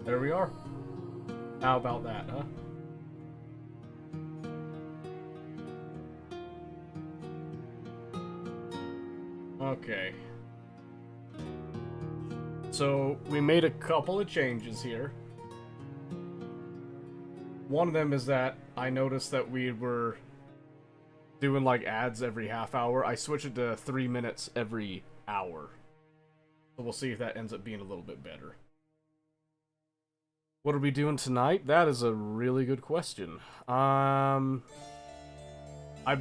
There we are. How about that, huh? Okay. So, we made a couple of changes here. One of them is that I noticed that we were doing like ads every half hour. I switched it to 3 minutes every hour. So we'll see if that ends up being a little bit better. What are we doing tonight? That is a really good question. I've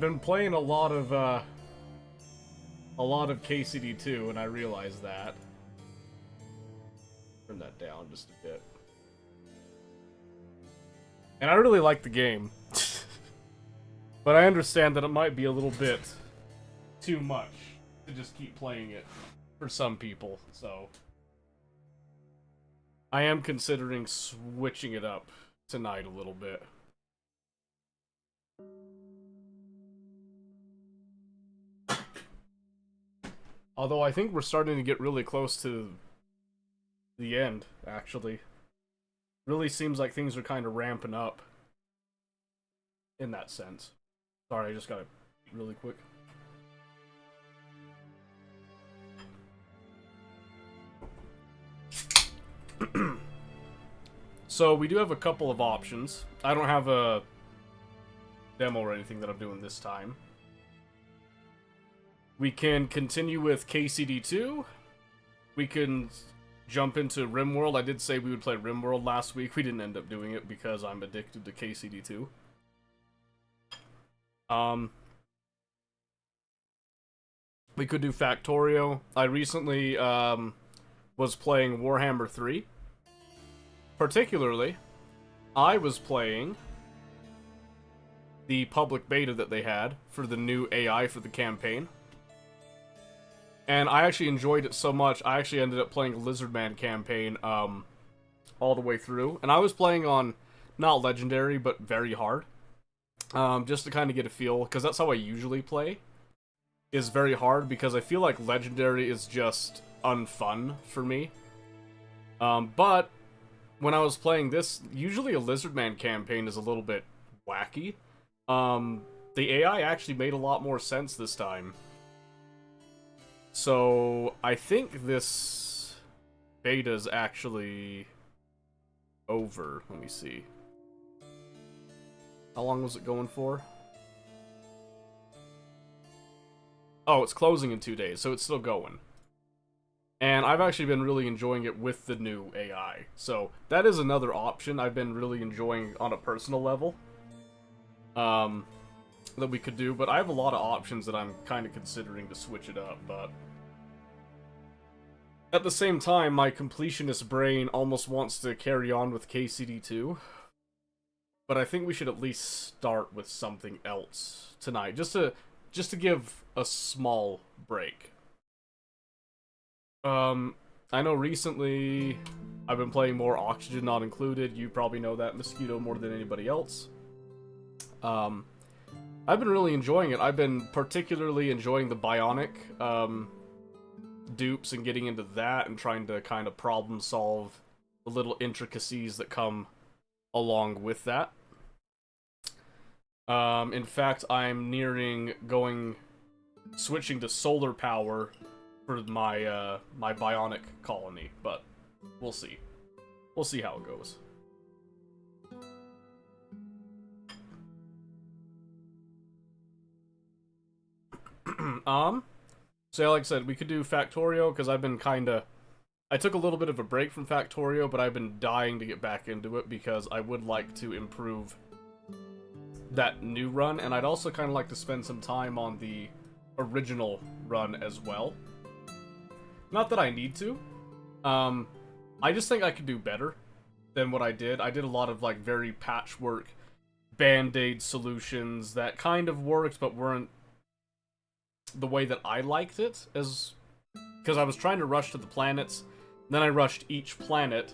been playing a lot of KCD2, and I realized that. Turn that down just a bit. And I really like the game. But I understand that it might be a little bit too much to just keep playing it for some people, so I am considering switching it up tonight a little bit. Although I think we're starting to get really close to the end, actually. Really seems like things are kind of ramping up in that sense. Sorry, I just gotta eat really quick. So, we do have a couple of options. I don't have a demo or anything that I'm doing this time. We can continue with KCD2. We can jump into RimWorld. I did say we would play RimWorld last week. We didn't end up doing it because I'm addicted to KCD2. We could do Factorio. I recently was playing Warhammer 3. Particularly, I was playing the public beta that they had for the new AI for the campaign. And I actually enjoyed it so much, I actually ended up playing a Lizardman campaign all the way through. And I was playing on, not Legendary, but very hard. Just to kind of get a feel, because that's how I usually play. Is very hard, because I feel like Legendary is just unfun for me. But when I was playing this, usually a Lizardman campaign is a little bit wacky. The AI actually made a lot more sense this time. So, I think this beta is actually over. Let me see. How long was it going for? Oh, it's closing in 2 days, so it's still going. And I've actually been really enjoying it with the new AI. So, that is another option I've been really enjoying on a personal level. That we could do, but I have a lot of options that I'm kind of considering to switch it up, but at the same time, my completionist brain almost wants to carry on with KCD2. But I think we should at least start with something else tonight, just to give a small break. I know recently I've been playing more Oxygen Not Included. You probably know that Mosquito more than anybody else. I've been really enjoying it. I've been particularly enjoying the Bionic dupes and getting into that and trying to kind of problem solve the little intricacies that come along with that. In fact, I'm nearing switching to solar power for my my Bionic colony, but we'll see. We'll see how it goes. So yeah, like I said, we could do Factorio, because I've been I took a little bit of a break from Factorio, but I've been dying to get back into it, because I would like to improve that new run, and I'd also kind of like to spend some time on the original run as well. Not that I need to. I just think I could do better than what I did. I did a lot of, like, very patchwork Band-Aid solutions that kind of worked, but weren't the way that I liked it, because I was trying to rush to the planets, then I rushed each planet,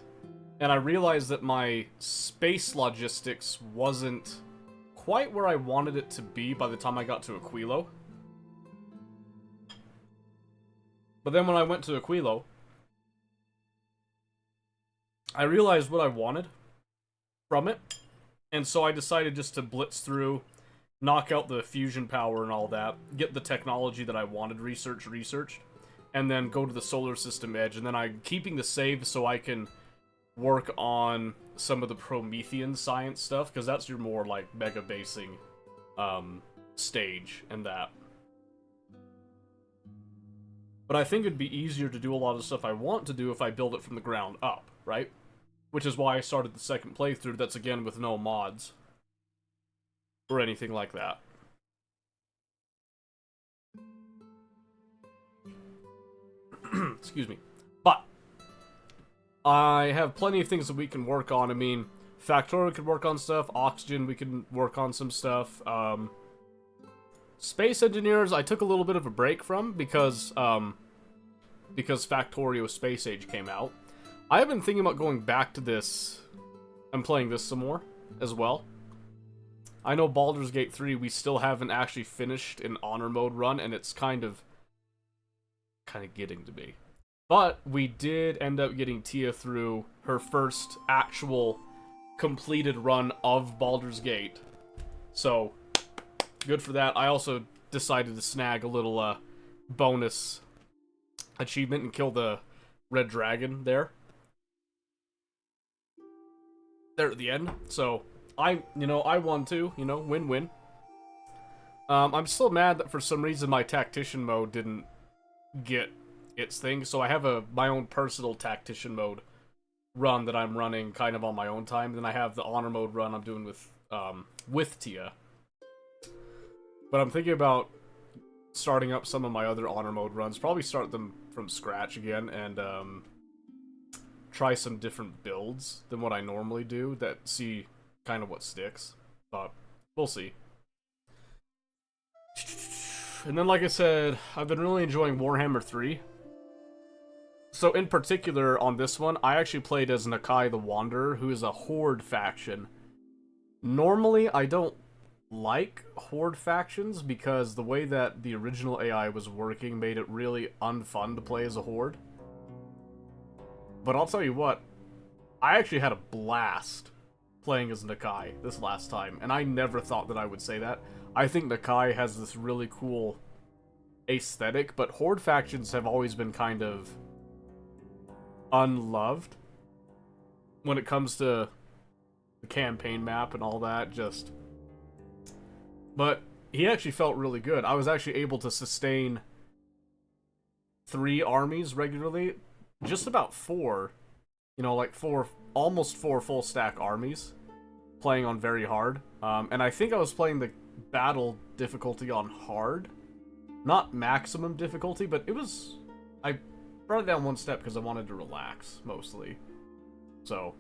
and I realized that my space logistics wasn't quite where I wanted it to be by the time I got to Aquilo. But then when I went to Aquilo, I realized what I wanted from it, and so I decided just to blitz through, knock out the fusion power and all that, get the technology that I wanted researched, and then go to the solar system edge, and then I'm keeping the save so I can work on some of the Promethean science stuff, because that's your more, like, mega basing stage and that. But I think it'd be easier to do a lot of stuff I want to do if I build it from the ground up, right? Which is why I started the second playthrough, that's again with no mods. Or anything like that. Excuse me. But I have plenty of things that we can work on. I mean, Factorio can work on stuff, Oxygen we can work on some stuff. Space Engineers I took a little bit of a break from because Factorio Space Age came out. I have been thinking about going back to this and playing this some more as well. I know Baldur's Gate 3 we still haven't actually finished an honor mode run, and it's kind of getting to me. But we did end up getting Tia through her first actual completed run of Baldur's Gate. So, good for that. I also decided to snag a little bonus achievement and kill the red dragon there. There at the end. So, I won too, win-win. I'm still mad that for some reason my tactician mode didn't get its thing, so I have my own personal tactician mode run that I'm running kind of on my own time. Then I have the honor mode run I'm doing with Tia. But I'm thinking about starting up some of my other honor mode runs, probably start them from scratch again, and try some different builds than what I normally do that see kind of what sticks. But we'll see. And then, like I said, I've been really enjoying Warhammer 3. So in particular, on this one, I actually played as Nakai the Wanderer, who is a Horde faction. Normally, I don't like Horde factions, because the way that the original AI was working made it really unfun to play as a Horde. But I'll tell you what, I actually had a blast playing as Nakai this last time, and I never thought that I would say that. I think Nakai has this really cool aesthetic, but Horde factions have always been kind of unloved when it comes to the campaign map and all that, But he actually felt really good. I was actually able to sustain 3 armies regularly, just about 4, like almost 4 full stack armies, playing on very hard. And I think I was playing the battle difficulty on hard, not maximum difficulty, but I brought it down one step because I wanted to relax, mostly. So,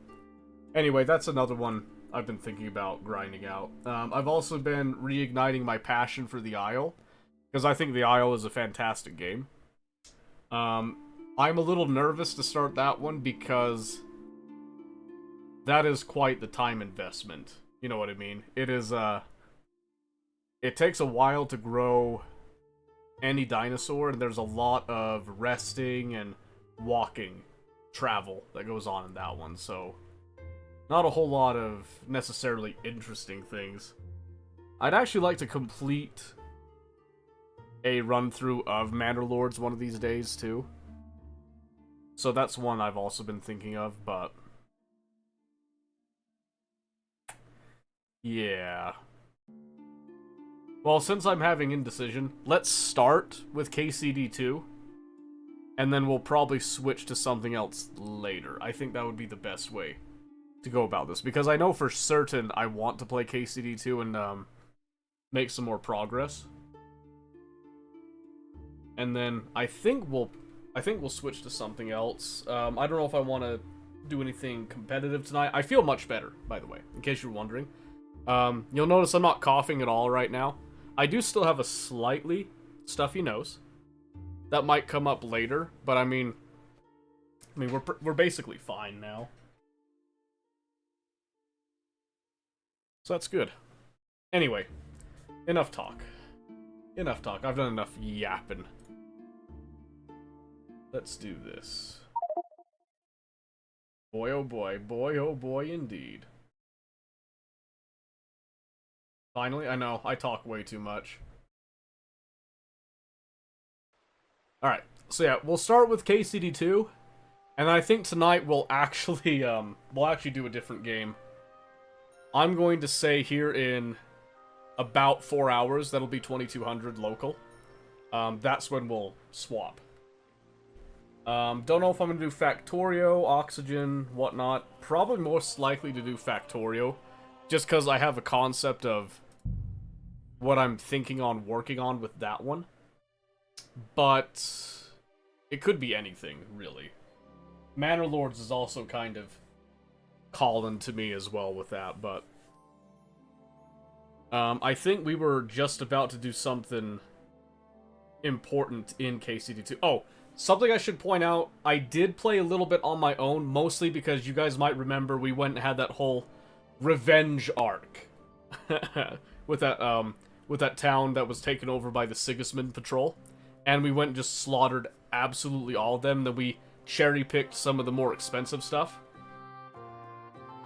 anyway, that's another one I've been thinking about grinding out. I've also been reigniting my passion for the Isle, because I think the Isle is a fantastic game. I'm a little nervous to start that one, because that is quite the time investment. You know what I mean? It is, it takes a while to grow any dinosaur, and there's a lot of resting and walking travel that goes on in that one, so not a whole lot of necessarily interesting things. I'd actually like to complete a run-through of Manor Lords one of these days, too. So that's one I've also been thinking of, but yeah. Well, since I'm having indecision, let's start with KCD2, and then we'll probably switch to something else later. I think that would be the best way to go about this, because I know for certain I want to play KCD2 and make some more progress. And then I think we'll switch to something else. I don't know if I want to do anything competitive tonight. I feel much better, by the way, in case you're wondering. You'll notice I'm not coughing at all right now. I do still have a slightly stuffy nose. That might come up later, but I mean we're basically fine now. So that's good. Anyway, enough talk. Enough talk. I've done enough yapping. Let's do this. Boy, oh boy. Boy, oh boy, indeed. Finally, I know, I talk way too much. Alright, so yeah, we'll start with KCD2. And I think tonight we'll actually do a different game. I'm going to say here in about 4 hours, that'll be 2200 local. That's when we'll swap. Don't know if I'm going to do Factorio, Oxygen, whatnot. Probably most likely to do Factorio. Just because I have a concept of what I'm thinking on working on with that one. But it could be anything, really. Manor Lords is also kind of calling to me as well with that, but I think we were just about to do something important in KCD2. Oh, something I should point out, I did play a little bit on my own, mostly because you guys might remember we went and had that whole revenge arc with that town that was taken over by the Sigismund Patrol, and we went and just slaughtered absolutely all of them, then we cherry-picked some of the more expensive stuff.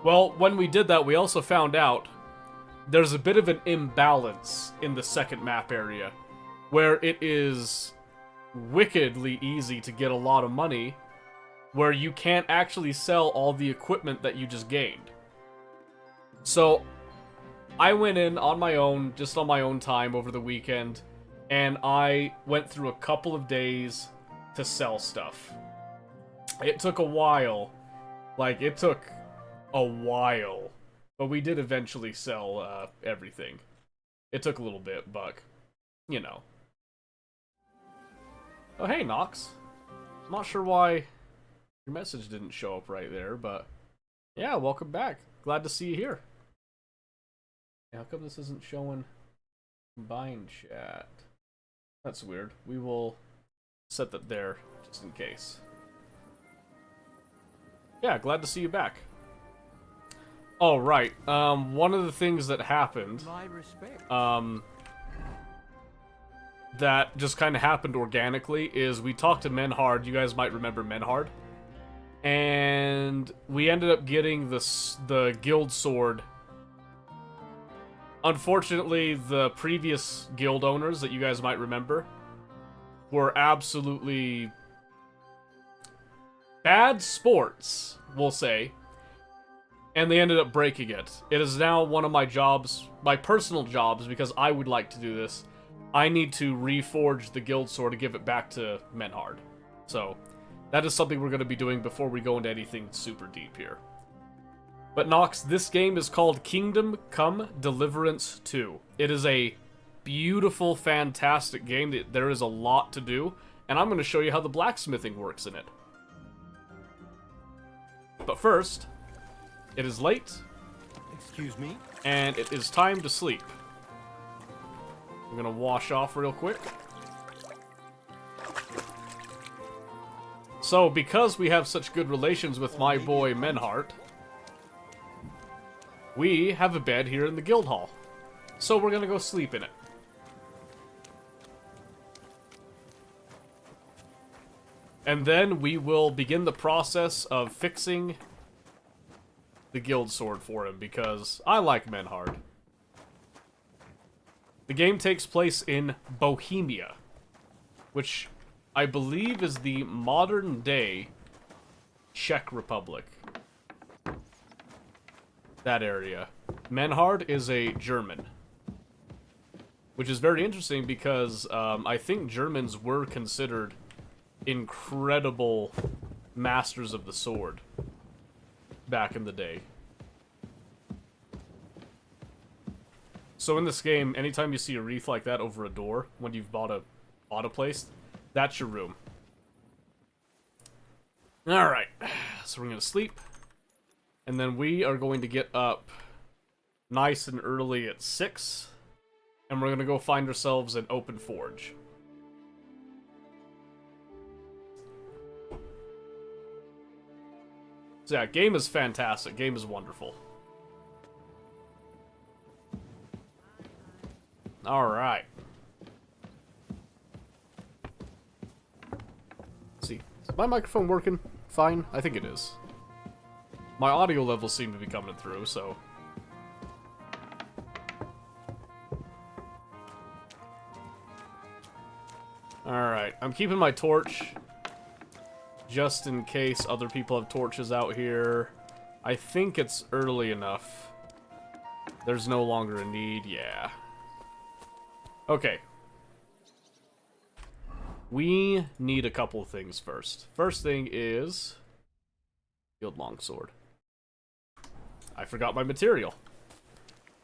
Well, when we did that, we also found out there's a bit of an imbalance in the second map area, where it is wickedly easy to get a lot of money, where you can't actually sell all the equipment that you just gained. So, I went in on my own, just on my own time over the weekend, and I went through a couple of days to sell stuff. It took a while. Like, it took a while. But we did eventually sell everything. It took a little bit, but, you know. Oh, hey, Nox. I'm not sure why your message didn't show up right there, but yeah, welcome back. Glad to see you here. How come this isn't showing combined chat? That's weird. We will set that there, just in case. Yeah, glad to see you back. Oh, right. One of the things that happened, that just kind of happened organically is we talked to Menhard. You guys might remember Menhard. And we ended up getting the guild sword. Unfortunately, the previous guild owners that you guys might remember were absolutely bad sports, we'll say. And they ended up breaking it. It is now one of my jobs, my personal jobs, because I would like to do this. I need to reforge the guild sword to give it back to Menhard. So, that is something we're going to be doing before we go into anything super deep here. But Nox, this game is called Kingdom Come Deliverance 2. It is a beautiful, fantastic game. There is a lot to do, and I'm going to show you how the blacksmithing works in it. But first, it is late. Excuse me? And it is time to sleep. I'm going to wash off real quick. So, because we have such good relations with my boy Menhard, we have a bed here in the guild hall. So we're gonna go sleep in it. And then we will begin the process of fixing the guild sword for him, because I like Menhard. The game takes place in Bohemia, which I believe is the modern-day Czech Republic. That area. Menhard is a German. Which is very interesting because I think Germans were considered incredible masters of the sword back in the day. So in this game, anytime you see a wreath like that over a door, when you've bought a place, that's your room. Alright, so we're gonna sleep. And then we are going to get up nice and early at 6. And we're going to go find ourselves an open forge. So yeah, game is fantastic. Game is wonderful. Alright. Let's see. Is my microphone working fine? I think it is. My audio levels seem to be coming through, so... Alright, I'm keeping my torch just in case other people have torches out here. I think it's early enough. There's no longer a need, yeah. Okay. We need a couple of things first. First thing is... Field longsword. I forgot my material.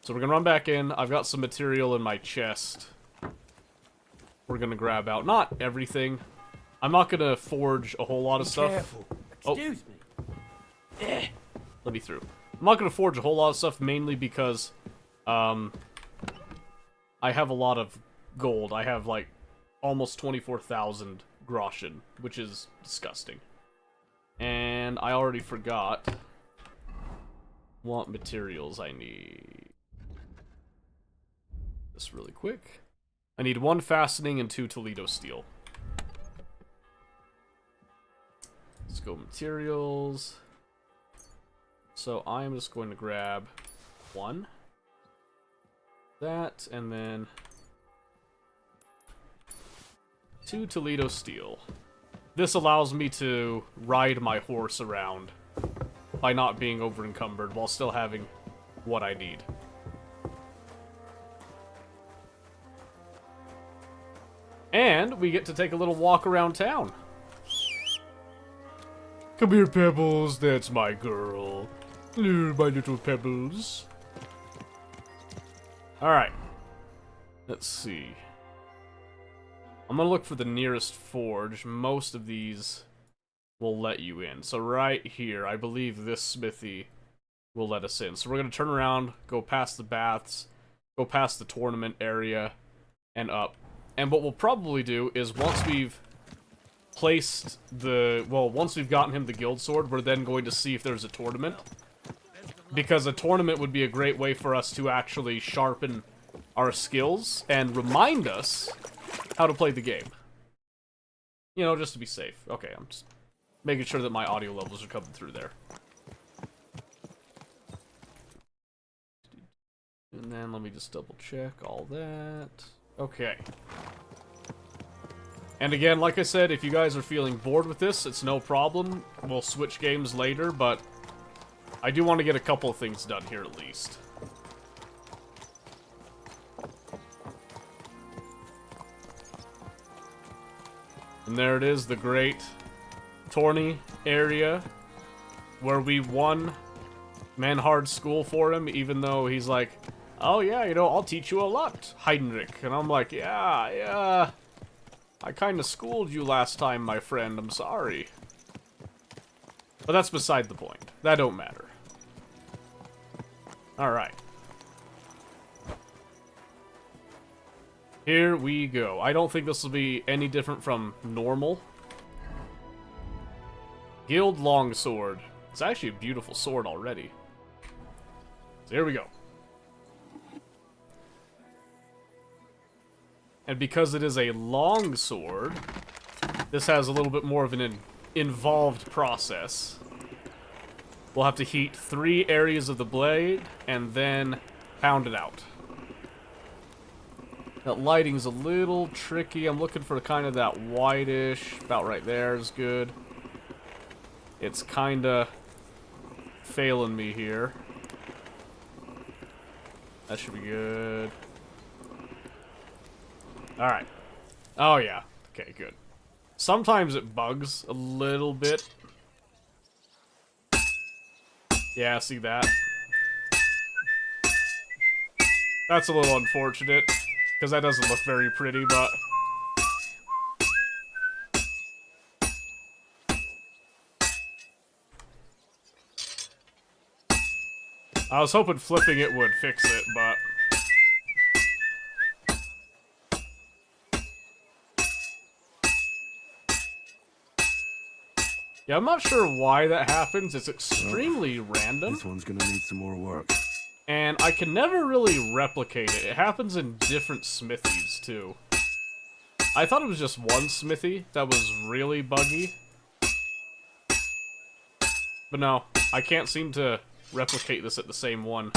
So we're gonna run back in. I've got some material in my chest. We're gonna grab out, not everything. I'm not gonna forge a whole lot of stuff. Careful. Excuse me. Let me through. I'm not gonna forge a whole lot of stuff, mainly because, I have a lot of gold. I have, like, almost 24,000 groschen, which is disgusting. And I already forgot what materials I need. This really quick. I need 1 fastening and 2 Toledo steel. Let's go materials. So I'm just going to grab 1. That, and then 2 Toledo steel. This allows me to ride my horse around by not being over encumbered while still having what I need. And we get to take a little walk around town. Come here, Pebbles. That's my girl. My little Pebbles. Alright. Let's see. I'm gonna look for the nearest forge. Most of these will let you in. So right here, I believe this smithy will let us in. So we're gonna turn around, go past the baths, go past the tournament area, and up. And what we'll probably do is once we've placed the... Well, once we've gotten him the guild sword, we're then going to see if there's a tournament. Because a tournament would be a great way for us to actually sharpen our skills and remind us how to play the game. You know, just to be safe. Okay, I'm just making sure that my audio levels are coming through there. And then let me just double check all that. Okay. And again, like I said, if you guys are feeling bored with this, it's no problem. We'll switch games later, but I do want to get a couple of things done here at least. And there it is, the great tourney area where we won Manhard School for him, even though he's like, oh yeah, you know, I'll teach you a lot, Heinrich. And I'm like, yeah, I kind of schooled you last time, my friend, I'm sorry. But that's beside the point. That don't matter. Alright. Here we go. I don't think this will be any different from normal. Guild Longsword. It's actually a beautiful sword already. So here we go. And because it is a long sword, this has a little bit more of an involved process. We'll have to heat 3 areas of the blade and then pound it out. That lighting's a little tricky. I'm looking for kind of that whitish. About right there is good. It's kind of failing me here. That should be good. Alright. Oh, yeah. Okay, good. Sometimes it bugs a little bit. Yeah, see that? That's a little unfortunate, because that doesn't look very pretty, but... I was hoping flipping it would fix it, but... Yeah, I'm not sure why that happens. It's extremely random. This one's gonna need some more work. And I can never really replicate it. It happens in different smithies, too. I thought it was just one smithy that was really buggy. But no, I can't seem to replicate this at the same one.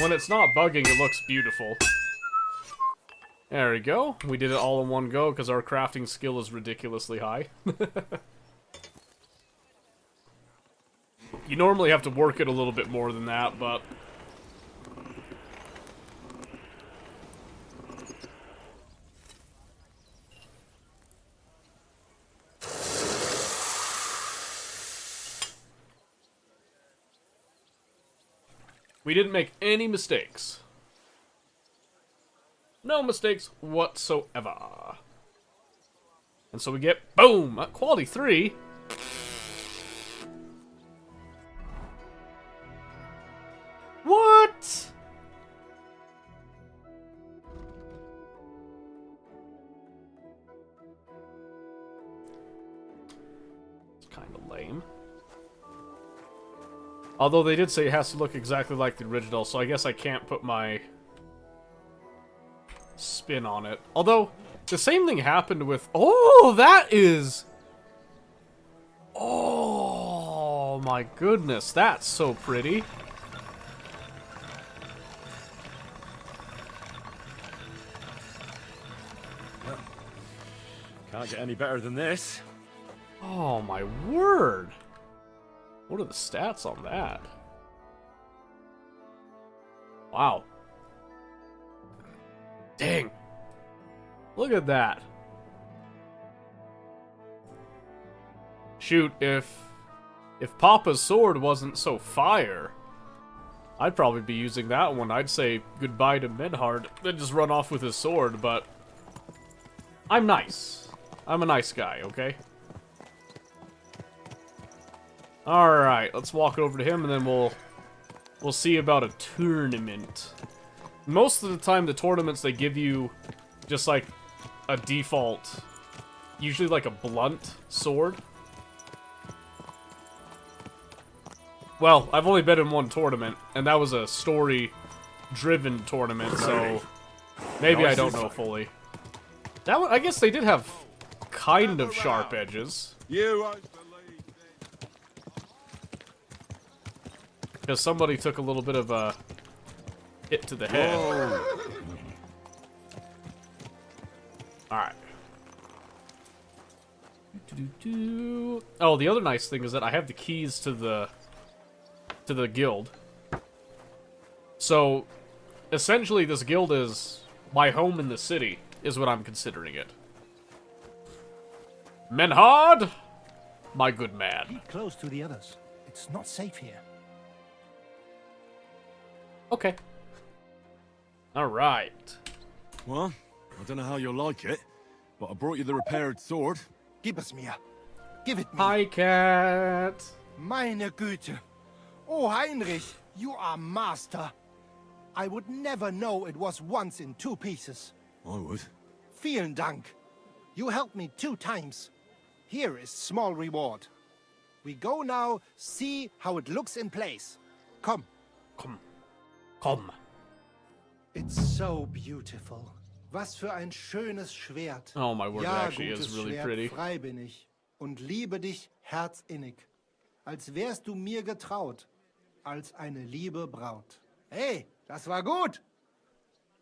When it's not bugging, it looks beautiful. There we go. We did it all in one go because our crafting skill is ridiculously high. You normally have to work it a little bit more than that, but... we didn't make any mistakes. No mistakes whatsoever. And so we get, boom, quality 3. What? It's kind of lame. Although they did say it has to look exactly like the original, so I guess I can't put my spin on it. Although, the same thing happened with... oh, that is... oh, my goodness. That's so pretty. Can't get any better than this. Oh, my word. What are the stats on that? Wow. Dang. Look at that. Shoot, if Papa's sword wasn't so fire, I'd probably be using that one. I'd say goodbye to Menhard, then just run off with his sword, but I'm nice. I'm a nice guy, okay? Alright, let's walk over to him and then we'll see about a tournament. Most of the time, the tournaments, they give you just like a default, usually like a blunt sword. Well, I've only been in one tournament, and that was a story-driven tournament, so maybe I don't know fully. That one, I guess they did have kind of sharp edges. Because somebody took a little bit of a hit to the head. Alright. Oh, the other nice thing is that I have the keys to the guild. So, essentially this guild is my home in the city, is what I'm considering it. Menhard! My good man. Keep close to the others. It's not safe here. Okay. Alright. Well, I don't know how you'll like it, but I brought you the repaired sword. Gib es mir. Give it me. Hi, cat. Meine Güte. Oh, Heinrich, you are master. I would never know it was once in 2 pieces. I would. Vielen Dank. You helped me 2 times. Here is small reward. We go now, see how it looks in place. Come. Komm. Komm. It's so beautiful. Was für ein schönes Schwert. Oh, my word, it Ja, actually is gutes really Schwert, pretty. frei bin ich und liebe dich herzinnig. Als wärst du mir getraut. Als eine liebe Braut. Hey, das war gut.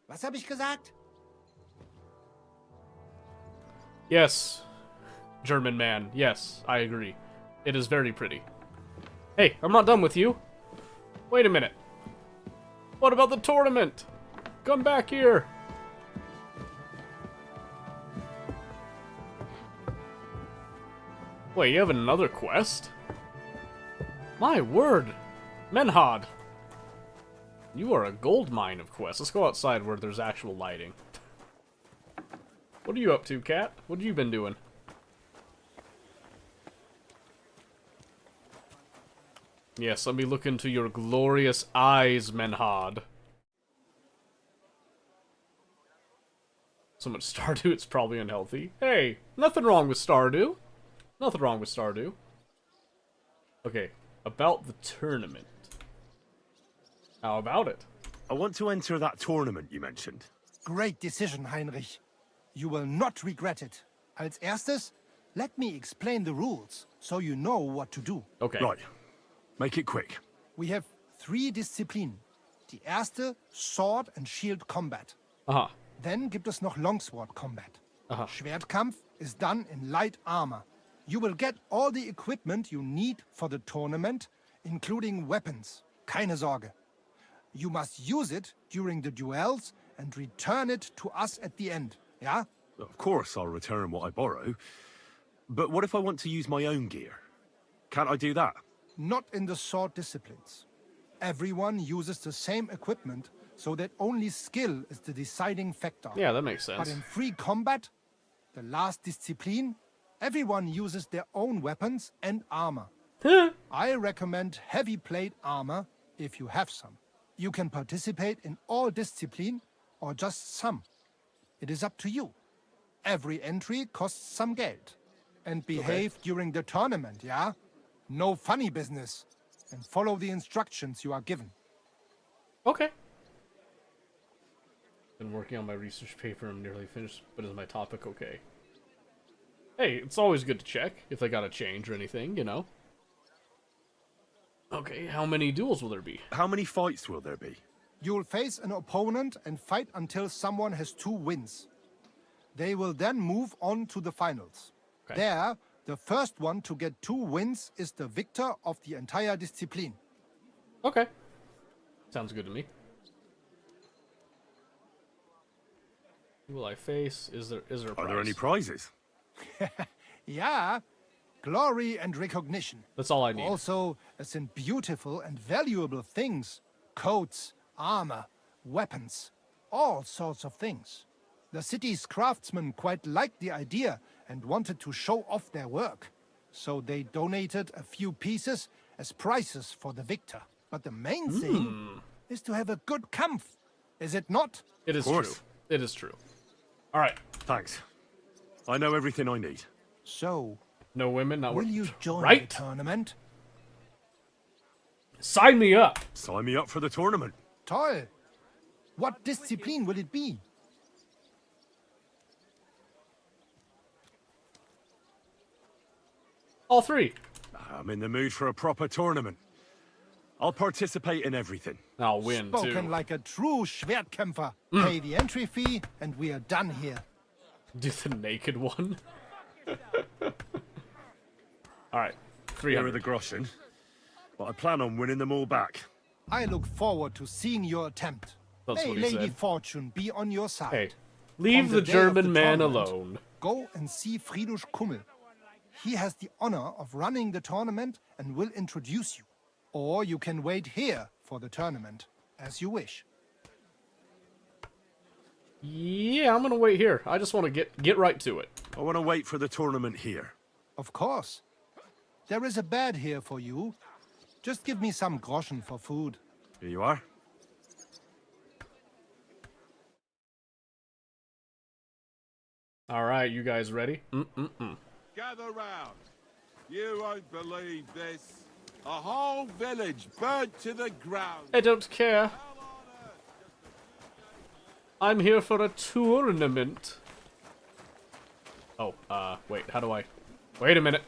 Was habe ich gesagt? Yes, German man. Yes, I agree. It is very pretty. Hey, I'm not done with you. Wait a minute. What about the tournament? Come back here. Wait, you have another quest? My word. Menhard. You are a gold mine of quests. Let's go outside where there's actual lighting. What are you up to, cat? What have you been doing? Yes, let me look into your glorious eyes, Menhard. So much Stardew, it's probably unhealthy. Hey, nothing wrong with Stardew. Nothing wrong with Stardew. Okay, about the tournament. How about it? I want to enter that tournament you mentioned. Great decision, Heinrich. You will not regret it. Als erstes, let me explain the rules so you know what to do. Okay. Right. Make it quick. We have 3 Disziplinen. Die erste, Sword and Shield Combat. Uh-huh. Then gibt es noch Longsword Combat. Uh-huh. Schwertkampf is done in light armor. You will get all the equipment you need for the tournament, including weapons. Keine Sorge. You must use it during the duels and return it to us at the end. Yeah? Of course I'll return what I borrow. But what if I want to use my own gear? Can't I do that? Not in the sword disciplines. Everyone uses the same equipment, so that only skill is the deciding factor. Yeah, that makes But sense. in free combat, the last discipline, everyone uses their own weapons and armor. I recommend heavy plate armor if you have some. You can participate in all discipline or just some. It is up to you. Every entry costs some Geld. And behave during the tournament, yeah? No funny business. And follow the instructions you are given. Okay. Been working on my research paper. I'm nearly finished, but is my topic okay? Hey, it's always good to check if they gotta change or anything, you know? Okay, how many duels will there be? How many fights will there be? You'll face an opponent and fight until someone has 2 wins. They will then move on to the finals. Okay. There, the first one to get 2 wins is the victor of the entire discipline. Okay. Sounds good to me. Who will I face? Is there a prize? Are there any prizes? Yeah, glory and recognition. That's all I need. Also, as in beautiful and valuable things. Coats, armor, weapons, all sorts of things. The city's craftsmen quite liked the idea and wanted to show off their work. So they donated a few pieces as prizes for the victor. But the main thing is to have a good Kampf. Is it not? It is Of course. true. It is true. Alright. Thanks. I know everything I need. So, No women, not will work. you join Right? the tournament? Sign me up! Sign me up for the tournament. Toll! What discipline will it be? All 3. I'm in the mood for a proper tournament. I'll participate in everything. I'll win, Spoken too. like a true Schwertkämpfer. Pay the entry fee and we are done here. Do the naked one. Alright. Here are 300. the groschen. But I plan on winning them all back. I look forward to seeing your attempt. That's May what he Lady said. Fortune be on your side. Hey. Leave On the the day of German the man tournament, alone. Go and see Friedrich Kummel. He has the honor of running the tournament and will introduce you. Or you can wait here for the tournament, as you wish. Yeah, I'm gonna wait here. I just want to get right to it. I want to wait for the tournament here. Of course. There is a bed here for you. Just give me some groschen for food. Here you are. Alright, you guys ready? Gather round. You won't believe this. A whole village burnt to the ground. I don't care. I'm here for a tournament. Oh, wait, how do I... Wait a minute.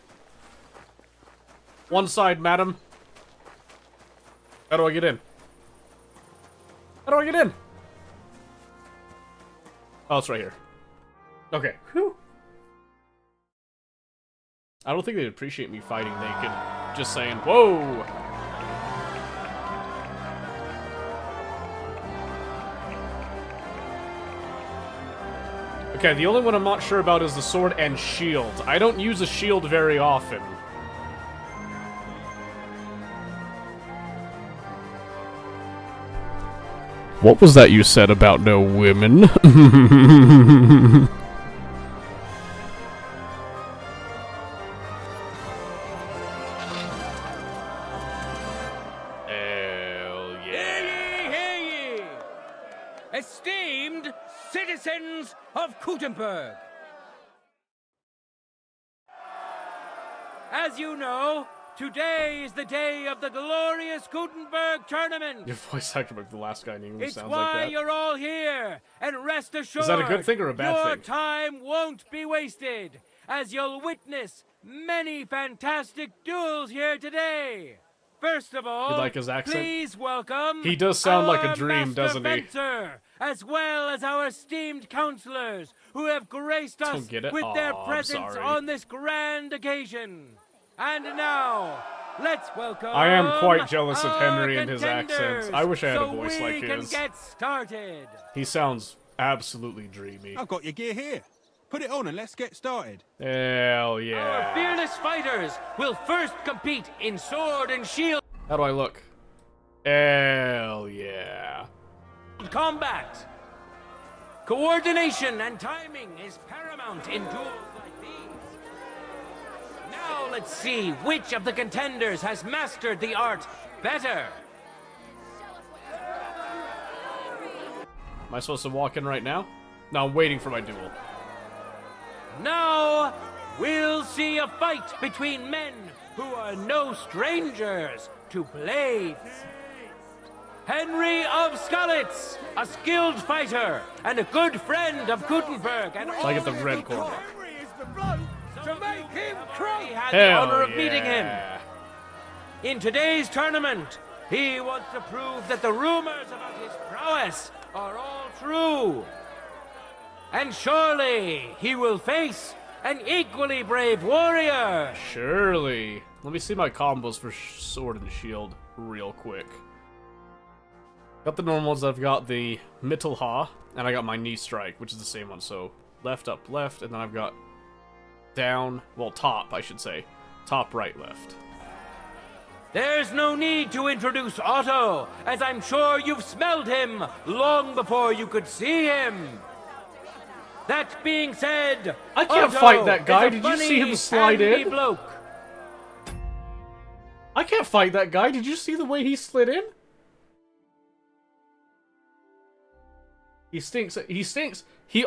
One side, madam. How do I get in? How do I get in? Oh, it's right here. Okay. Whew. I don't think they'd appreciate me fighting naked. Just saying, whoa! Okay, the only one I'm not sure about is the sword and shield. I don't use a shield very often. What was that you said about no women? Hell yeah. Hear ye! Esteemed citizens of Kuttenberg! As you know, Today is the day of the glorious Gutenberg tournament. Your voice acting like the last guy in English It's sounds why like that. you're all here, and rest assured, that a good thing or a bad your thing? time won't be wasted, as you'll witness many fantastic duels here today. First of all, You like his accent? please welcome He does sound like a our dream, master doesn't he? fencer, as well as our esteemed counselors who have graced us Don't get it? with their Aw, I'm presence sorry. on this grand occasion. And now, let's welcome. I am quite jealous of our Henry and his accents. contenders, I wish I had a so voice like we can his. get started. He sounds absolutely dreamy. I've got your gear here. Put it on and let's get started. Hell Our yeah. fearless fighters will first compete in sword and shield How do I look? Hell yeah. combat. Coordination and timing is paramount in duels like these. Now let's see which of the contenders has mastered the art better. Am I supposed to walk in right now? No, I'm waiting for my duel. Now we'll see a fight between men who are no strangers to blades. Henry of Skalitz, a skilled fighter and a good friend of Gutenberg, and I get the red corner. to make him cry. He had the Hell honor of meeting him. yeah. In today's tournament, he wants to prove that the rumors about his prowess are all true. And surely he will face an equally brave warrior. Surely. Let me see my combos for sword and shield real quick. Got the normals. I've got the Mittelha, and I got my knee strike, which is the same one. So left, up, left, and then I've got down, well, top, I should say. Top, right, left. There's no need to introduce Otto, as I'm sure you've smelled him long before you could see him. That being said, I can't Otto fight that guy. is a Did you see him funny, slide handy in? bloke. I can't fight that guy. Did you see the way he slid in? He stinks. He stinks. He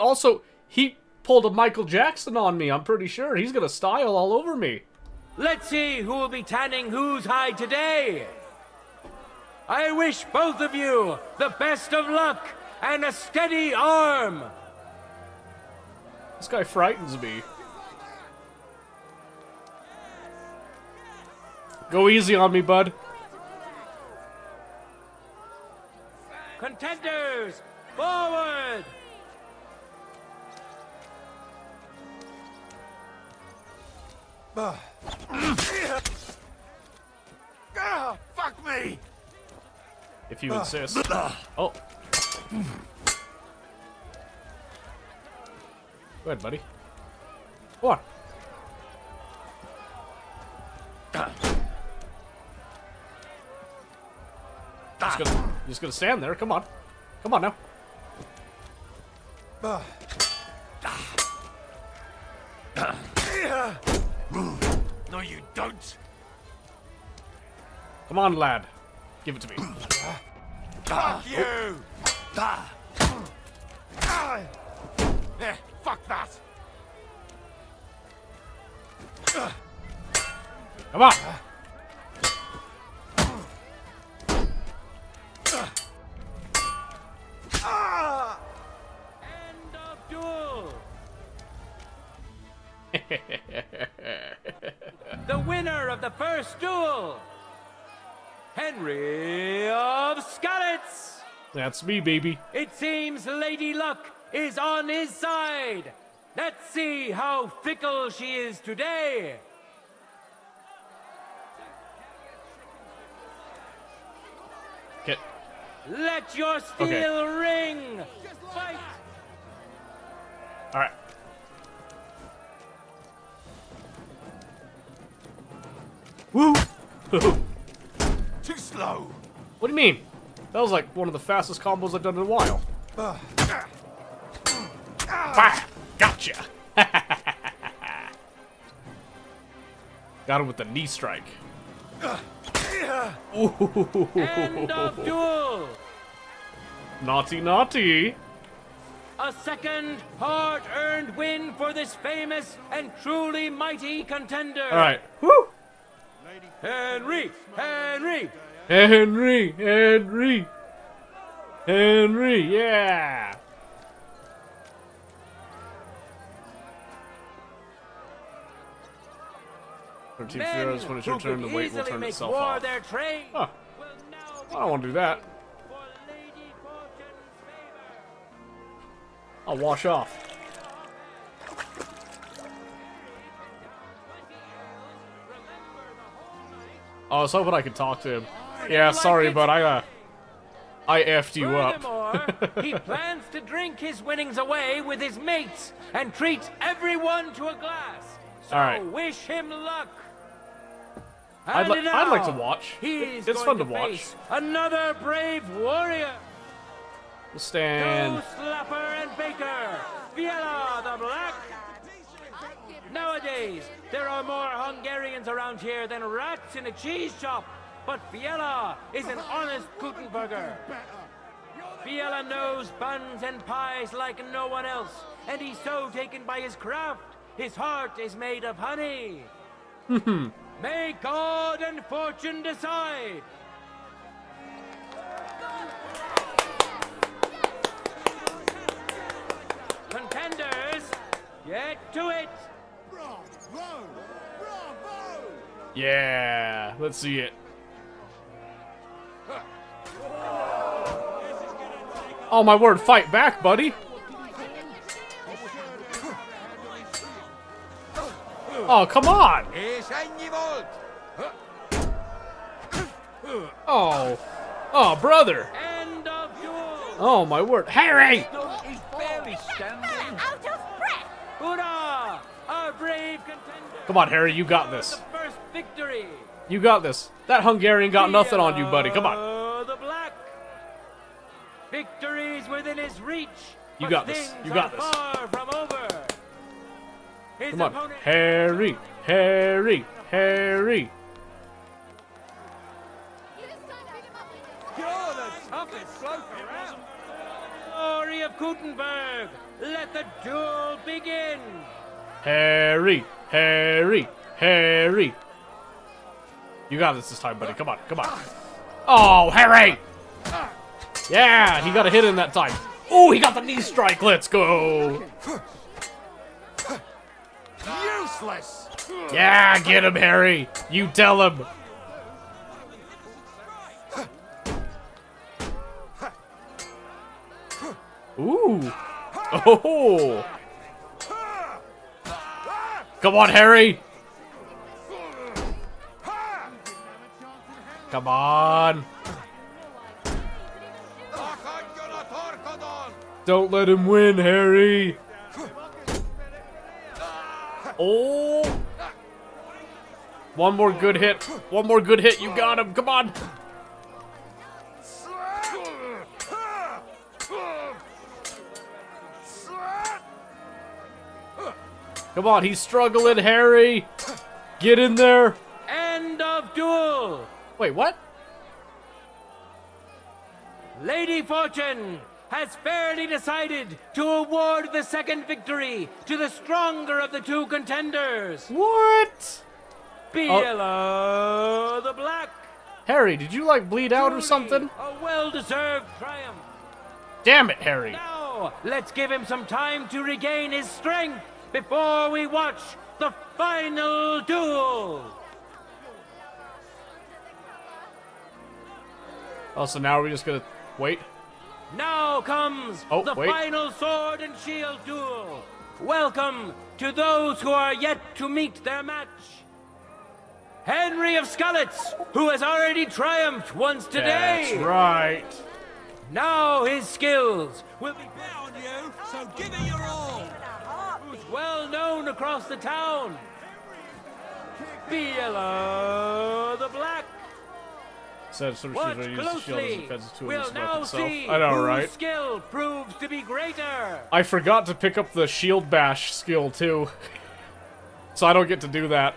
pulled a Michael Jackson on me, I'm pretty sure. He's gonna style all over me. Let's see who will be tanning whose hide today. I wish both of you the best of luck and a steady arm. This guy frightens me. Go easy on me, bud. Contenders, forward! Fuck me! If you insist. Oh. Go ahead, buddy. Go on. Just gonna stand there. Come on. Come on now. No, you don't! Come on, lad. Give it to me. Fuck you! Yeah, fuck that! Come on. End of duel. The winner of the first duel, Henry of Skalitz. That's me, baby. It seems Lady Luck is on his side. Let's see how fickle she is today. Get. Let your steel ring. Fight. All right. Woo! Too slow! What do you mean? That was like one of the fastest combos I've done in a while. Bah! Gotcha! Got him with the knee strike. End of duel. Naughty, naughty! A second hard-earned win for this famous and truly mighty contender. Alright. Woo! Henry! Henry! Henry! Henry! Henry! Yeah! Our team Men heroes, when it's your who turn, could the weight will easily turn make itself war off. their trade Huh. will now be I don't want to do that. for Lady Fortune's favor. I'll wash off. Oh, I was hoping I could talk to him. Yeah, sorry, but I effed you up. Furthermore, he plans to drink his winnings away with his mates and treat everyone to a glass. So All right. wish him luck. I'd And I'd like to now, watch. He's It's going fun to watch. face another brave warrior. We'll stand. No Slapper and Baker. Viela the Black. Nowadays, there are more Hungarians around here than rats in a cheese shop. But Viela is an honest Gutenberger. Viela knows buns and pies like no one else, and he's so taken by his craft, his heart is made of honey. May God and fortune decide. Contenders, get to it. Yeah, let's see it. Oh my word, fight back, buddy. Oh, come on. Oh. Oh, brother. End of duel. Oh my word. Harry! He's barely standing. Out of breath. Hoorah! Our brave contender. Come on, Harry, you got this. The first victory. You got this. That Hungarian got nothing on you, buddy. Come on. The Black. Victories within his reach. You but got this. things You got are this. Far from over. His Come on. opponent- Harry, Harry, Harry. You're the toughest bloke around. Glory of Gutenberg. Let the duel begin. Harry, Harry, Harry. You got this time, buddy. Come on, come on. Oh, Harry! Yeah, he got a hit in that time. Oh, he got the knee strike. Let's go. Useless! Yeah, get him, Harry. You tell him. Ooh. Oh. Come on, Harry. Come on. Don't let him win, Harry. Oh. One more good hit. One more good hit. You got him. Come on. Come on. He's struggling, Harry. Get in there. End of duel. Wait, what? Lady Fortune has fairly decided to award the second victory to the stronger of the two contenders. What? Biela the Black. Harry, did you like bleed out or Truly something? A well-deserved triumph. Damn it, Harry. Now, let's give him some time to regain his strength before we watch the final duel. Oh, so now we're just gonna wait? Now comes Oh, the wait. final sword and shield duel. Welcome to those who are yet to meet their match. Henry of Skalitz, who has already triumphed once today. That's right. Now his skills will be On you, so give it your all. who's well known across the town. Biela the Black. Said some Watch shooter used the shield as closely. defensive tool We'll against the now weapon itself. see I know, whose right? skill proves to be greater. I forgot to pick up the shield bash skill too. So I don't get to do that.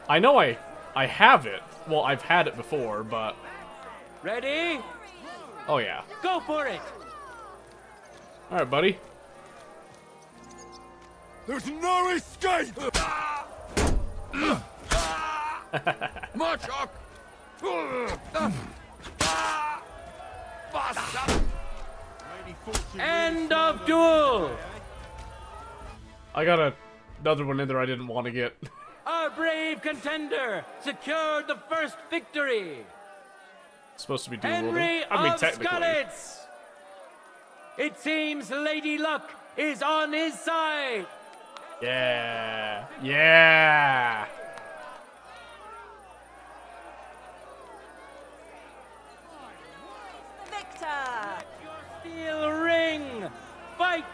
I know I have it. Well, I've had it before, but Ready? oh yeah. Go for it. All right, buddy. There's no escape! Marchok! End of duel! I got another one in there I didn't want to get. Our brave contender secured the first victory. Supposed to be dual Henry wielding. I mean, of technically. Skalitz! It seems Lady Luck is on his side. Yeah. Yeah. Victor! Steel ring! Fight!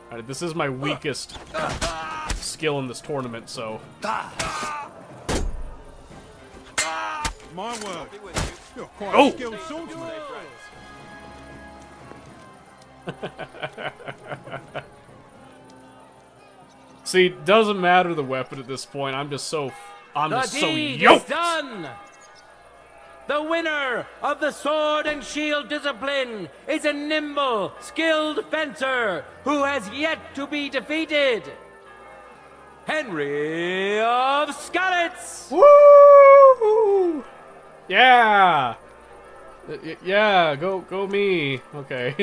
Alright, this is my weakest skill in this tournament, so. My word. You're quite Oh! a skilled swordsman. See, doesn't matter the weapon at this point. I'm just so The so deed is yoked. done! The winner of the sword and shield discipline is a nimble, skilled fencer who has yet to be defeated. Henry of Skalitz! Woo! Yeah. Yeah, go me. Okay.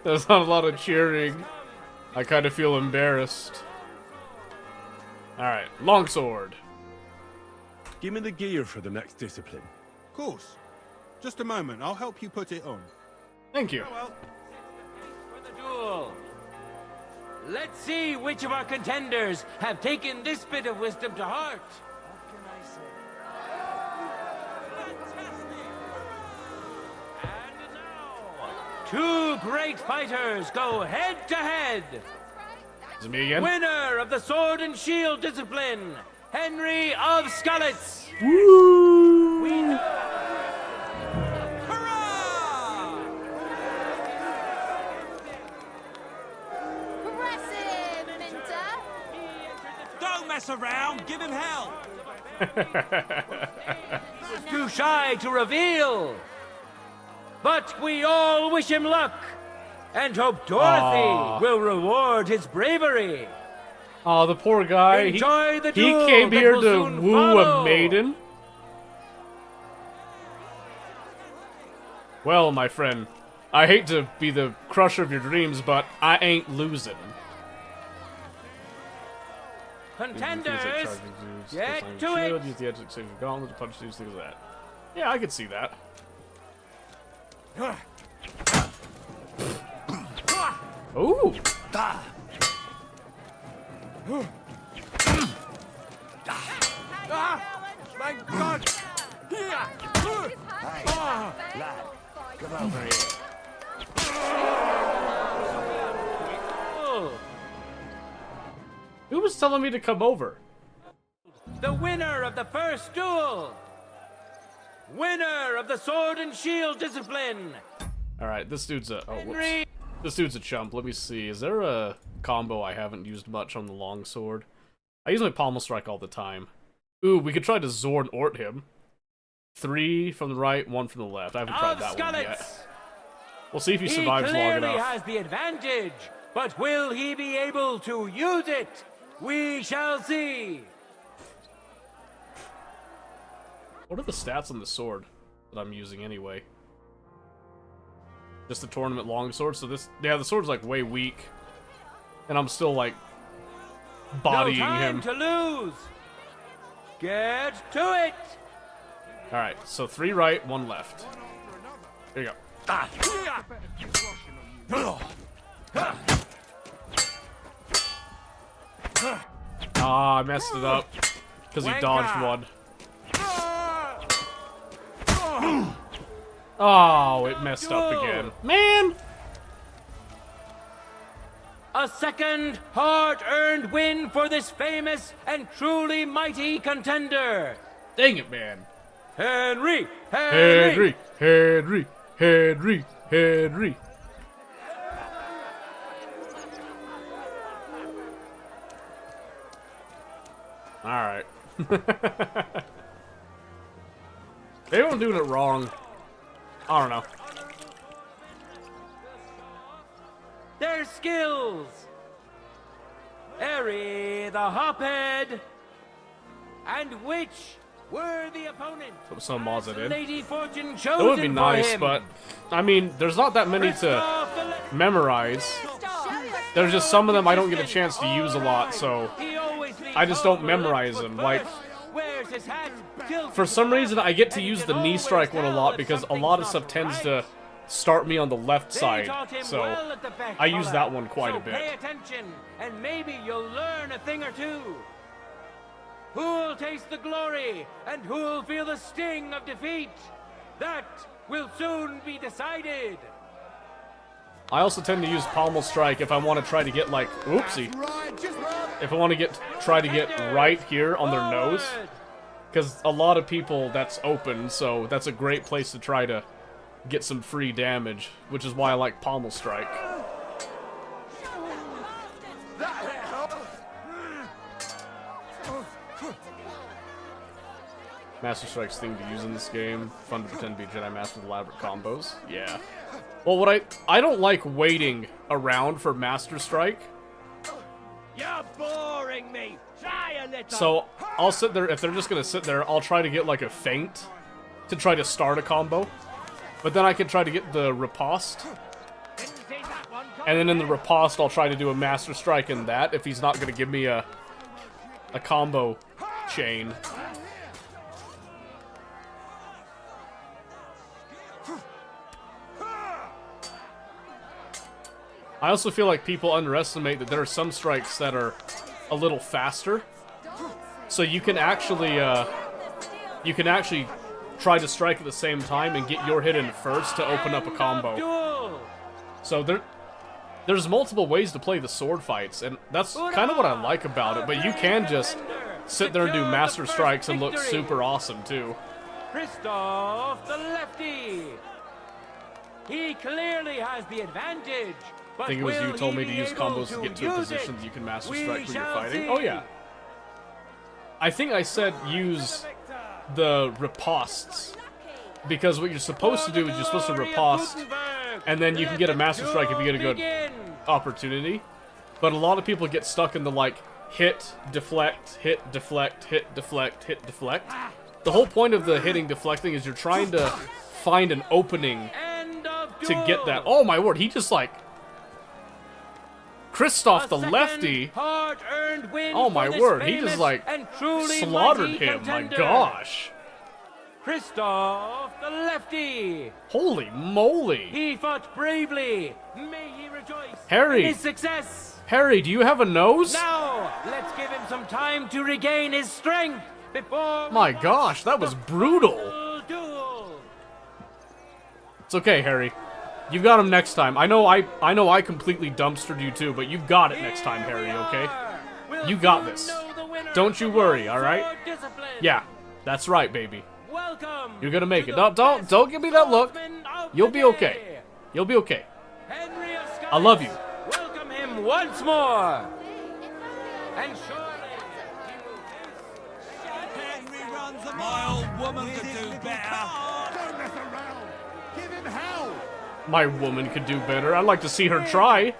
There's not a lot of cheering. I kind of feel embarrassed. Alright, longsword. Give me the gear for the next discipline. Of course. Just a moment, I'll help you put it on. Thank you. For the duel. Let's see which of our contenders have taken this bit of wisdom to heart. And now, two great fighters go head to head. Is it me again? Winner of the sword and shield discipline, Henry of Skalitz. Woo! Impressive, Minter! Don't mess around. Give him hell. Too shy to reveal. But we all wish him luck and hope Dorothy Aw. will reward his bravery. Oh, the poor guy. Enjoy the he duel came that here will to soon woo follow. a maiden. Well, my friend, I hate to be the crusher of your dreams, but I ain't losing. Contenders, get to Shield, it. use the edge to save your gauntlet to punch these things like that. Yeah, I could see that. Ooh! My God. Oh, Who was telling me to come over? the winner of the first duel. Winner of the sword and shield discipline, Alright, this dude's a... Oh, whoops. Henry. This dude's a chump. Let me see. Is there a combo I haven't used much on the longsword? I use my pommel strike all the time. Ooh, we could try to Zorn Ort him. 3 from the right, 1 from the left. I haven't tried Of that one Skalitz. yet. We'll see if he He survives long clearly enough. has the advantage, but will he be able to use it? We shall see. What are the stats on the sword that I'm using anyway? Just the tournament longsword, so this... Yeah, the sword's like way weak. And I'm still like... bodying No time him. to lose. Get to it. Alright, so 3 right, 1 left. There you go. Ah, I messed it up. Because he dodged one. Oh, it messed up again. Man! A second hard-earned win for this famous and truly mighty contender. Dang it, man. Henry! Henry! Henry! Henry! Henry! Alright. Maybe I'm doing it wrong. I don't know. Their skills. Airy the Hophead. And which were the opponents? Some mods I did. Lady Fortune It chosen would be for nice, him. but I mean, there's not that many to Christoph the Le- memorize. There's just some of them I don't get a chance to use a lot, so He always leads I just don't over memorize left them. foot Like, first, wears his hat, tilts for some to the reason, left, I get to and use you the can knee always strike one a tell lot if because a something's lot of not stuff tends right. to start me on the left They side, taught him so well at the back I use collar. that one quite So a bit. Pay attention, and maybe you'll learn a thing or two. Who'll taste the glory, and who'll feel the sting of defeat? That will soon be decided. I also tend to use pommel strike if I want to try to get like, oopsie, if I want to try to get right here on their nose, Forward. because a lot of people that's open, so that's a great place to try to get some free damage, which is why I like pommel strike. Master Strike's thing to use in this game. Fun to pretend to be a Jedi Master with elaborate combos. Yeah. Well, what I don't like waiting around for Master Strike. You're boring me. Try a little. So I'll sit there, if they're just gonna sit there, I'll try to get like a feint to try to start a combo. But then I can try to get the riposte. Didn't see that one coming. And then in the riposte, I'll try to do a Master Strike in that if he's not gonna give me a combo chain. I also feel like people underestimate that there are some strikes that are a little faster. So you can actually try to strike at the same time and get your hit in first to open up a combo. Duel. So there's multiple ways to play the sword fights, and that's kind of what I like about it. But you can just sit there and do Master Strikes and look super awesome too. Christoph the lefty. He clearly has the advantage. But I think it was you will told he me to be use able combos to get to a use position it? that you can Master We Strike when you're shall fighting. see. Oh yeah. I think I said use the ripostes. Because what you're supposed to do is you're supposed to riposte, and then you can get a Master Strike if you get a good opportunity. But a lot of people get stuck in the like hit, deflect, hit, deflect, hit, deflect, hit, deflect. The whole point of the hitting deflecting is you're trying to find an opening to get that. Oh my word, he just like Christoph the lefty. Oh my word, he just like slaughtered him. My gosh. Christoph the lefty. Holy moly. He fought bravely. May he rejoice Harry. in his success. Harry, do you have a nose? Now, let's give him some time to regain his strength before My gosh, that was brutal. duel. It's okay, Harry. You've got him next time. I know I completely dumpstered you too, but you've got it next time, Harry, okay? We'll You got soon this. know the winner Don't you of worry, your all right? sword discipline. Yeah, that's right, baby. Welcome. You're gonna make to it. the Don't best give me that look. swordsman of You'll the be okay. day. You'll be okay. Henry of I love you. Welcome him once more. And surely he will Henry runs a My old woman could do better. Don't mess around. Give him hell. My woman could do better. I'd like to see her try.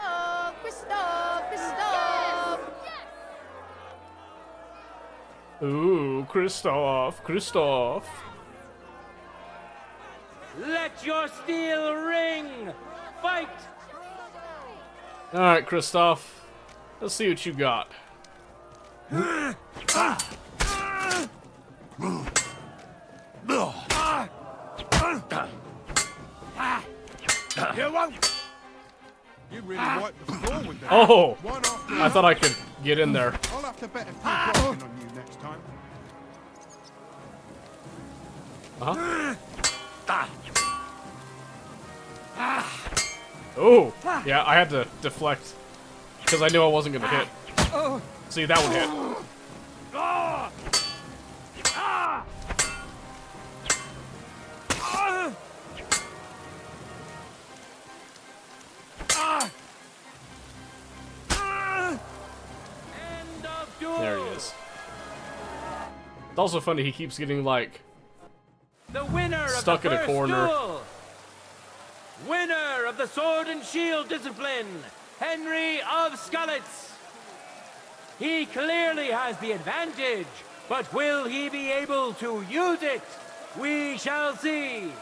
Oh, Christoph, Christoph. Ooh, Christoph. let your steel ring. Fight. All right, Christoph. Let's see what you got. You won't. You really wiped the floor with that. Oh, One after I thought I could get in there. I'll have to bet a few blocking on you next time. Oh, yeah, I had to deflect because I knew I wasn't gonna hit. See, that one hit. End of duel. There he is. It's also funny he keeps getting like The winner Stuck of the in a first corner. duel. Winner of the sword and shield discipline, Henry of Skalitz. He clearly has the advantage, but will he be able to use it? We shall see.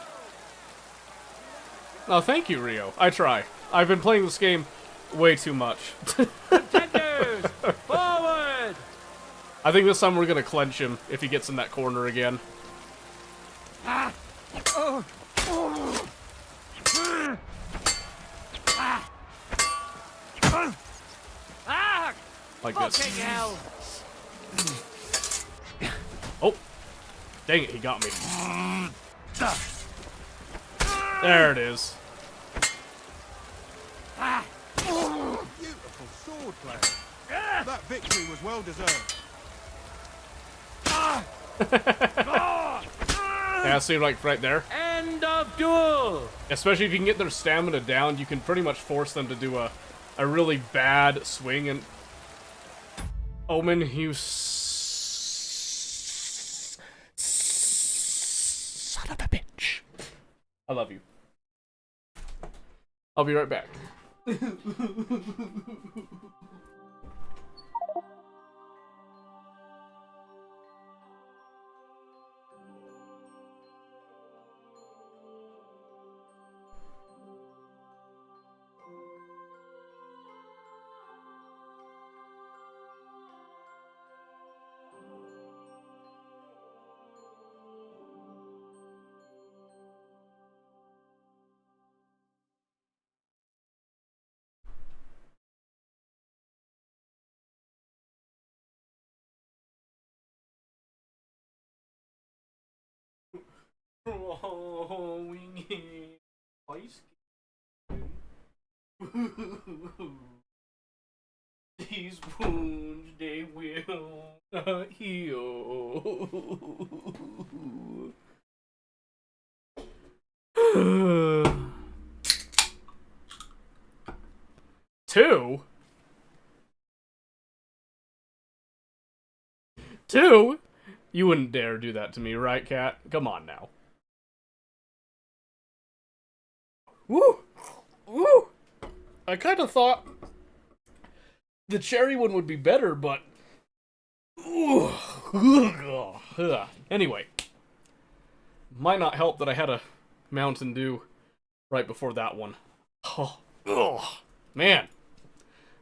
Oh, thank you, Rio. I try. I've been playing this game way too much. Contenders, forward! I think this time we're gonna clench him if he gets in that corner again. Ah! Like this. Fucking hell! Oh! Dang it, he got me. There it is. Beautiful sword play. That victory was well deserved. Yeah, see, like right there. End of duel! Especially if you can get their stamina down, you can pretty much force them to do a really bad swing. And Omen, you son of a bitch. I love you. I'll be right back. These wounds, they will not heal. Two? Two? You wouldn't dare do that to me, right, Cat? Come on now. Woo! Woo! I kind of thought the cherry one would be better, but... Ooh. Anyway. Might not help that I had a Mountain Dew right before that one. Oh, ugh. Man.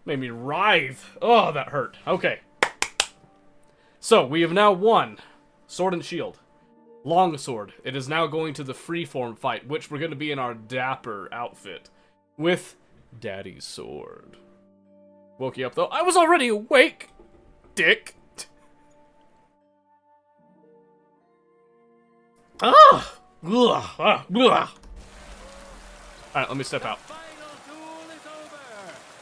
Made me writhe. Oh, that hurt. Okay. So, we have now won Sword and Shield. Longsword. It is now going to the freeform fight, which we're going to be in our dapper outfit. With Daddy's sword. Woke you up, though. I was already awake! Dick. Ah! Ugh. Ah! Ugh. Alright, let me step out. Final duel is over,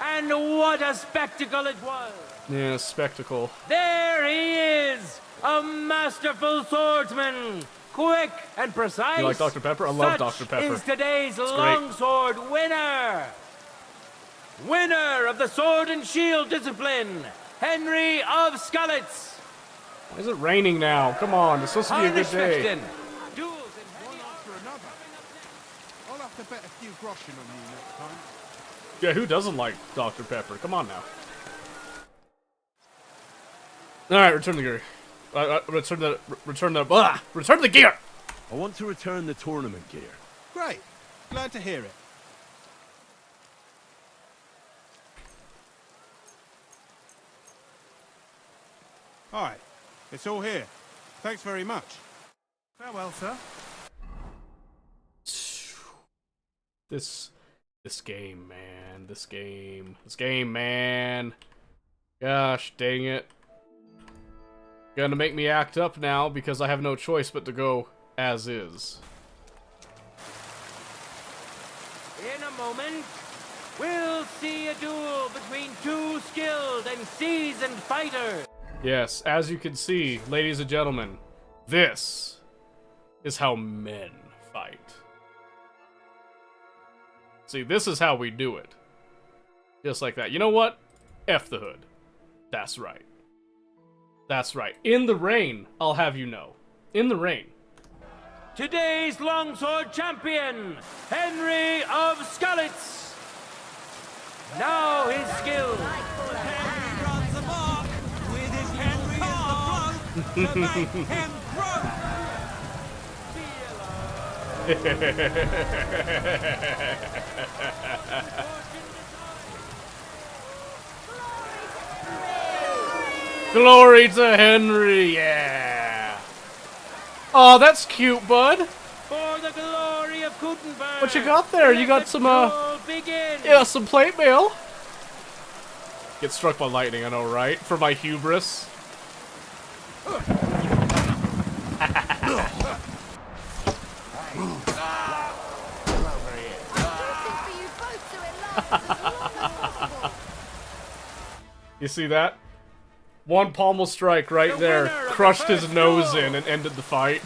and what a spectacle it was! Yeah, spectacle. There he is! A masterful swordsman! Quick and precise! You like Dr. Pepper? I love Dr. Pepper. Is today's great. longsword winner! Winner of the sword and shield discipline, Henry of Skalitz! Why is it raining now? Come on, it's supposed to be a good day. Unrestricted. Duels in One after another. I'll have to bet a few groschen on you next time. Yeah, who doesn't like Dr. Pepper? Come on now. Alright, return the gear. Return the gear! I want to return the tournament gear. Great. Glad to hear it. Hi. It's all here. Thanks very much. Farewell, sir. This game, man. This game, man. Gosh, dang it. Gonna make me act up now because I have no choice but to go as is. In a moment, we'll see a duel between two skilled and seasoned fighters. Yes, as you can see, ladies and gentlemen, this is how men fight. See, this is how we do it. Just like that. You know what? F the hood. That's right. That's right. In the rain, I'll have you know. In the rain. Today's longsword champion, Henry of Skalitz. Now his skill. Henry runs amok. to make him grow. Glory to Henry, yeah. Oh, that's cute, bud. For the glory of Gutenberg. What you got there? You got some, begin. yeah, some plate mail. Get struck by lightning, I know, right? For my hubris. You see that? One pommel strike right there. Crushed his nose in and ended the fight.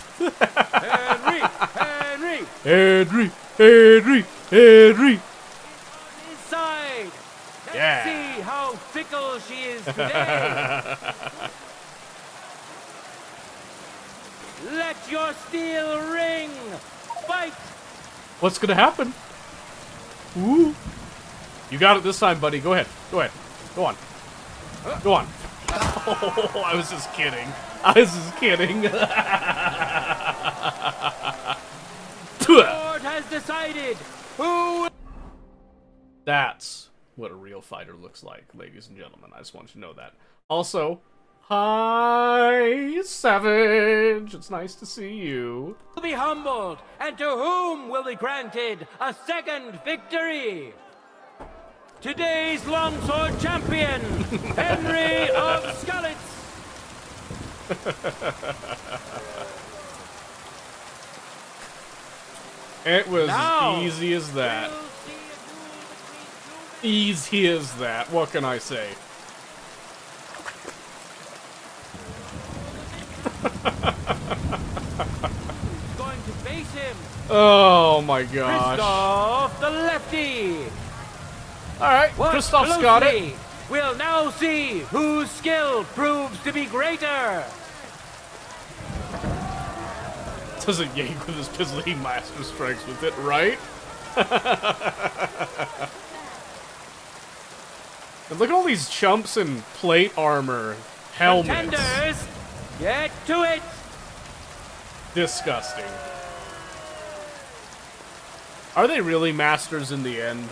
Henry! Henry! His side! Let's Yeah. see how fickle she is today! Let your steel ring! Fight! What's gonna happen? Ooh. You got it this time, buddy. Go ahead. Go ahead. Go on. Go on. Oh, I was just kidding. I was just kidding. Lord has decided who. That's what a real fighter looks like, ladies and gentlemen. I just want you to know that. Also, hi, Savage. It's nice to see you. Will be humbled, and to whom will be granted a second victory? Today's longsword champion, Henry of Skalitz. It was Now, easy as that. we'll see a duel between two Easy as that. What can I say? men going to face him. Oh my gosh. Christoph the lefty. Alright, Watch Christoph's got it. closely. We'll now see whose skill proves to be greater. Doesn't yank with his pistol, he master strikes with it, right? And look at all these chumps in plate armor, helmets. Contenders, get to it. Disgusting. Are they really masters in the end?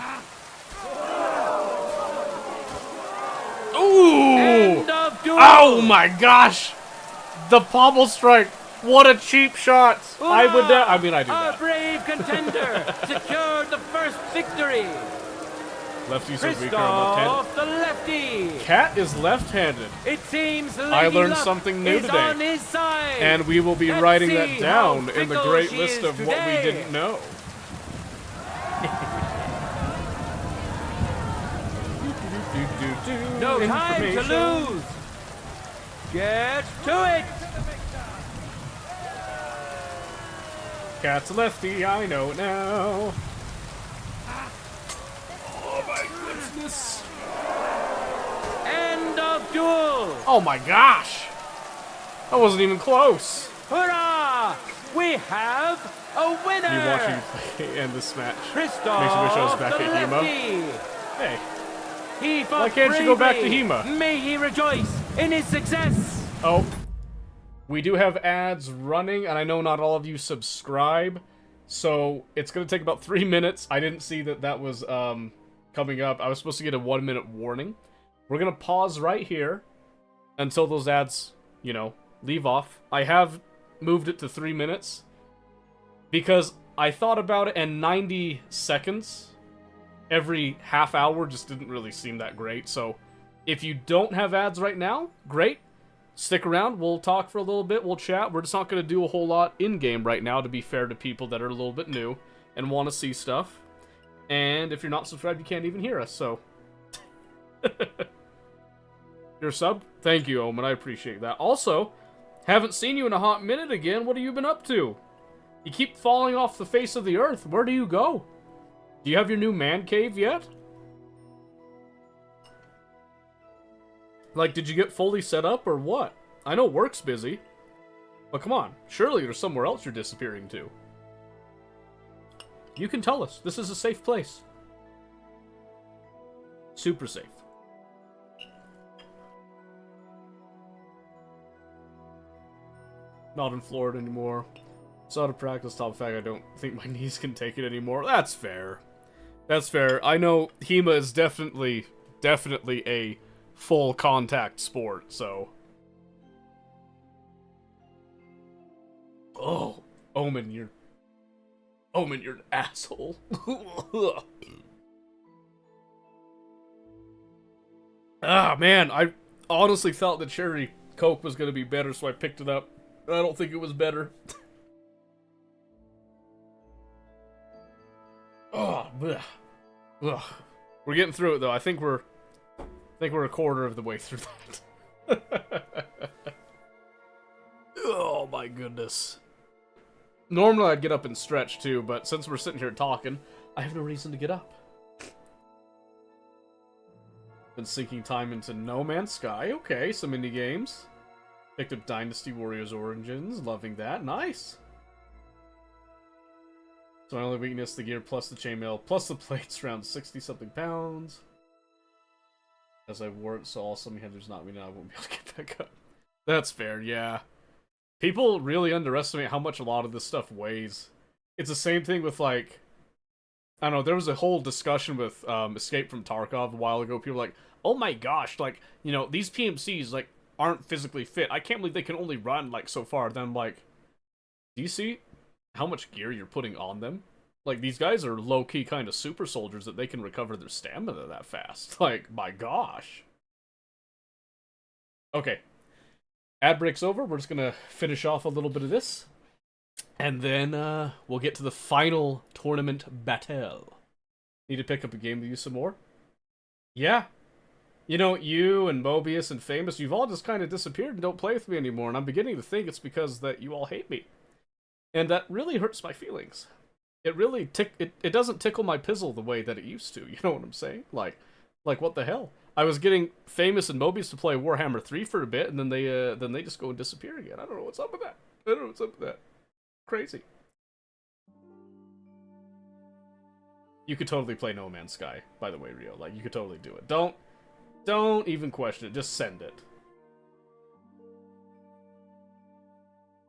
Ooh! End of duel. Oh my gosh! The pommel strike! What a cheap shot! I would. I mean, I do A that. brave contender secured the first victory. Lefties are weaker on Christoph the lefty. left-handed. Cat is left-handed, It seems Lady I learned Luck something new is today. on his side. and we will be Let's writing see that how down in the fickle great she list is of what we today. didn't know. No time to Information. lose. Get to it. Cat's a lefty, I know now. Oh my goodness. End of duel. Oh my gosh. That wasn't even close. Hurrah! We have a winner. You watching play end this match Christoph makes me wish I was back the at HEMA. lefty. Hey, He fought Why can't you go back to bravely. HEMA? May he rejoice in his success. oh. We do have ads running, and I know not all of you subscribe, so it's going to take about 3 minutes. I didn't see that that was coming up. I was supposed to get a 1-minute warning. We're going to pause right here until those ads, you know, leave off. I have moved it to 3 minutes because I thought about it, and 90 seconds every half hour just didn't really seem that great. So if you don't have ads right now, great. Stick around, we'll talk for a little bit, we'll chat. We're just not going to do a whole lot in-game right now, to be fair to people that are a little bit new and want to see stuff. And if you're not subscribed, you can't even hear us, so... You're a sub? Thank you, Omen, I appreciate that. Also, haven't seen you in a hot minute again. What have you been up to? You keep falling off the face of the earth. Where do you go? Do you have your new man cave yet? Like, did you get fully set up or what? I know work's busy. But come on, surely there's somewhere else you're disappearing to. You can tell us. This is a safe place. Super safe. Not in Florida anymore. So out of practice, top fact, I don't think my knees can take it anymore. That's fair. That's fair. I know HEMA is definitely a full contact sport, so. Oh, Omen, you're an asshole. Ah, man, I honestly thought the cherry Coke was gonna be better, so I picked it up. I don't think it was better. Oh, bleh. Ugh. We're getting through it though. I think we're a quarter of the way through that. Oh my goodness. Normally I'd get up and stretch too, but since we're sitting here talking, I have no reason to get up. Been sinking time into No Man's Sky. Okay, some indie games. Picked up Dynasty Warriors Origins. Loving that. Nice. So my only weakness, the gear plus the chainmail plus the plates, around 60-something pounds. As I wore it, so all some headers not me now, I won't be able to get back up. That's fair, yeah. People really underestimate how much a lot of this stuff weighs. It's the same thing with, like, I don't know, there was a whole discussion with Escape from Tarkov a while ago. People were like, oh my gosh, like, you know, these PMCs, like, aren't physically fit. I can't believe they can only run, like, so far. Then I'm like, do you see how much gear you're putting on them? Like, these guys are low-key kind of super soldiers that they can recover their stamina that fast. Like, my gosh. Okay. Ad break's over. We're just gonna finish off a little bit of this. And then, we'll get to the final tournament battle. Need to pick up a game to use some more? Yeah. You know, you and Mobius and Famous, you've all just kind of disappeared and don't play with me anymore, and I'm beginning to think it's because that you all hate me. And that really hurts my feelings. It really it doesn't tickle my pizzle the way that it used to, you know what I'm saying? Like what the hell? I was getting Famous and Mobius to play Warhammer 3 for a bit, and then they just go and disappear again. I don't know what's up with that. I don't know what's up with that. Crazy. You could totally play No Man's Sky, by the way, Rio. Like, you could totally do it. Don't even question it. Just send it.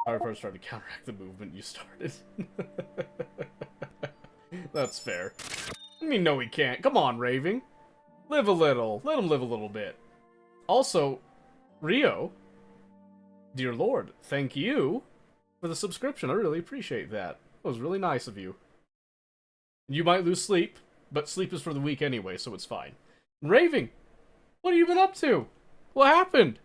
I would first try to counteract the movement you started. That's fair. I mean, no, he can't. Come on, Raving. Live a little. Let him live a little bit. Also, Rio, dear Lord, thank you for the subscription. I really appreciate that. That was really nice of you. You might lose sleep, but sleep is for the weak anyway, so it's fine. Raving, what have you been up to? What happened?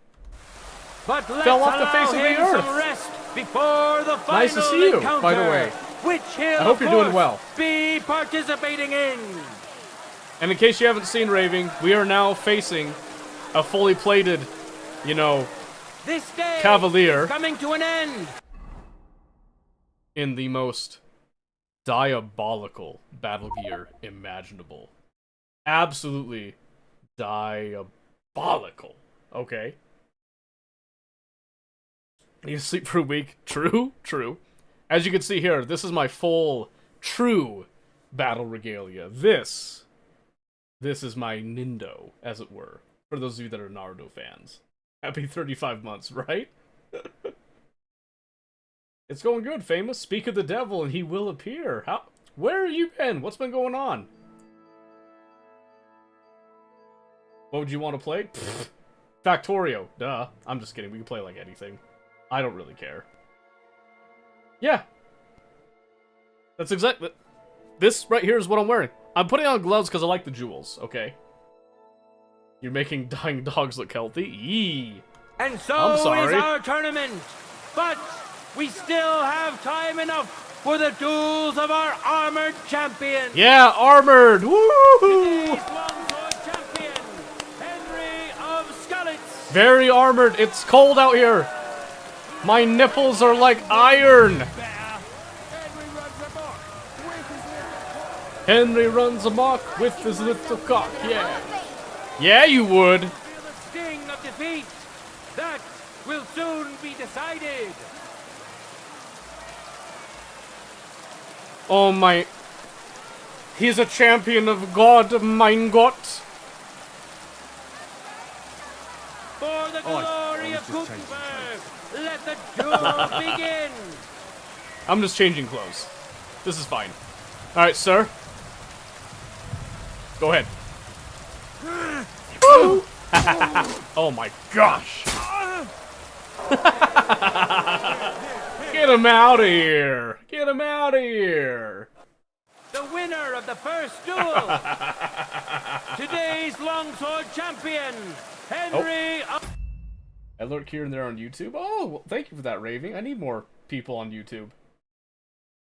But Fell off the face of the earth. Some rest before the final Nice to see you, encounter, by the way. which he'll I hope you're doing of well. course be participating in. And in case you haven't seen Raving, we are now facing a fully plated, you know, This day Cavalier is coming to an end. in the most diabolical battle gear imaginable. Absolutely diabolical. Okay? You sleep for a week. True, true. As you can see here, this is my full, true battle regalia. This is my Nindo, as it were. For those of you that are Naruto fans. Happy 35 months, right? It's going good, Famous. Speak of the devil and he will appear. Where have you been? What's been going on? What would you want to play? Pfft. Factorio. Duh. I'm just kidding. We can play like anything. I don't really care. Yeah. That's exactly... This right here is what I'm wearing. I'm putting on gloves because I like the jewels, okay? You're making dying dogs look healthy? Yee. And so I'm sorry. is our tournament. But we still have time enough for the duels of our armored champion. Yeah, armored! Woohoo! Today's longsword champion, Henry of Skalitz. Very armored. It's cold out here. My nipples are like iron. Henry runs amok with his little cock. Yeah. Yeah, you would. Feel the sting of defeat. That will soon be decided. Oh my. He's a champion of God, mein Gott. For the Oh, I glory was of just changing Gutenberg, Let the duel begin! I'm just changing clothes. This is fine. Alright, sir. Go ahead. Oh my gosh! Get him out of here! Get him out of here! The winner of the first duel! Today's longsword champion, Henry... I lurk here and there on YouTube. Oh, well, thank you for that, Raving. I need more people on YouTube.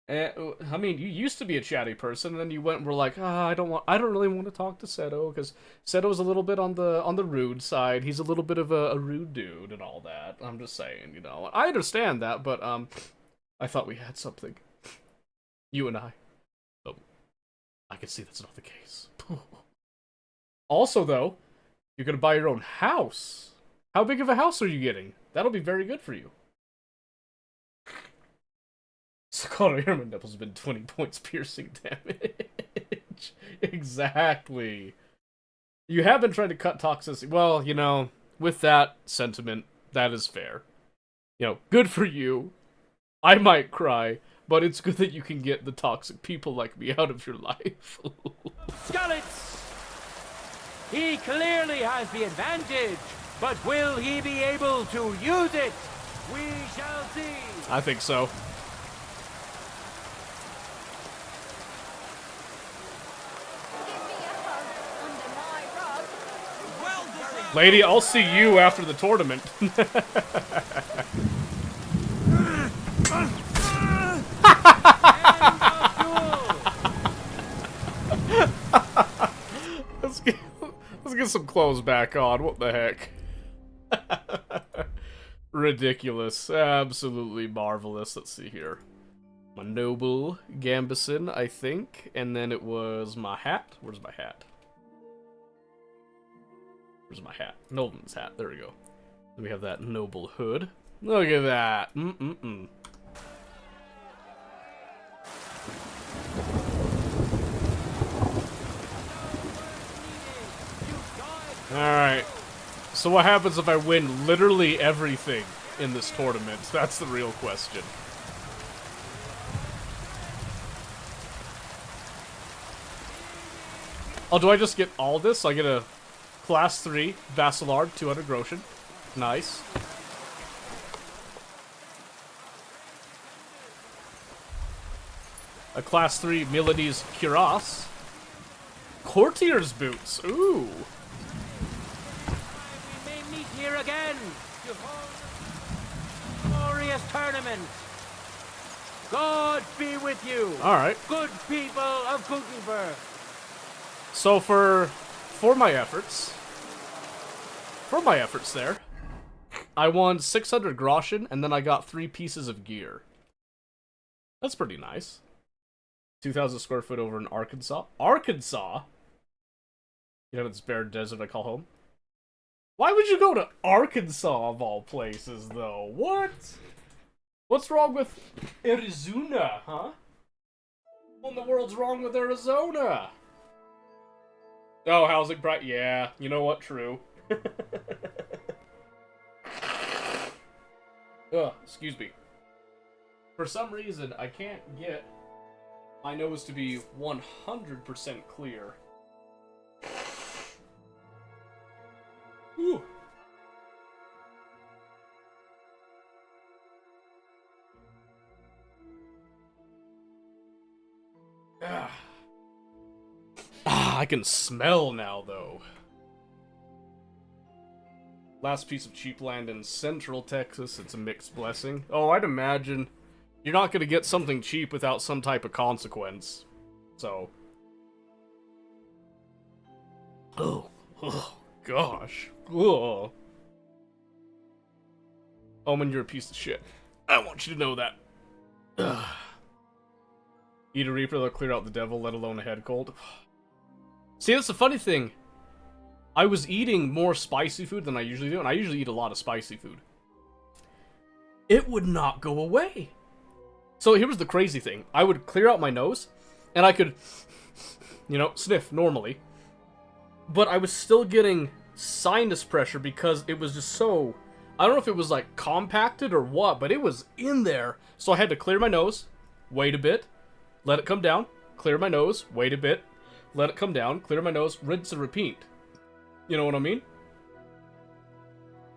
I mean, you used to be a chatty person, and then you went and were like, I don't really want to talk to Seto, because Seto's a little bit on the rude side. He's a little bit of a rude dude and all that. I'm just saying, you know. I understand that, but I thought we had something. You and I. Oh, I can see that's not the case. Also, though, you're gonna buy your own house. How big of a house are you getting? That'll be very good for you. Sakata Airman Nipples has been 20 points piercing damage. Exactly. You have been trying to cut toxicity. Well, you know, with that sentiment, that is fair. You know, good for you. I might cry, but it's good that you can get the toxic people like me out of your life. Skalitz! He clearly has the advantage, but will he be able to use it? We shall see. I think so. Lady, I'll see you after the tournament. Let's get some clothes back on. What the heck? Ridiculous. Absolutely marvelous. Let's see here. My noble Gambison, I think. And then it was my hat. Where's my hat? Where's my hat? Nobleman's hat. There we go. Then we have that noble hood. Look at that. Alright. So what happens if I win literally everything in this tournament? That's the real question. Oh, do I just get all this? I get a Class 3 Vassalard, 200 Groschen. Nice. A Class 3 Milanese Cuirass. Courtier's Boots. Ooh. We may meet here again to hold a glorious tournament. God be with you. Alright. Good people of Gutenberg. So for my efforts there, I won 600 Groschen, and then I got 3 pieces of gear. That's pretty nice. 2,000 square foot over in Arkansas. Arkansas? You know, this bare desert I call home. Why would you go to Arkansas, of all places, though? What? What's wrong with Arizona, huh? What in the world's wrong with Arizona? Oh, housing price. Yeah, you know what? True. Ugh, excuse me. For some reason, I can't get my nose to be 100% clear. Whew. I can smell now, though. Last piece of cheap land in Central Texas. It's a mixed blessing. Oh, I'd imagine you're not going to get something cheap without some type of consequence. So. Oh gosh. Oh. Omen, you're a piece of shit. I want you to know that. Ugh. Eat a Reaper, they'll clear out the devil, let alone a head cold. See, that's the funny thing. I was eating more spicy food than I usually do, and I usually eat a lot of spicy food. It would not go away. So here was the crazy thing. I would clear out my nose, and I could, you know, sniff normally. But I was still getting sinus pressure because it was just so I don't know if it was like compacted or what, but it was in there. So I had to clear my nose, wait a bit, let it come down, clear my nose, wait a bit, let it come down, clear my nose, rinse and repeat. You know what I mean?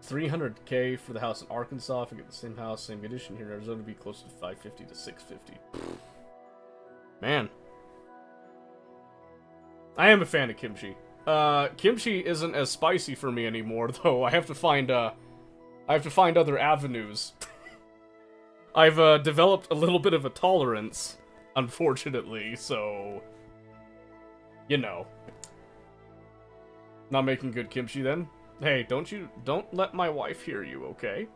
300K for the house in Arkansas. If I get the same house, same condition here in Arizona, it'd be close to 550 to 650. Man. I am a fan of kimchi. Kimchi isn't as spicy for me anymore, though. I have to find other avenues. I've developed a little bit of a tolerance, unfortunately, so you know. Not making good kimchi then? Hey, don't let my wife hear you, okay?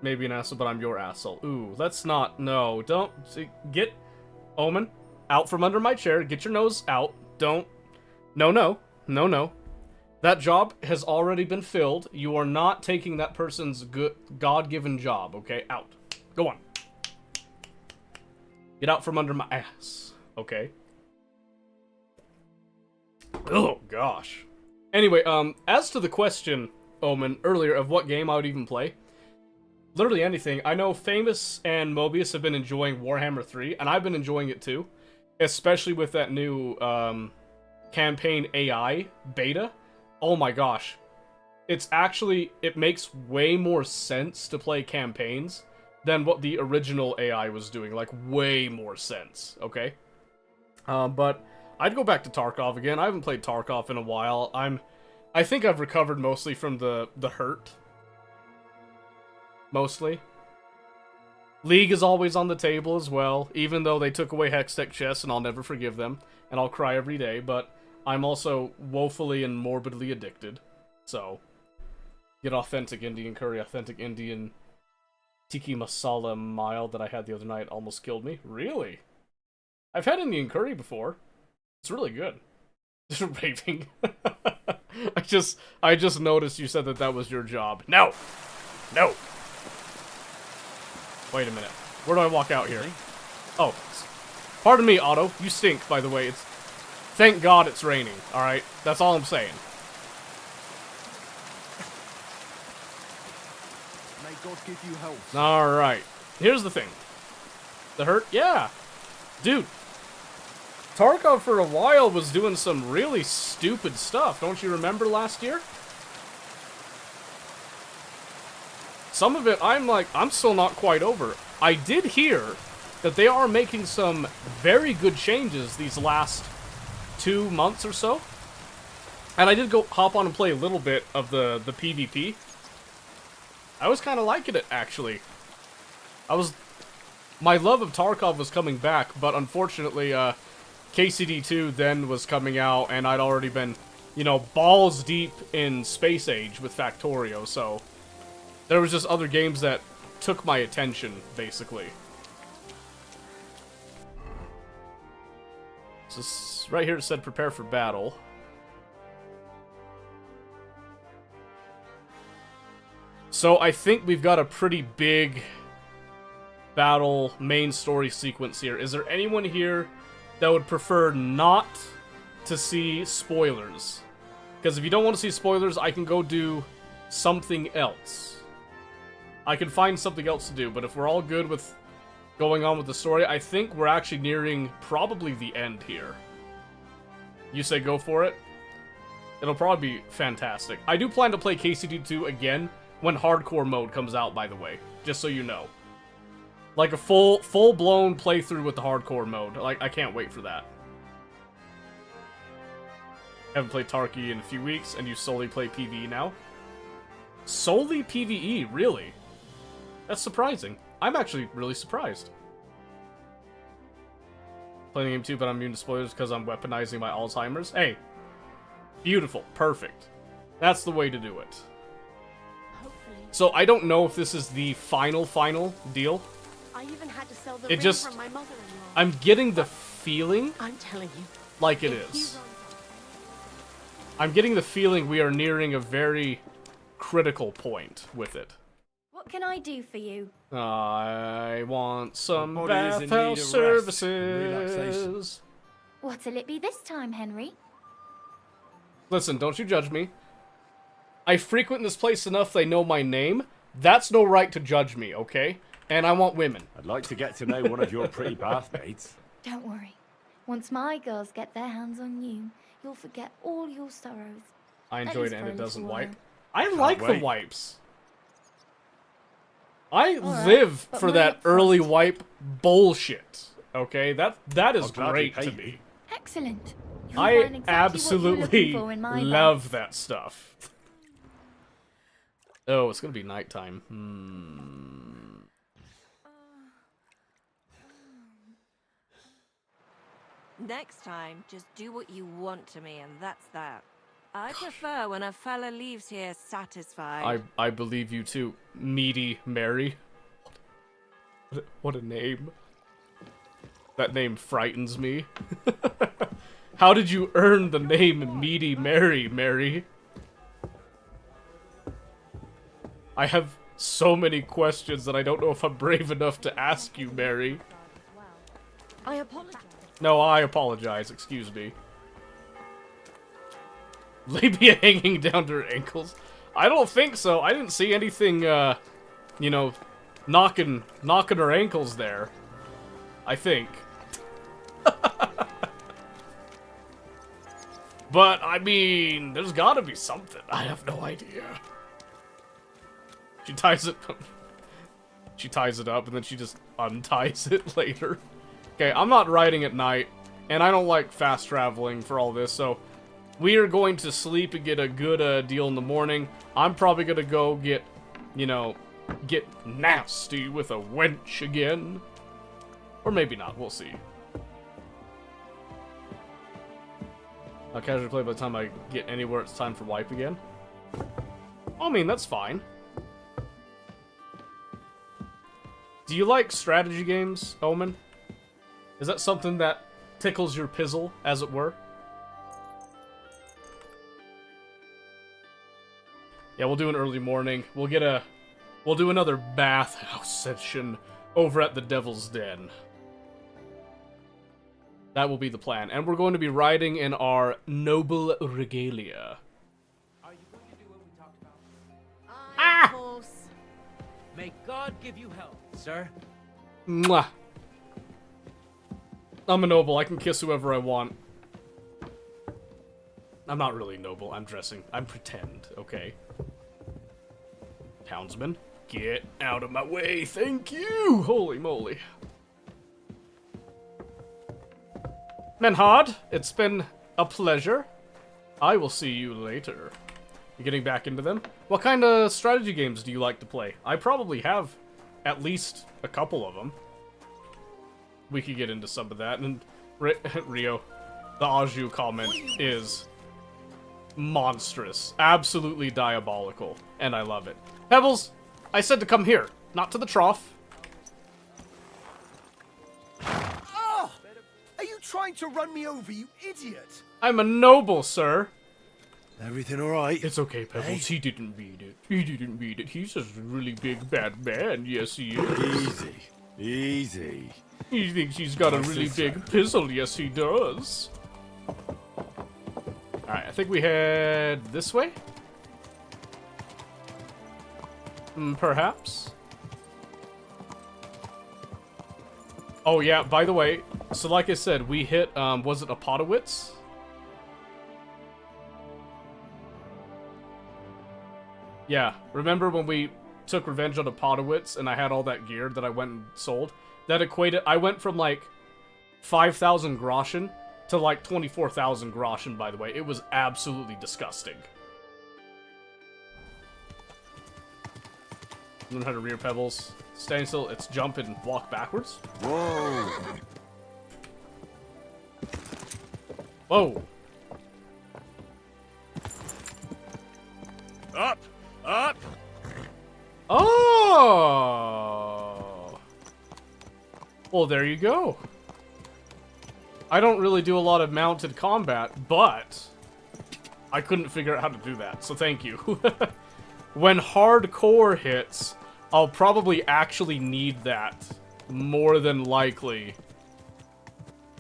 Maybe an asshole, but I'm your asshole. Ooh, let's not, no, don't, see, get, Omen, out from under my chair, get your nose out, don't, no. That job has already been filled, you are not taking that person's good, God-given job, okay? Out. Go on. Get out from under my ass, okay? Oh, gosh. Anyway, as to the question, Omen, earlier of what game I would even play, literally anything. I know Famous and Mobius have been enjoying Warhammer 3, and I've been enjoying it too, especially with that new, campaign AI beta. Oh my gosh. It makes way more sense to play campaigns than what the original AI was doing, like, way more sense, okay? But I'd go back to Tarkov again. I haven't played Tarkov in a while. I think I've recovered mostly from the hurt. Mostly. League is always on the table as well, even though they took away Hextech Chess, and I'll never forgive them, and I'll cry every day, but I'm also woefully and morbidly addicted. So, get authentic Indian curry, authentic Indian tiki masala mild that I had the other night almost killed me. Really? I've had Indian curry before. It's really good. Just raving. I just noticed you said that was your job. No! No! Wait a minute. Where do I walk out here? Oh. Pardon me, Otto. You stink, by the way. Thank God it's raining, alright? That's all I'm saying. May God give you health. Alright. Here's the thing. The hurt? Yeah. Dude. Tarkov for a while was doing some really stupid stuff. Don't you remember last year? Some of it, I'm still not quite over. I did hear that they are making some very good changes these last 2 months or so. And I did go hop on and play a little bit of the PvP. I was kind of liking it, actually. My love of Tarkov was coming back, but unfortunately, KCD2 then was coming out, and I'd already been, balls deep in Space Age with Factorio, so there was just other games that took my attention, basically. So right here it said prepare for battle. So I think we've got a pretty big battle main story sequence here. Is there anyone here that would prefer not to see spoilers? Because if you don't want to see spoilers, I can go do something else. I can find something else to do, but if we're all good with going on with the story, I think we're actually nearing probably the end here. You say go for it? It'll probably be fantastic. I do plan to play KCD2 again when hardcore mode comes out, by the way, just so you know. Like a full-blown playthrough with the hardcore mode. Like, I can't wait for that. Haven't played Tarky in a few weeks, and you solely play PvE now? Solely PvE, really? That's surprising. I'm actually really surprised. Playing the game too, but I'm immune to spoilers because I'm weaponizing my Alzheimer's. Hey, beautiful, perfect. That's the way to do it. So I don't know if this is the final deal. I even had to sell the It ring just, from my mother-in-law. I'm getting the feeling I'm telling you. like it if he is. runs- I'm getting the feeling we are nearing a very critical point with it. What can I do for you? I want some My body is in need of bathhouse rest, services. relaxation. What'll it be this time, Henry? Listen, don't you judge me. I frequent this place enough they know my name. That's no right to judge me, okay? And I want women. I'd like to get to know one of your pretty bathmates. Don't worry. Once my girls get their hands on you, you'll forget all your sorrows. I At enjoyed least it for and a it doesn't little wipe. while. I like the wait. wipes. I Alright, live but for money that up front. early wipe bullshit. Okay, that is I'm glad great you to paid me. Excellent. You'll I find exactly what you're absolutely looking for in my love bath. that stuff. Oh, it's gonna be nighttime. Next time, just do what you want to me, and that's that. I prefer when a fella leaves here satisfied. I believe you too, Meaty Mary. What a name. That name frightens me. How did you earn the name Meaty Mary, Mary? I have so many questions that I don't know if I'm brave enough to ask you, Mary. I apologize. No, I apologize, excuse me. Labia hanging down to her ankles? I don't think so. I didn't see anything, you know, knocking her ankles there. I think. But, I mean, there's gotta be something. I have no idea. She ties it... She ties it up, and then she just unties it later. Okay, I'm not riding at night, and I don't like fast traveling for all this, so... We are going to sleep and get a good deal in the morning. I'm probably gonna go get, you know, get nasty with a wench again. Or maybe not, we'll see. I'll casually play by the time I get anywhere it's time for wipe again. I mean, that's fine. Do you like strategy games, Omen? Is that something that tickles your pizzle, as it were? Yeah, we'll do an early morning. We'll do another bathhouse session over at the Devil's Den. That will be the plan. And we're going to be riding in our noble regalia. Are you going to do what we talked about? Of course. May God give you health, sir. Mwah. I'm a noble. I can kiss whoever I want. I'm not really noble. I'm dressing. I'm pretend, okay? Houndsman, get out of my way. Thank you. Holy moly. Menhard, it's been a pleasure. I will see you later. You getting back into them? What kind of strategy games do you like to play? I probably have at least a couple of them. We could get into some of that. And Rio, the Aju comment is monstrous. Absolutely diabolical. And I love it. Pebbles, I said to come here, not to the trough. Oh! Are you trying to run me over, you idiot? I'm a noble, sir. Everything alright? It's okay, Pebbles. He didn't mean it. He didn't mean it. He's just a really big bad man. Yes, he is. Easy. Easy. He thinks he's got a I really think big pizzle. Yes, he does. Alright, I think we head this way? Perhaps? Oh, yeah, by the way, so like I said, we hit, was it Apodowitz? Yeah, remember when we took revenge on Apodowitz and I had all that gear that I went and sold? That equated, I went from like 5,000 groschen to like 24,000 groschen, by the way. It was absolutely disgusting. Learn how to rear Pebbles. Stand still, it's jump and walk backwards. Whoa. Whoa. Up! Up! Oh! Well, there you go. I don't really do a lot of mounted combat, but I couldn't figure out how to do that, so thank you. When hardcore hits, I'll probably actually need that, more than likely.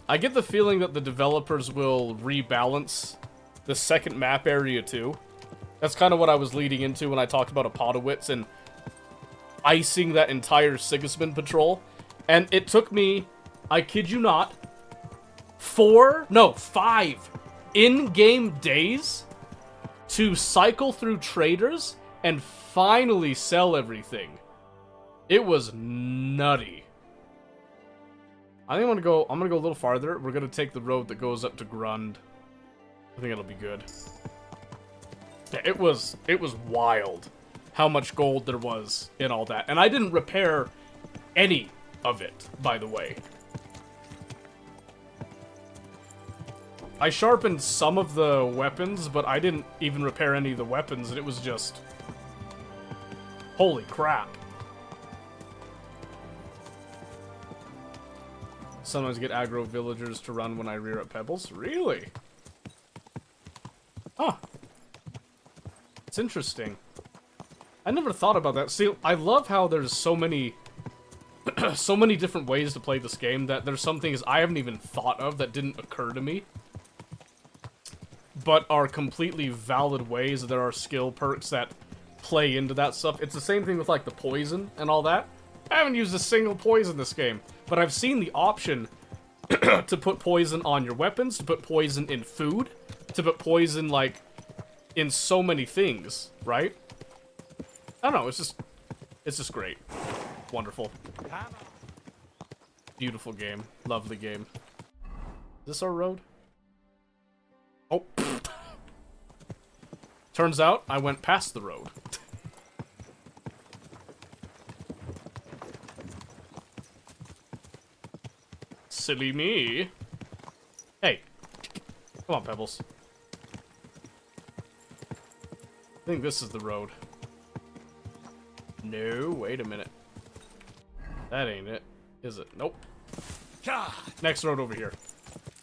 I get the feeling that the developers will rebalance the second map area too, That's kind of what I was leading into when I talked about Apodowitz and icing that entire Sigismund patrol. And it took me, I kid you not, 5 in-game days to cycle through traders and finally sell everything. It was nutty. I think I'm gonna go a little farther. We're gonna take the road that goes up to Grund. I think it'll be good. Yeah, it was wild how much gold there was in all that. And I didn't repair any of it, by the way. I sharpened some of the weapons, but I didn't even repair any of the weapons, and it was just... holy crap. Sometimes get aggro villagers to run when I rear up pebbles. Really? Huh. It's interesting. I never thought about that. See, I love how there's so many so many different ways to play this game that there's some things I haven't even thought of that didn't occur to me, but are completely valid ways. There are skill perks that play into that stuff. It's the same thing with like the poison and all that. I haven't used a single poison this game, but I've seen the option to put poison on your weapons, to put poison in food, to put poison like in so many things, right? I don't know, it's just great. Wonderful. Beautiful game. Lovely game. Is this our road? Oh. Turns out I went past the road. Silly me. Hey. Come on, Pebbles. I think this is the road. No, wait a minute. That ain't it, is it? Nope. Next road over here.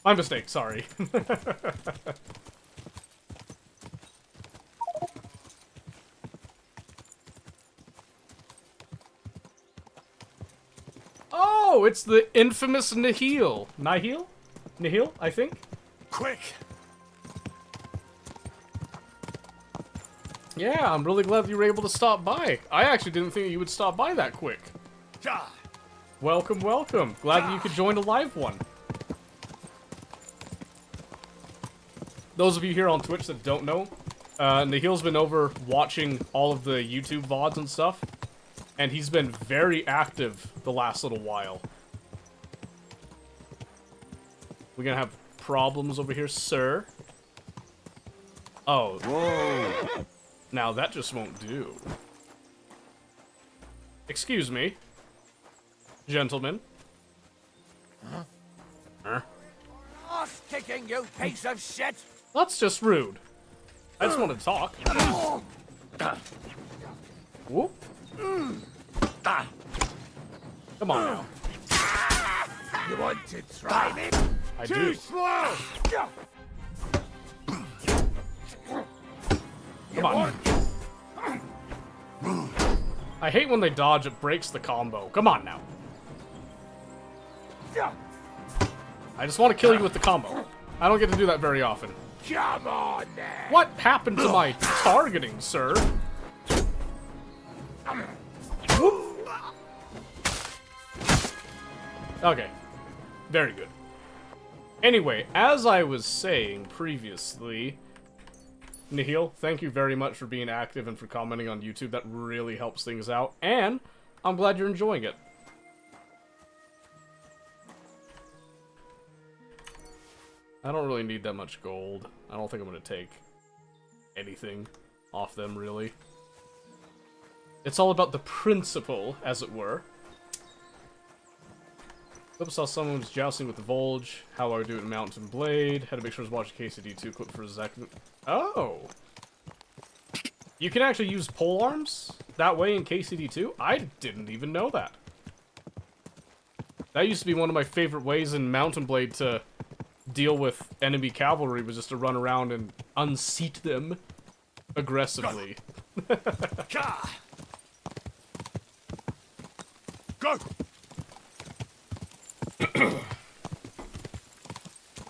My mistake, sorry. Oh, it's the infamous Nihil. Nihil? Nihil, I think? Quick! Yeah, I'm really glad you were able to stop by. I actually didn't think you would stop by that quick. Welcome, welcome. Glad that you could join a live one. Those of you here on Twitch that don't know, Nihil's been over watching all of the YouTube VODs and stuff, and he's been very active the last little while. We're gonna have problems over here, sir. Oh. Whoa. Now that just won't do. Excuse me. Gentlemen. Huh? Off kicking, you piece of shit! That's just rude. I just want to talk. Whoop. Come on now. You want to try me? I Too do. slow! Come on. I hate when they dodge, it breaks the combo. Come on now. I just want to kill you with the combo. I don't get to do that very often. Come on then! What happened to my targeting, sir? Okay. Very good. Anyway, as I was saying previously, Nihil, thank you very much for being active and for commenting on YouTube. That really helps things out, and I'm glad you're enjoying it. I don't really need that much gold. I don't think I'm going to take anything off them, really. It's all about the principle, as it were. Clip saw someone was jousting with the Volge. How I would do it in Mountain Blade. Had to make sure I was watching KCD2 clip for a second. Oh! You can actually use pole arms that way in KCD2? I didn't even know that. That used to be one of my favorite ways in Mountain Blade to deal with enemy cavalry, was just to run around and unseat them aggressively. Go!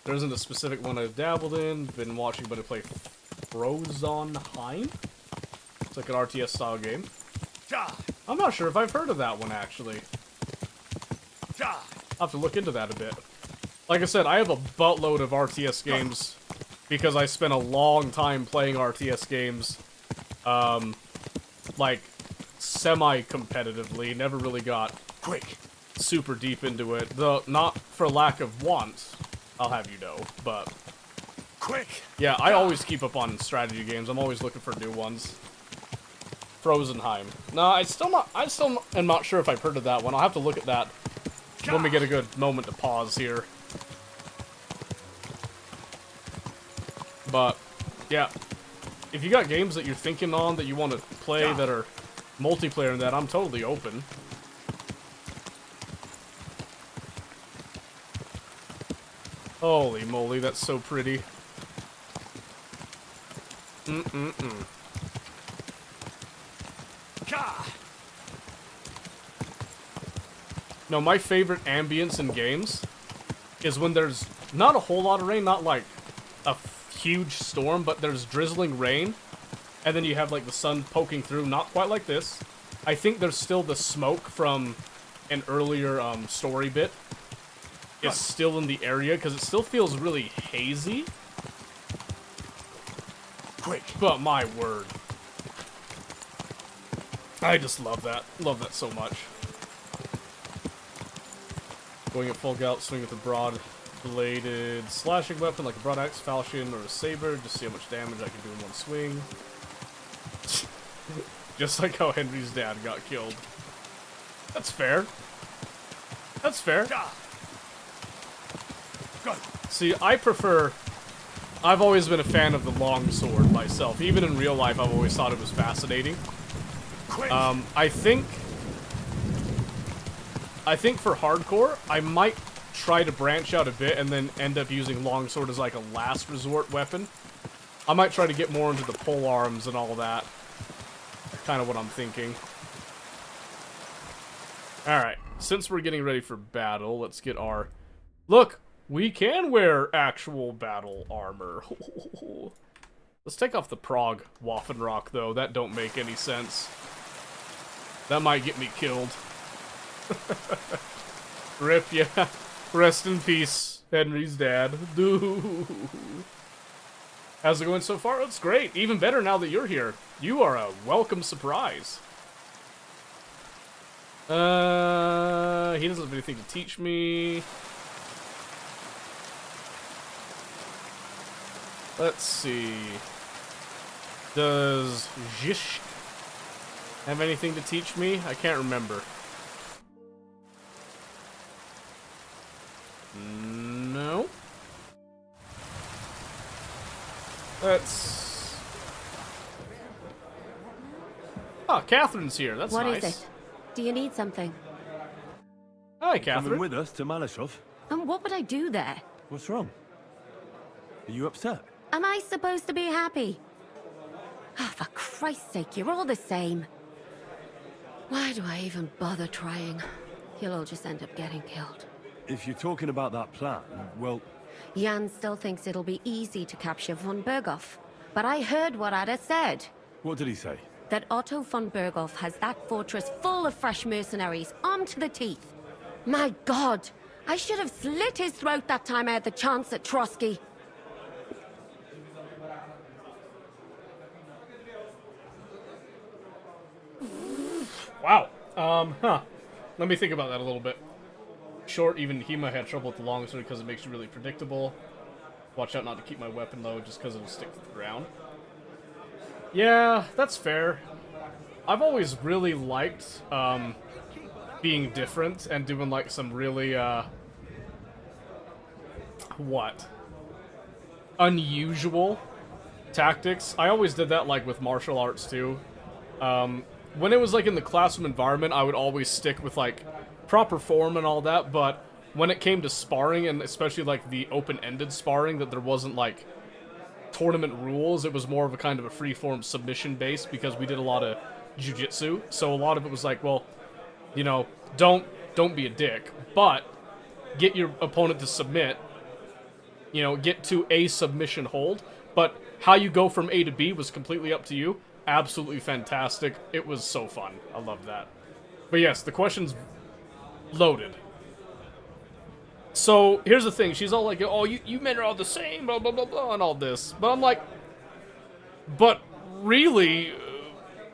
There isn't a specific one I've dabbled in, been watching, but I play Frozenheim. It's like an RTS style game. I'm not sure if I've heard of that one, actually. I'll have to look into that a bit. Like I said, I have a buttload of RTS games because I spent a long time playing RTS games, like, semi-competitively. Never really got super deep into it, though not for lack of want, I'll have you know, but... Yeah, I always keep up on strategy games. I'm always looking for new ones. Frozenheim. No, I still am not sure if I've heard of that one. I'll have to look at that when we get a good moment to pause here. But, yeah. If you got games that you're thinking on that you want to play that are multiplayer and that, I'm totally open. Holy moly, that's so pretty. No, my favorite ambience in games is when there's not a whole lot of rain, not like a huge storm, but there's drizzling rain, and then you have like the sun poking through, not quite like this. I think there's still the smoke from an earlier story bit. It's still in the area, because it still feels really hazy. But my word. I just love that. Love that so much. Going at full gallop, swing with a broad-bladed slashing weapon like a broad axe, falchion, or a saber. Just see how much damage I can do in one swing. Just like how Henry's dad got killed. That's fair. That's fair. See, I've always been a fan of the longsword myself. Even in real life, I've always thought it was fascinating. I think for hardcore, I might try to branch out a bit and then end up using longsword as like a last resort weapon. I might try to get more into the pole arms and all that. Kind of what I'm thinking. Alright, since we're getting ready for battle, let's get our... Look! We can wear actual battle armor. Let's take off the Prague Waffenrock, though. That don't make any sense. That might get me killed. Rip, yeah. Rest in peace, Henry's dad. How's it going so far? It's great. Even better now that you're here. You are a welcome surprise. He doesn't have anything to teach me. Let's see. Does Zhishk have anything to teach me? I can't remember. No. Let's... Oh, Catherine's here. That's nice. What is it? Do you need something? Hi, Catherine. Coming with us to Malashov? And what would I do there? What's wrong? Are you upset? Am I supposed to be happy? Oh, for Christ's sake, you're all the same. Why do I even bother trying? You'll all just end up getting killed. If you're talking about that plan, well... Jan still thinks it'll be easy to capture von Berghoff. But I heard what Ada said. What did he say? That Otto von Berghoff has that fortress full of fresh mercenaries, armed to the teeth. My God! I should have slit his throat that time I had the chance at Trotsky. Wow. Let me think about that a little bit. Short, even Hema had trouble with the longsword because it makes you really predictable. Watch out not to keep my weapon low just because it'll stick to the ground. Yeah, that's fair. I've always really liked, being different and doing, like, some really, unusual tactics. I always did that, like, with martial arts, too. When it was, like, in the classroom environment, I would always stick with, like, proper form and all that, but when it came to sparring, and especially, like, the open-ended sparring, that there wasn't, like, tournament rules, it was more of a kind of a free-form submission base, because we did a lot of jiu-jitsu, so a lot of it was like, well, you know, don't be a dick, but get your opponent to submit, you know, get to a submission hold, But how you go from A to B was completely up to you. Absolutely fantastic. It was so fun. I loved that. But yes, the question's loaded. So, here's the thing. She's all like, oh, you men are all the same, blah, blah, blah, blah, and all this. But I'm like, but really,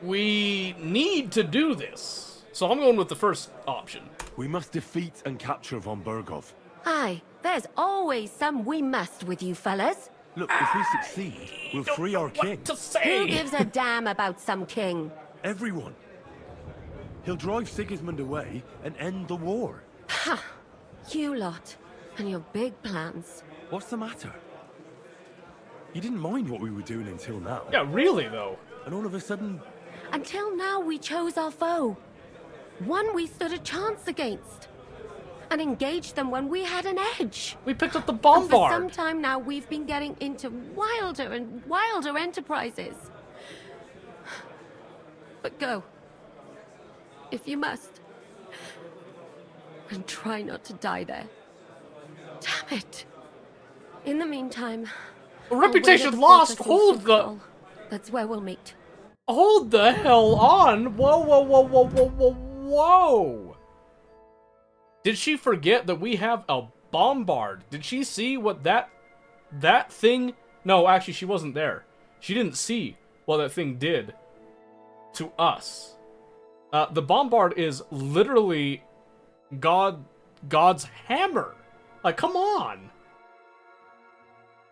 we need to do this. So I'm going with the first option. We must defeat and capture von Bergov. Aye, there's always some we must with you fellas. Look, if we succeed, we'll free our king. To say. Who gives a damn about some king? Everyone. He'll drive Sigismund away and end the war. Ha! You lot, and your big plans. What's the matter? You didn't mind what we were doing until now. Yeah, really, though. And all of a sudden... Until now, we chose our foe. One we stood a chance against. And engaged them when we had an edge. We picked up the And bombard. for some time now, we've been getting into wilder and wilder enterprises. But go. If you must. And try not to die there. Damn it. In the meantime... Reputation lost! Hold the... That's where we'll meet. Hold the hell on! Whoa, whoa, whoa, whoa, whoa, whoa, whoa! Did she forget that we have a bombard? Did she see what that thing... No, actually, she wasn't there. She didn't see what that thing did to us. The bombard is literally God's hammer. Like, come on!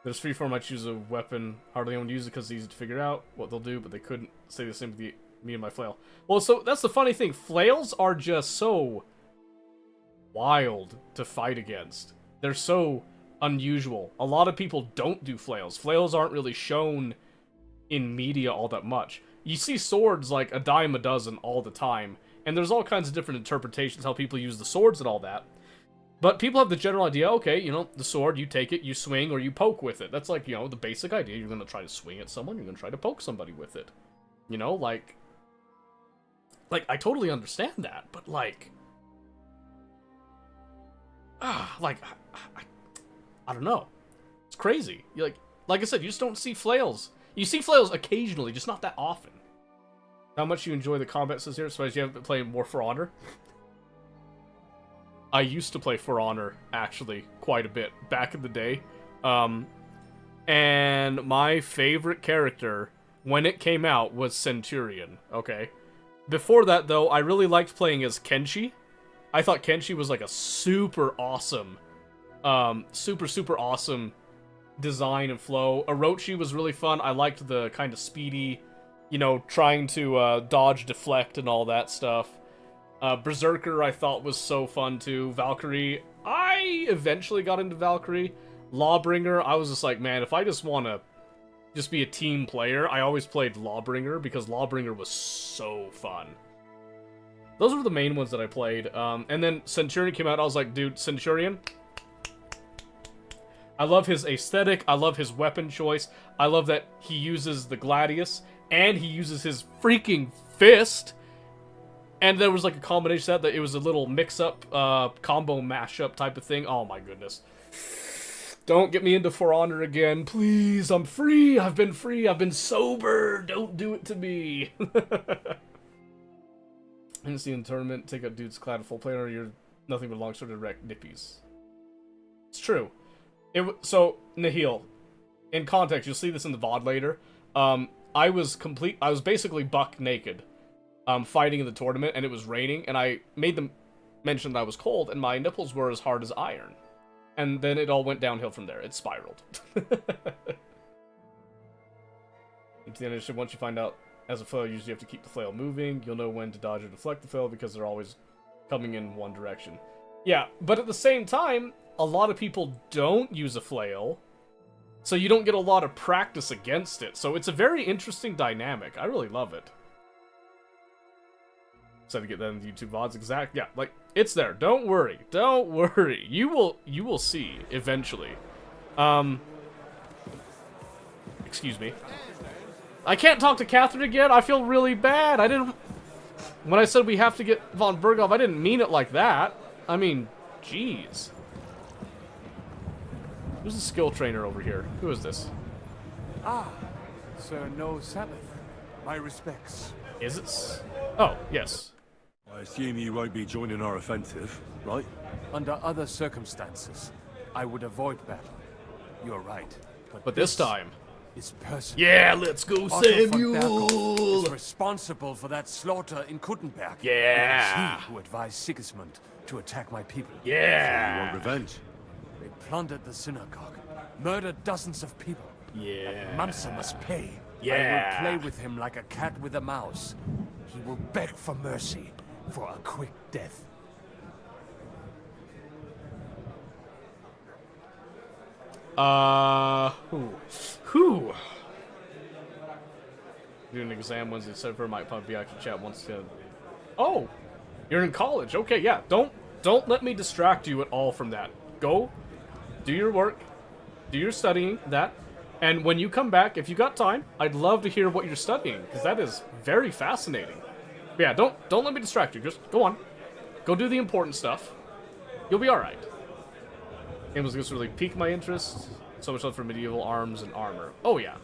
There's freeform, I choose a weapon. Hardly anyone uses it because it's easy to figure out what they'll do, but they couldn't say the same with me and my flail. Well, so that's the funny thing. Flails are just so wild to fight against. They're so unusual. A lot of people don't do flails. Flails aren't really shown in media all that much. You see swords like a dime a dozen all the time, and there's all kinds of different interpretations how people use the swords and all that. But people have the general idea, okay, you know, the sword, you take it, you swing, or you poke with it. That's like, you know, the basic idea. You're going to try to swing at someone, you're going to try to poke somebody with it. You know, like, I totally understand that, but like, I don't know. It's crazy. You're like I said, you just don't see flails. You see flails occasionally, just not that often. How much you enjoy the combat says here, so as you haven't been playing more For Honor. I used to play For Honor, actually, quite a bit, back in the day. And my favorite character, when it came out, was Centurion, okay? Before that, though, I really liked playing as Kenshi. I thought Kenshi was, like, a super awesome, super awesome design and flow. Orochi was really fun. I liked the kind of speedy, you know, trying to dodge, deflect, and all that stuff. Berserker I thought was so fun too. Valkyrie, I eventually got into Valkyrie. Lawbringer, I was just like, man, if I just want to just be a team player, I always played Lawbringer because Lawbringer was so fun. Those were the main ones that I played. And then Centurion came out, I was like, dude, Centurion, I love his aesthetic, I love his weapon choice, I love that he uses the Gladius, and he uses his freaking fist. And there was like a combination set that it was a little mix-up, combo mashup type of thing. Oh my goodness. Don't get me into For Honor again, please. I'm free. I've been free. I've been sober. Don't do it to me. I didn't see in the tournament. Take out dudes clad in full player. You're nothing but long-sworded wreck nippies. It's true. So, Nihil, in context, you'll see this in the VOD later. I was basically buck naked. Fighting in the tournament, and it was raining, and I made them mention that I was cold, and my nipples were as hard as iron. And then it all went downhill from there. It spiraled. Into the initiative, once you find out as a flail, you usually have to keep the flail moving. You'll know when to dodge or deflect the flail because they're always coming in one direction. Yeah, but at the same time, a lot of people don't use a flail, so you don't get a lot of practice against it. So it's a very interesting dynamic. I really love it. So to get that in the YouTube VODs, exact, yeah, like, it's there. Don't worry. Don't worry. You will see, eventually. Excuse me. I can't talk to Catherine again. I feel really bad. When I said we have to get von Bergov, I didn't mean it like that. I mean, jeez. Who's the skill trainer over here? Who is this? Sir, no Sabbath. My respects. Is it? Oh, yes. I assume you won't be joining our offensive, right? Under other circumstances, I would avoid battle. You're right. But this time... is personal. Yeah, let's go, Otto von Samuel! Berkhoff is responsible for that slaughter in Kuttenberg. Yeah. It was he who advised Sigismund to attack my people. You Yeah! want revenge? They plundered the synagogue, murdered dozens of people. Yeah. Mansa must pay. Yeah. I will play with him like a cat with a mouse. He will beg for mercy, for a quick death. Who? Do an exam Wednesday, September, might probably be active chat once again. Oh! You're in college. Okay, yeah. Don't let me distract you at all from that. Go, do your work, do your studying, that, and when you come back, if you got time, I'd love to hear what you're studying, because that is very fascinating. But yeah, don't let me distract you. Just go on. Go do the important stuff. You'll be alright. It was just really piqued my interest. So much love for medieval arms and armor. Oh yeah.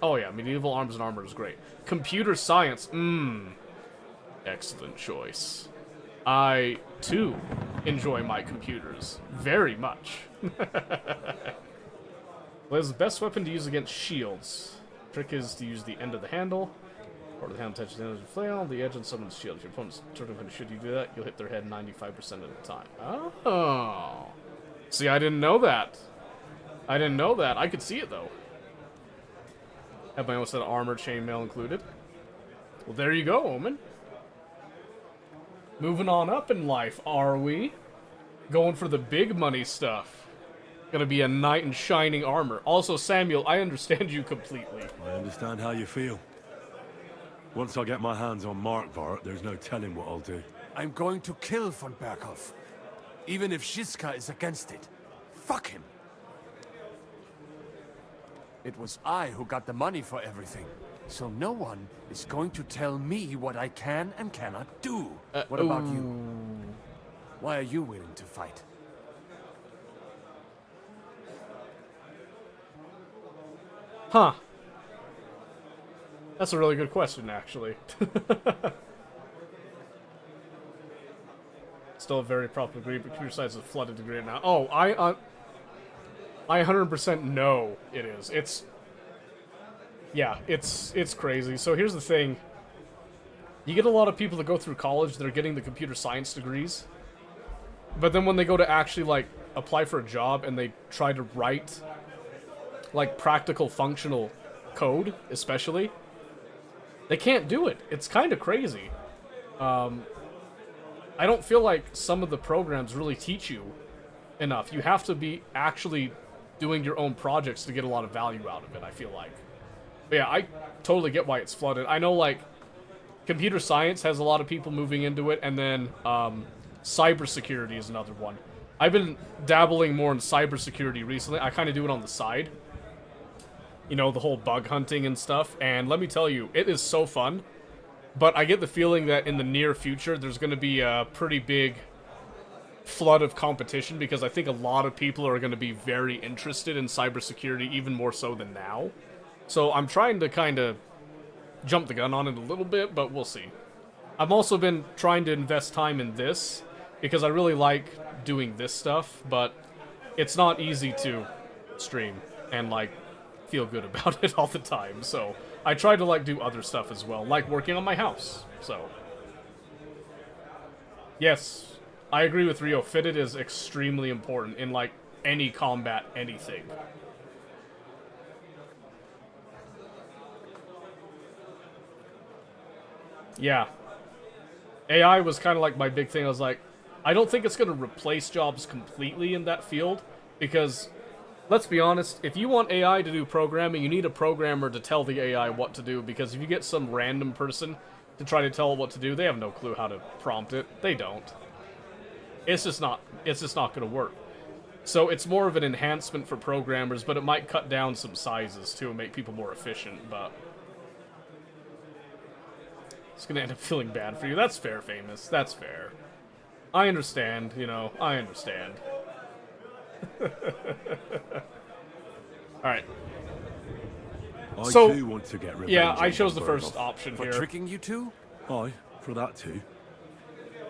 Oh yeah, medieval arms and armor is great. Computer science, excellent choice. I, too, enjoy my computers very much. What is the best weapon to use against shields? Trick is to use the end of the handle, or the handle touches the end of the flail, the edge of someone's shield. If your opponent's turning when should you do that, you'll hit their head 95% of the time. Oh. See, I didn't know that. I didn't know that. I could see it, though. Have my own set of armor, chainmail included. Well, there you go, Omen. Moving on up in life, are we? Going for the big money stuff. Gonna be a knight in shining armor. Also, Samuel, I understand you completely. I understand how you feel. Once I get my hands on Markvart, there's no telling what I'll do. I'm going to kill von Berkhoff. Even if Shiska is against it. Fuck him. It was I who got the money for everything. So no one is going to tell me what I can and cannot do. What about you? Why are you willing to fight? Huh. That's a really good question, actually. Still a very profitable degree, but computer science is a flooded degree now. Oh, I 100% know it is. Yeah, it's crazy. So here's the thing. You get a lot of people that go through college that are getting the computer science degrees. But then when they go to actually, like, apply for a job and they try to write, like, practical functional code, especially, they can't do it. It's kind of crazy. I don't feel like some of the programs really teach you enough. You have to be actually doing your own projects to get a lot of value out of it, I feel like. But yeah, I totally get why it's flooded. I know, like, computer science has a lot of people moving into it, and then cybersecurity is another one. I've been dabbling more in cybersecurity recently. I kind of do it on the side. You know, the whole bug hunting and stuff. And let me tell you, it is so fun. But I get the feeling that in the near future, there's going to be a pretty big flood of competition, because I think a lot of people are going to be very interested in cybersecurity, even more so than now. So I'm trying to kind of jump the gun on it a little bit, but we'll see. I've also been trying to invest time in this, because I really like doing this stuff, but it's not easy to stream and, like, feel good about it all the time, so I try to, like, do other stuff as well, like working on my house, so. Yes, I agree with Rio. Fitted is extremely important in, like, any combat, anything. Yeah. AI was kind of like my big thing. I was like, I don't think it's going to replace jobs completely in that field, because, let's be honest, if you want AI to do programming, you need a programmer to tell the AI what to do, because if you get some random person to try to tell it what to do, they have no clue how to prompt it. They don't. It's just not going to work. So it's more of an enhancement for programmers, but it might cut down some sizes too and make people more efficient, but it's going to end up feeling bad for you. That's fair, Famous. That's fair. I understand, you know, I understand. Alright. I So, too want to get revenge. Yeah, I on chose the Von first Bergoth. option For here. tricking you two? Aye, for that too.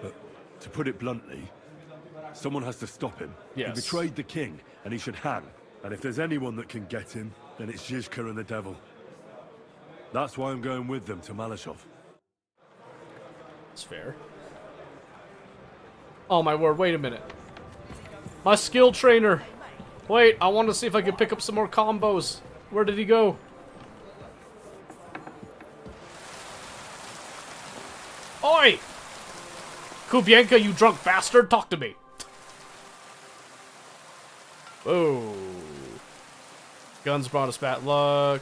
But to put it bluntly, someone has to stop him. Yes. He betrayed the king, and he should hang. And if there's anyone that can get him, then it's Zhizka and the devil. That's why I'm going with them to Malashov. That's fair. Oh my word, wait a minute. My skill trainer. Wait, I want to see if I can pick up some more combos. Where did he go? Oi! Kubienka, you drunk bastard, talk to me. Whoa. Guns brought us bad luck.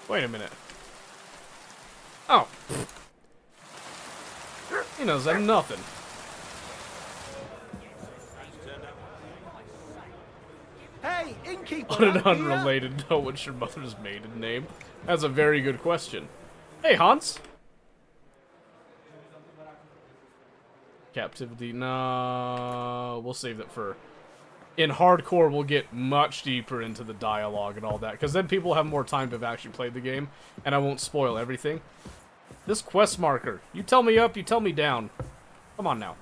Wait a minute. Oh. He knows that nothing. Hey, innkeeper! On an out here? unrelated note, what's your mother's maiden name? That's a very good question. Hey, Hans. Captivity, no. We'll save that for... In hardcore, we'll get much deeper into the dialogue and all that, because then people have more time to have actually played the game, and I won't spoil everything. This quest marker, you tell me up, you tell me down. Come on now.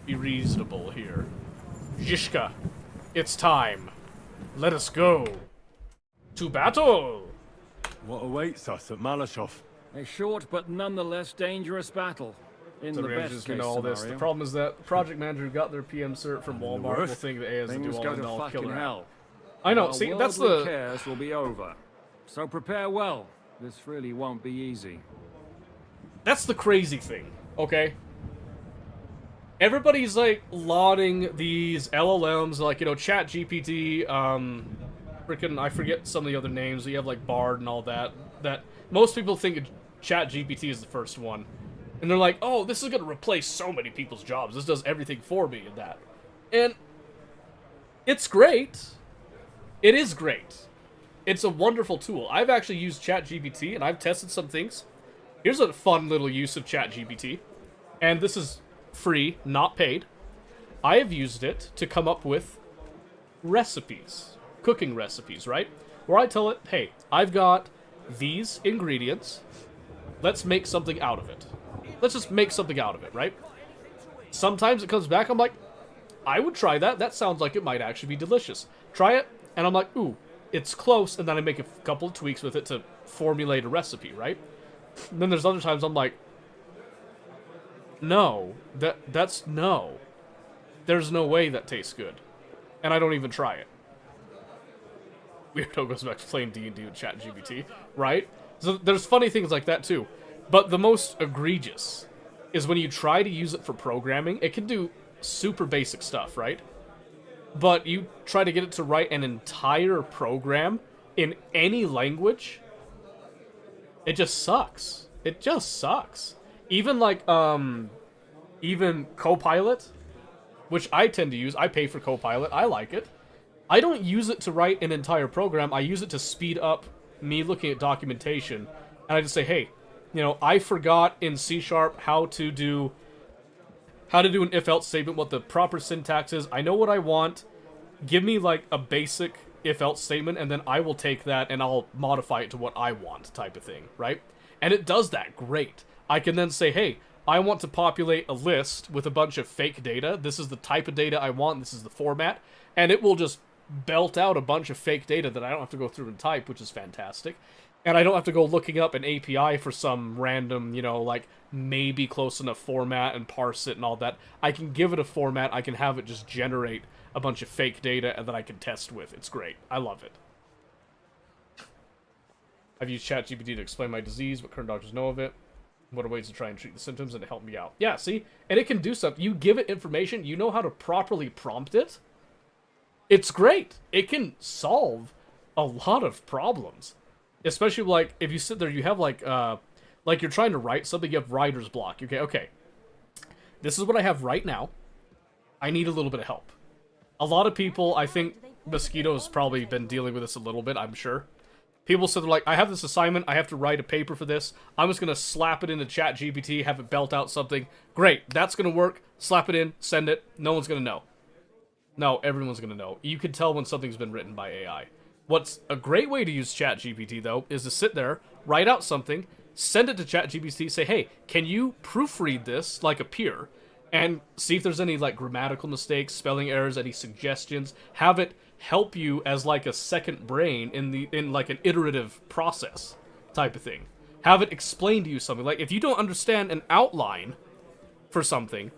Be reasonable here. Zhizka, it's time. Let us go. To battle! What awaits us at Malashov? A short but nonetheless dangerous battle. In So the we're best just case gonna all this. scenario. The problem is that the project manager who got their PM cert from Walmart will think that A has to do Things all go and to all fucking killer. hell. I know, Our see, that's worldly the... cares will be over. So prepare well. This really won't be easy. That's the crazy thing, okay? Everybody's, like, lauding these LLMs, like, you know, ChatGPT, frickin', I forget some of the other names, you have, like, Bard and all that, that most people think ChatGPT is the first one. And they're like, oh, this is gonna replace so many people's jobs, this does everything for me and that. And it's great. It is great. It's a wonderful tool. I've actually used ChatGPT, and I've tested some things. Here's a fun little use of ChatGPT, and this is free, not paid. I have used it to come up with recipes, cooking recipes, right? Where I tell it, hey, I've got these ingredients, let's make something out of it. Let's just make something out of it, right? Sometimes it comes back, I'm like, I would try that, that sounds like it might actually be delicious. Try it, and I'm like, ooh, it's close, and then I make a couple of tweaks with it to formulate a recipe, right? And then there's other times I'm like, no, that's no. There's no way that tastes good. And I don't even try it. Weirdo goes back to playing D&D with ChatGPT, right? So there's funny things like that too. But the most egregious is when you try to use it for programming. It can do super basic stuff, right? But you try to get it to write an entire program in any language, it just sucks. It just sucks. Even like, even Copilot, which I tend to use, I pay for Copilot, I like it. I don't use it to write an entire program, I use it to speed up me looking at documentation, and I just say, hey, you know, I forgot in C# how to do an if-else statement, what the proper syntax is. I know what I want. Give me, like, a basic if-else statement, and then I will take that and I'll modify it to what I want type of thing, right? And it does that great. I can then say, hey, I want to populate a list with a bunch of fake data. This is the type of data I want. This is the format. And it will just belt out a bunch of fake data that I don't have to go through and type, which is fantastic. And I don't have to go looking up an API for some random, you know, like, maybe close enough format and parse it and all that. I can give it a format, I can have it just generate a bunch of fake data and that I can test with. It's great. I love it. I've used ChatGPT to explain my disease, what current doctors know of it, what are ways to try and treat the symptoms, and to help me out. Yeah, see? And it can do stuff. You give it information, you know how to properly prompt it. It's great. It can solve a lot of problems. Especially, like, if you sit there, you have, like you're trying to write something, you have writer's block. Okay, this is what I have right now. I need a little bit of help. A lot of people, I think Mosquito's probably been dealing with this a little bit, I'm sure. People said, they're like, I have this assignment, I have to write a paper for this, I'm just going to slap it into ChatGPT, have it belt out something. Great, that's going to work, slap it in, send it, no one's going to know. No, everyone's going to know. You can tell when something's been written by AI. What's a great way to use ChatGPT, though, is to sit there, write out something, send it to ChatGPT, say, hey, can you proofread this like a peer? And see if there's any, like, grammatical mistakes, spelling errors, any suggestions. Have it help you as, like, a second brain in like, an iterative process type of thing. Have it explain to you something. Like, if you don't understand an outline for something,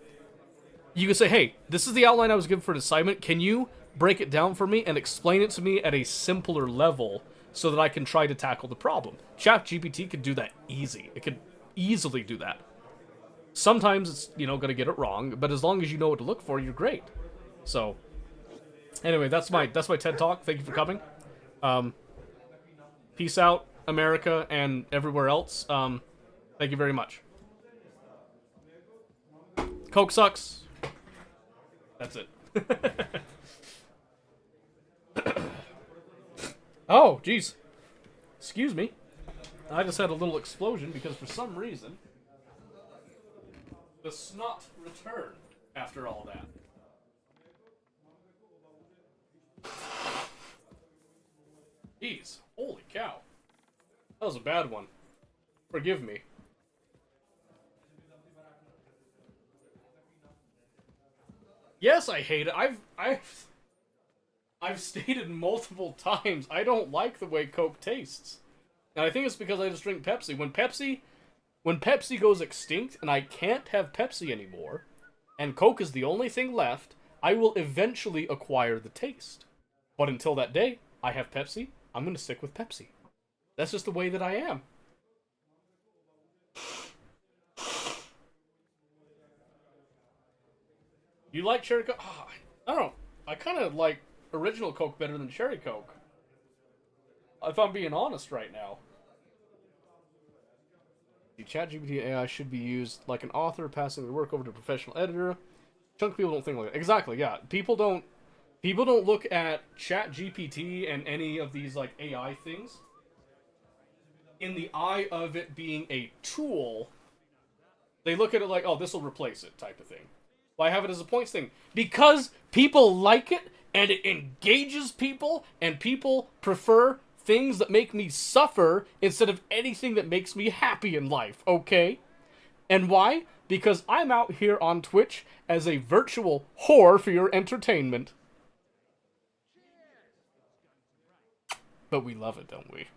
you can say, hey, this is the outline I was given for an assignment. Can you break it down for me and explain it to me at a simpler level so that I can try to tackle the problem? ChatGPT could do that easy. It could easily do that. Sometimes it's, you know, gonna get it wrong, but as long as you know what to look for, you're great. So, anyway, that's my TED Talk. Thank you for coming. Peace out, America, and everywhere else. Thank you very much. Coke sucks. That's it. Oh, jeez. Excuse me. I just had a little explosion because for some reason the snot returned after all that. Jeez. Holy cow. That was a bad one. Forgive me. Yes, I hate it. I've stated multiple times I don't like the way Coke tastes. And I think it's because I just drink Pepsi. When Pepsi goes extinct and I can't have Pepsi anymore, and Coke is the only thing left, I will eventually acquire the taste. But until that day, I have Pepsi. I'm going to stick with Pepsi. That's just the way that I am. You like Cherry Coke? Oh, I don't know. I kind of like original Coke better than Cherry Coke. If I'm being honest right now. The ChatGPT AI should be used like an author passing their work over to a professional editor. Chunk of people don't think like that. Exactly, yeah. People don't look at ChatGPT and any of these like AI things in the eye of it being a tool. They look at it like, oh, this will replace it type of thing. Why have it as a points thing? Because people like it, and it engages people, and people prefer things that make me suffer instead of anything that makes me happy in life, okay? And why? Because I'm out here on Twitch as a virtual whore for your entertainment. But we love it, don't we?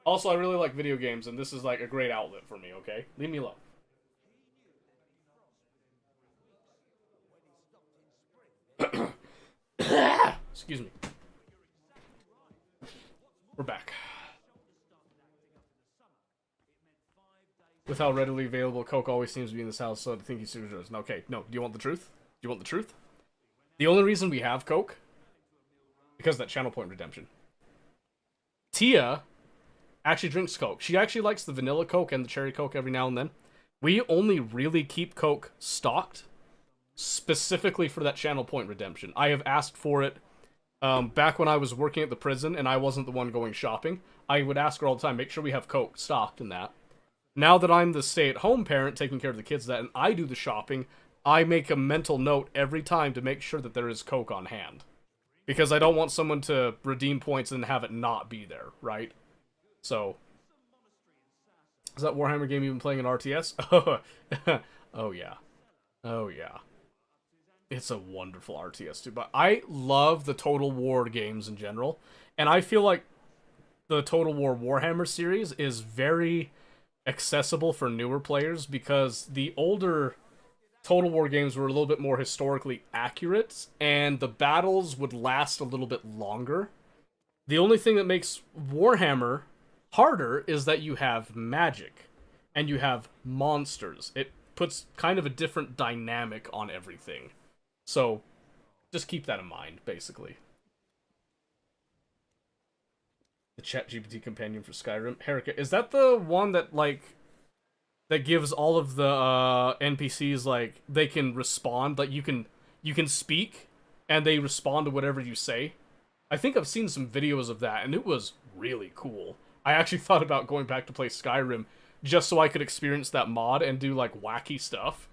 Also, I really like video games, and this is like a great outlet for me, okay? Leave me alone. Excuse me. We're back. With how readily available Coke always seems to be in this house, so I think he's serious. Okay, no. Do you want the truth? Do you want the truth? The only reason we have Coke, because of that channel point redemption. Tia actually drinks Coke. She actually likes the vanilla Coke and the cherry Coke every now and then. We only really keep Coke stocked specifically for that channel point redemption. I have asked for it back when I was working at the prison and I wasn't the one going shopping. I would ask her all the time, make sure we have Coke stocked in that. Now that I'm the stay-at-home parent taking care of the kids and I do the shopping, I make a mental note every time to make sure that there is Coke on hand. Because I don't want someone to redeem points and have it not be there, right? So, is that Warhammer game even playing in RTS? Oh yeah. Oh yeah. It's a wonderful RTS too, but I love the Total War games in general, and I feel like the Total War Warhammer series is very accessible for newer players because the older Total War games were a little bit more historically accurate, and the battles would last a little bit longer. The only thing that makes Warhammer harder is that you have magic, and you have monsters. It puts kind of a different dynamic on everything. So, just keep that in mind, basically. The ChatGPT companion for Skyrim. Herika, is that the one that, like, that gives all of the NPCs, like, they can respond? Like, you can speak, and they respond to whatever you say? I think I've seen some videos of that, and it was really cool. I actually thought about going back to play Skyrim just so I could experience that mod and do, like, wacky stuff.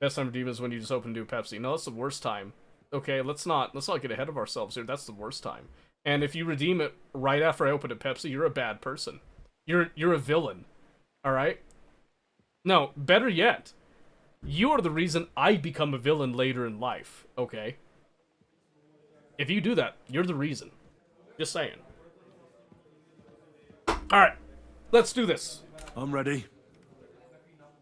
Best time to redeem is when you just open new Pepsi. No, that's the worst time. Okay, let's not get ahead of ourselves here. That's the worst time. And if you redeem it right after I open a Pepsi, you're a bad person. You're a villain. All right? No, better yet. You are the reason I become a villain later in life, okay? If you do that, you're the reason. Just saying. Alright, let's do this. I'm ready.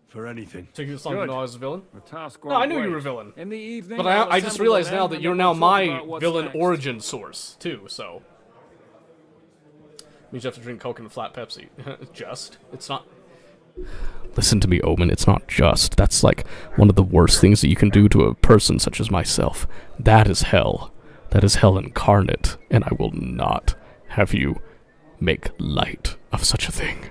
For anything. Taking this long to know I was a villain? The task No, I knew you were a villain. In the evening, But I just realized now that you're now my villain origin source, too, so... Means you have to drink Coke and a flat Pepsi. Just? It's not... Listen to me, Omen, it's not just. That's like one of the worst things that you can do to a person such as myself. That is hell. That is hell incarnate, and I will not have you make light of such a thing.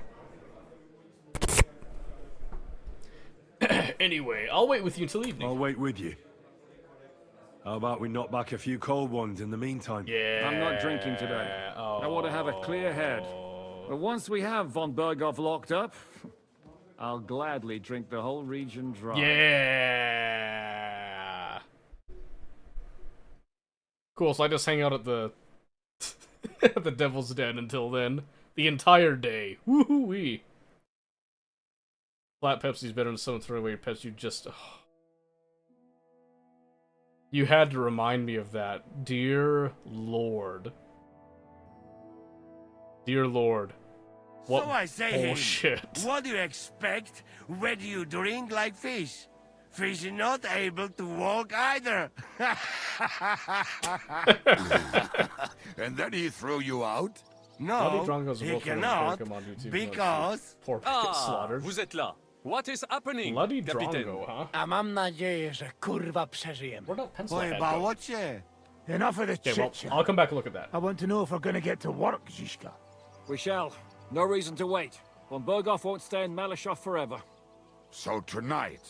Anyway, I'll wait with you until evening. I'll wait with you. How about we knock back a few cold ones in the meantime? Yeah. I'm not drinking today. I want to have a clear head. But once we have von Berghoff locked up, I'll gladly drink the whole region dry. Yeah. Cool, so I just hang out at the at the Devil's Den until then. The entire day. Woohoo-wee. Flat Pepsi's better than someone throwing away your Pepsi. You just... Oh. You had to remind me of that. Dear Lord. Dear Lord. What so I say, bullshit. Henry, what do you expect? Where do you drink like fish? Fish are not able to walk either. And then he threw you out? No, he cannot, because... Poor get slaughtered. Vous êtes là. What is happening, Bloody Captain? Drongo, huh? A mam nadzieję, że kurwa przeżyję. Where'd that pencil Oj, head ba, go? what's it? Enough of the Okay, well, chit-chat. I'll come back and look at that. I want to know if we're gonna get to work, Zizka. We shall. No reason to wait. Von Berghoff won't stay in Malashov forever. So tonight...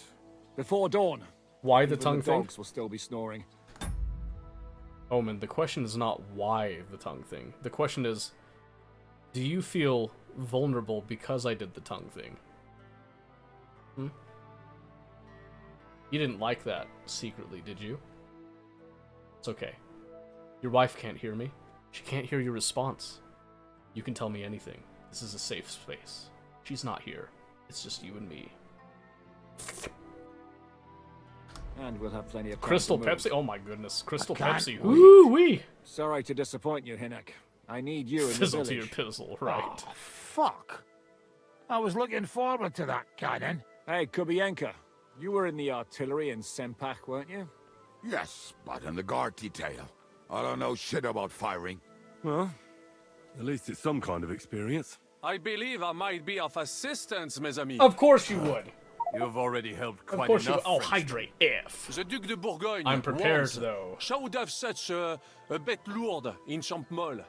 Before dawn. Why the Even tongue the thing? dogs will still be snoring. Omen, the question is not why the tongue thing. The question is, do you feel vulnerable because I did the tongue thing? Hmm? You didn't like that secretly, did you? It's okay. Your wife can't hear me. She can't hear your response. You can tell me anything. This is a safe space. She's not here. It's just you and me. And we'll have plenty of Crystal time to move. Pepsi? Oh my goodness. Crystal can't Pepsi. wait. Woo-wee! Sorry to disappoint you, Hinnock. I need you in the Fizzle to your village. pizzle, right. Oh, fuck. I was looking forward to that, Cannon. Hey, Kubienka. You were in the artillery in Sempak, weren't you? Yes, but in the guard detail. I don't know shit about firing. Well, at least it's some kind of experience. I believe I might be of assistance, mes amis. Of course you would. You've already helped Of quite course you enough. would. Oh, French hydrate. F. The Duc de Bourgogne I'm prepared, once though. showed off such a bête lourde in Champmol.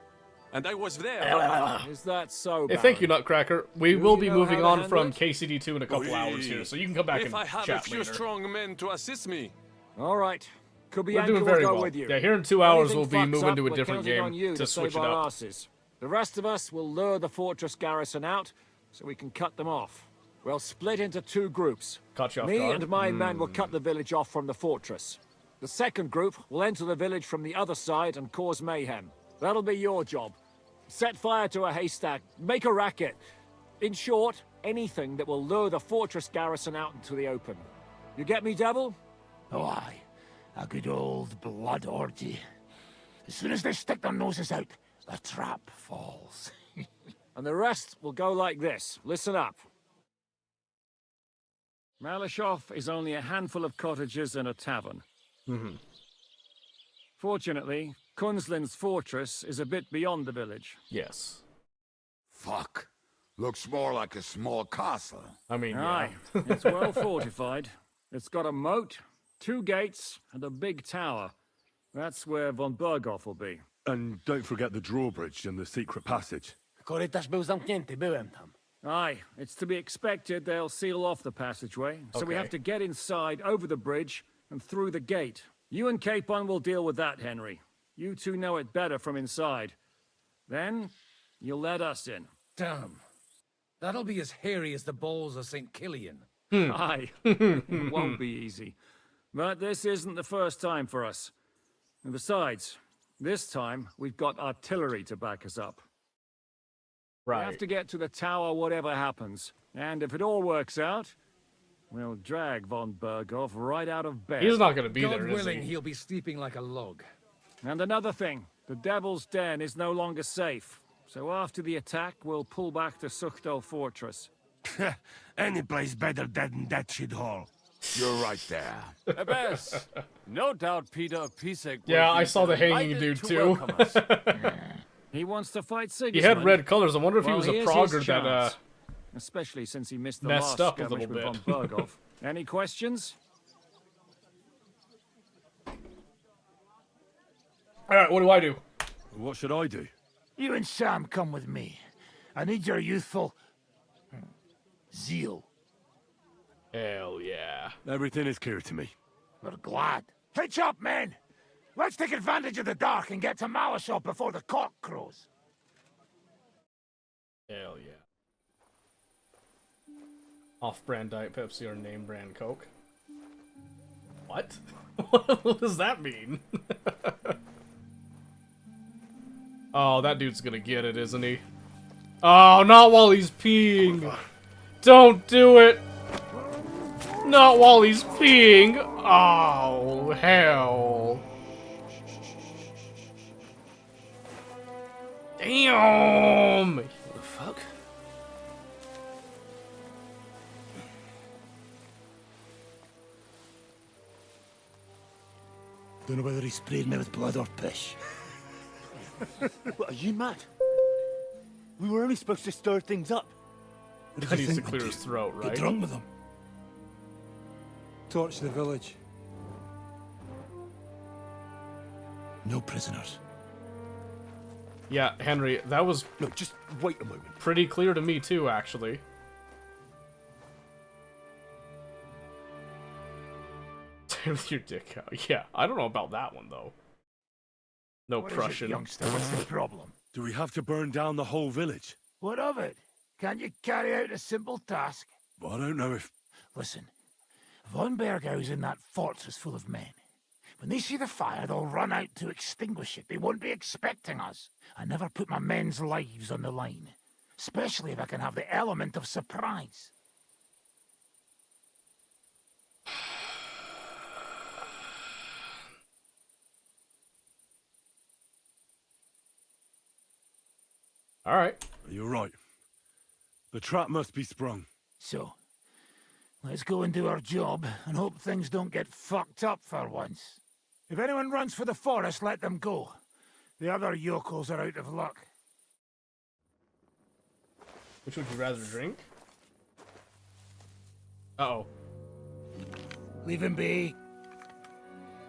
And I was there. Is that so Hey, bad? thank you, Nutcracker. We will be you know moving how to on handle from it? KCD2 in a couple hours here, so you can come back If and I have a chat few later. strong men to assist me. All right. We're Kubienka doing will very go well. with you. Yeah, here in 2 hours Anything we'll be fucks moving up, to a we're different counting on game you to switch save it our up. asses. The rest of us will lure the fortress garrison out, so we can cut them off. We'll split into 2 groups. Caught you off Me guard? and my men will cut the village off from the fortress. The second group will enter the village from the other side and cause mayhem. That'll be your job. Set fire to a haystack, make a racket. In short, anything that will lure the fortress garrison out into the open. You get me, Devil? Oh, aye. A good old blood orgy. As soon as they stick their noses out, the trap falls. And the rest will go like this. Listen up. Malashov is only a handful of cottages and a tavern. Fortunately, Kunzlin's fortress is a bit beyond the village. Yes. Fuck. Looks more like a small castle. I mean, yeah. Aye, it's well fortified. It's got a moat, 2 gates, and a big tower. That's where von Berghoff will be. And don't forget the drawbridge and the secret passage. Korytarz był zamknięty, byłem tam. Aye, it's to be expected they'll seal off the passageway, so we Okay. have to get inside, over the bridge, and through the gate. You and Capon will deal with that, Henry. You two know it better from inside. Then, you'll let us in. Damn. That'll be as hairy as the balls of St. Killian. Aye, it won't be easy. But this isn't the first time for us. And besides, this time we've got artillery to back us up. Right. We have to get to the tower whatever happens. And if it all works out, we'll drag von Berghoff right out of bed. He's not going to be God there, is willing, he? he'll be sleeping like a log. And another thing, the Devil's Den is no longer safe. So after the attack, we'll pull back to Suchto Fortress. Any place better than that shithole. You're right there. Abbess, no doubt Peter Pisek. Yeah, I saw the hanging dude too. He wants to fight Sigismund. He had red colors. I wonder if he was a here's progger his that chance. Especially since he missed the messed last up a skirmish little with bit. von Berghoff. Any questions? Alright, what do I do? What should I do? You and Sam come with me. I need your youthful zeal. Hell yeah. Everything is clear to me. We're glad. Hitch up, men! Let's take advantage of the dark and get to Malashov before the cock crows. Hell yeah. Off-brand Diet Pepsi or name-brand Coke? What? What does that mean? Oh, that dude's gonna get it, isn't he? Oh, not while he's peeing! Don't do it! Not while he's peeing! Oh, hell. Damn! What the fuck? Don't know whether he sprayed me with blood or piss. What, are you mad? We were only supposed to stir things up. He needs to clear his throat, right? Get drunk with him. Torch the village. No prisoners. Yeah, Henry, that was No, just wait a moment. pretty clear to me too, actually. With your dick out. Yeah, I don't know about that one, though. No What is it, Prussian. youngster? What's the problem? Do we have to burn down the whole village? What of it? Can't you carry out a simple task? I don't know if... Listen, von Berghau's in that fortress full of men. When they see the fire, they'll run out to extinguish it. They won't be expecting us. I never put my men's lives on the line. Especially if I can have the element of surprise. Alright. You're right. The trap must be sprung. So, let's go and do our job and hope things don't get fucked up for once. If anyone runs for the forest, let them go. The other yokels are out of luck. Which would you rather drink? Uh-oh. Leave him be.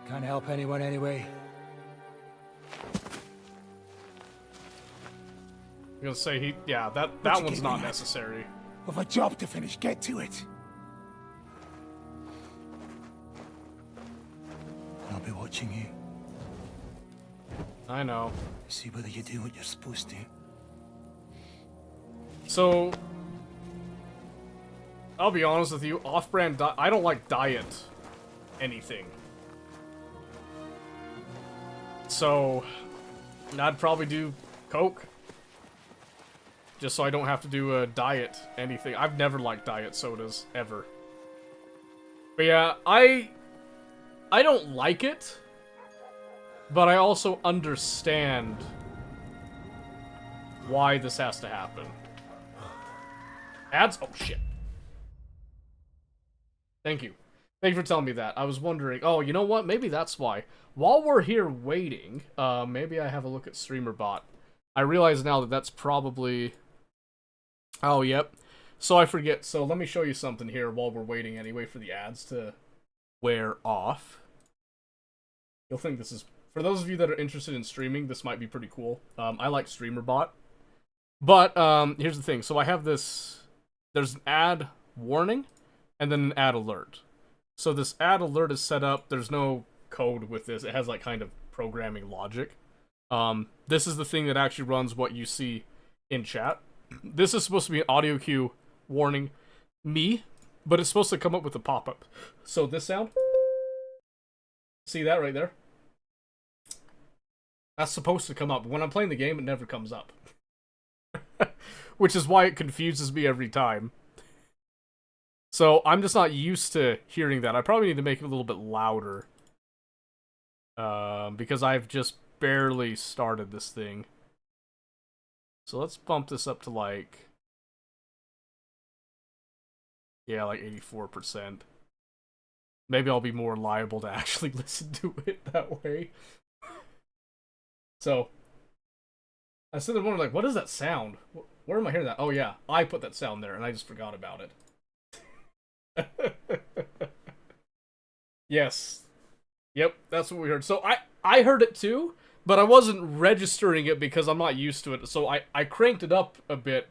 Can't help anyone anyway. I'm gonna say yeah, that you one's getting not at? necessary. We've a job to finish. Get to it. I'll be watching you. I know. See whether you do what you're supposed to. So, I'll be honest with you, off-brand I don't like diet anything. So, I'd probably do Coke. Just so I don't have to do a diet anything. I've never liked diet sodas, ever. But yeah, I don't like it, but I also understand why this has to happen. Ads? Oh, shit. Thank you. Thank you for telling me that. I was wondering, oh, you know what? Maybe that's why. While we're here waiting, maybe I have a look at StreamerBot. I realize now that that's probably... Oh, yep. So I forget. So let me show you something here while we're waiting anyway for the ads to wear off. You'll think this is... For those of you that are interested in streaming, this might be pretty cool. I like StreamerBot. But, here's the thing. So I have this... There's an ad warning, and then an ad alert. So this ad alert is set up. There's no code with this. It has, like, kind of programming logic. This is the thing that actually runs what you see in chat. This is supposed to be an audio cue warning me but it's supposed to come up with a pop-up. So this sound? See that right there? That's supposed to come up. When I'm playing the game, it never comes up. Which is why it confuses me every time. So I'm just not used to hearing that. I probably need to make it a little bit louder. Because I've just barely started this thing. So let's bump this up to like... yeah, like 84%. Maybe I'll be more liable to actually listen to it that way. So, I was sitting there wondering, like, what is that sound? Where am I hearing that? Oh yeah, I put that sound there, and I just forgot about it. Yes. Yep, that's what we heard. So, I heard it too, but I wasn't registering it because I'm not used to it. So, I cranked it up a bit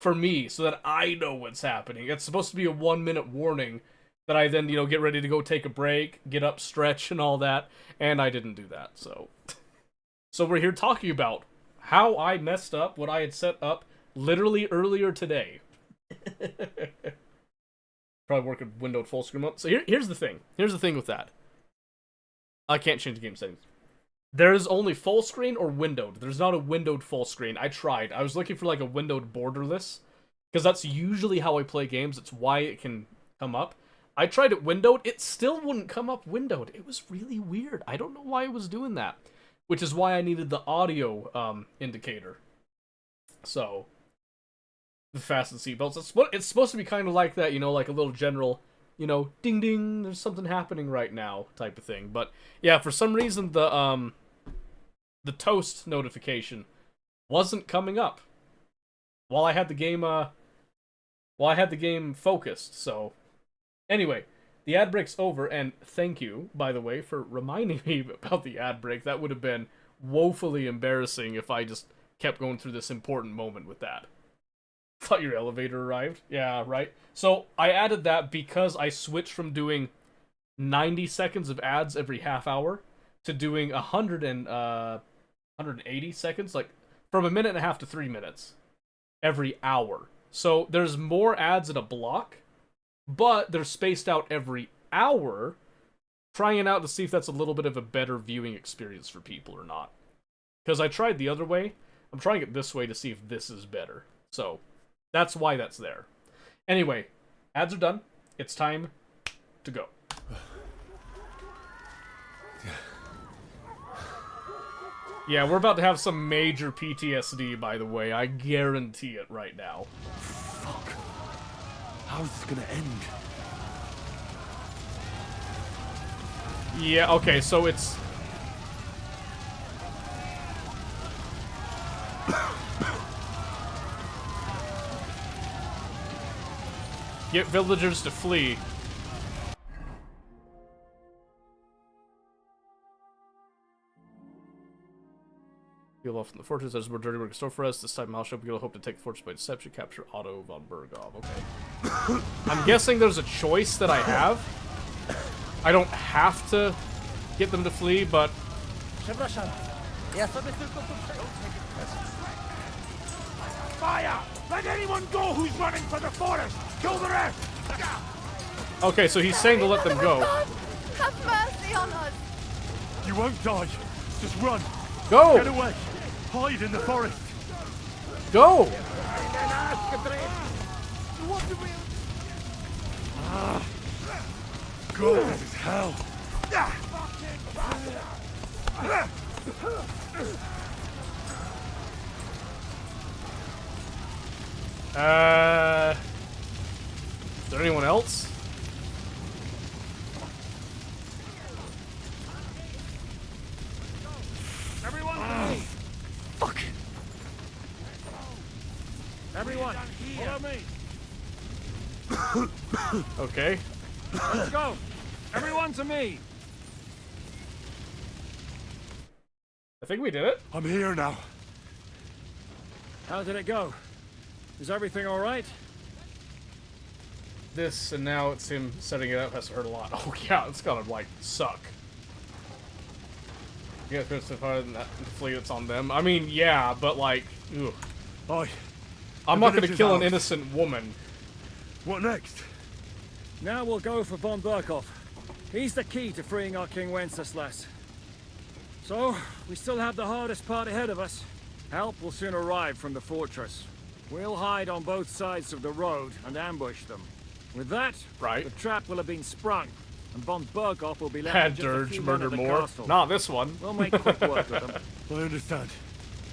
for me, so that I know what's happening. It's supposed to be a 1-minute warning that I then, get ready to go take a break, get up, stretch, and all that, and I didn't do that, so... So we're here talking about how I messed up what I had set up literally earlier today. Probably working windowed full screen mode. So here's the thing. Here's the thing with that. I can't change the game settings. There's only full screen or windowed. There's not a windowed full screen. I tried. I was looking for like a windowed borderless, because that's usually how I play games. It's why it can come up. I tried it windowed. It still wouldn't come up windowed. It was really weird. I don't know why it was doing that. Which is why I needed the audio indicator. So, the fasten seatbelts. It's supposed to be kind of like that, like a little general, ding ding, there's something happening right now type of thing. But yeah, for some reason the toast notification wasn't coming up while I had the game focused. So, anyway. The ad break's over, and thank you, by the way, for reminding me about the ad break. That would have been woefully embarrassing if I just kept going through this important moment with that. Thought your elevator arrived? Yeah, right? So, I added that because I switched from doing 90 seconds of ads every half hour to doing 180 seconds, like, from 1.5 minutes to 3 minutes every hour. So, there's more ads in a block, but they're spaced out every hour, trying it out to see if that's a little bit of a better viewing experience for people or not. Because I tried the other way, I'm trying it this way to see if this is better. So, that's why that's there. Anyway, ads are done. It's time to go. Yeah, we're about to have some major PTSD, by the way. I guarantee it right now. Fuck. How's this gonna end? Yeah, okay, so it's... Get villagers to flee. Peel off from the fortress. There's more dirty work in store for us. This time, Malshop will hope to take the fortress by deception, capture Otto von Bergov. Okay. I'm guessing there's a choice that I have. I don't have to get them to flee, but... Fire! Let anyone go who's running for the forest! Kill the rest! Okay, so he's saying to let them go. Have mercy on us! You won't die. Just run. Go! Get away. Hide in the forest. Go! God, this is hell. Is there anyone else? Everyone, fuck. Everyone, follow me. Okay. Let's go. Everyone to me. I think we did it. I'm here now. How did it go? Is everything all right? This, and now it's him setting it up, has to hurt a lot. Oh yeah, it's gonna, like, suck. Yeah, Chris, if I didn't flee, it's on them. I mean, yeah, but like, ugh. I'm not gonna kill an innocent woman. What next? Now we'll go for von Berkhoff. He's the key to freeing our King Wenceslas. So, we still have the hardest part ahead of us. Help will soon arrive from the fortress. We'll hide on both sides of the road and ambush them. With that, the trap will have been sprung, and von Berkhoff will be left Had with just a Dirge few men murder at the more. castle. Not this one. We'll make quick work with them. I understand.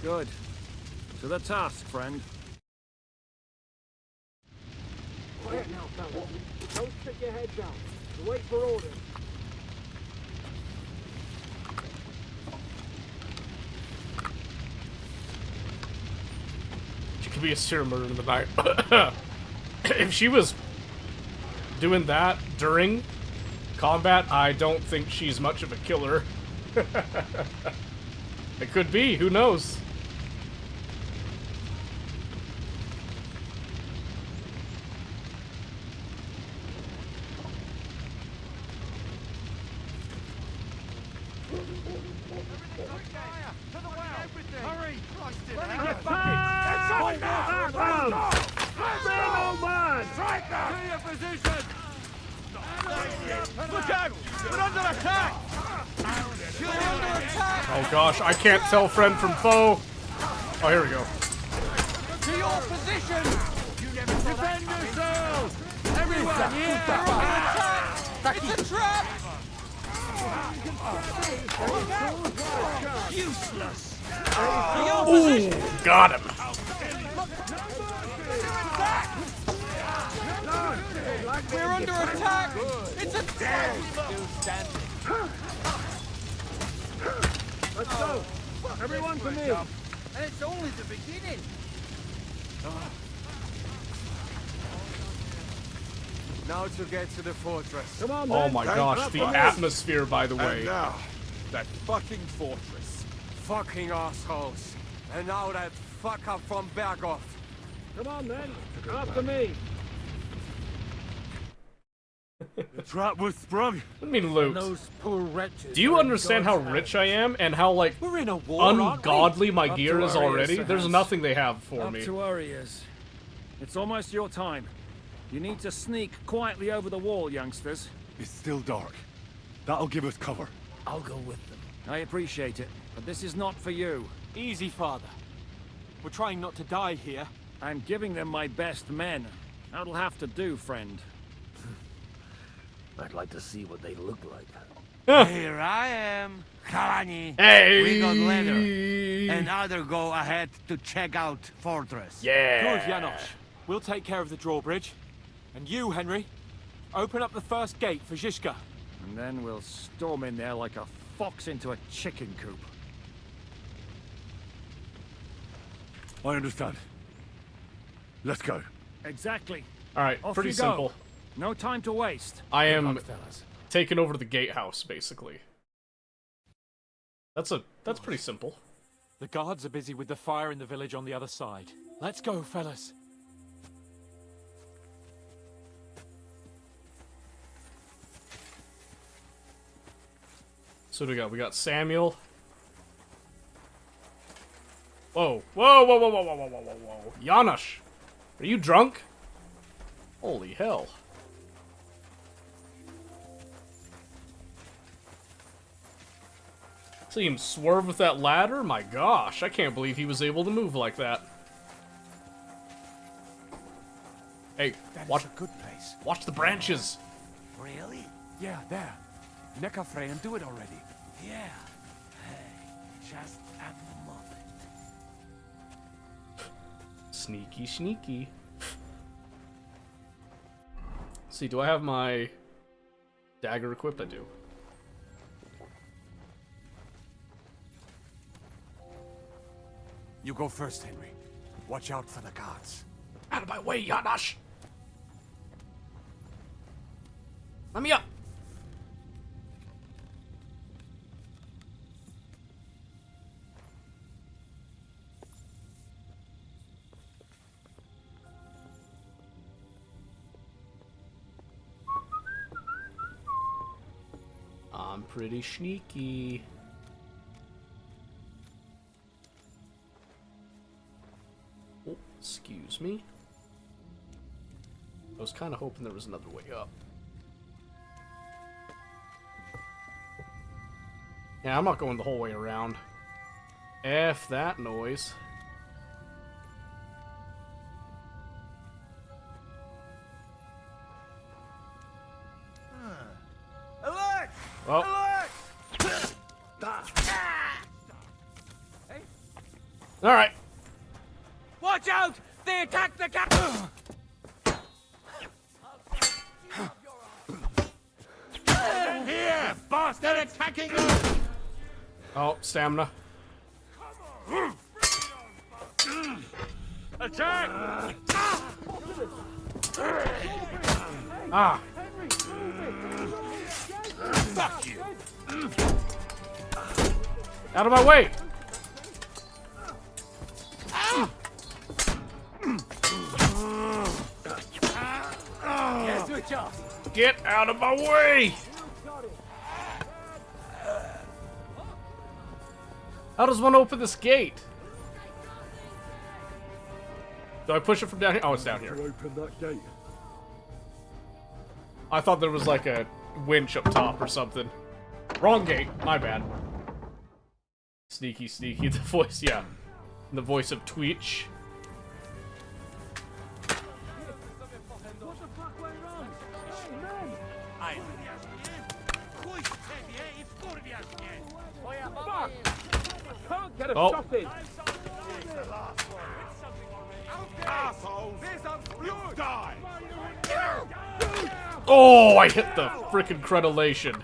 Good. To the task, friend. Quiet now, fellas. Don't stick your head down. Wait for orders. She could be a serial murderer in the night. If she was doing that during combat, I don't think she's much of a killer. It could be, who knows? Oh gosh, I can't tell friend from foe. Oh, here we go. To your position! Defend yourselves! Everyone, It's a trap! Useless! Ooh, got him. We're under attack! It's a trap! Let's go! Everyone to me! And it's only the beginning! Now to get to the fortress. Come on, Oh my gosh, the atmosphere, by the way. And now, that fucking fortress. Fucking assholes. And now that fucker from Berghoff. Come on, then. After me. The trap was sprung. I mean, Luke. Those poor wretches. Do you understand how rich I am and how, like, We're in a war, ungodly my Up gear to is our already? ears, There's Hans. nothing they have for Up me. to our ears. It's almost your time. You need to sneak quietly over the wall, youngsters. It's still dark. That'll give us cover. I'll go with them. I appreciate it, but this is not for you. Easy, Father. We're trying not to die here. I'm giving them my best men. That'll have to do, friend. I'd like to see what they look like. Here I am, Kalani. Hey! We got leather. And other go ahead to check out fortress. Yeah. Good, Janosch. We'll take care of the drawbridge. And you, Henry, open up the first gate for Zizka. And then we'll storm in there like a fox into a chicken coop. I understand. Let's go. Exactly. Alright, Off pretty you go. simple. No time to waste. I Good am luck, fellas. taking over the gatehouse, basically. That's pretty simple. The guards are busy with the fire in the village on the other side. Let's go, fellas. So what do we got? We got Samuel. Whoa. Whoa, whoa, whoa, whoa, whoa, whoa, whoa, whoa, whoa. Janosch! Are you drunk? Holy hell. See him swerve with that ladder? My gosh, I can't believe he was able to move like that. Hey, watch, a good place. watch the branches. Really? Yeah, there. Neckarfrey and do it already. Yeah. Hey, just at the moment. Sneaky, sneaky. See, do I have my dagger equipped? I do. You go first, Henry. Watch out for the guards. Out of my way, Janosch! Let me up! I'm pretty sneaky. Oh, excuse me. I was kind of hoping there was another way up. Yeah, I'm not going the whole way around. F that noise. Alex! Well. Alex! All right. Watch out! They attack the castle! Here, boss! They're attacking us! Oh, stamina. Attack! Ah. Fuck you! Out of my way! Get out of my way! How does one open this gate? Do I push it from down here? Oh, it's down here. Open that gate. I thought there was like a winch up top or something. Wrong gate. My bad. Sneaky, sneaky. The voice, yeah. The voice of Twitch. Oh. Oh, I hit the frickin' crenellation.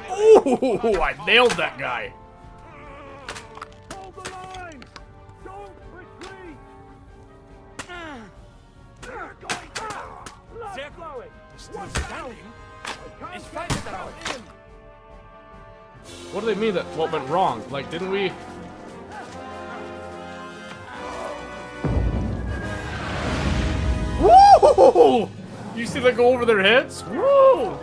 Ooh, I nailed that guy. What do they mean that what went wrong? Like, didn't we... Woo! You see that go over their heads? Woo!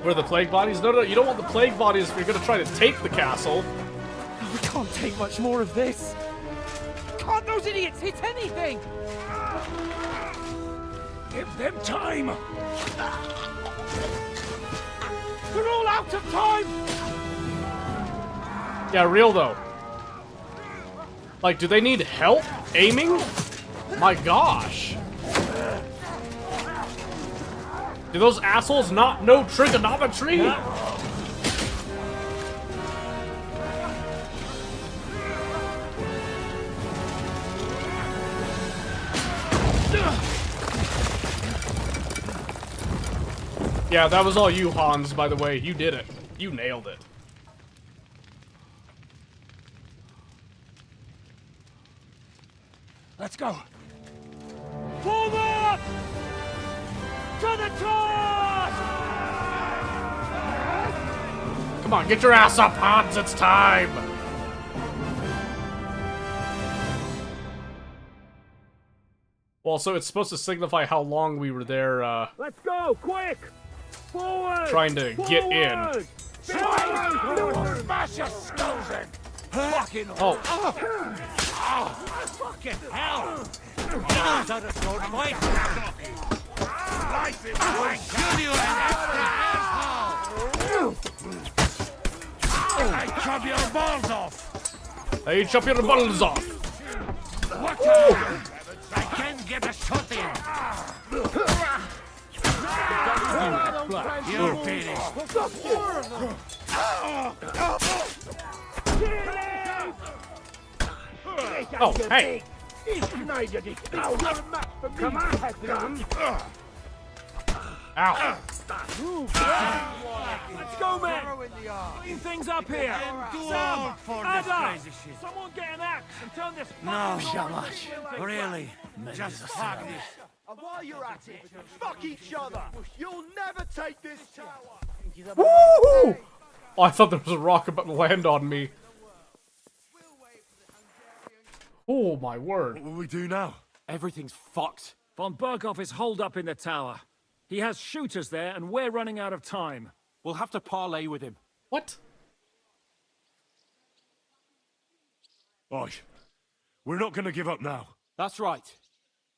Where are the plague bodies? No, no, you don't want the plague bodies if you're gonna try to take the castle. We can't take much more of this. Can't those idiots hit anything? Give them time! We're all out of time! Yeah, real though. Like, do they need help aiming? My gosh. Do those assholes not know trigonometry? Yeah, that was all you, Hans, by the way. You did it. You nailed it. Let's go. Forward! To the charge! Come on, get your ass up, Hans. It's time. Well, so it's supposed to signify how long we were there, Let's go, quick! Forward! trying to get in. Smash your skulls in! Fucking Oh. fucking hell! That's a sword fight! Life is going. Give you an extra asshole! I chop your balls off! Hey, chop your balls off. Watch out! I can't get a shot in! You're finished! Oh, hey. Come on, Hector! Ow. Let's go, man! Clean things up here! Sam! Ada! Someone get an axe and turn this... No, Shamash. Really? Just fuck this. And while you're at it, fuck each other. You'll never take this tower. Woo! Oh, I thought there was a rock about to land on me. Oh, my word. What will we do now? Everything's fucked. Von Berghoff is holed up in the tower. He has shooters there, and we're running out of time. We'll have to parley with him. What? Oi. We're not gonna give up now. That's right.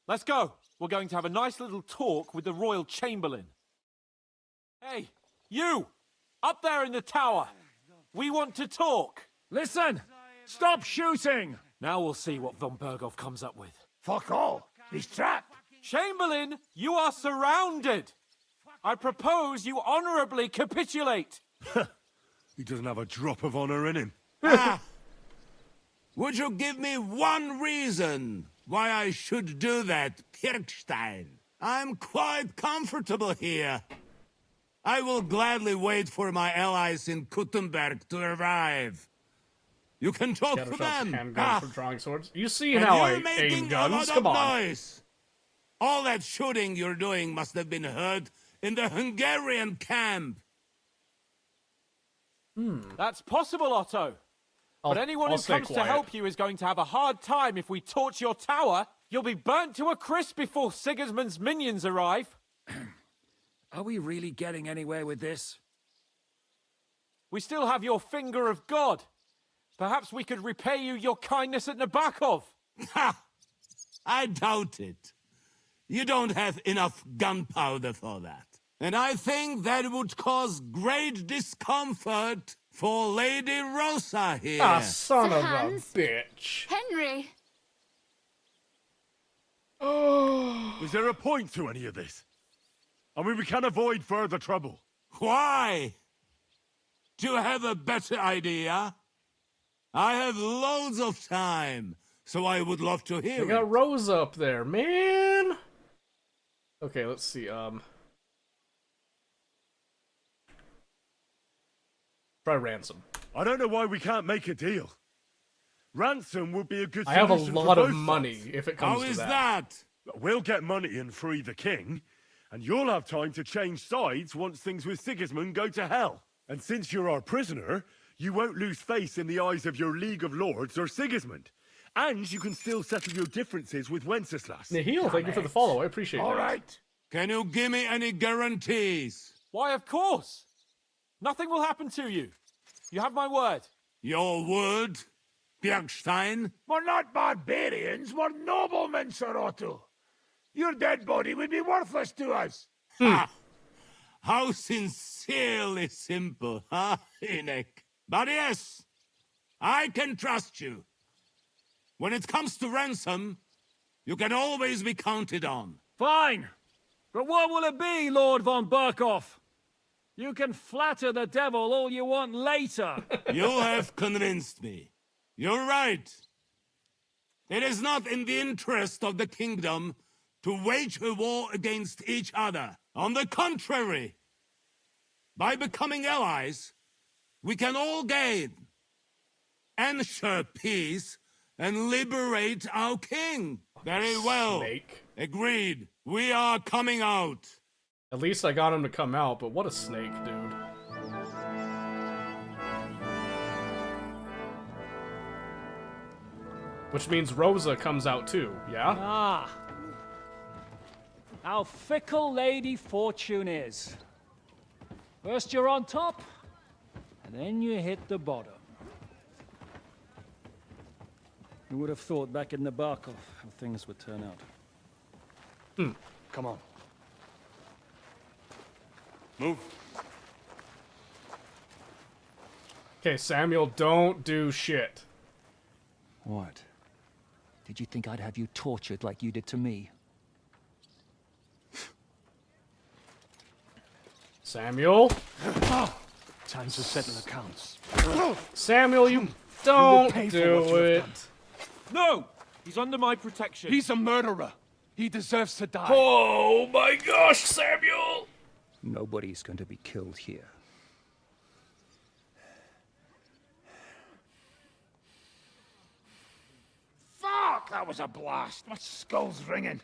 Let's go. We're going to have a nice little talk with the Royal Chamberlain. Hey, you! Up there in the tower! We want to talk! Listen! Stop shooting! Now we'll see what von Berghoff comes up with. Fuck all. He's trapped. Chamberlain, you are surrounded! I propose you honorably capitulate! He doesn't have a drop of honor in him. Would you give me one reason why I should do that, Pirkstein? I'm quite comfortable here. I will gladly wait for my allies in Kuttenberg to arrive. You can talk to them. Handguns for drawing swords. You see how I aim guns? Come on. Noise. All that shooting you're doing must have been heard in the Hungarian camp. That's possible, Otto. But anyone who comes to help you is going to have a hard time if we torch your tower. You'll be burnt to a crisp before Sigismund's minions arrive. Are we really getting anywhere with this? We still have your finger of God. Perhaps we could repay you your kindness at Nabokov. Ha! I doubt it. You don't have enough gunpowder for that. And I think that would cause great discomfort for Lady Rosa here. Ah, son of a bitch. Henry! Is there a point to any of this? I mean, we can avoid further trouble. Why? Do you have a better idea? I have loads of time, so I would love to hear We got Rosa up there, man! Okay, let's see, try ransom. I don't know why we can't make a deal. Ransom would be a good I have a solution lot for of both money sides. if it comes to that. We'll get money and free the king, and you'll have time to change sides once things with Sigismund go to hell. And since you're our prisoner, you won't lose face in the eyes of your League of Lords or Sigismund. And you can still settle your differences with Wenceslas. Nihil, thank you for the follow. I appreciate that. All right. Can you give me any guarantees? Why, of course. Nothing will happen to you. You have my word. Your word, Bjergstein? We're not barbarians, we're noblemen, Sir Otto. Your dead body would be worthless to us. Ha! How sincerely simple, huh, Enoch? But yes, I can trust you. When it comes to ransom, you can always be counted on. Fine. But what will it be, Lord von Berkhoff? You can flatter the devil all you want later. You have convinced me. You're right. It is not in the interest of the kingdom to wage a war against each other. On the contrary, by becoming allies, we can all gain, ensure peace, and liberate our king. Very well. Snake. Agreed. We are coming out. At least I got him to come out, but what a snake, dude. Which means Rosa comes out too, yeah? Ah. How fickle Lady Fortune is. First you're on top, and then you hit the bottom. Who would have thought back in Nabokov how things would turn out? Come on. Move. Okay, Samuel, don't do shit. What? Did you think I'd have you tortured like you did to me? Samuel? Time to settle accounts. Samuel, you don't do it. No! He's under my protection. He's a murderer. He deserves to die. Oh my gosh, Samuel! Nobody's going to be killed here. Fuck! That was a blast. My skull's ringing.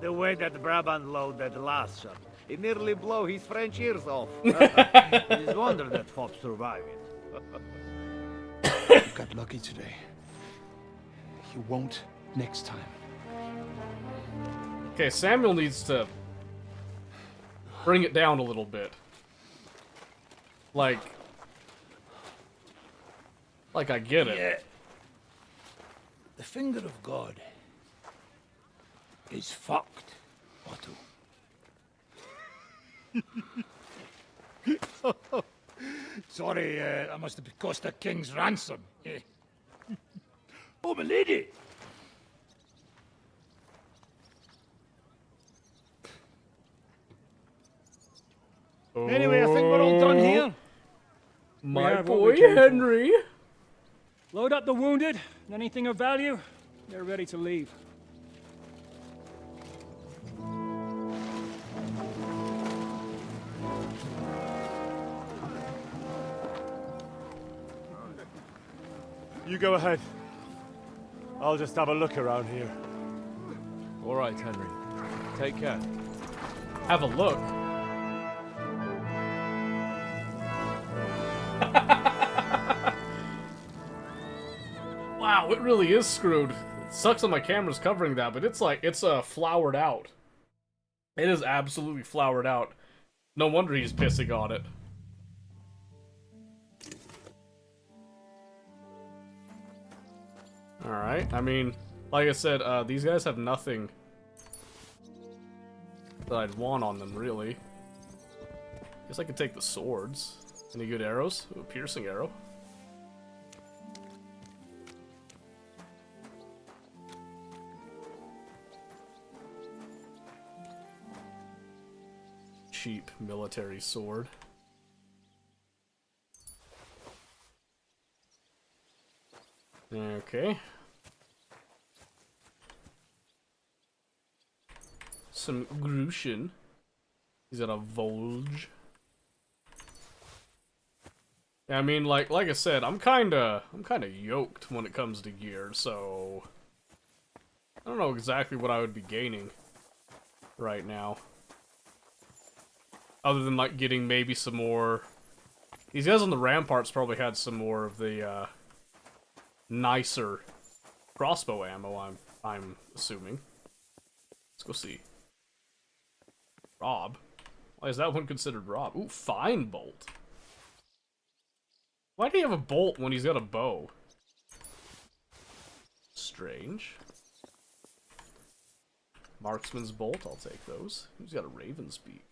The way that Brabant load that last shot, it nearly blow his French ears off. It's wonder that fop survived it. You got lucky today. You won't next time. Okay, Samuel needs to bring it down a little bit. Like I get it. Yeah. The finger of God is fucked, Otto. Sorry, that must have cost a king's ransom. Oh, my lady! Anyway, I think we're all done here. My boy Henry. Load up the wounded, and anything of value, they're ready to leave. You go ahead. I'll just have a look around here. All right, Henry. Take care. Have a look. Wow, it really is screwed. It sucks that my camera's covering that, but it's like, it's flowered out. It is absolutely flowered out. No wonder he's pissing on it. Alright, I mean, like I said, these guys have nothing that I'd want on them, really. Guess I could take the swords. Any good arrows? Ooh, a piercing arrow. Cheap military sword. Okay. Some Grushin. He's got a Volge. Yeah, I mean, like I said, I'm kinda yoked when it comes to gear, so I don't know exactly what I would be gaining right now. Other than, like, getting maybe some more... These guys on the ramparts probably had some more of the, nicer crossbow ammo, I'm assuming. Let's go see. Rob? Why is that one considered Rob? Ooh, fine bolt. Why do you have a bolt when he's got a bow? Strange. Marksman's bolt, I'll take those. Who's got a raven's beak?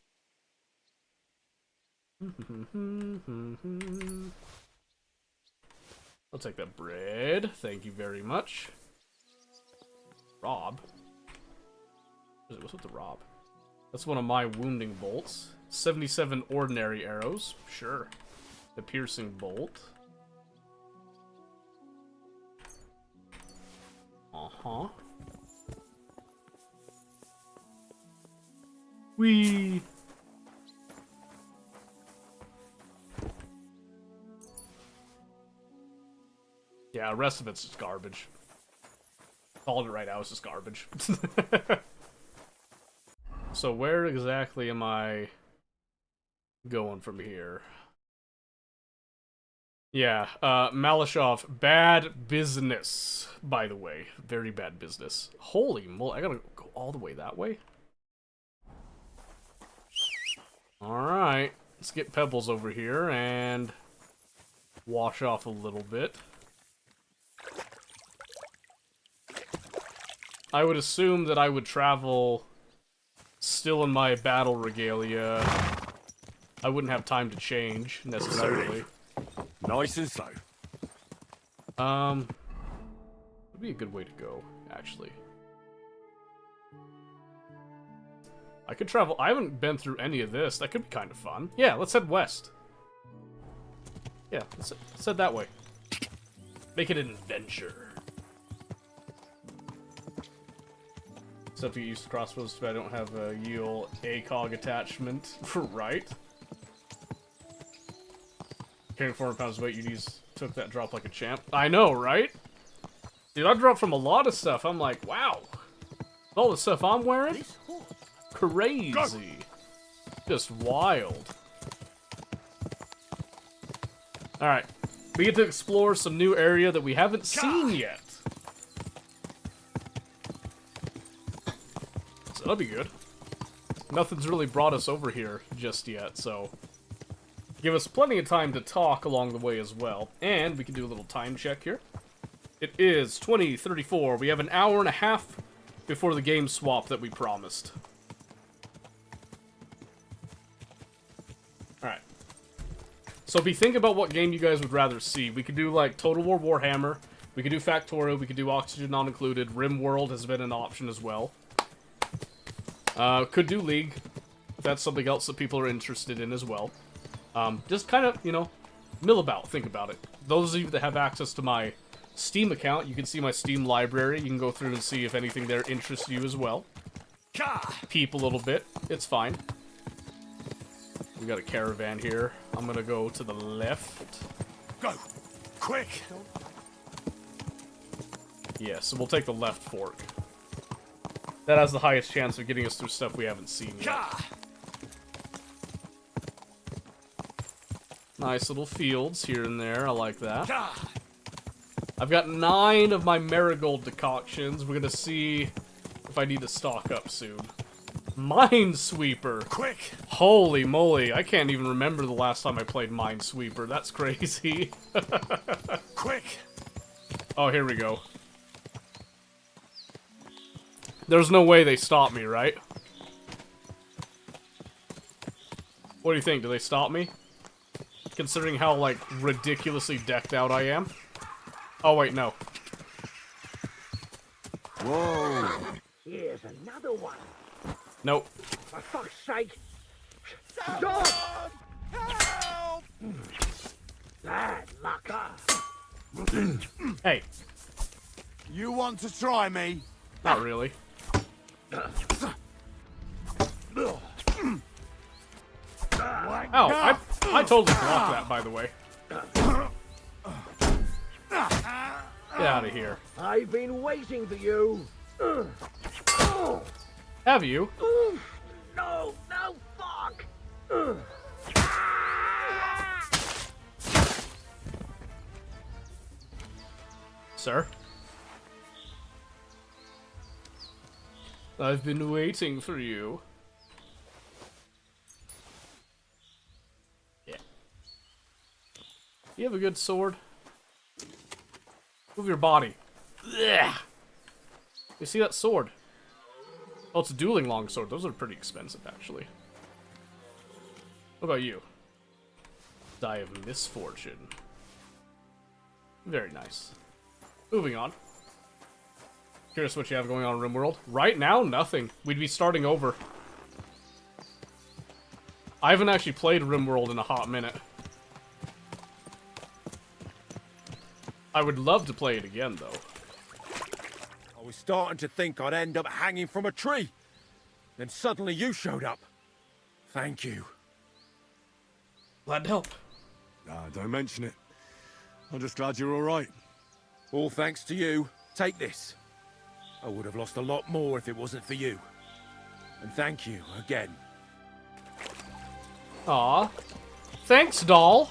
I'll take that bread. Thank you very much. Rob? What's with the Rob? That's one of my wounding bolts. 77 ordinary arrows. Sure. The piercing bolt. Uh-huh. Whee! Yeah, the rest of it's just garbage. Called it right now, it's just garbage. So where exactly am I going from here? Yeah, Malashov, bad business, by the way. Very bad business. Holy moly, I gotta go all the way that way? Alright, let's get Pebbles over here and wash off a little bit. I would assume that I would travel still in my battle regalia. I wouldn't have time to change, necessarily. Nice and slow. Would be a good way to go, actually. I could travel. I haven't been through any of this. That could be kind of fun. Yeah, let's head west. Yeah, let's head that way. Make it an adventure. Except you use crossbows, but I don't have a Yule ACOG attachment. Right. Carrying 400 pounds of weight, you took that drop like a champ. I know, right? Dude, I dropped from a lot of stuff. I'm like, wow. All the stuff I'm wearing? Crazy. Just wild. Alright. We get to explore some new area that we haven't seen yet. So that'll be good. Nothing's really brought us over here just yet, so give us plenty of time to talk along the way as well. And we can do a little time check here. It is 20:34. We have an hour and a half before the game swap that we promised. Alright. So be thinking about what game you guys would rather see. We could do, like, Total War Warhammer. We could do Factorio. We could do Oxygen Not Included. RimWorld has been an option as well. Could do League. If that's something else that people are interested in as well. Just kind of, you know, mill about. Think about it. Those of you that have access to my Steam account, you can see my Steam library. You can go through and see if anything there interests you as well. Peep a little bit. It's fine. We got a caravan here. I'm gonna go to the left. Go! Quick! Yeah, so we'll take the left fork. That has the highest chance of getting us through stuff we haven't seen yet. Nice little fields here and there. I like that. I've got 9 of my marigold decoctions. We're gonna see if I need to stock up soon. Minesweeper! Quick! Holy moly, I can't even remember the last time I played Minesweeper. That's crazy. Quick! Oh, here we go. There's no way they stop me, right? What do you think? Do they stop me? Considering how, like, ridiculously decked out I am? Oh, wait, no. Whoa! Here's another one. Nope. For fuck's sake! Dog! Help! Bad luck. Hey. You want to try me? Not really. Oh, I totally blocked that, by the way. Get out of here. I've been waiting for you. Have you? No, no, fuck! Sir? I've been waiting for you. Yeah. You have a good sword? Move your body. Ugh. You see that sword? Oh, it's a dueling longsword. Those are pretty expensive, actually. What about you? Die of Misfortune. Very nice. Moving on. Curious what you have going on in RimWorld. Right now, nothing. We'd be starting over. I haven't actually played RimWorld in a hot minute. I would love to play it again, though. I was starting to think I'd end up hanging from a tree. Then suddenly you showed up. Thank you. Glad to help. Don't mention it. I'm just glad you're all right. All thanks to you. Take this. I would have lost a lot more if it wasn't for you. And thank you again. Aw. Thanks, doll.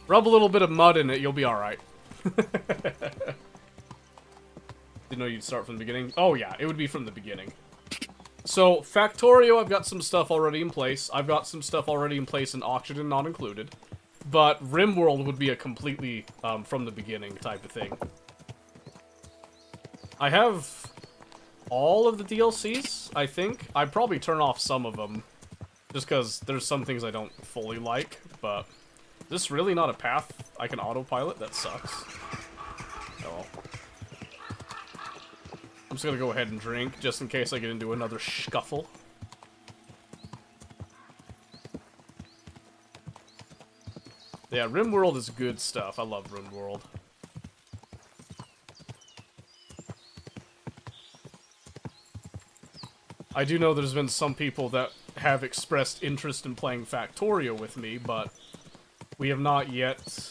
Rub a little bit of mud in it, you'll be alright. Didn't know you'd start from the beginning. Oh yeah, it would be from the beginning. So, Factorio, I've got some stuff already in place. I've got some stuff already in place in Oxygen Not Included. But RimWorld would be a completely from the beginning type of thing. I have all of the DLCs, I think. I'd probably turn off some of them. Just because there's some things I don't fully like, but... Is this really not a path I can autopilot? That sucks. Oh. I'm just gonna go ahead and drink, just in case I get into another scuffle. Yeah, RimWorld is good stuff. I love RimWorld. I do know there's been some people that have expressed interest in playing Factorio with me, but we have not yet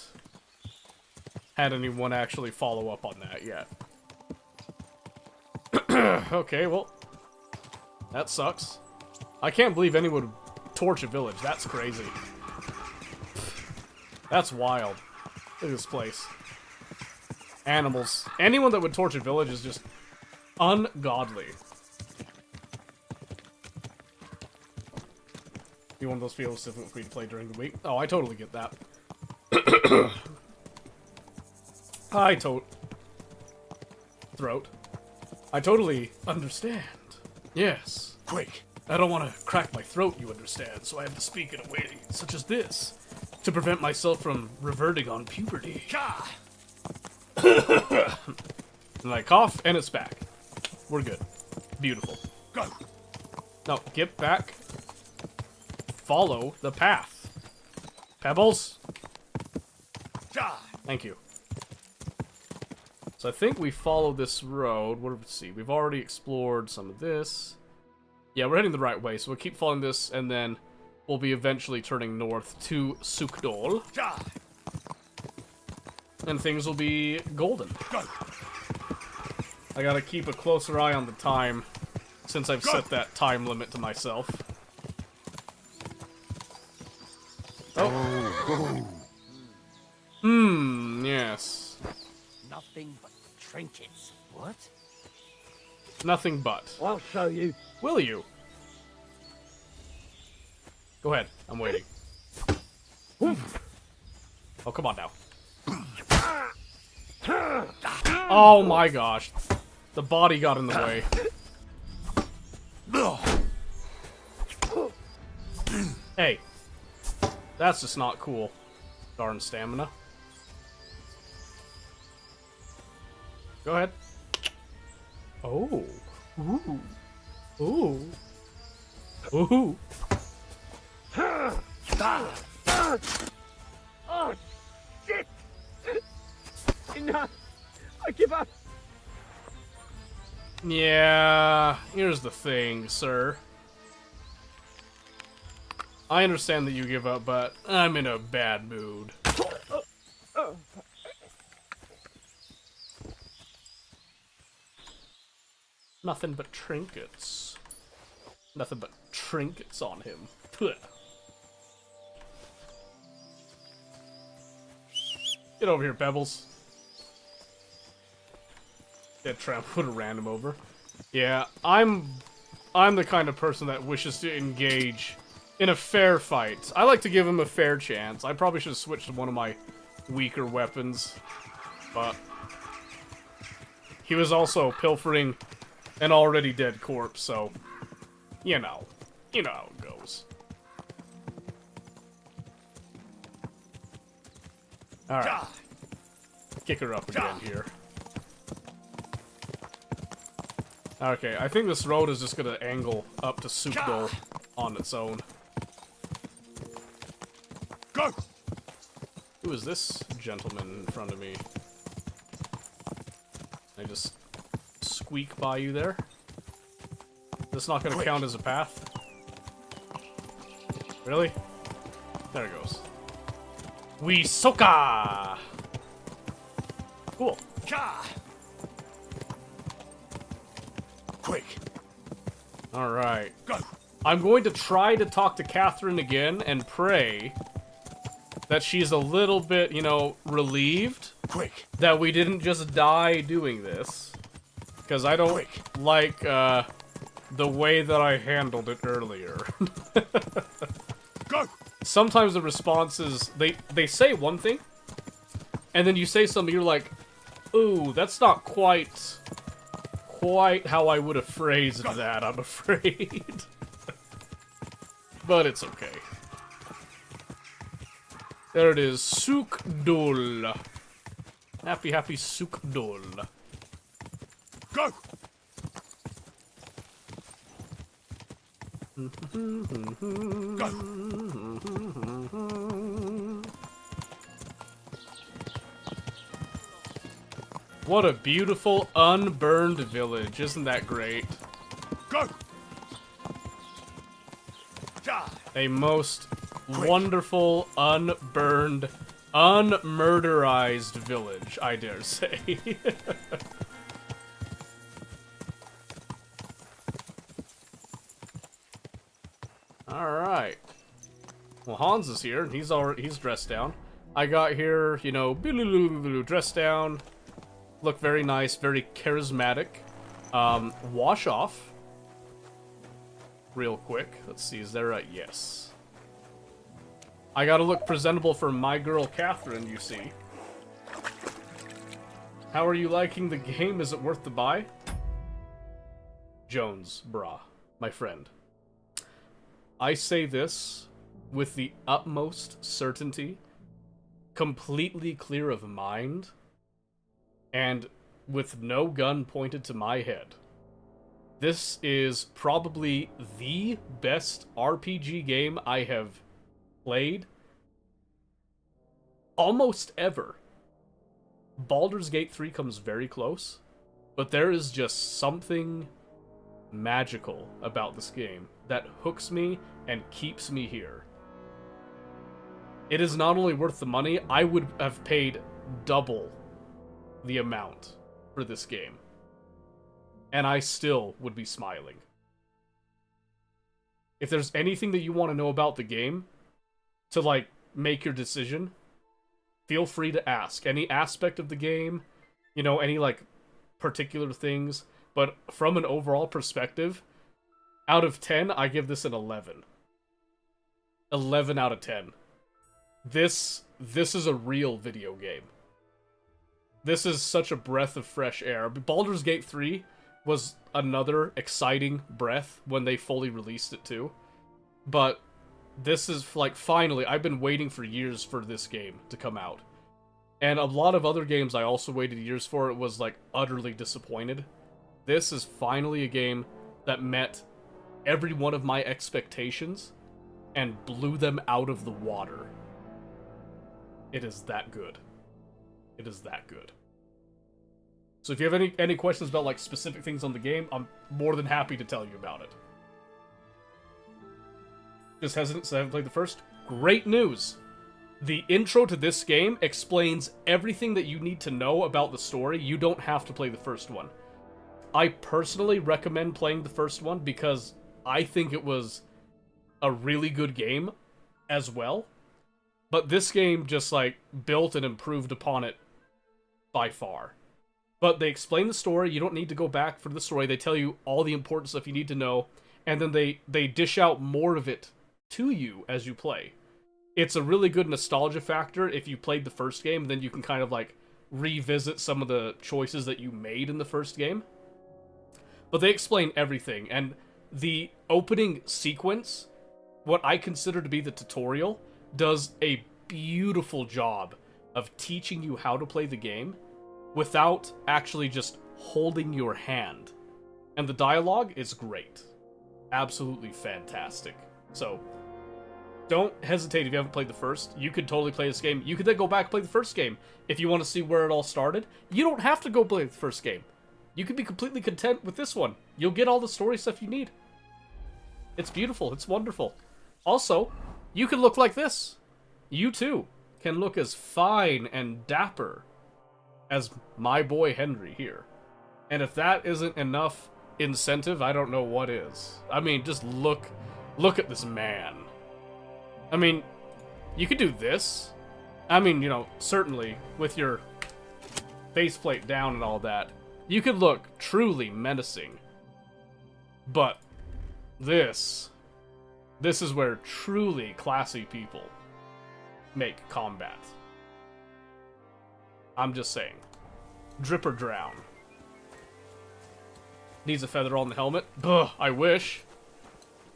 had anyone actually follow up on that yet. Okay, well, that sucks. I can't believe anyone would torch a village. That's crazy. That's wild. Look at this place. Animals. Anyone that would torch a village is just ungodly. Be one of those feels different for me to play during the week. Oh, I totally get that. Hi, Throat. I totally understand. Yes. Quick. I don't want to crack my throat, you understand, so I have to speak in a way such as this to prevent myself from reverting on puberty. And I cough, and it's back. We're good. Beautiful. Go. No, get back. Follow the path. Pebbles. Thank you. So I think we follow this road. What do we see? We've already explored some of this. Yeah, we're heading the right way, so we'll keep following this, and then we'll be eventually turning north to Sukdol. And things will be golden. I gotta keep a closer eye on the time, since I've set that time limit to myself. Oh. Yes. Nothing but trinkets. What? Nothing but. I'll show you. Will you? Go ahead. I'm waiting. Oh, come on now. Oh my gosh. The body got in the way. Hey. That's just not cool. Darn stamina. Go ahead. Oh. Ooh. Ooh. Ooh. Oh, shit! Enough! I give up! Yeah, here's the thing, sir. I understand that you give up, but I'm in a bad mood. Nothing but trinkets. Nothing but trinkets on him. Puh. Get over here, Pebbles. That tramp would have ran him over. Yeah, I'm the kind of person that wishes to engage in a fair fight. I like to give him a fair chance. I probably should have switched to one of my weaker weapons, but he was also pilfering an already dead corpse, so you know how it goes. Alright. Kick her up again here. Okay, I think this road is just gonna angle up to Sukdol on its own. Go! Who is this gentleman in front of me? I just squeak by you there? That's not gonna count as a path? Really? There it goes. We soka! Cool. Quick. Alright. Go. I'm going to try to talk to Catherine again and pray that she's a little bit, you know, relieved Quick. that we didn't just die doing this. Because I don't like, the way that I handled it earlier. Go. Sometimes the responses, they say one thing, and then you say something, you're like, ooh, that's not quite how I would have phrased that, I'm afraid. But it's okay. There it is, Sukdol. Happy Sukdol. Go! What a beautiful, unburned village. Isn't that great? Go! A most wonderful, unburned, unmurderized village, I dare say. Alright. Well, Hans is here, and he's dressed down. I got here, you know, dressed down. Look very nice, very charismatic. Wash off. Real quick. Let's see, is there a... Yes. I gotta look presentable for my girl Catherine, you see. How are you liking the game? Is it worth the buy? Jones, brah, my friend. I say this with the utmost certainty, completely clear of mind, and with no gun pointed to my head. This is probably the best RPG game I have played almost ever. Baldur's Gate 3 comes very close, but there is just something magical about this game that hooks me and keeps me here. It is not only worth the money, I would have paid double the amount for this game, and I still would be smiling. If there's anything that you want to know about the game to, like, make your decision, feel free to ask. Any aspect of the game, you know, any, like, particular things, but from an overall perspective, out of 10, I give this an 11. 11 out of 10. This is a real video game. This is such a breath of fresh air. Baldur's Gate 3 was another exciting breath when they fully released it too. But this is, like, finally, I've been waiting for years for this game to come out. And a lot of other games I also waited years for, it was, like, utterly disappointed. This is finally a game that met every one of my expectations and blew them out of the water. It is that good. It is that good. So if you have any questions about, like, specific things on the game, I'm more than happy to tell you about it. Just hesitant, so I haven't played the first? Great news! The intro to this game explains everything that you need to know about the story. You don't have to play the first one. I personally recommend playing the first one because I think it was a really good game as well. But this game just, like, built and improved upon it by far. But they explain the story. You don't need to go back for the story. They tell you all the important stuff you need to know. And then they dish out more of it to you as you play. It's a really good nostalgia factor if you played the first game. Then you can kind of, like, revisit some of the choices that you made in the first game. But they explain everything. And the opening sequence, what I consider to be the tutorial, does a beautiful job of teaching you how to play the game without actually just holding your hand. And the dialogue is great. Absolutely fantastic. So, don't hesitate if you haven't played the first. You could totally play this game. You could then go back and play the first game if you want to see where it all started. You don't have to go play the first game. You can be completely content with this one. You'll get all the story stuff you need. It's beautiful. It's wonderful. Also, you can look like this. You too can look as fine and dapper as my boy Henry here. And if that isn't enough incentive, I don't know what is. I mean, just look at this man. I mean, you could do this. I mean, you know, certainly with your faceplate down and all that, you could look truly menacing. But this is where truly classy people make combat. I'm just saying. Drip or drown. Needs a feather on the helmet? Ugh, I wish.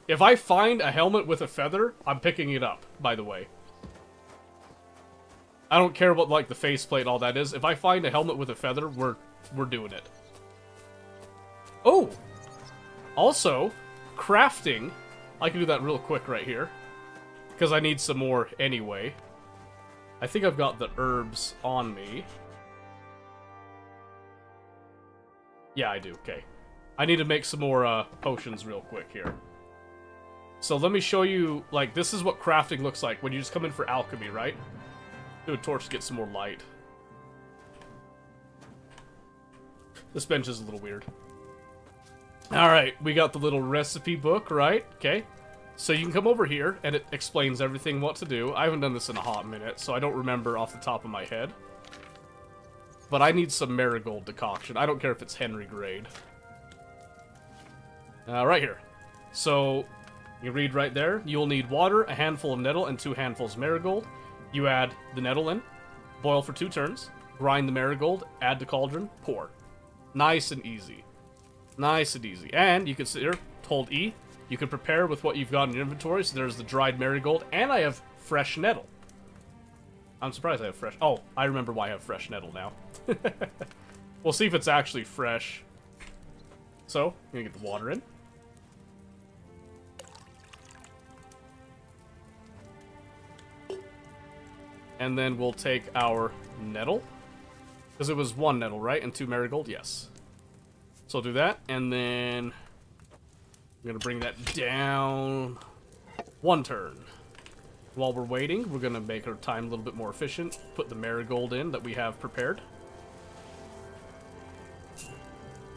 If I find a helmet with a feather, I'm picking it up, by the way. I don't care what, like, the faceplate and all that is. If I find a helmet with a feather, we're doing it. Oh! Also, crafting. I can do that real quick right here. Because I need some more anyway. I think I've got the herbs on me. Yeah, I do. Okay. I need to make some more potions real quick here. So let me show you, like, this is what crafting looks like when you just come in for alchemy, right? Do a torch to get some more light. This bench is a little weird. Alright, we got the little recipe book, right? Okay. So you can come over here, and it explains everything what to do. I haven't done this in a hot minute, so I don't remember off the top of my head. But I need some marigold decoction. I don't care if it's Henry grade. Right here. So, you read right there. You'll need water, a handful of nettle, and 2 handfuls of marigold. You add the nettle in, boil for 2 turns, grind the marigold, add to cauldron, pour. Nice and easy. Nice and easy. And you can sit here, hold E. You can prepare with what you've got in your inventory. So there's the dried marigold, and I have fresh nettle. I'm surprised I have fresh. Oh, I remember why I have fresh nettle now. We'll see if it's actually fresh. So, I'm gonna get the water in. And then we'll take our nettle. Because it was 1 nettle, right? And 2 marigold? Yes. So I'll do that, and then I'm gonna bring that down 1 turn. While we're waiting, we're gonna make our time a little bit more efficient. Put the marigold in that we have prepared.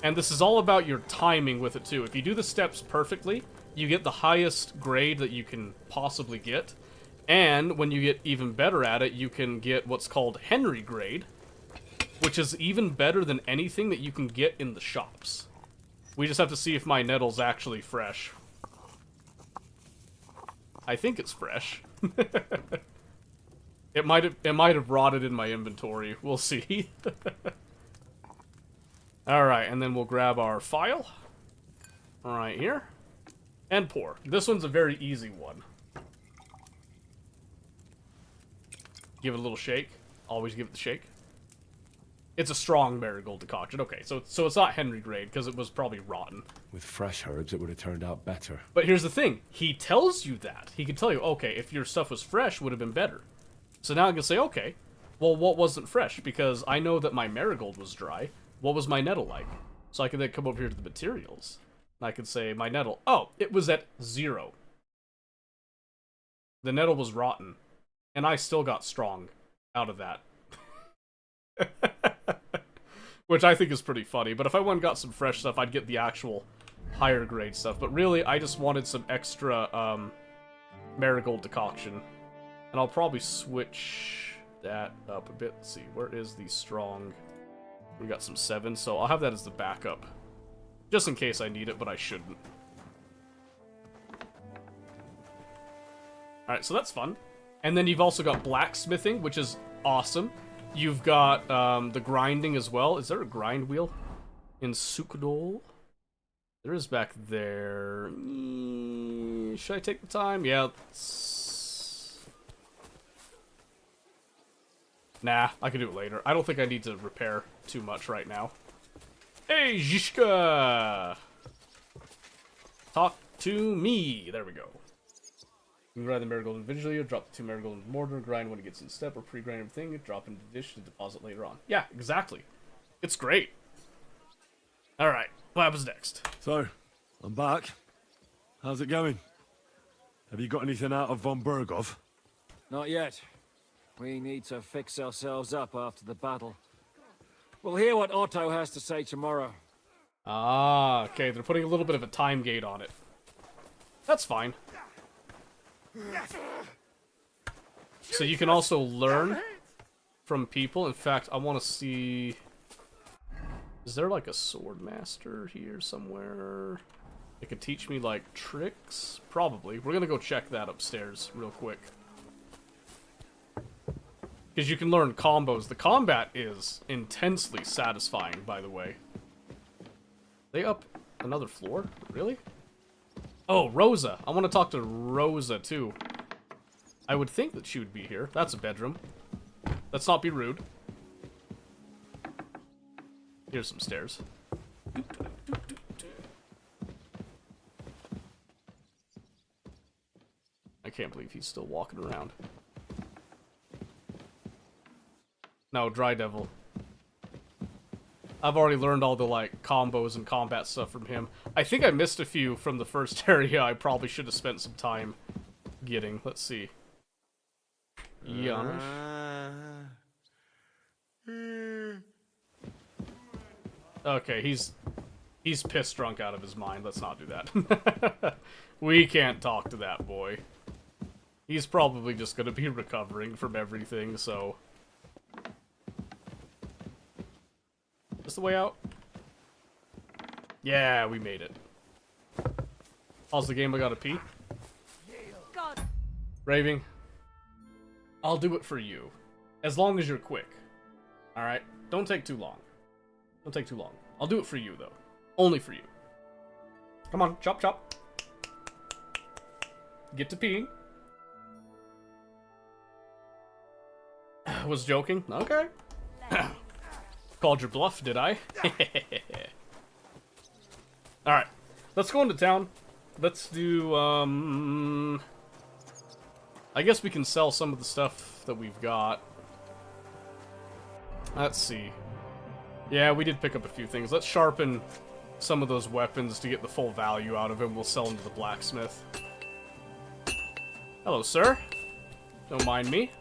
And this is all about your timing with it too. If you do the steps perfectly, you get the highest grade that you can possibly get. And when you get even better at it, you can get what's called Henry grade, which is even better than anything that you can get in the shops. We just have to see if my nettle's actually fresh. I think it's fresh. It might have rotted in my inventory. We'll see. Alright, and then we'll grab our file. Right here. And pour. This one's a very easy one. Give it a little shake. Always give it the shake. It's a strong marigold decoction. Okay, so it's not Henry grade, because it was probably rotten. With fresh herbs, it would have turned out better. But here's the thing. He tells you that. He can tell you, okay, if your stuff was fresh, it would have been better. So now I can say, okay, well, what wasn't fresh? Because I know that my marigold was dry. What was my nettle like? So I can then come over here to the materials. And I can say, my nettle, oh, it was at 0. The nettle was rotten. And I still got strong out of that. Which I think is pretty funny. But if I went and got some fresh stuff, I'd get the actual higher grade stuff. But really, I just wanted some extra marigold decoction. And I'll probably switch that up a bit. Let's see, where is the strong? We got some 7, so I'll have that as the backup. Just in case I need it, but I shouldn't. Alright, so that's fun. And then you've also got blacksmithing, which is awesome. You've got the grinding as well. Is there a grind wheel in Sukadol? There is back there. Should I take the time? Yeah. Nah, I can do it later. I don't think I need to repair too much right now. Hey, Zhishka! Talk to me. There we go. You can grind the marigold individually, or drop the 2 marigold in mortar, grind when it gets in step, or pre-grind everything, drop into the dish to deposit later on. Yeah, exactly. It's great. Alright, what happens next? So, I'm back. How's it going? Have you got anything out of von Bergov? Not yet. We need to fix ourselves up after the battle. We'll hear what Otto has to say tomorrow. Ah, okay, they're putting a little bit of a time gate on it. That's fine. So you can also learn from people. In fact, I want to see... Is there like a sword master here somewhere? That could teach me like tricks? Probably. We're gonna go check that upstairs real quick. Because you can learn combos. The combat is intensely satisfying, by the way. They up another floor? Really? Oh, Rosa. I want to talk to Rosa, too. I would think that she would be here. That's a bedroom. Let's not be rude. Here's some stairs. I can't believe he's still walking around. No, Dry Devil. I've already learned all the, like, combos and combat stuff from him. I think I missed a few from the first area I probably should have spent some time getting. Let's see. Janusz. Okay, he's pissed drunk out of his mind. Let's not do that. We can't talk to that boy. He's probably just gonna be recovering from everything, so... Is this the way out? Yeah, we made it. Pause the game, I gotta pee. God. Raving. I'll do it for you. As long as you're quick. Alright? Don't take too long. Don't take too long. I'll do it for you, though. Only for you. Come on, chop chop. Get to peeing. Was joking. Okay. Called your bluff, did I? Alright. Let's go into town. Let's do, I guess we can sell some of the stuff that we've got. Let's see. Yeah, we did pick up a few things. Let's sharpen some of those weapons to get the full value out of them. We'll sell them to the blacksmith. Hello, sir. Don't mind me.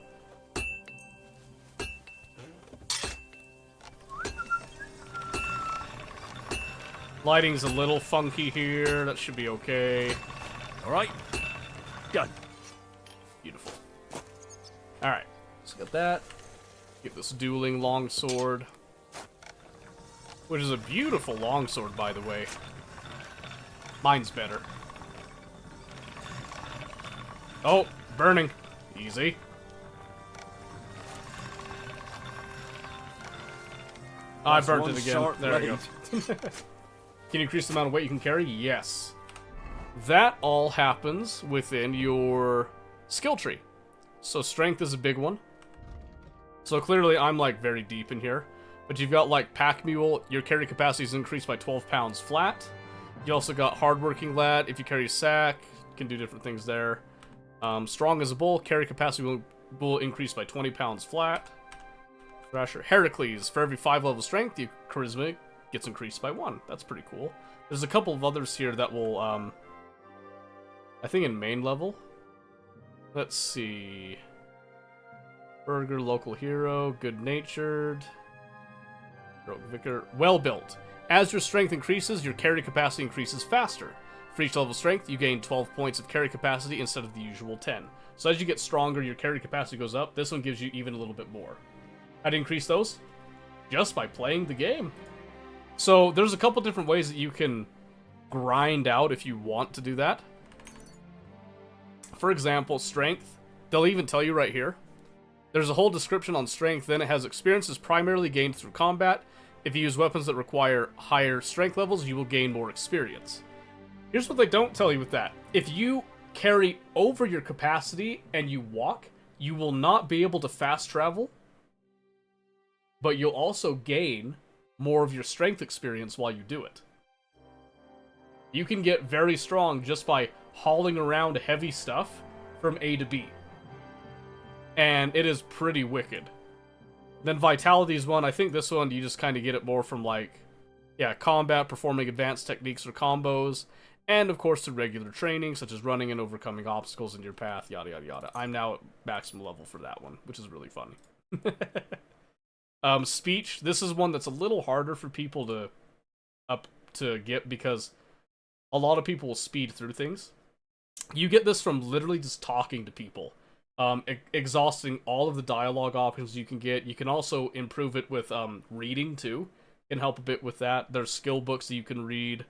Lighting's a little funky here. That should be okay. Alright. Done. Beautiful. Alright. Let's get that. Get this dueling longsword. Which is a beautiful longsword, by the way. Mine's better. Oh, burning. Easy. I burnt it again. There you go. Can you increase the amount of weight you can carry? Yes. That all happens within your skill tree. So strength is a big one. So clearly I'm like very deep in here. But you've got like pack mule, your carry capacity is increased by 12 pounds flat. You also got hardworking lad. If you carry a sack, you can do different things there. Strong as a bull, carry capacity will increase by 20 pounds flat. Thrasher. Heracles, for every 5 level strength, your charisma gets increased by 1. That's pretty cool. There's a couple of others here that will, I think in main level. Let's see. Burger, local hero, good-natured. Vicar, well-built. As your strength increases, your carry capacity increases faster. For each level of strength, you gain 12 points of carry capacity instead of the usual 10. So as you get stronger, your carry capacity goes up. This one gives you even a little bit more. How to increase those? Just by playing the game. So there's a couple different ways that you can grind out if you want to do that. For example, strength. They'll even tell you right here. There's a whole description on strength. Then it has experiences primarily gained through combat. If you use weapons that require higher strength levels, you will gain more experience. Here's what they don't tell you with that. If you carry over your capacity and you walk, you will not be able to fast travel. But you'll also gain more of your strength experience while you do it. You can get very strong just by hauling around heavy stuff from A to B. And it is pretty wicked. Then Vitality is one. I think this one, you just kind of get it more from, like, yeah, combat, performing advanced techniques or combos, and, of course, the regular training, such as running and overcoming obstacles in your path, yada, yada, yada. I'm now at maximum level for that one, which is really fun. Speech. This is one that's a little harder for people to get because a lot of people will speed through things. You get this from literally just talking to people. Exhausting all of the dialogue options you can get. You can also improve it with reading too. Can help a bit with that. There's skill books that you can read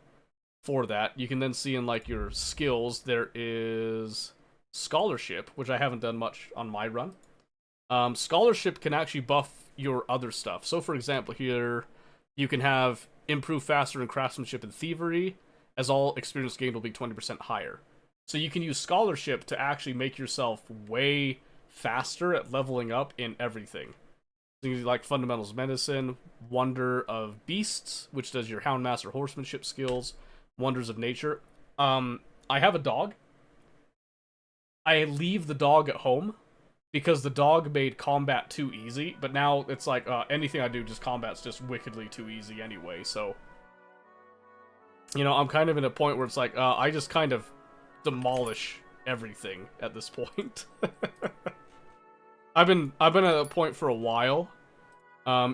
for that. You can then see in like your skills there is scholarship, which I haven't done much on my run. Scholarship can actually buff your other stuff. So for example here you can have improve faster in craftsmanship and thievery, as all experience gained will be 20% higher. So you can use scholarship to actually make yourself way faster at leveling up in everything. Things like fundamentals medicine, wonder of beasts, which does your houndmaster horsemanship skills, wonders of nature. I have a dog. I leave the dog at home because the dog made combat too easy, but now it's like anything I do, just combat's just wickedly too easy anyway. So, you know, I'm kind of in a point where it's like I just kind of demolish everything at this point. I've been at a point for a while.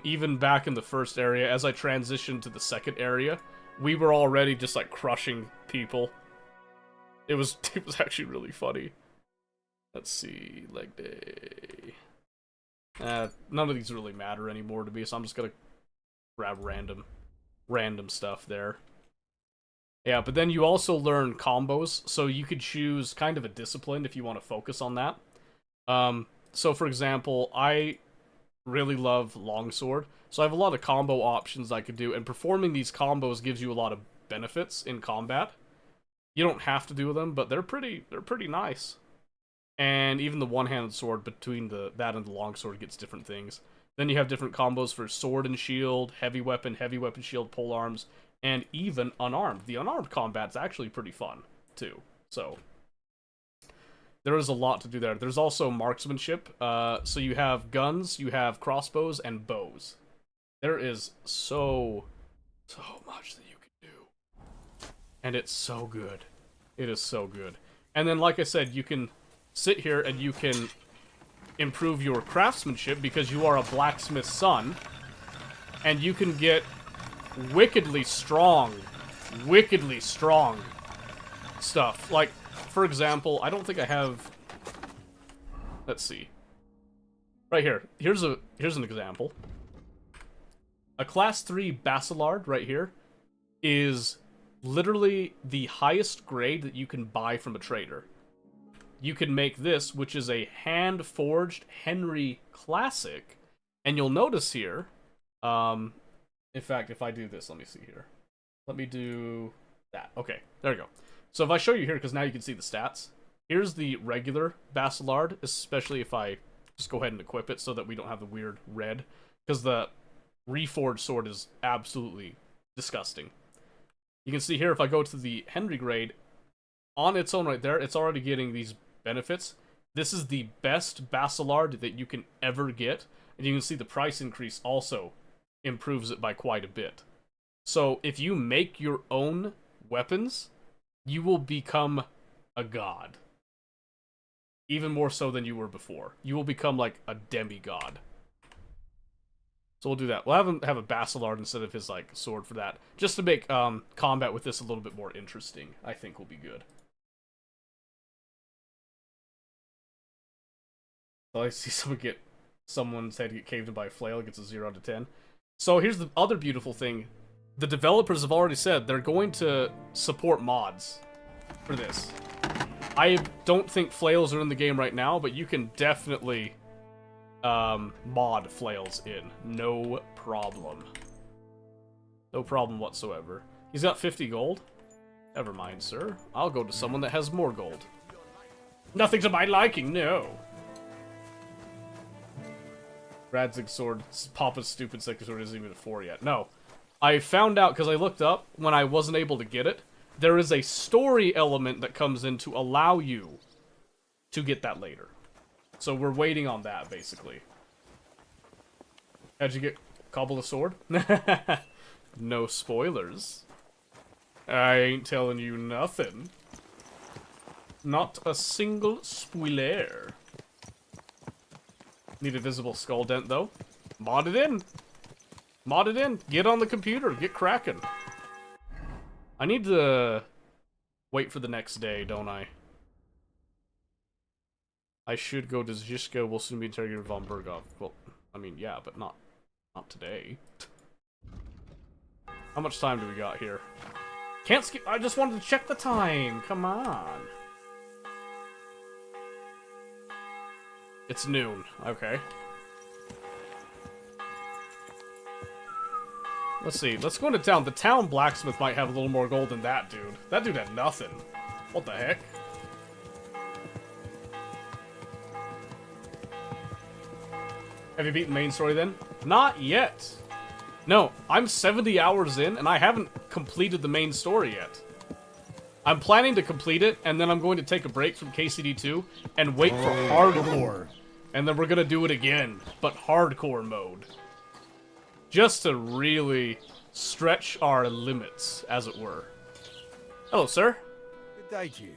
Even back in the first area, as I transitioned to the second area, we were already just like crushing people. It was actually really funny. Let's see, leg day. None of these really matter anymore to me, so I'm just gonna grab random stuff there. Yeah, but then you also learn combos, so you could choose kind of a discipline if you want to focus on that. So for example, I really love longsword. So I have a lot of combo options I could do, and performing these combos gives you a lot of benefits in combat. You don't have to do them, but they're pretty nice. And even the one-handed sword between that and the longsword gets different things. Then you have different combos for sword and shield, heavy weapon, shield, polearms, and even unarmed. The unarmed combat's actually pretty fun, too. So, there is a lot to do there. There's also marksmanship. So you have guns, you have crossbows, and bows. There is so much that you can do. And it's so good. It is so good. And then, like I said, you can sit here and you can improve your craftsmanship because you are a blacksmith's son. And you can get wickedly strong stuff. Like, for example, I don't think I have... Let's see. Right here. Here's an example. A class 3 Bacillard right here is literally the highest grade that you can buy from a trader. You can make this, which is a hand-forged Henry Classic, and you'll notice here, in fact, if I do this, let me see here. Let me do that. Okay, there we go. So if I show you here, because now you can see the stats, here's the regular Bacillard, especially if I just go ahead and equip it so that we don't have the weird red, because the reforged sword is absolutely disgusting. You can see here, if I go to the Henry grade, on its own right there, it's already getting these benefits. This is the best Bacillard that you can ever get, and you can see the price increase also improves it by quite a bit. So if you make your own weapons, you will become a god. Even more so than you were before. You will become like a demigod. So we'll do that. We'll have a Bacillard instead of his like sword for that, just to make combat with this a little bit more interesting. I think will be good. So I see someone's head get caved in by a flail. It gets a 0 out of 10. So here's the other beautiful thing. The developers have already said they're going to support mods for this. I don't think flails are in the game right now, but you can definitely mod flails in. No problem. No problem whatsoever. He's got 50 gold. Never mind, sir. I'll go to someone that has more gold. Nothing to my liking, no. Radzig's sword, Papa's stupid second sword isn't even a 4 yet. No. I found out, because I looked up, when I wasn't able to get it, there is a story element that comes in to allow you to get that later. So we're waiting on that, basically. How'd you get cobble a sword? No spoilers. I ain't telling you nothing. Not a single spoiler. Need a visible skull dent, though. Mod it in. Mod it in. Get on the computer. Get cracking. I need to wait for the next day, don't I? I should go to Zizka. We'll soon be interrogated von Berghoff. Well, I mean, yeah, but not today. How much time do we got here? Can't skip. I just wanted to check the time. Come on. It's noon. Okay. Let's see. Let's go into town. The town blacksmith might have a little more gold than that dude. That dude had nothing. What the heck? Have you beaten the main story then? Not yet. No, I'm 70 hours in, and I haven't completed the main story yet. I'm planning to complete it, and then I'm going to take a break from KCD2 and wait for hardcore. And then we're going to do it again, but hardcore mode. Just to really stretch our limits, as it were. Hello, sir. Good day to you.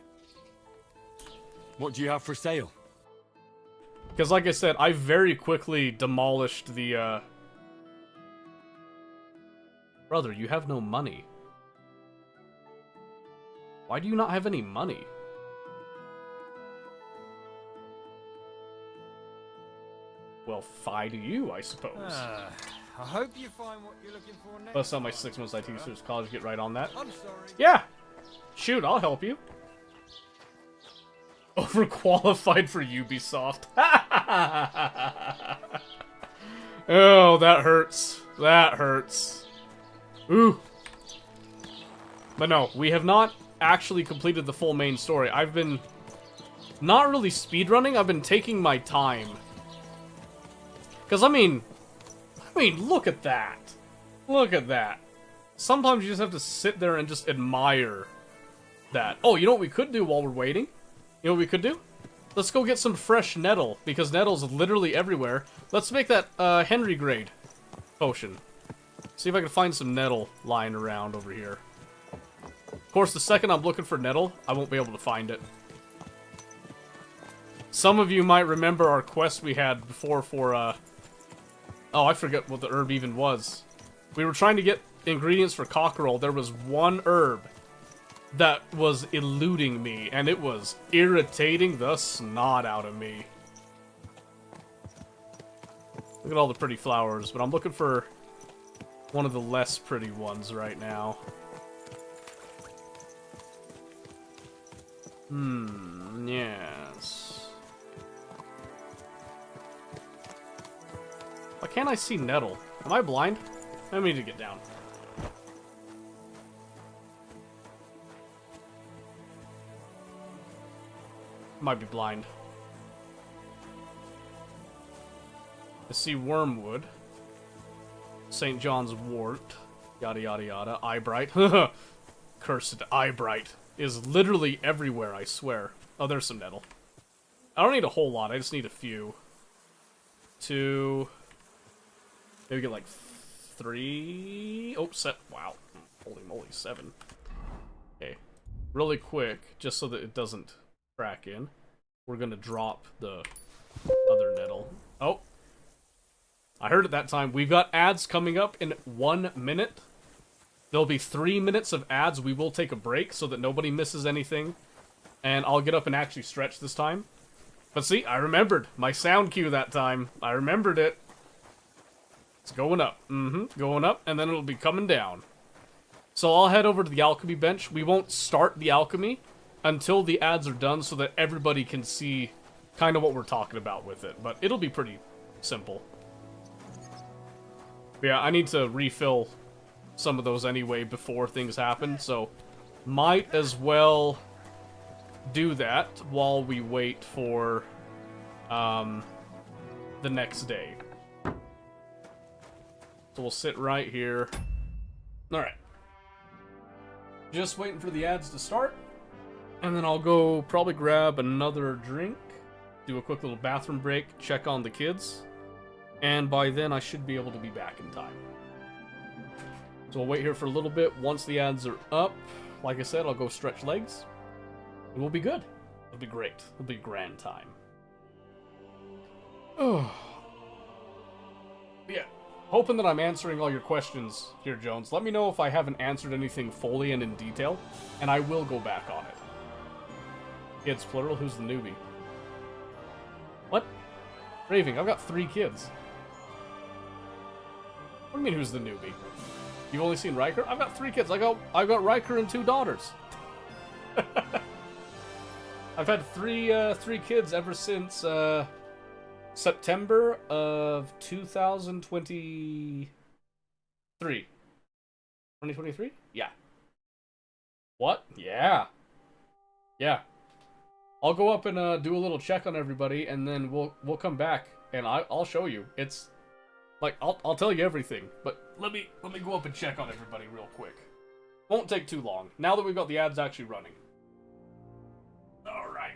What do you have for sale? Because, like I said, I very quickly demolished the, Brother, you have no money. Why do you not have any money? Well, fie to you, I suppose. I hope you find what you're looking for next. Plus, on my 6 months IT service college, get right on that. I'm sorry. Yeah! Shoot, I'll help you. Overqualified for Ubisoft. Oh, that hurts. That hurts. Ooh. But no, we have not actually completed the full main story. I've been not really speedrunning. I've been taking my time. Because, I mean, look at that. Look at that. Sometimes you just have to sit there and just admire that. Oh, you know what we could do while we're waiting? You know what we could do? Let's go get some fresh nettle, because nettle's literally everywhere. Let's make that Henry grade potion. See if I can find some nettle lying around over here. Of course, the second I'm looking for nettle, I won't be able to find it. Some of you might remember our quest we had before for, oh, I forget what the herb even was. We were trying to get ingredients for cockerel. There was one herb that was eluding me, and it was irritating the snot out of me. Look at all the pretty flowers, but I'm looking for one of the less pretty ones right now. Yes. Why can't I see nettle? Am I blind? I need to get down. Might be blind. I see wormwood. St. John's wort. Yada yada yada. Eyebright. Cursed Eyebright is literally everywhere, I swear. Oh, there's some nettle. I don't need a whole lot, I just need a few. 2... Maybe get like 3... Oh, wow. Holy moly, 7. Okay. Really quick, just so that it doesn't crack in, we're gonna drop the other nettle. Oh. I heard it that time. We've got ads coming up in 1 minute. There'll be 3 minutes of ads. We will take a break so that nobody misses anything. And I'll get up and actually stretch this time. But see, I remembered my sound cue that time. I remembered it. It's going up. Going up, and then it'll be coming down. So I'll head over to the alchemy bench. We won't start the alchemy until the ads are done so that everybody can see kind of what we're talking about with it. But it'll be pretty simple. But yeah, I need to refill some of those anyway before things happen, so might as well do that while we wait for the next day. So we'll sit right here. Alright. Just waiting for the ads to start. And then I'll go probably grab another drink, do a quick little bathroom break, check on the kids, and by then I should be able to be back in time. So we'll wait here for a little bit. Once the ads are up, like I said, I'll go stretch legs, and we'll be good. It'll be great. It'll be a grand time. Oh. Yeah. Hoping that I'm answering all your questions here, Jones. Let me know if I haven't answered anything fully and in detail, and I will go back on it. Kids, plural, who's the newbie? What? Raving, I've got 3 kids. What do you mean, who's the newbie? You've only seen Riker? I've got 3 kids. I've got Riker and 2 daughters. I've had three kids ever since September of 2023. 2023? Yeah. What? Yeah. Yeah. I'll go up and do a little check on everybody, and then we'll come back and I'll show you. It's like I'll tell you everything, but let me go up and check on everybody real quick. Won't take too long. Now that we've got the ads actually running. All right.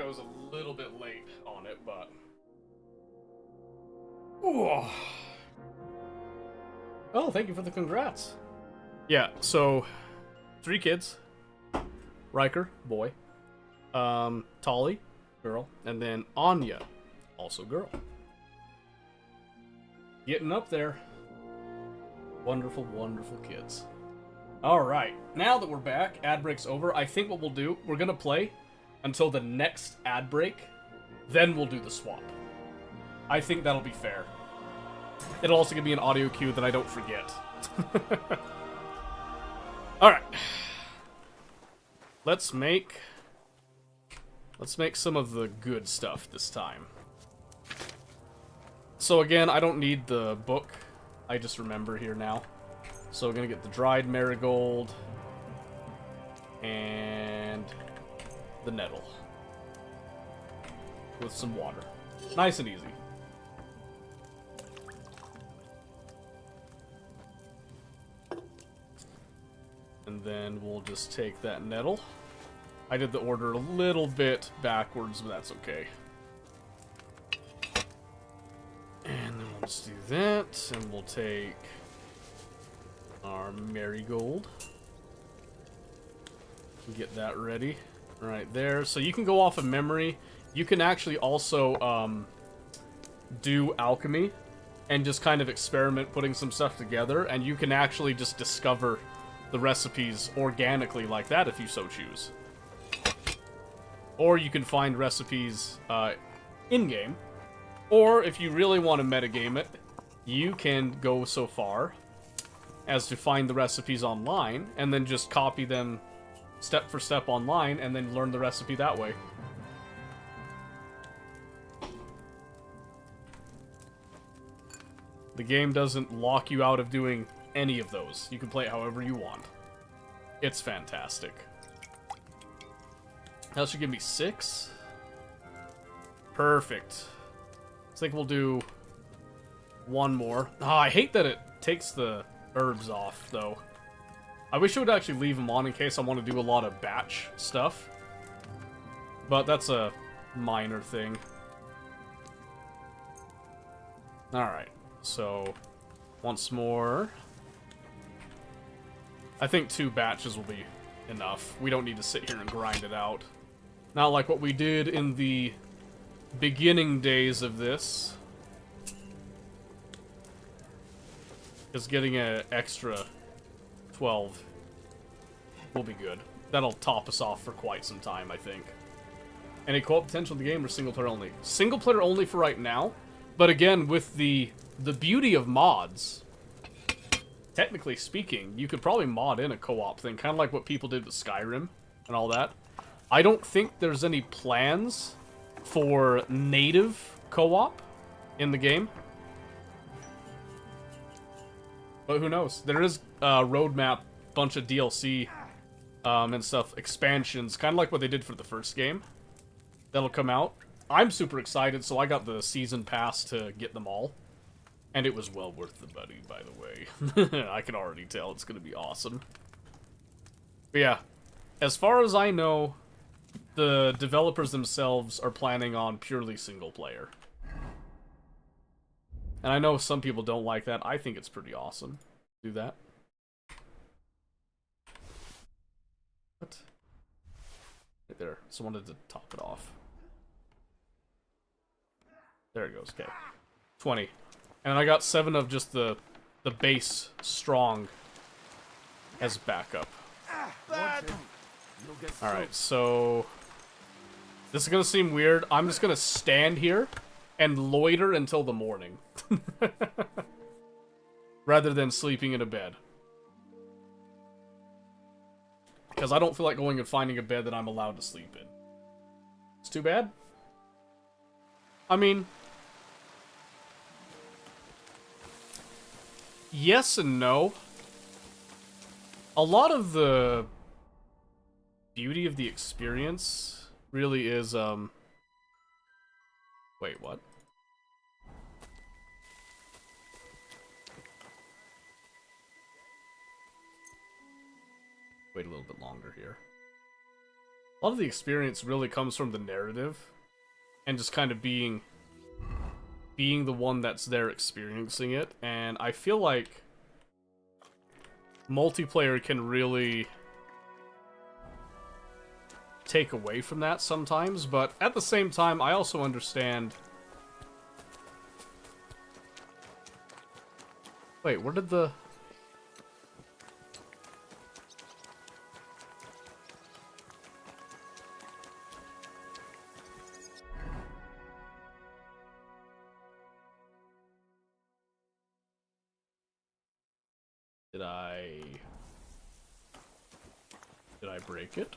like I was a little bit late on it, but... Ooh. Oh, thank you for the congrats. Yeah, so 3 kids. Riker, boy. Tali, girl. And then Anya, also girl. Getting up there. Wonderful, wonderful kids. Alright, now that we're back, ad break's over. I think what we'll do, we're gonna play until the next ad break. Then we'll do the swap. I think that'll be fair. It'll also give me an audio cue that I don't forget. Alright. Let's make some of the good stuff this time. So again, I don't need the book. I just remember here now. So we're gonna get the dried marigold and the nettle with some water. Nice and easy. And then we'll just take that nettle. I did the order a little bit backwards, but that's okay. And then we'll just do that, and we'll take our marigold. Get that ready right there. So you can go off of memory. You can actually also do alchemy and just kind of experiment putting some stuff together, and you can actually just discover the recipes organically like that if you so choose. Or you can find recipes in-game. Or if you really want to metagame it, you can go so far as to find the recipes online and then just copy them step for step online and then learn the recipe that way. The game doesn't lock you out of doing any of those. You can play it however you want. It's fantastic. That should give me 6. Perfect. I think we'll do one more. Oh, I hate that it takes the herbs off, though. I wish it would actually leave them on in case I want to do a lot of batch stuff. But that's a minor thing. Alright, so once more. I think 2 batches will be enough. We don't need to sit here and grind it out. Not like what we did in the beginning days of this. Because getting an extra 12 will be good. That'll top us off for quite some time, I think. Any co-op potential in the game or single player only? Single player only for right now. But again, with the beauty of mods, technically speaking, you could probably mod in a co-op thing, kind of like what people did with Skyrim and all that. I don't think there's any plans for native co-op in the game. But who knows? There is a roadmap, bunch of DLC and stuff, expansions, kind of like what they did for the first game. That'll come out. I'm super excited, so I got the season pass to get them all. And it was well worth the money, by the way. I can already tell it's going to be awesome. But yeah, as far as I know, the developers themselves are planning on purely single player. And I know some people don't like that. I think it's pretty awesome. Do that. What? Right there. So I wanted to top it off. There it goes. Okay. 20. And I got 7 of just the base strong as backup. Alright, so this is gonna seem weird. I'm just gonna stand here and loiter until the morning. Rather than sleeping in a bed. Because I don't feel like going and finding a bed that I'm allowed to sleep in. It's too bad. I mean, yes and no. A lot of the beauty of the experience really is, wait, what? Wait a little bit longer here. A lot of the experience really comes from the narrative, and just kind of being the one that's there experiencing it, and I feel like multiplayer can really take away from that sometimes, but at the same time, I also understand... Wait, where did the... Did I break it?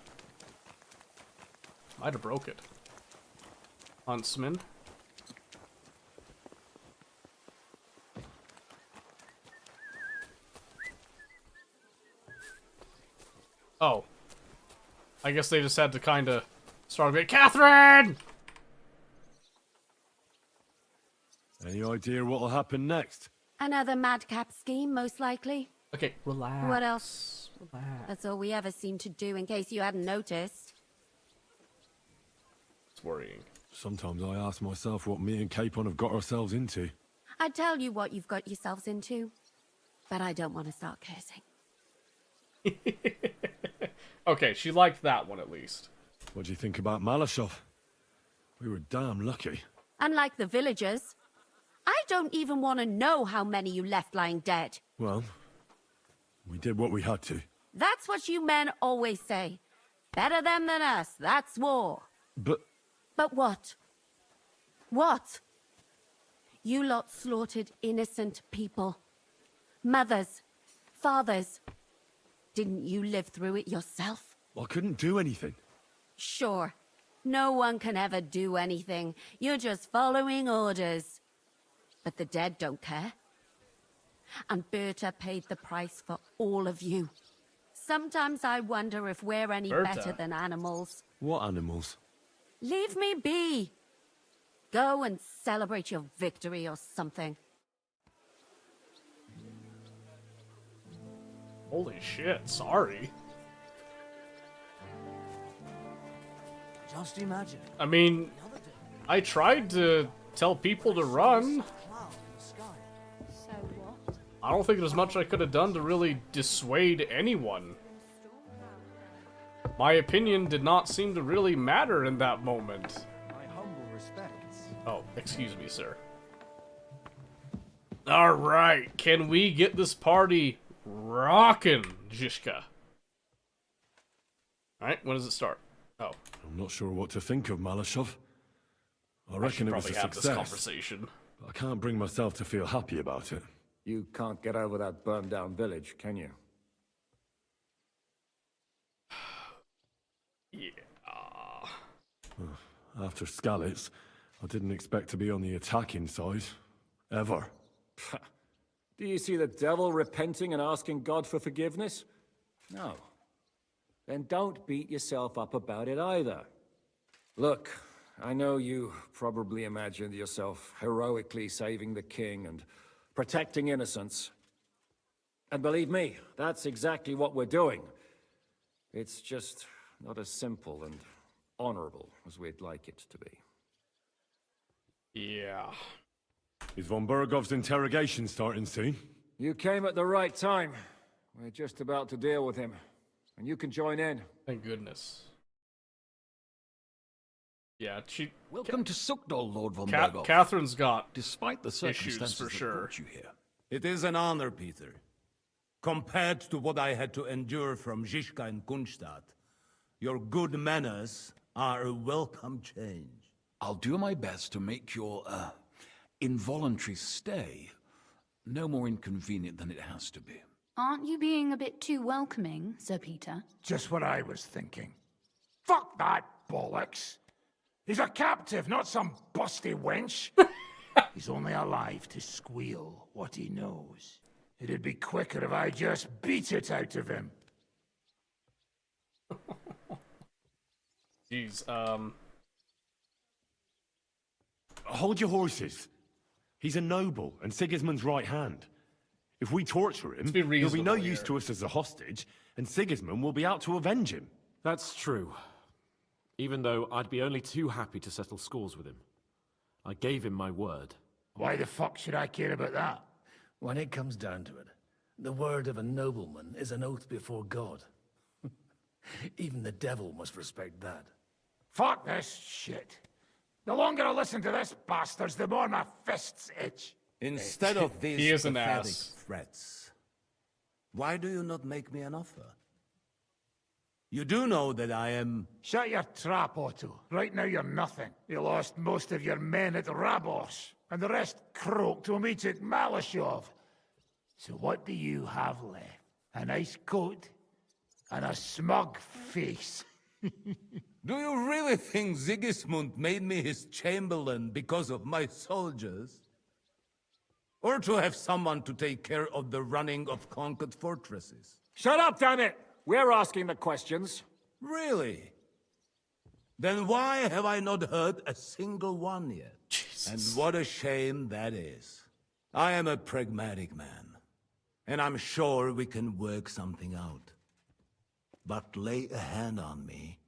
Might have broke it. Huntsman. Oh. I guess they just had to kind of start with Catherine! Any idea what'll happen next? Another madcap scheme, most likely. Okay, relax. What else? Relax. That's all we ever seem to do, in case you hadn't noticed. It's worrying. Sometimes I ask myself what me and Capon have got ourselves into. I tell you what you've got yourselves into, but I don't want to start cursing. Okay, she liked that one at least. What do you think about Malashov? We were damn lucky. Unlike the villagers, I don't even want to know how many you left lying dead. Well, we did what we had to. That's what you men always say. Better them than us, that's war. But what? What? You lot slaughtered innocent people. Mothers, fathers. Didn't you live through it yourself? I couldn't do anything. Sure. No one can ever do anything. You're just following orders. But the dead don't care. And Berta paid the price for all of you. Sometimes I wonder if we're any better than animals. What animals? Leave me be. Go and celebrate your victory or something. Holy shit, sorry. Just imagine. I mean, I tried to tell people to run. So what? I don't think there's much I could have done to really dissuade anyone. My opinion did not seem to really matter in that moment. My humble respects. Oh, excuse me, sir. Alright, can we get this party rockin', Zizka? Alright, when does it start? Oh. I'm not sure what to think of Malashov. I reckon it was a have success. this conversation. But I can't bring myself to feel happy about it. You can't get over that burned-down village, can you? Yeah. After Skalitz, I didn't expect to be on the attacking side. Ever. Do you see the devil repenting and asking God for forgiveness? No. Then don't beat yourself up about it either. Look, I know you probably imagined yourself heroically saving the king and protecting innocents. And believe me, that's exactly what we're doing. It's just not as simple and honorable as we'd like it to be. Yeah. Is von Bergov's interrogation starting soon? You came at the right time. We're just about to deal with him. And you can join in. Thank goodness. Yeah, Welcome to Sukdol, Lord von Bergov. Catherine's got Despite the issues circumstances for that sure. brought you here. It is an honor, Peter. Compared to what I had to endure from Zizka and Kunstadt, your good manners are a welcome change. I'll do my best to make your, involuntary stay no more inconvenient than it has to be. Aren't you being a bit too welcoming, Sir Peter? Just what I was thinking. Fuck that bollocks. He's a captive, not some busty wench. He's only alive to squeal what he knows. It'd be quicker if I just beat it out of him. Jeez, Hold your horses. He's a noble and Sigismund's right hand. If we torture him, he'll be no use to us as a hostage, and Sigismund will be out to avenge him. That's true. even though I'd be only too happy to settle scores with him. I gave him my word. Why the fuck should I care about that? When it comes down to it, the word of a nobleman is an oath before God. Even the devil must respect that. Fuck this shit. The longer I listen to this bastards, the more my fists itch. Instead of these He is an pathetic ass. threats, why do you not make me an offer? You do know that I am... Shut your trap, Otto. Right now you're nothing. You lost most of your men at Rabos, and the rest croaked when we took Malashov. So what do you have left? A nice coat and a smug face. Do you really think Sigismund made me his chamberlain because of my soldiers? Or to have someone to take care of the running of conquered fortresses? Shut up, damn it! We're asking the questions. Really? Then why have I not heard a single one yet? Jesus. And what a shame that is. I am a pragmatic man, and I'm sure we can work something out. But lay a hand on me,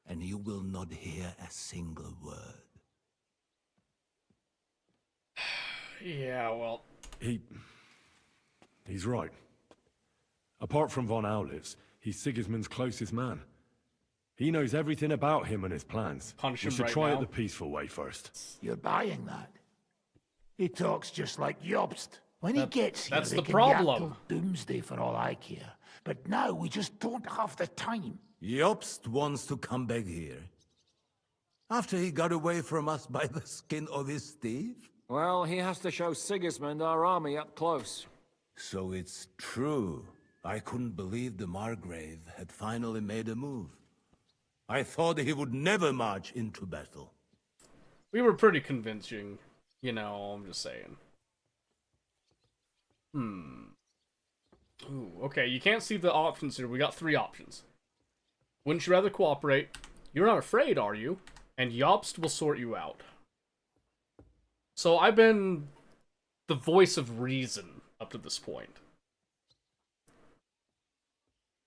and you will not hear a single word. Yeah, well... He's right. Apart from von Aulitz, he's Sigismund's closest man. He knows everything about him and his plans. Punch we him should right try now. it the peaceful way first. You're buying that? He talks just like Jobst. When he gets here, that's they the can problem. yap till doomsday for all I care. But now we just don't have the time. Jobst wants to come back here. After he got away from us by the skin of his teeth? Well, he has to show Sigismund our army up close. So it's true. I couldn't believe the Margrave had finally made a move. I thought he would never march into battle. We were pretty convincing, you know, I'm just saying. Ooh, okay, you can't see the options here. We got 3 options. Wouldn't you rather cooperate? You're not afraid, are you? And Jobst will sort you out. So I've been the voice of reason up to this point.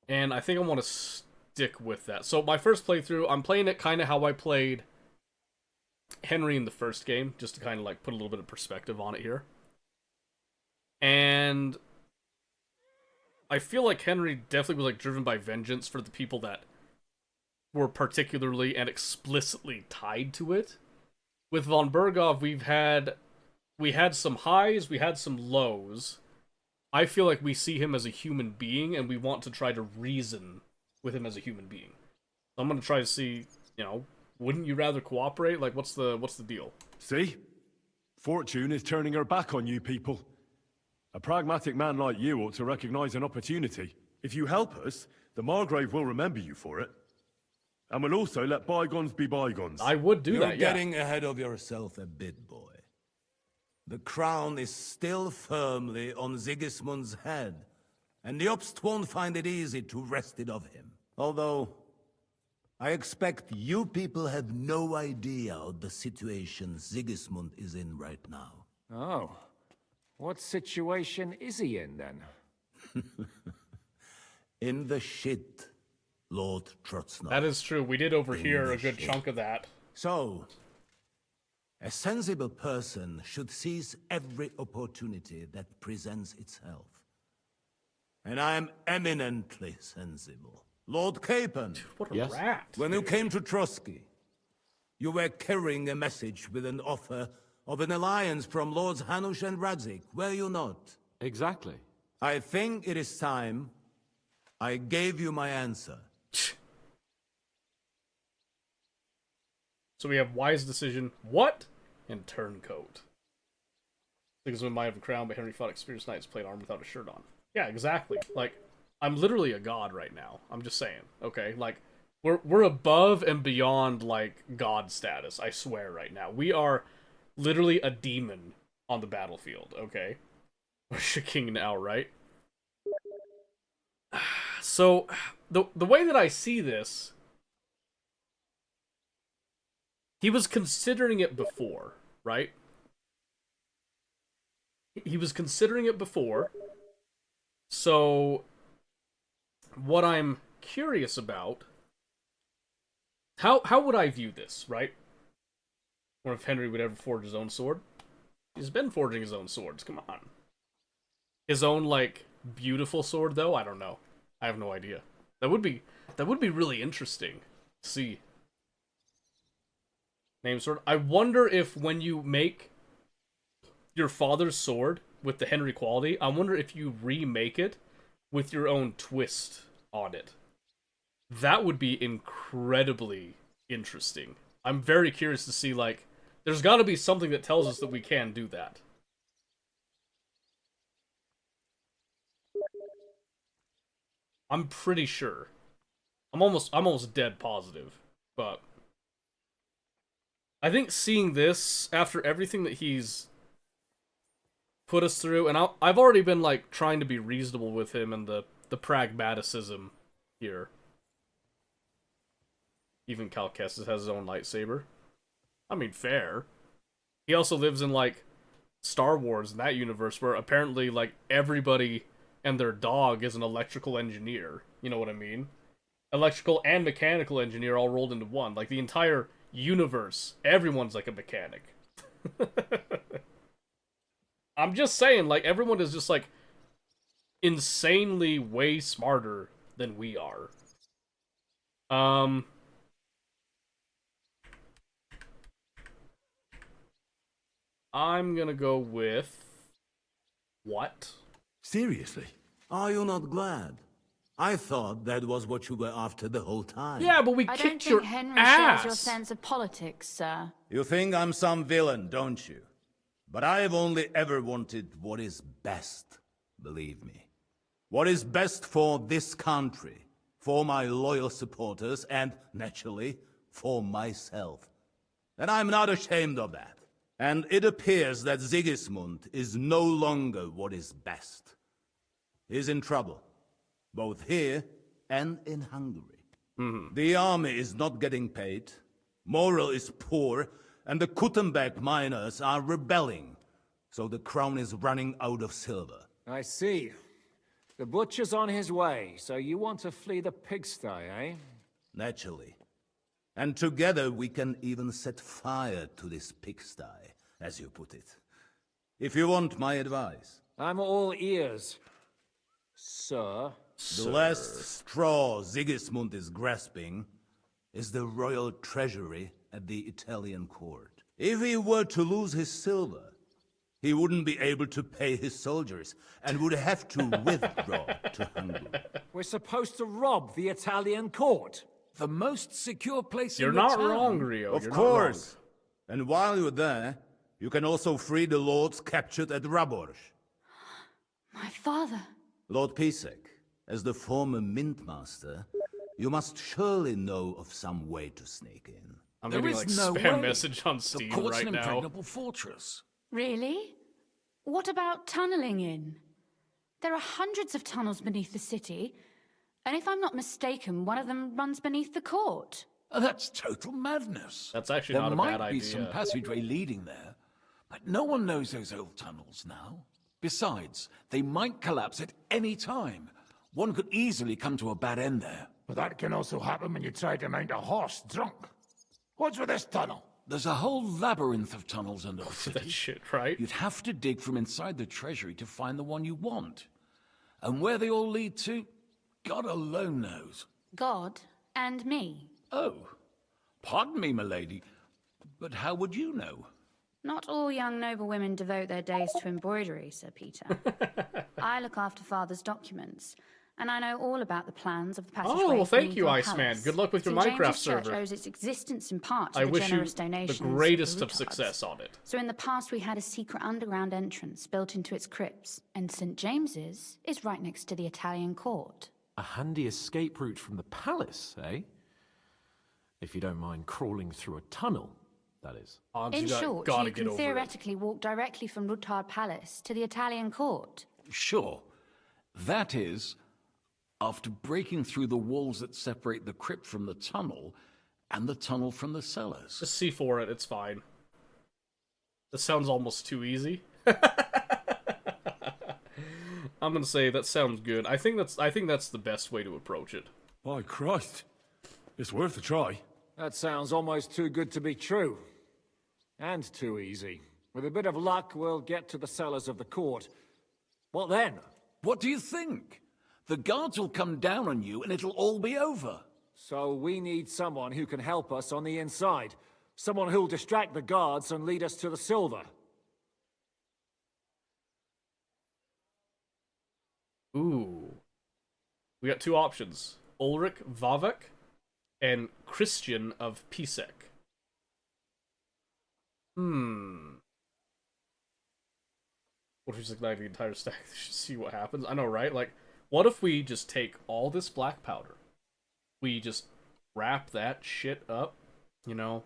And I think I want to stick with that. So my first playthrough, I'm playing it kind of how I played Henry in the first game, just to kind of like put a little bit of perspective on it here. And I feel like Henry definitely was like driven by vengeance for the people that were particularly and explicitly tied to it. With von Berghoff, we had some highs, we had some lows. I feel like we see him as a human being, and we want to try to reason with him as a human being. So I'm gonna try to see, you know, wouldn't you rather cooperate? Like, what's the deal? See? Fortune is turning her back on you people. A pragmatic man like you ought to recognize an opportunity. If you help us, the Margrave will remember you for it. And will also let bygones be bygones. I would do that, You're getting ahead of yourself a bit, boy. The crown is still firmly on Sigismund's head, and Jobst won't find it easy to wrest it of him. Although, I expect you people have no idea of the situation Sigismund is in right now. Oh. What situation is he in, then? In the shit, Lord Trotsnov. That is true. We did overhear a good chunk of that. So, a sensible person should seize every opportunity that presents itself. And I am eminently sensible. Lord Capon. What a rat. When you came to Trotsky, you were carrying a message with an offer of an alliance from Lords Hanush and Radzik, were you not? Exactly. I think it is time I gave you my answer. So we have wise decision, what? And turncoat. Sigismund might have a crown, but Henry fought experienced knights, played armor without a shirt on. Yeah, exactly. Like, I'm literally a god right now. I'm just saying, okay? Like, we're above and beyond, like, god status, I swear right now. We are literally a demon on the battlefield, okay? We're king now, right? So, the way that I see this, he was considering it before, right? He was considering it before. So, what I'm curious about How would I view this, right? Or if Henry would ever forge his own sword? He's been forging his own swords, come on. His own, like, beautiful sword, though? I don't know. I have no idea. That would be really interesting to see. Name sword. I wonder if when you make your father's sword with the Henry quality, I wonder if you remake it with your own twist on it. That would be incredibly interesting. I'm very curious to see, like, there's got to be something that tells us that we can do that. I'm pretty sure. I'm almost dead positive, but I think seeing this after everything that he's put us through, and I've already been like trying to be reasonable with him and the pragmaticism here. Even Cal Kestis has his own lightsaber. I mean, fair. He also lives in like Star Wars in that universe where apparently like everybody and their dog is an electrical engineer. You know what I mean? Electrical and mechanical engineer all rolled into one. Like the entire universe, everyone's like a mechanic. I'm just saying, like, everyone is just like insanely way smarter than we are. I'm gonna go with what? Seriously? Are you not glad? I thought that was what you were after the whole time. Yeah, but we I kicked don't your think Henry ass. shares your sense of politics, sir. You think I'm some villain, don't you? But I have only ever wanted what is best, believe me. What is best for this country, for my loyal supporters, and, naturally, for myself. And I'm not ashamed of that. And it appears that Sigismund is no longer what is best. He's in trouble, both here and in Hungary. The army is not getting paid, morale is poor, and the Kuttenberg miners are rebelling. So the crown is running out of silver. I see. The butcher's on his way, so you want to flee the pigsty, eh? Naturally. And together we can even set fire to this pigsty, as you put it. If you want my advice. I'm all ears, sir. The last straw Sigismund is grasping is the royal treasury at the Italian court. If he were to lose his silver, he wouldn't be able to pay his soldiers and would have to withdraw to Hungary. We're supposed to rob the Italian court. The most secure place You're in the not town. wrong, Rio. Of You're course. And while you're there, you can also free the lords captured at Raborz. My father. Lord Pisek, as the former mint master, you must surely know of some way to sneak in. I'm There getting is like no spam way. message on The Steam court's right an now. impregnable fortress. Really? What about tunneling in? There are hundreds of tunnels beneath the city, and if I'm not mistaken, one of them runs beneath the court. That's total madness. That's actually there not a might bad be idea. some passageway leading there, but no one knows those old tunnels now. Besides, they might collapse at any time. One could easily come to a bad end there. But that can also happen when you try to mount a horse drunk. What's with this tunnel? There's a whole labyrinth of tunnels under the That city. shit, right? You'd have to dig from inside the treasury to find the one you want. And where they all lead to, God alone knows. God and me. Oh, pardon me, milady, but how would you know? Not all young noble women devote their days to embroidery, Sir Peter. I look after father's documents, and I know all about the plans of the passageway. Oh, well, thank beneath you, your Iceman. palace. Good luck with your St. Minecraft James's Church server. owes its existence in part to I the wish you generous the donations greatest the of Rutards. success on it. So in the past, we had a secret underground entrance built into its crypts, and St. James's is right next to the Italian court. A handy escape route from the palace, eh? If you don't mind crawling through a tunnel, that is. In short, you can theoretically walk directly from Rutard Palace to the Italian court. Sure. That is, after breaking through the walls that separate the crypt from the tunnel, and the tunnel from the cellars. Just C4 it, it's fine. This sounds almost too easy. I'm gonna say that sounds good. I think that's the best way to approach it. By Christ. It's worth a try. That sounds almost too good to be true. And too easy. With a bit of luck, we'll get to the cellars of the court. What then? What do you think? The guards will come down on you and it'll all be over. So we need someone who can help us on the inside. Someone who'll distract the guards and lead us to the silver. Ooh. We got two options. Ulrich Vavek and Christian of Pisek. What if we just ignite the entire stack to see what happens? I know, right? Like, what if we just take all this black powder? We just wrap that shit up, you know?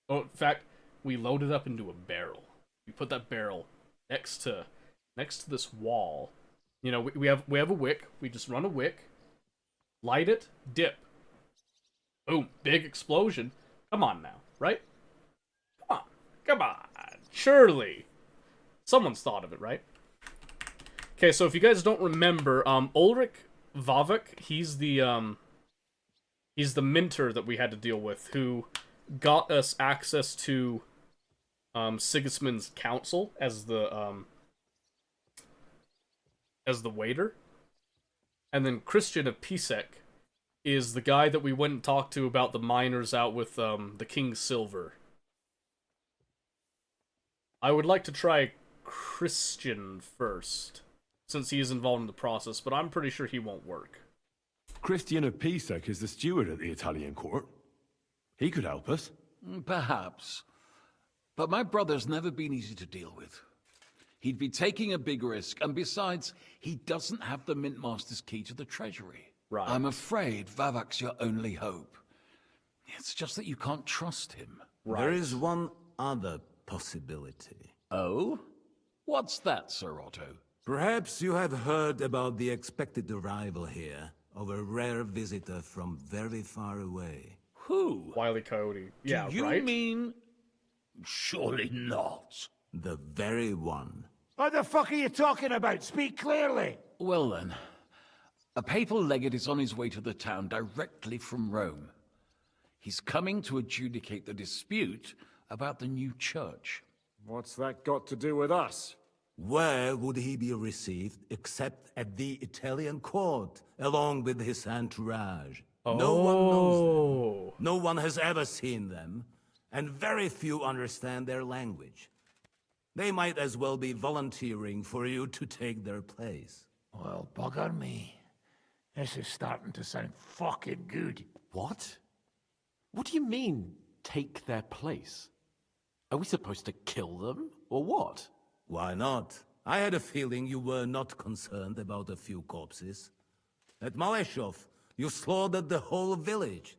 Oh, in fact, we load it up into a barrel. We put that barrel next to this wall. You know, we have a wick. We just run a wick, light it, dip. Boom, big explosion. Come on now, right? Come on. Surely. Someone's thought of it, right? Okay, so if you guys don't remember, Ulrich Vavek, he's the minter that we had to deal with, who got us access to Sigismund's council as the waiter. And then Christian of Pisek is the guy that we went and talked to about the miners out with the King's Silver. I would like to try Christian first, since he is involved in the process, but I'm pretty sure he won't work. Christian of Pisek is the steward at the Italian court. He could help us. Perhaps. But my brother's never been easy to deal with. He'd be taking a big risk, and besides, he doesn't have the Mint Master's key to the treasury. Right. I'm afraid Vavak's your only hope. It's just that you can't trust him. Right. There is one other possibility. Oh? What's that, Sir Otto? Perhaps you have heard about the expected arrival here of a rare visitor from very far away. Who? Wile E. Coyote. Yeah, Do you right? mean... Surely not. The very one. What the fuck are you talking about? Speak clearly. Well then, a papal legate is on his way to the town directly from Rome. He's coming to adjudicate the dispute about the new church. What's that got to do with us? Where would he be received except at the Italian court, along with his entourage? No one knows them. No one has ever seen them, and very few understand their language. They might as well be volunteering for you to take their place. Well, bugger me. This is starting to sound fucking good. What? What do you mean, take their place? Are we supposed to kill them, or what? Why not? I had a feeling you were not concerned about a few corpses. At Maleshov, you slaughtered the whole village.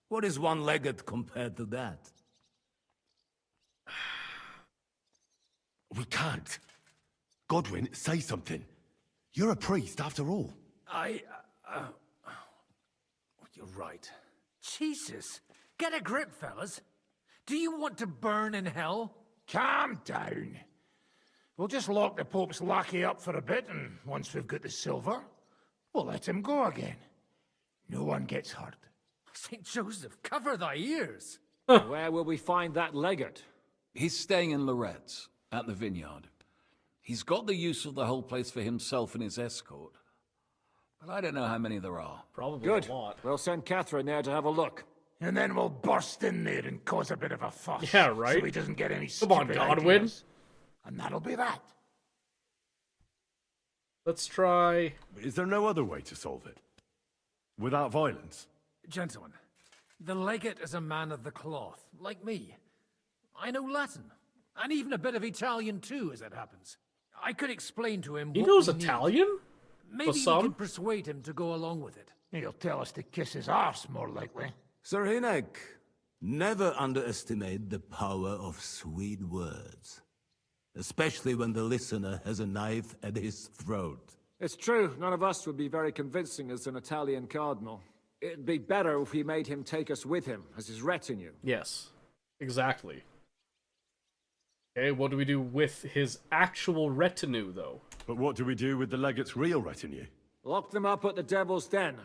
What is one legate compared to that? We can't. Godwin, say something. You're a priest, after all. You're right. Jesus, get a grip, fellas. Do you want to burn in hell? Calm down. We'll just lock the Pope's lackey up for a bit, and once we've got the silver, we'll let him go again. No one gets hurt. St. Joseph, cover thy ears. Where will we find that legate? He's staying in Loretz, at the vineyard. He's got the use of the whole place for himself and his escort. But I don't know how many there are. Probably Good. a lot. We'll send Catherine there to have a look. And then we'll burst in there and cause a bit of a fuss. Yeah, right? So he doesn't get any Come on, stupid Godwin. ideas. And that'll be that. Let's try... Is there no other way to solve it? Without violence? Gentlemen, the legate is a man of the cloth, like me. I know Latin, and even a bit of Italian too, as it happens. I could explain to him He what knows we need. Italian? Maybe we some? can persuade him to go along with it. He'll tell us to kiss his arse, more likely. Sir Hinek, never underestimate the power of sweet words. Especially when the listener has a knife at his throat. It's true, none of us would be very convincing as an Italian cardinal. It'd be better if we made him take us with him, as his retinue. Yes, exactly. Okay, what do we do with his actual retinue, though? But what do we do with the legate's real retinue? Lock them up at the Devil's Den.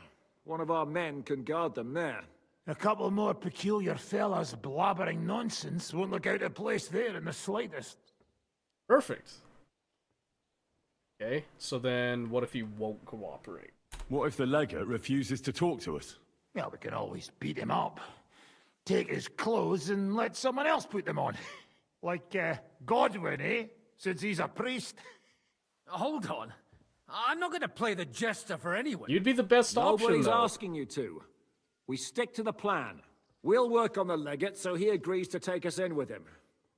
One of our men can guard them there. A couple more peculiar fellas blabbering nonsense won't look out of place there in the slightest. Perfect. Okay, so then what if he won't cooperate? What if the legate refuses to talk to us? Well, we can always beat him up. Take his clothes and let someone else put them on. Like, Godwin, eh? Since he's a priest. Hold on. I'm not going to play the jester for anyone. You'd be the best option, Nobody's though. asking you to. We stick to the plan. We'll work on the legate so he agrees to take us in with him.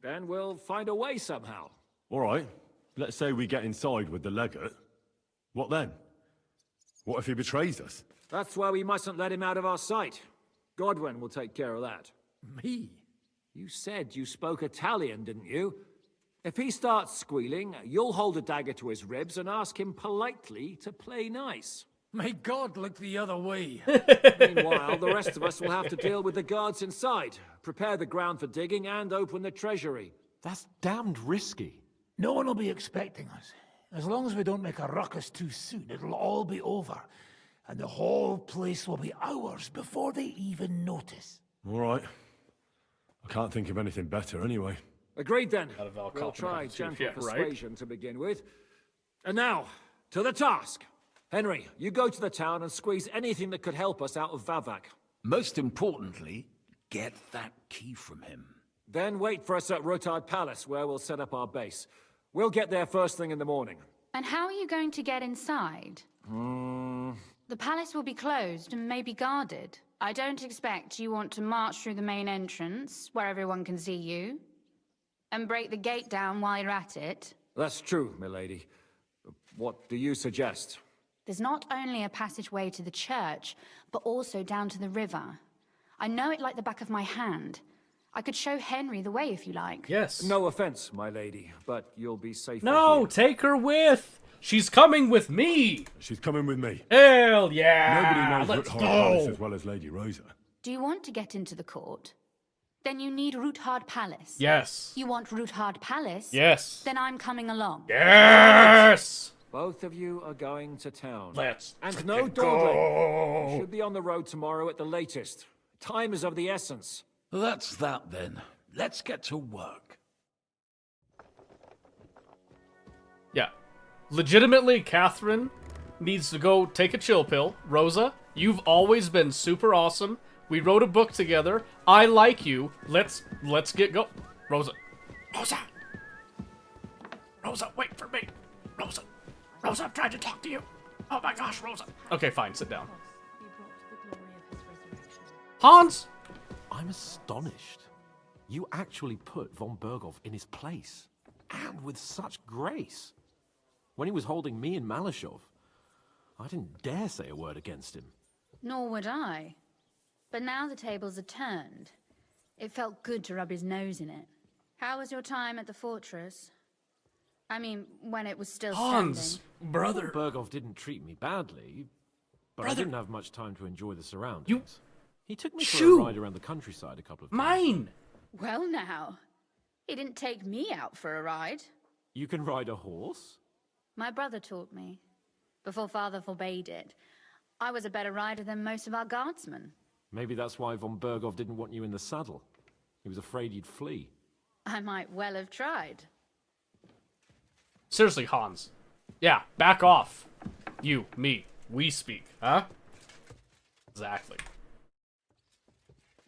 Then we'll find a way somehow. All right. Let's say we get inside with the legate. What then? What if he betrays us? That's why we mustn't let him out of our sight. Godwin will take care of that. Me? You said you spoke Italian, didn't you? If he starts squealing, you'll hold a dagger to his ribs and ask him politely to play nice. May God look the other way. Meanwhile, the rest of us will have to deal with the guards inside, prepare the ground for digging, and open the treasury. That's damned risky. No one will be expecting us. As long as we don't make a ruckus too soon, it'll all be over. And the whole place will be ours before they even notice. All right. I can't think of anything better anyway. Agreed then. Val We'll Coppenham try too, gentle yeah, right? persuasion to begin with. And now, to the task. Henry, you go to the town and squeeze anything that could help us out of Vavak. Most importantly, get that key from him. Then wait for us at Rotard Palace, where we'll set up our base. We'll get there first thing in the morning. And how are you going to get inside? The palace will be closed and maybe guarded. I don't expect you want to march through the main entrance, where everyone can see you, and break the gate down while you're at it. That's true, milady. What do you suggest? There's not only a passageway to the church, but also down to the river. I know it like the back of my hand. I could show Henry the way if you like. Yes. No offense, my lady, but you'll be safe. No, take her with. She's coming with me. She's coming with me. Hell yeah. Nobody knows Let's Ruthard go. Palace as well as Lady Rosa. Do you want to get into the court? Then you need Roothard Palace. Yes. You want Roothard Palace? Yes. Then I'm coming along. Yes. Both of you are going to town. Let's And no dawdling. You should be on the road tomorrow at the latest. Time is of the essence. That's that then. Let's get to work. Yeah. Legitimately, Catherine needs to go take a chill pill. Rosa, you've always been super awesome. We wrote a book together. I like you. Let's get go. Rosa. Rosa. Rosa, wait for me. Rosa. Rosa, I'm trying to talk to you. Oh my gosh, Rosa. Okay, fine, sit down. Hans! I'm astonished. You actually put von Berghoff in his place, and with such grace. When he was holding me and Malashov, I didn't dare say a word against him. Nor would I. But now the tables are turned. It felt good to rub his nose in it. How was your time at the fortress? I mean, when it was still Hans, standing. brother. Berghoff didn't treat me badly, but I didn't have much time to enjoy the surroundings. He took me for a ride around the countryside a couple of times. Mine! Well now, he didn't take me out for a ride. You can ride a horse? My brother taught me, before father forbade it. I was a better rider than most of our guardsmen. Maybe that's why von Berghoff didn't want you in the saddle. He was afraid you'd flee. I might well have tried. Seriously, Hans. Yeah, back off. You, me, we speak, huh? Exactly.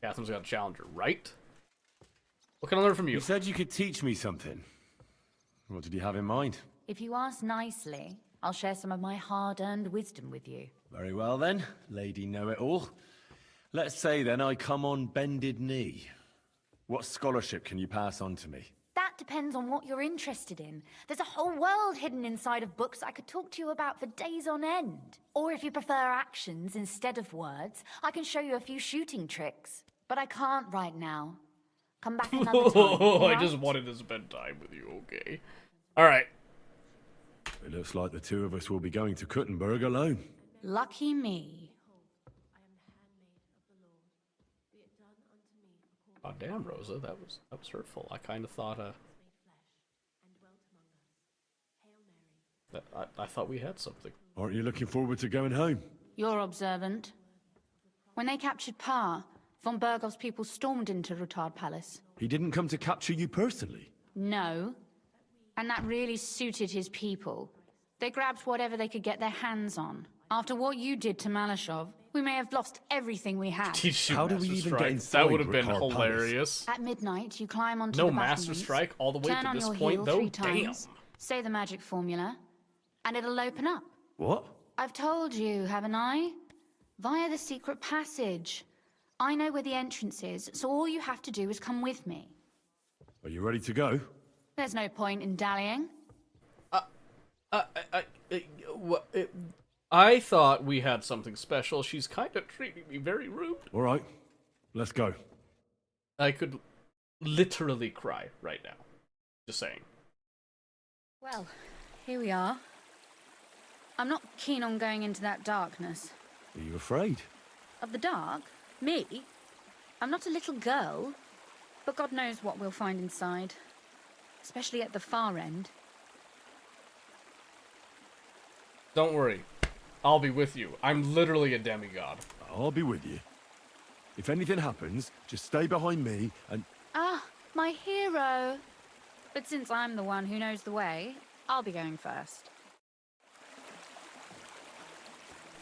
Catherine's got a challenger, right? What can I learn from you? You said you could teach me something. What did you have in mind? If you ask nicely, I'll share some of my hard-earned wisdom with you. Very well then, Lady Know-It-All. Let's say then I come on bended knee. What scholarship can you pass on to me? That depends on what you're interested in. There's a whole world hidden inside of books I could talk to you about for days on end. Or if you prefer actions instead of words, I can show you a few shooting tricks. But I can't right now. Come back another time. Oh, I right? just wanted to spend time with you, okay? Alright. It looks like the two of us will be going to Kuttenberg alone. Lucky me. Oh damn, Rosa, that was hurtful. I kind of thought that I thought we had something. Aren't you looking forward to going home? You're observant. When they captured Pa, Von Bergov's people stormed into Rutard Palace. He didn't come to capture you personally. No. And that really suited his people. They grabbed whatever they could get their hands on. After what you did to Malashov, we may have lost everything we had. How do we even get inside That would have been Rutard hilarious. At midnight, you climb onto No the Master battlements, Strike all the way turn to on this your point, heel though? 3 times, say the magic formula, and it'll open up. What? I've told you, haven't I? Via the secret passage. I know where the entrance is, so all you have to do is come with me. Are you ready to go? There's no point in dallying. I thought we had something special. She's kind of treating me very rude. All right, let's go. I could literally cry right now. Just saying. Well, here we are. I'm not keen on going into that darkness. Are you afraid? Of the dark? Me? I'm not a little girl. But God knows what we'll find inside. Especially at the far end. Don't worry. I'll be with you. I'm literally a demigod. I'll be with you. If anything happens, just stay behind me and... Ah, my hero. But since I'm the one who knows the way, I'll be going first.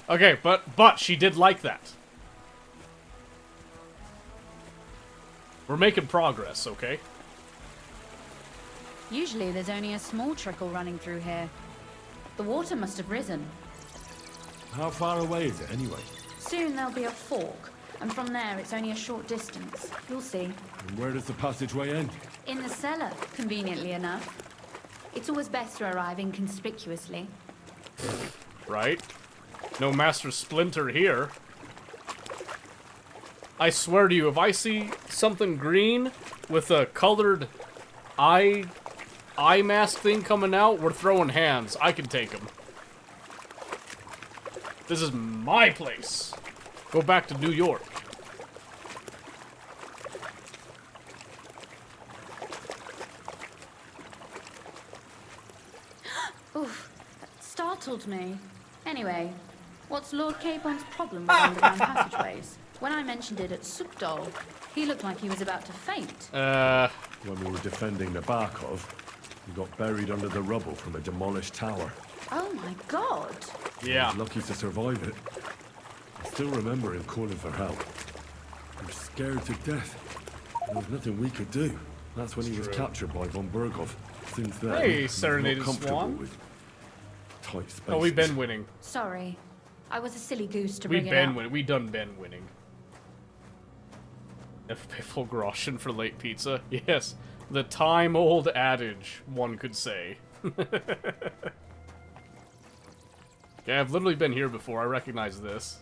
Okay, but she did like that. We're making progress, okay? Usually there's only a small trickle running through here. The water must have risen. How far away is it, anyway? Soon there'll be a fork, and from there it's only a short distance. You'll see. And where does the passageway end? In the cellar, conveniently enough. It's always best to arrive inconspicuously. Right? No Master Splinter here. I swear to you, if I see something green with a colored eye mask thing coming out, we're throwing hands. I can take them. This is my place. Go back to New York. Oof, that startled me. Anyway, what's Lord Capon's problem with underground passageways? When I mentioned it at Sukdol, he looked like he was about to faint. When we were defending the Barkov, we got buried under the rubble from a demolished tower. Oh my god! Yeah. I was lucky to survive it. I still remember him calling for help. We were scared to death. There was nothing we could do. That's when he was captured by von Bergov. Since then, Hey, he's Serenaded not comfortable Swan. with tight spaces. Oh, we've been winning. Sorry. I was a silly goose to We've bring it been up. winning. We done been winning. F full groschen for late pizza. Yes, the time-old adage, one could say. Yeah, I've literally been here before. I recognize this.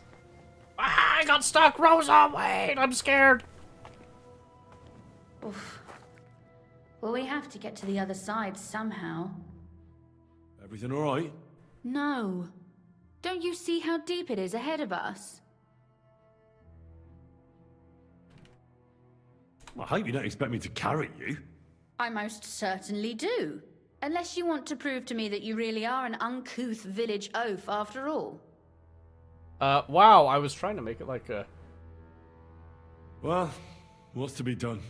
Ah, I got stuck, Rosa! Wait, I'm scared! Oof. Well, we have to get to the other side somehow. Everything all right? No. Don't you see how deep it is ahead of us? I hope you don't expect me to carry you. I most certainly do. Unless you want to prove to me that you really are an uncouth village oaf after all. Wow, I was trying to make it like a... Well, what's to be done?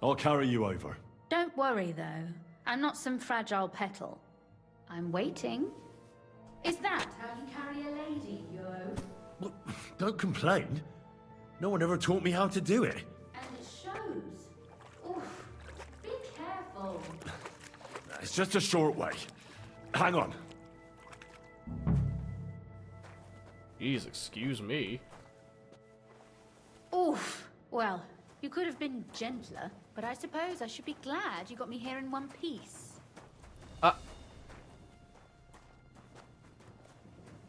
I'll carry you over. Don't worry, though. I'm not some fragile petal. I'm waiting. Is that how you carry a lady, you oaf? Well, don't complain. No one ever taught me how to do it. And it shows. Oof. Be careful. It's just a short way. Hang on. Jeez, excuse me. Oof. Well, you could have been gentler, but I suppose I should be glad you got me here in one piece.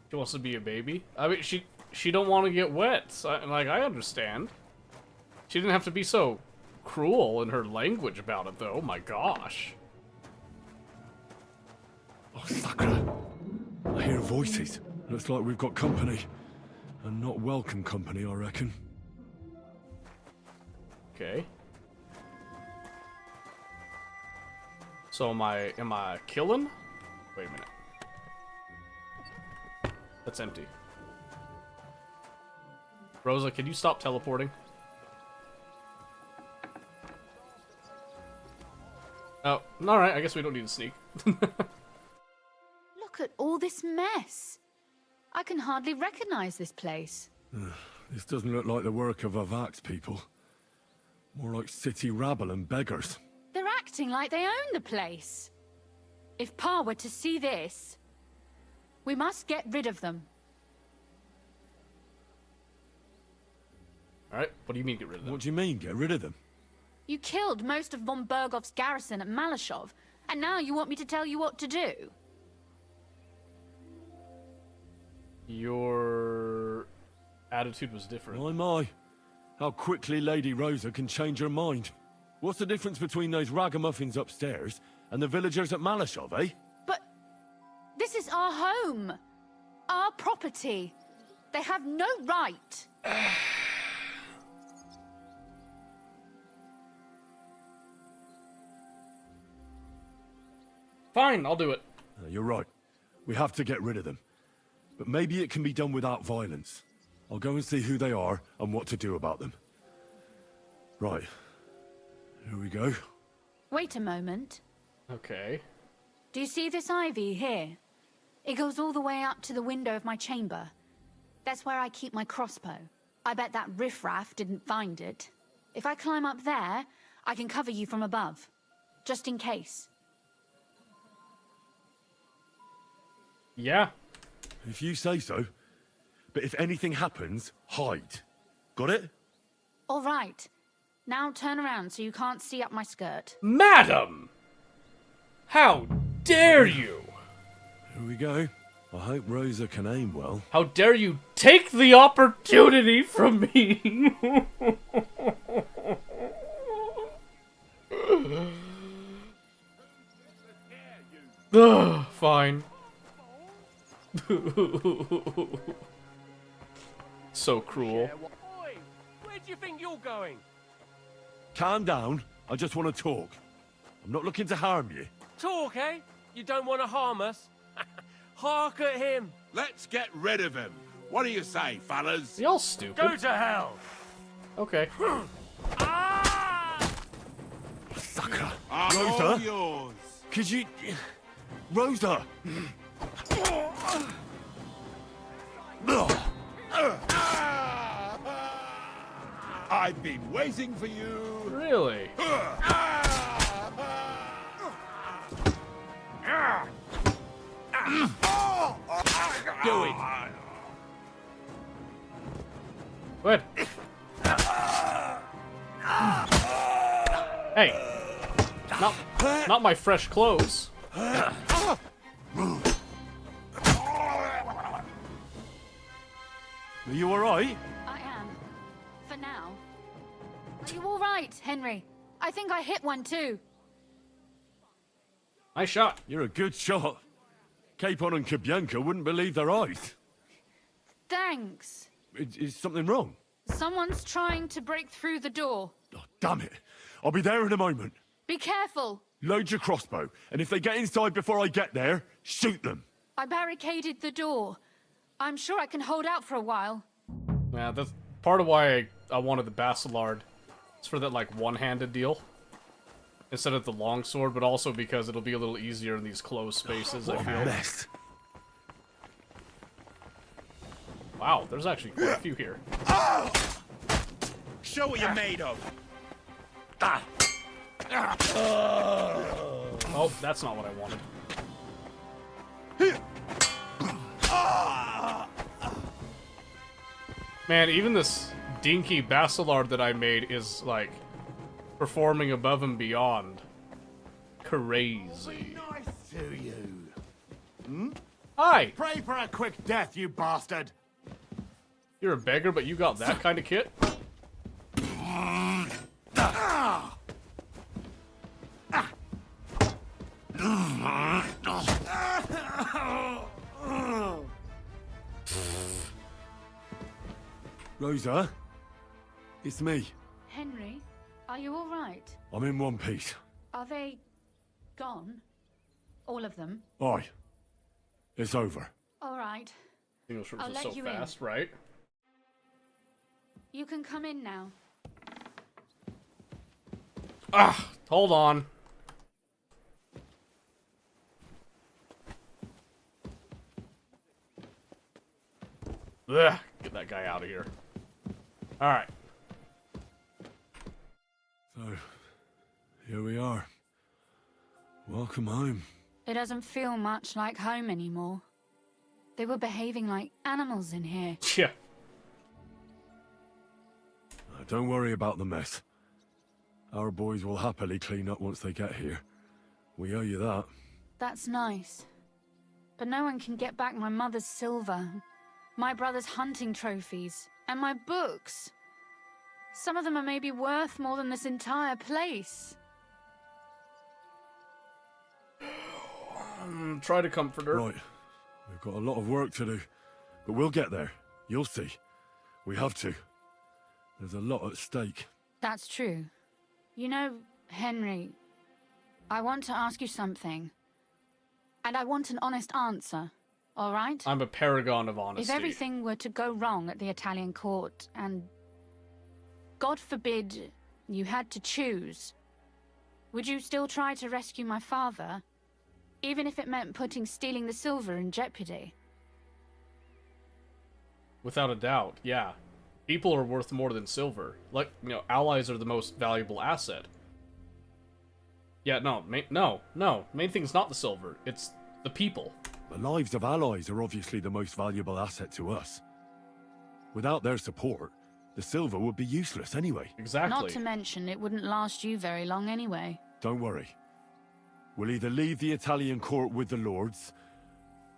She wants to be a baby? I mean, she don't want to get wet. So, like, I understand. She didn't have to be so cruel in her language about it, though. Oh my gosh. Oh, Sakura. I hear voices. Looks like we've got company. And not welcome company, I reckon. Okay. So am I killing? Wait a minute. That's empty. Rosa, can you stop teleporting? Alright, I guess we don't need to sneak. Look at all this mess. I can hardly recognize this place. This doesn't look like the work of Avak's people. More like city rabble and beggars. They're acting like they own the place. If Pa were to see this, we must get rid of them. Alright, what do you mean get rid of them? What do you mean, get rid of them? You killed most of von Bergov's garrison at Malashov, and now you want me to tell you what to do? Your attitude was different. My. How quickly Lady Rosa can change her mind. What's the difference between those ragamuffins upstairs and the villagers at Malashov, eh? But this is our home. Our property. They have no right. Fine, I'll do it. You're right. We have to get rid of them. But maybe it can be done without violence. I'll go and see who they are and what to do about them. Right. Here we go. Wait a moment. Okay. Do you see this ivy here? It goes all the way up to the window of my chamber. That's where I keep my crossbow. I bet that riffraff didn't find it. If I climb up there, I can cover you from above. Just in case. Yeah. If you say so. But if anything happens, hide. Got it? All right. Now turn around so you can't see up my skirt. Madam! How dare you! Here we go. I hope Rosa can aim well. How dare you take the opportunity from me! Ugh, fine. So cruel. Oi! Where do you think you're going? Calm down. I just want to talk. I'm not looking to harm you. Talk, eh? You don't want to harm us? Hark at him. Let's get rid of him. What do you say, fellas? Y'all stupid. Go to hell. Okay. Sucker. All Rosa? yours. Could you... Rosa! I've been waiting for you. Really? Do it. What? Hey. Not my fresh clothes. Are you alright? I am. For now. Are you all right, Henry? I think I hit one too. Nice shot. You're a good shot. Capon and Kabianka wouldn't believe their eyes. Thanks. Is something wrong? Someone's trying to break through the door. Oh, damn it. I'll be there in a moment. Be careful. Load your crossbow, and if they get inside before I get there, shoot them. I barricaded the door. I'm sure I can hold out for a while. Yeah, that's part of why I wanted the Bacillard. It's for that, like, one-handed deal. Instead of the longsword, but also because it'll be a little easier in these closed spaces, I feel. Mess. Wow, there's actually quite a few here. Show what you're made of. Oh, that's not what I wanted. Man, even this dinky Bacillard that I made is, like, performing above and beyond. Crazy. Nice to you. Hi! Pray for a quick death, you bastard. You're a beggar, but you got that kind of kit? Rosa? It's me. Henry, are you all right? I'm in one piece. Are they gone? All of them? Aye. It's over. All right. English I'll was let so you fast, right? You can come in now. Ah, hold on. Ugh, get that guy out of here. Alright. So, here we are. Welcome home. It doesn't feel much like home anymore. They were behaving like animals in here. Yeah. Don't worry about the mess. Our boys will happily clean up once they get here. We owe you that. That's nice. But no one can get back my mother's silver, my brother's hunting trophies, and my books. Some of them are maybe worth more than this entire place. Try to comfort her. Right. We've got a lot of work to do. But we'll get there. You'll see. We have to. There's a lot at stake. That's true. You know, Henry, I want to ask you something. And I want an honest answer, all right? I'm a paragon of honesty. If everything were to go wrong at the Italian court, and God forbid you had to choose, would you still try to rescue my father, even if it meant putting stealing the silver in jeopardy? Without a doubt, yeah. People are worth more than silver. Like, you know, allies are the most valuable asset. Yeah, no. Main thing's not the silver. It's the people. The lives of allies are obviously the most valuable asset to us. Without their support, the silver would be useless anyway. Exactly. Not to mention, it wouldn't last you very long anyway. Don't worry. We'll either leave the Italian court with the lords,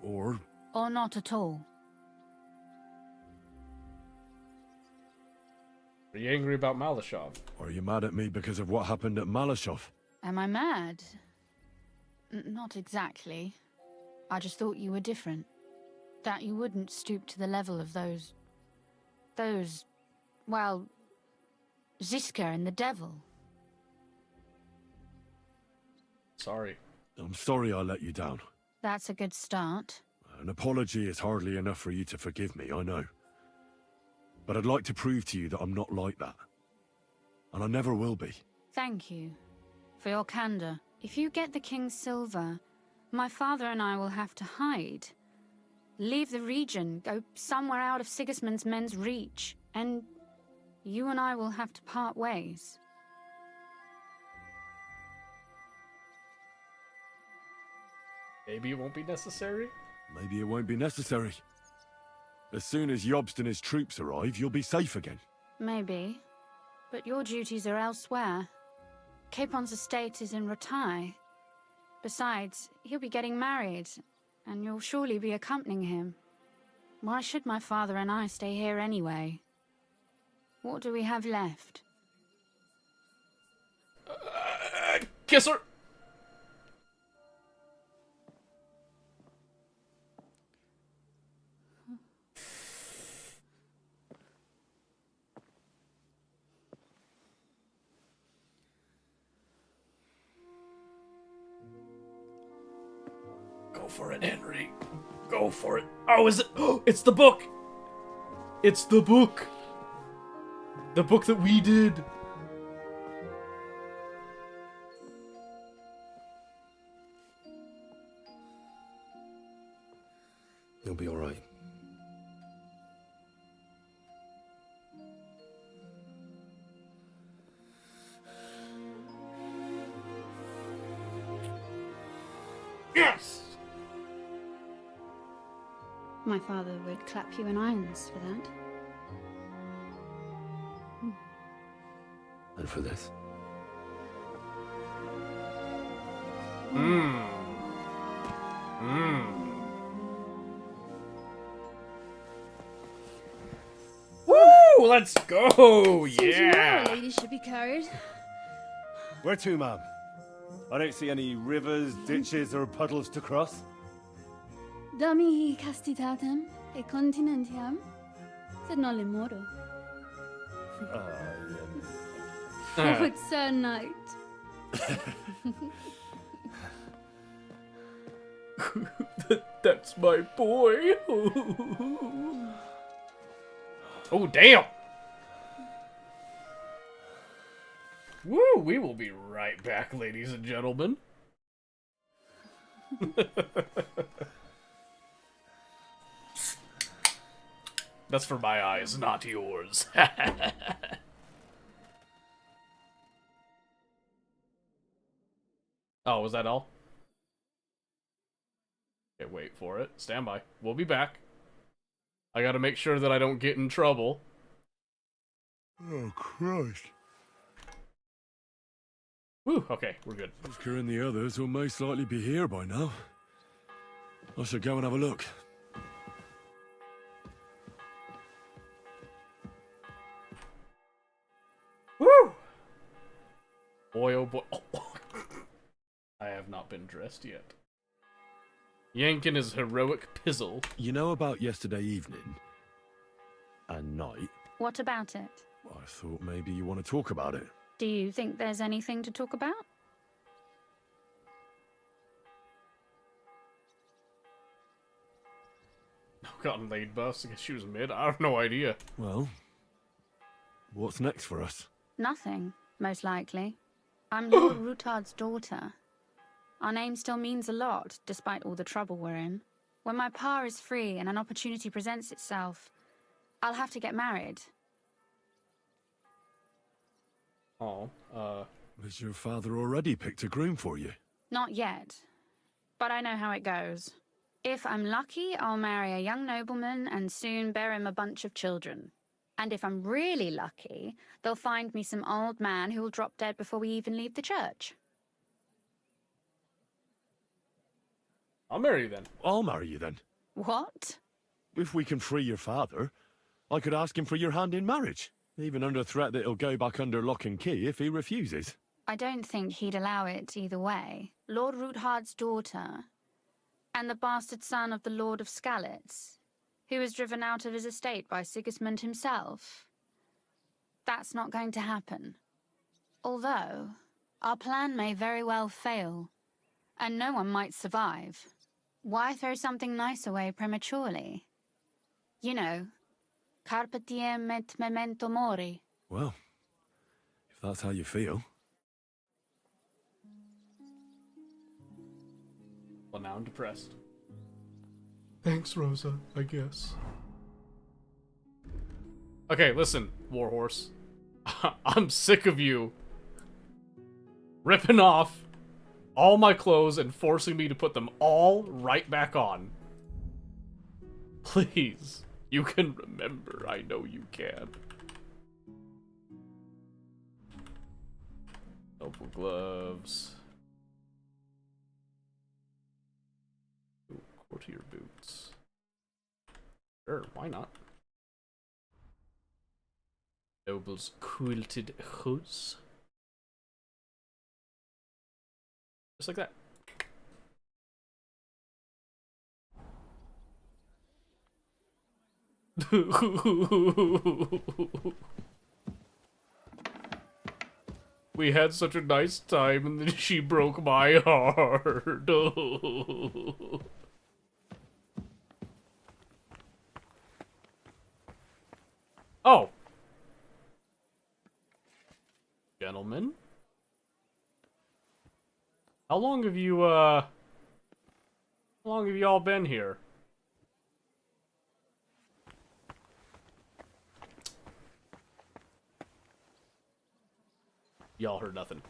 or... Or not at all. Are you angry about Malashov? Are you mad at me because of what happened at Malashov? Am I mad? Not exactly. I just thought you were different. That you wouldn't stoop to the level of those, well, Ziska and the devil. Sorry. I'm sorry I let you down. That's a good start. An apology is hardly enough for you to forgive me, I know. But I'd like to prove to you that I'm not like that. And I never will be. Thank you for your candor. If you get the King's silver, my father and I will have to hide. Leave the region, go somewhere out of Sigismund's men's reach, and you and I will have to part ways. Maybe it won't be necessary? Maybe it won't be necessary. As soon as Jobst and his troops arrive, you'll be safe again. Maybe. But your duties are elsewhere. Capon's estate is in Ratai. Besides, he'll be getting married, and you'll surely be accompanying him. Why should my father and I stay here anyway? What do we have left? Kiss her! Go for it, Henry. Go for it. Oh, is it? Oh, it's the book! It's the book! The book that we did! You'll be alright. Yes! My father would clap you in irons for that. And for this? Woo! Let's go! Seems you know Yeah! a lady should be carried. Where to, ma'am? I don't see any rivers, ditches, or puddles to cross. Dami castitatem e continentiam, sed non le moro. Oh, it's Sir Knight. That's my boy. Oh, damn. Woo, we will be right back, ladies and gentlemen. That's for my eyes, not yours. Oh, was that all? Okay, wait for it. Stand by. We'll be back. I gotta make sure that I don't get in trouble. Oh, Christ. Whew, okay, we're good. Oscar and the others will most likely be here by now. I should go and have a look. Woo! Boy, oh boy. Oh. I have not been dressed yet. Yankin is heroic pizzle. You know about yesterday evening? And night? What about it? I thought maybe you want to talk about it. Do you think there's anything to talk about? Gotten laid buffs. I guess she was mid. I have no idea. Well, what's next for us? Nothing, most likely. I'm Lord Rutard's daughter. Our name still means a lot, despite all the trouble we're in. When my pa is free and an opportunity presents itself, I'll have to get married. Oh, Has your father already picked a groom for you? Not yet, but I know how it goes. If I'm lucky, I'll marry a young nobleman and soon bear him a bunch of children. And if I'm really lucky, they'll find me some old man who will drop dead before we even leave the church. I'll marry you then. I'll marry you then. What? If we can free your father, I could ask him for your hand in marriage. Even under threat that he'll go back under lock and key if he refuses. I don't think he'd allow it either way. Lord Ruthard's daughter, and the bastard son of the Lord of Skalitz, who was driven out of his estate by Sigismund himself. That's not going to happen. Although, our plan may very well fail, and no one might survive. Why throw something nice away prematurely? You know, carpe diem et memento mori. Well, if that's how you feel. Well, now I'm depressed. Thanks, Rosa, I guess. Okay, listen, Warhorse. I'm sick of you ripping off all my clothes and forcing me to put them all right back on. Please, you can remember. I know you can. Noble gloves. Courtier boots. Sure, why not? Noble's quilted hoods. Just like that. We had such a nice time and then she broke my heart. Oh. Gentlemen. How long have you, how long have y'all been here? Y'all heard nothing.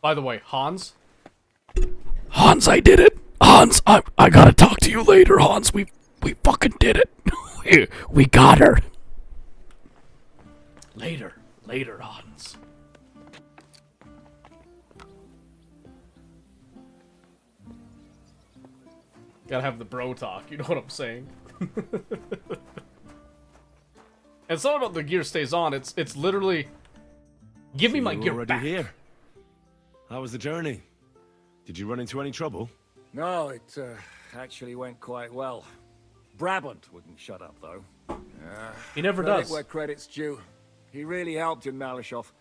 By the way, Hans? Hans, I did it! Hans, I gotta talk to you later, Hans. We fucking did it. we got her. Later, Hans. Gotta have the bro talk, you know what I'm saying? And it's not about the gear stays on, it's literally... Give me my gear already back. Here. How was the journey? Did you run into any trouble? No, it actually went quite well. Brabant wouldn't shut up, though. He never Credit does. where credit's due. He really helped in Malishov.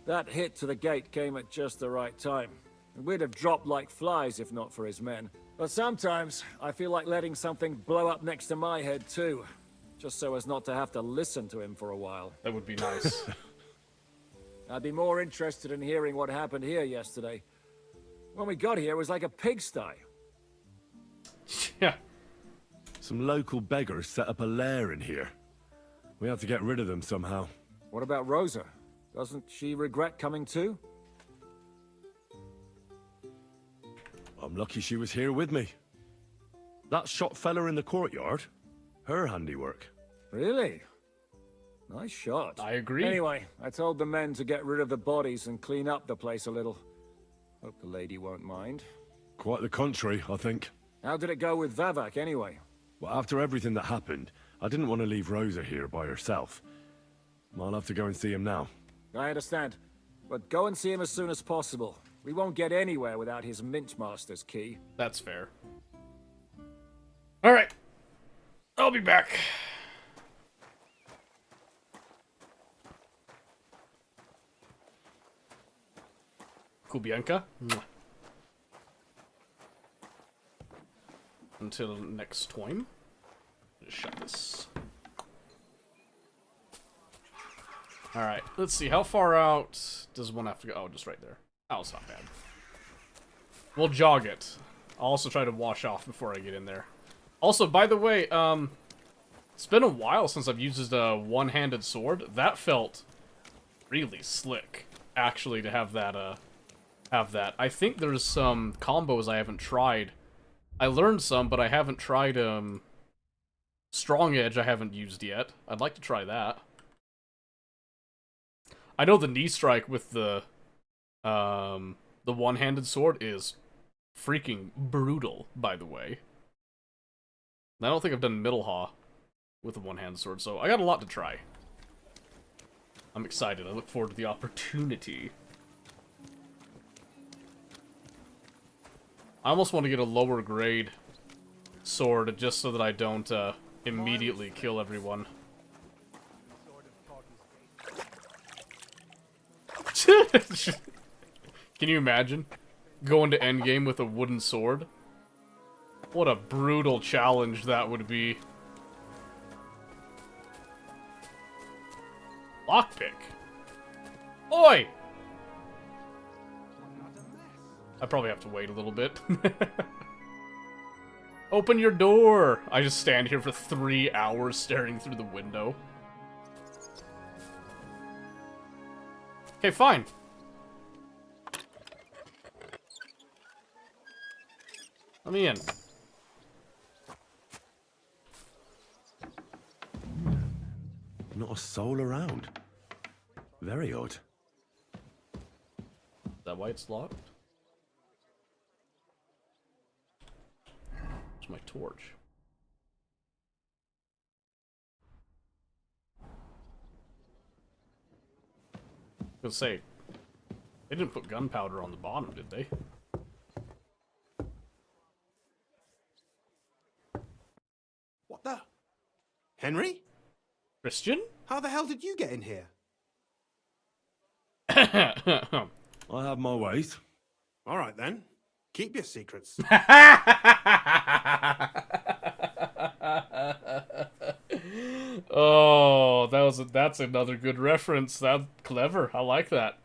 That hit to the gate came at just the right time. We'd have dropped like flies if not for his men. But sometimes, I feel like letting something blow up next to my head too. Just so as not to have to listen to him for a while. That would be nice. I'd be more interested in hearing what happened here yesterday. When we got here, it was like a pigsty. Yeah. Some local beggars set up a lair in here. We had to get rid of them somehow. What about Rosa? Doesn't she regret coming too? I'm lucky she was here with me. That shot fella in the courtyard, her handiwork. Really? Nice shot. I agree. Anyway, I told the men to get rid of the bodies and clean up the place a little. Hope the lady won't mind. Quite the contrary, I think. How did it go with Vavak, anyway? Well, after everything that happened, I didn't want to leave Rosa here by herself. I'll have to go and see him now. I understand. But go and see him as soon as possible. We won't get anywhere without his Mintmaster's key. That's fair. Alright. I'll be back. Kubianka. Until next time. Just shut this. Alright, let's see. How far out does one have to go? Oh, just right there. Oh, it's not bad. We'll jog it. I'll also try to wash off before I get in there. Also, by the way, it's been a while since I've used a one-handed sword. That felt really slick, actually, to have that, I think there's some combos I haven't tried. I learned some, but I haven't tried, Strong Edge I haven't used yet. I'd like to try that. I know the knee strike with the one-handed sword is freaking brutal, by the way. I don't think I've done Middlehaw with a one-handed sword, so I got a lot to try. I'm excited. I look forward to the opportunity. I almost want to get a lower grade sword just so that I don't immediately kill everyone. Can you imagine going to endgame with a wooden sword? What a brutal challenge that would be. Lockpick. Oi! I probably have to wait a little bit. Open your door! I just stand here for 3 hours staring through the window. Okay, fine. Let me in. Not a soul around. Very odd. Is that why it's locked? Where's my torch? I was gonna say, they didn't put gunpowder on the bottom, did they? What the? Henry? Christian? How the hell did you get in here? I have my ways. All right then. Keep your secrets. Oh, that's another good reference. That's clever. I like that.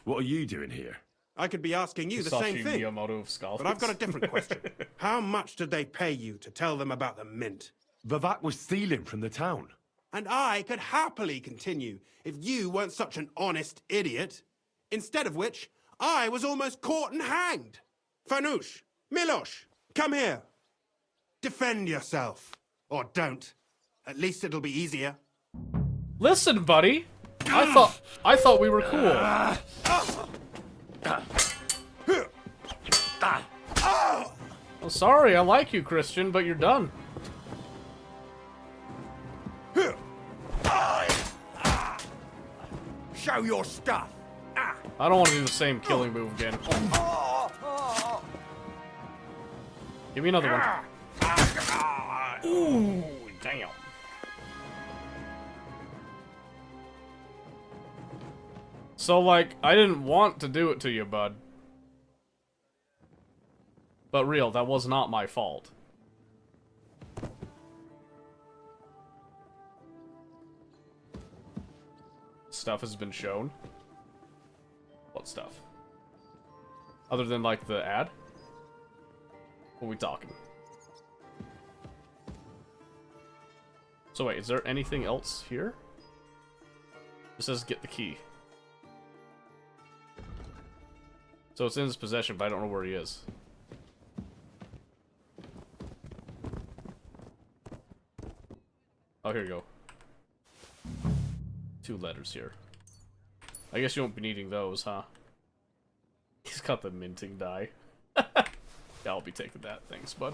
What are you doing here? I could be asking you the same thing. Miyamoto of Skull. But I've got a different question. How much did they pay you to tell them about the mint? Vivek was stealing from the town. And I could happily continue if you weren't such an honest idiot. Instead of which, I was almost caught and hanged. Fanush, Milosh, come here. Defend yourself. Or don't. At least it'll be easier. Listen, buddy. I thought we were cool. Oh, sorry, I like you, Christian, but you're done. Show your stuff. I don't want to do the same killing move again. Give me another one. Ooh, damn. So, like, I didn't want to do it to you, bud. But real, that was not my fault. Stuff has been shown. What stuff? Other than, like, the ad? What are we talking? So wait, is there anything else here? It says get the key. So it's in his possession, but I don't know where he is. Oh, here you go. 2 letters here. I guess you won't be needing those, huh? He's got the minting die. Yeah, I'll be taking that. Thanks, bud.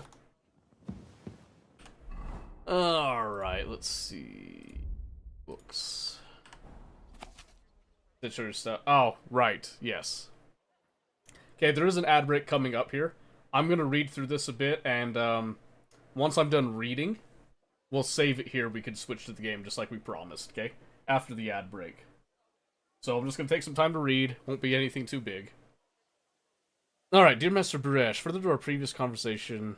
Alright, let's see. Books. Stitcher stuff. Oh, right. Yes. Okay, there is an ad break coming up here. I'm gonna read through this a bit, and once I'm done reading, we'll save it here. We can switch to the game just like we promised, okay? After the ad break. So I'm just gonna take some time to read. Won't be anything too big. Alright, dear Master Buresh, further to our previous conversation,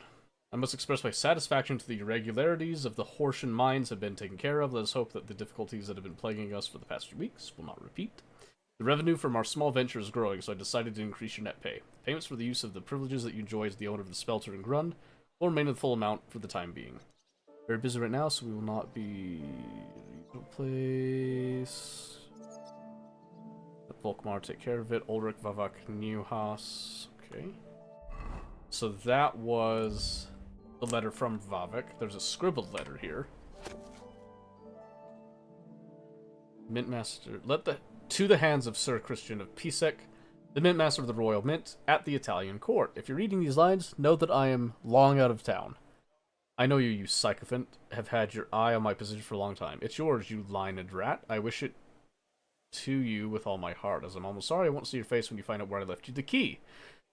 I must express my satisfaction to the irregularities of the Hortian mines have been taken care of. Let us hope that the difficulties that have been plaguing us for the past few weeks will not repeat. The revenue from our small venture is growing, so I decided to increase your net pay. Payments for the use of the privileges that you enjoy as the owner of the Spelter and Grund will remain the full amount for the time being. Very busy right now, so we will not be... Place... Volkmar, take care of it. Ulrich, Vavak, Neuhaus. Okay. So that was the letter from Vavak. There's a scribbled letter here. Mintmaster, to the hands of Sir Christian of Pisek, the Mintmaster of the Royal Mint, at the Italian court. If you're reading these lines, know that I am long out of town. I know you sycophant, have had your eye on my position for a long time. It's yours, you lined rat. I wish it to you with all my heart, as I'm almost sorry I won't see your face when you find out where I left you the key.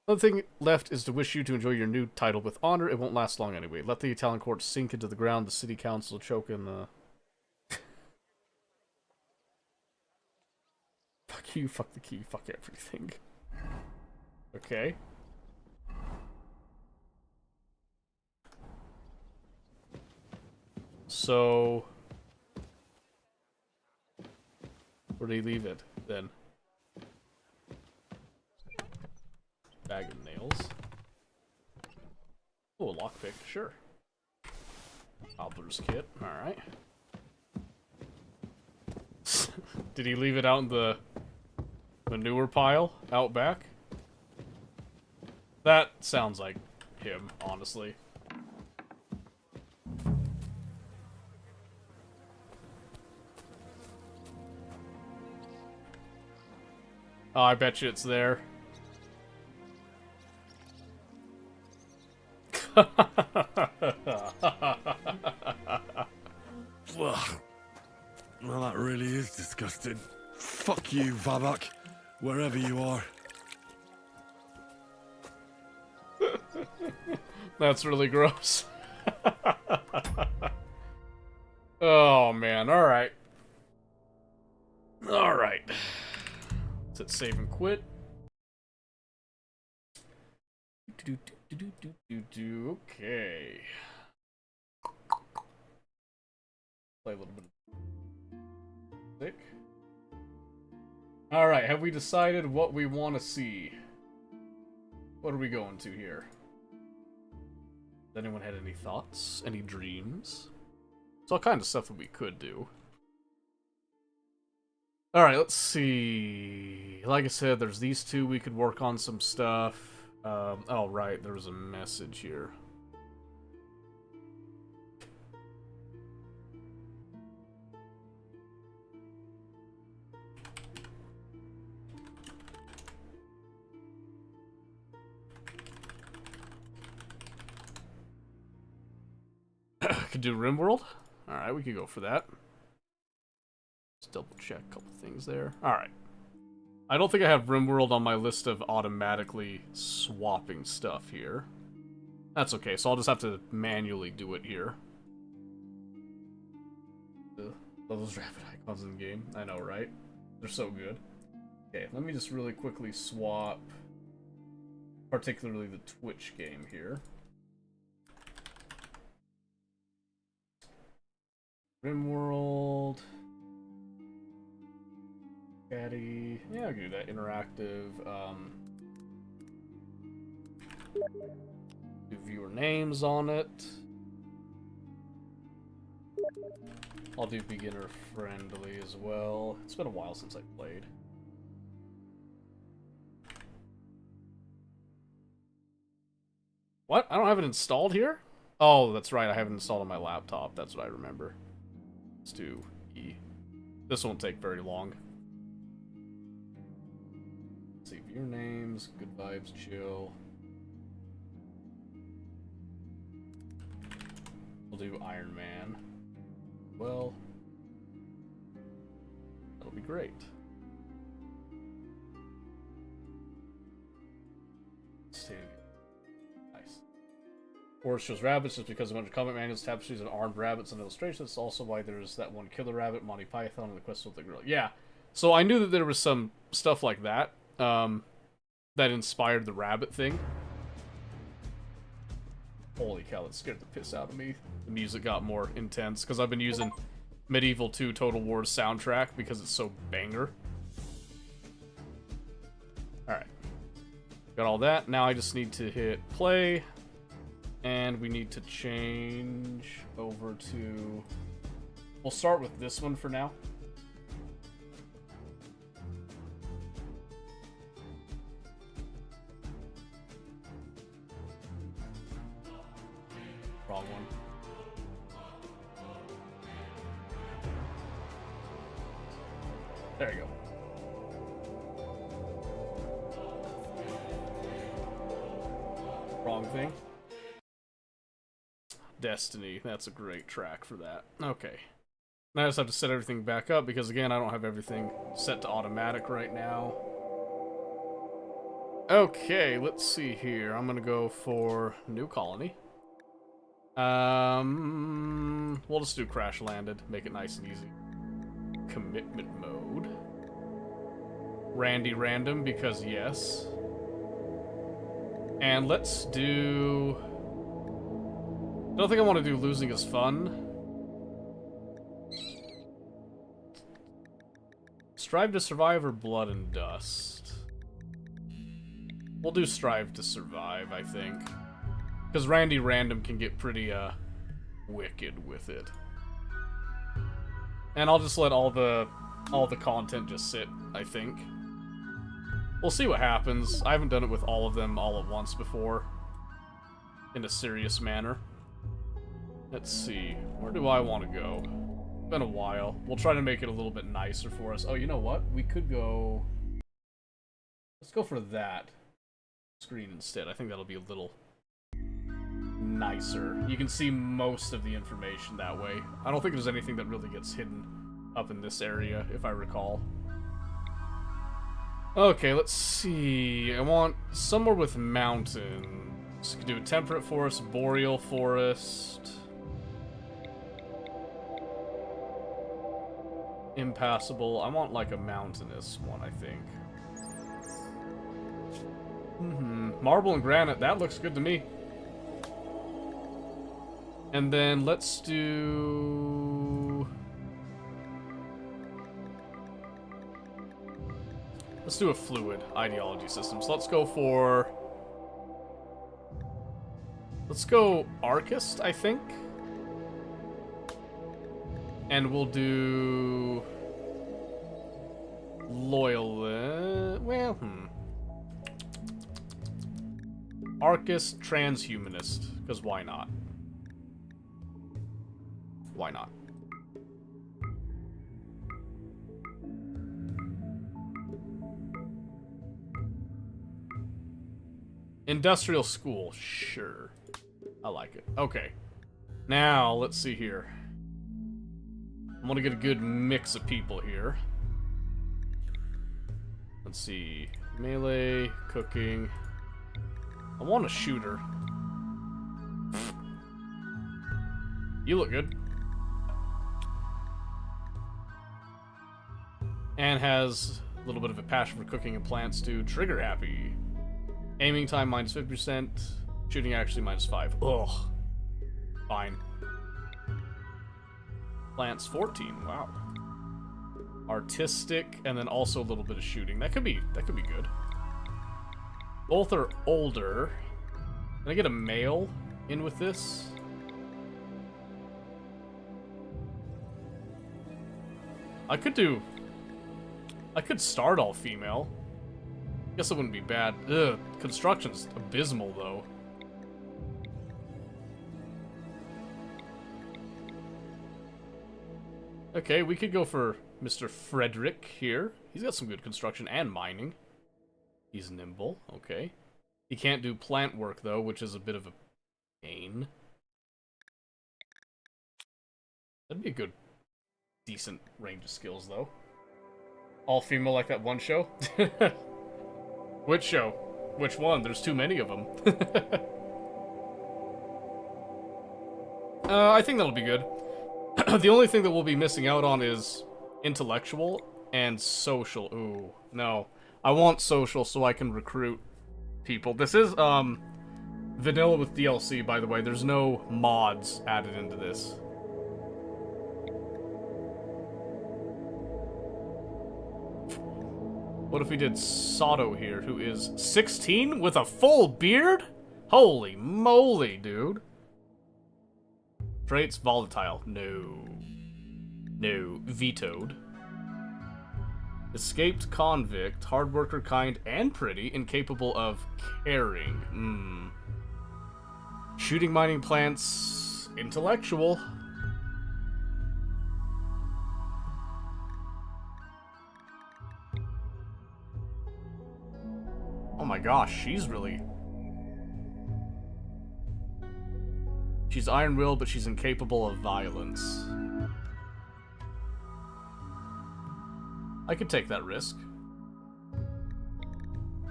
One thing left is to wish you to enjoy your new title with honor. It won't last long anyway. Let the Italian court sink into the ground, the city council choke in the... Fuck you, fuck the key, fuck everything. Okay. So... where do you leave it, then? Bag of nails. Oh, a lockpick, sure. Cobbler's kit, alright. Did he leave it out in the manure pile out back? That sounds like him, honestly. Oh, I bet you it's there. Well, that really is disgusting. Fuck you, Vavak, wherever you are. That's really gross. Oh, man. Alright. Alright. Let's hit save and quit. Okay. Play a little bit of music. Alright, have we decided what we want to see? What are we going to here? Has anyone had any thoughts? Any dreams? It's all kind of stuff that we could do. Alright, let's see. Like I said, there's these two. We could work on some stuff. Oh, right. There was a message here. Could do RimWorld? Alright, we could go for that. Let's double check a couple things there. Alright. I don't think I have RimWorld on my list of automatically swapping stuff here. That's okay, so I'll just have to manually do it here. Love those rapid icons in the game. I know, right? They're so good. Okay, let me just really quickly swap, particularly the Twitch game here. RimWorld. Caddy. Yeah, I can do that. Interactive. Do viewer names on it. I'll do beginner friendly as well. It's been a while since I played. What? I don't have it installed here? Oh, that's right. I have it installed on my laptop. That's what I remember. Let's do E. This won't take very long. Let's see. Viewer names. Good vibes. Chill. We'll do Iron Man. Well, that'll be great. Let's see. Nice. Forest shows rabbits just because of under comic manuals, tapestries, and armed rabbits and illustrations. That's also why there's that one killer rabbit, Monty Python, and the quest with the girl. Yeah, so I knew that there was some stuff like that that inspired the rabbit thing. Holy cow, that scared the piss out of me. The music got more intense because I've been using Medieval 2 Total War's soundtrack because it's so banger. Alright. Got all that. Now I just need to hit play. And we need to change over to... We'll start with this one for now. Wrong one. There you go. Wrong thing. Destiny. That's a great track for that. Okay. Now I just have to set everything back up because, again, I don't have everything set to automatic right now. Okay, let's see here. I'm gonna go for New Colony. We'll just do Crash Landed. Make it nice and easy. Commitment mode. Randy Random, because yes. And let's do... I don't think I want to do Losing is Fun. Strive to Survive or Blood and Dust? We'll do Strive to Survive, I think. Because Randy Random can get pretty, wicked with it. And I'll just let all the content just sit, I think. We'll see what happens. I haven't done it with all of them all at once before. In a serious manner. Let's see. Where do I want to go? It's been a while. We'll try to make it a little bit nicer for us. Oh, you know what? We could go... Let's go for that screen instead. I think that'll be a little nicer. You can see most of the information that way. I don't think there's anything that really gets hidden up in this area, if I recall. Okay, let's see. I want somewhere with mountains. We could do a temperate forest, boreal forest. Impassable. I want like a mountainous one, I think. Marble and granite, that looks good to me. And then let's do... Let's do a fluid ideology system. So let's go for... Let's go Archist, I think. And we'll do... Loyal... well, Archist, Transhumanist. Because why not? Why not? Industrial school, sure. I like it. Okay. Now, let's see here. I'm gonna get a good mix of people here. Let's see. Melee, cooking. I want a shooter. You look good. And has a little bit of a passion for cooking and plants too. Trigger happy. Aiming time minus 50%. Shooting actually minus 5. Ugh. Fine. Plants 14. Wow. Artistic and then also a little bit of shooting. That could be good. Both are older. Can I get a male in with this? I could start all female. Guess it wouldn't be bad. Ugh, construction's abysmal though. Okay, we could go for Mr. Frederick here. He's got some good construction and mining. He's nimble, okay. He can't do plant work though, which is a bit of a pain. That'd be a good, decent range of skills though. All female like that one show? Which show? Which one? There's too many of them. I think that'll be good. The only thing that we'll be missing out on is intellectual and social. Ooh, no. I want social so I can recruit people. This is, vanilla with DLC, by the way. There's no mods added into this. What if we did Sato here, who is 16 with a full beard? Holy moly, dude. Traits volatile. No. No. Vetoed. Escaped convict, hard worker, kind, and pretty, incapable of caring. Shooting mining plants, intellectual. Oh my gosh, she's iron-willed, but she's incapable of violence. I could take that risk.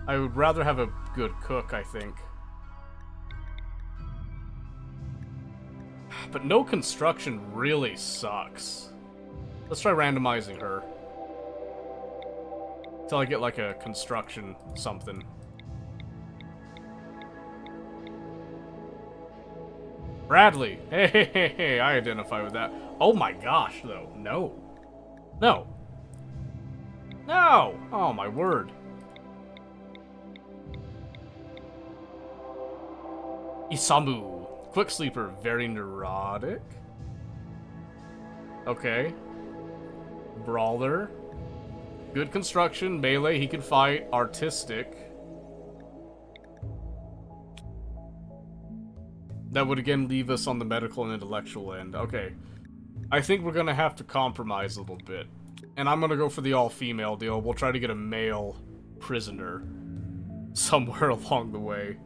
I would rather have a good cook, I think. But no construction really sucks. Let's try randomizing her. Till I get like a construction something. Bradley! Hey, I identify with that. Oh my gosh, though. No. No. No! Oh my word. Isamu. Quick sleeper, very neurotic. Okay. Brawler. Good construction, melee, he can fight, artistic. That would again leave us on the medical and intellectual end. Okay. I think we're gonna have to compromise a little bit. And I'm gonna go for the all-female deal. We'll try to get a male prisoner somewhere along the way.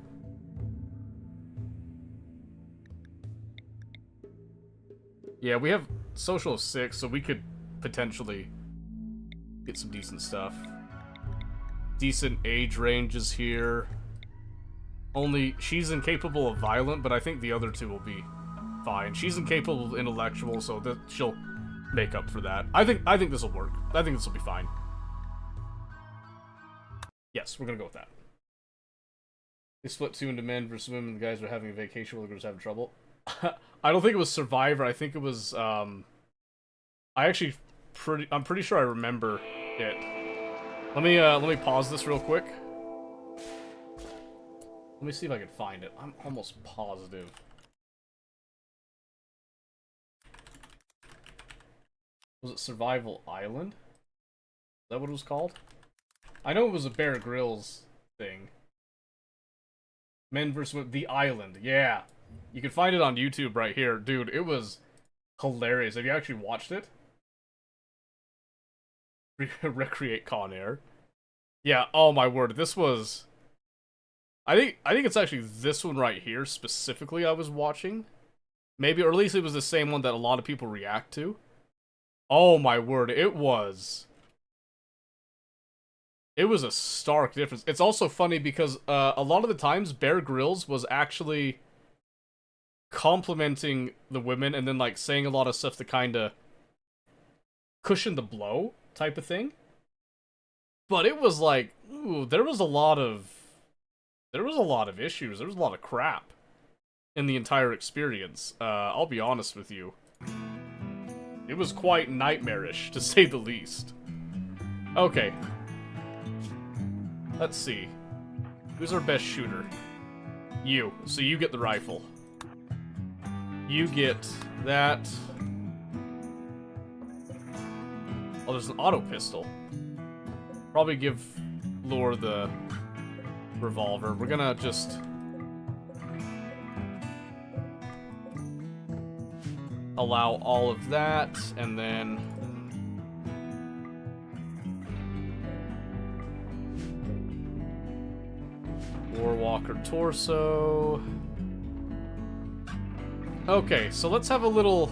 Yeah, we have social of 6, so we could potentially get some decent stuff. Decent age ranges here. Only, she's incapable of violent, but I think the other two will be fine. She's incapable of intellectual, so that she'll make up for that. I think this will work. I think this will be fine. Yes, we're gonna go with that. They split 2 into men versus women. The guys are having a vacation while the girls are having trouble. I don't think it was Survivor. I think it was, I'm pretty sure I remember it. Let me pause this real quick. Let me see if I can find it. I'm almost positive. Was it Survival Island? Is that what it was called? I know it was a Bear Grylls thing. Men vs. The Island, yeah. You can find it on YouTube right here. Dude, it was hilarious. Have you actually watched it? Recreate Con Air. Yeah, oh my word, this was... I think it's actually this one right here, specifically, I was watching. Maybe, or at least it was the same one that a lot of people react to. Oh my word, it was a stark difference. It's also funny because a lot of the times Bear Grylls was actually complimenting the women and then like saying a lot of stuff to kind of cushion the blow type of thing. But it was like, ooh, there was a lot of issues. There was a lot of crap in the entire experience. I'll be honest with you. It was quite nightmarish, to say the least. Okay. Let's see. Who's our best shooter? You. So you get the rifle. You get that. Although there's an auto pistol. Probably give Lure the revolver. We're gonna just allow all of that, and then Warwalker torso. Okay, so let's have a little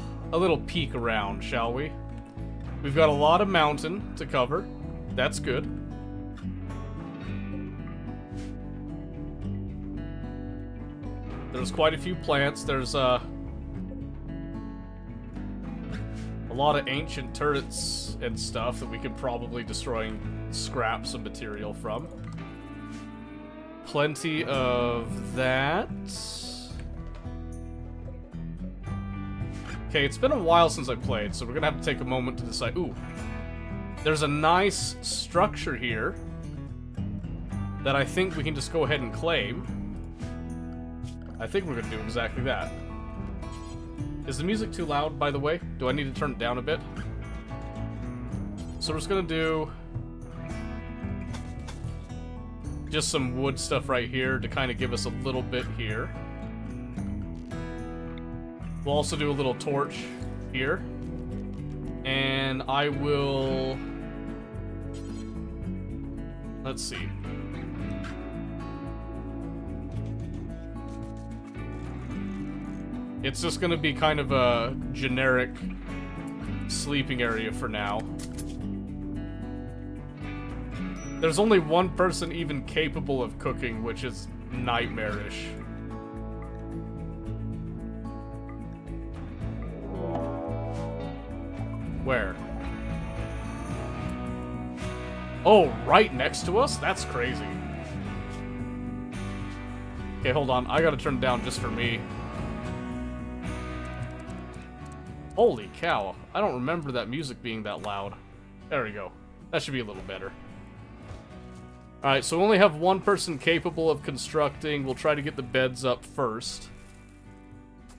peek around, shall we? We've got a lot of mountain to cover. That's good. There's quite a few plants. There's a lot of ancient turrets and stuff that we could probably destroy and scrap some material from. Plenty of that. Okay, it's been a while since I played, so we're gonna have to take a moment to decide. Ooh, there's a nice structure here that I think we can just go ahead and claim. I think we're gonna do exactly that. Is the music too loud, by the way? Do I need to turn it down a bit? So we're just gonna do just some wood stuff right here to kind of give us a little bit here. We'll also do a little torch here. And I will... Let's see. It's just gonna be kind of a generic sleeping area for now. There's only one person even capable of cooking, which is nightmarish. Where? Oh, right next to us? That's crazy. Okay, hold on. I gotta turn it down just for me. Holy cow. I don't remember that music being that loud. There we go. That should be a little better. Alright, so we only have one person capable of constructing. We'll try to get the beds up first,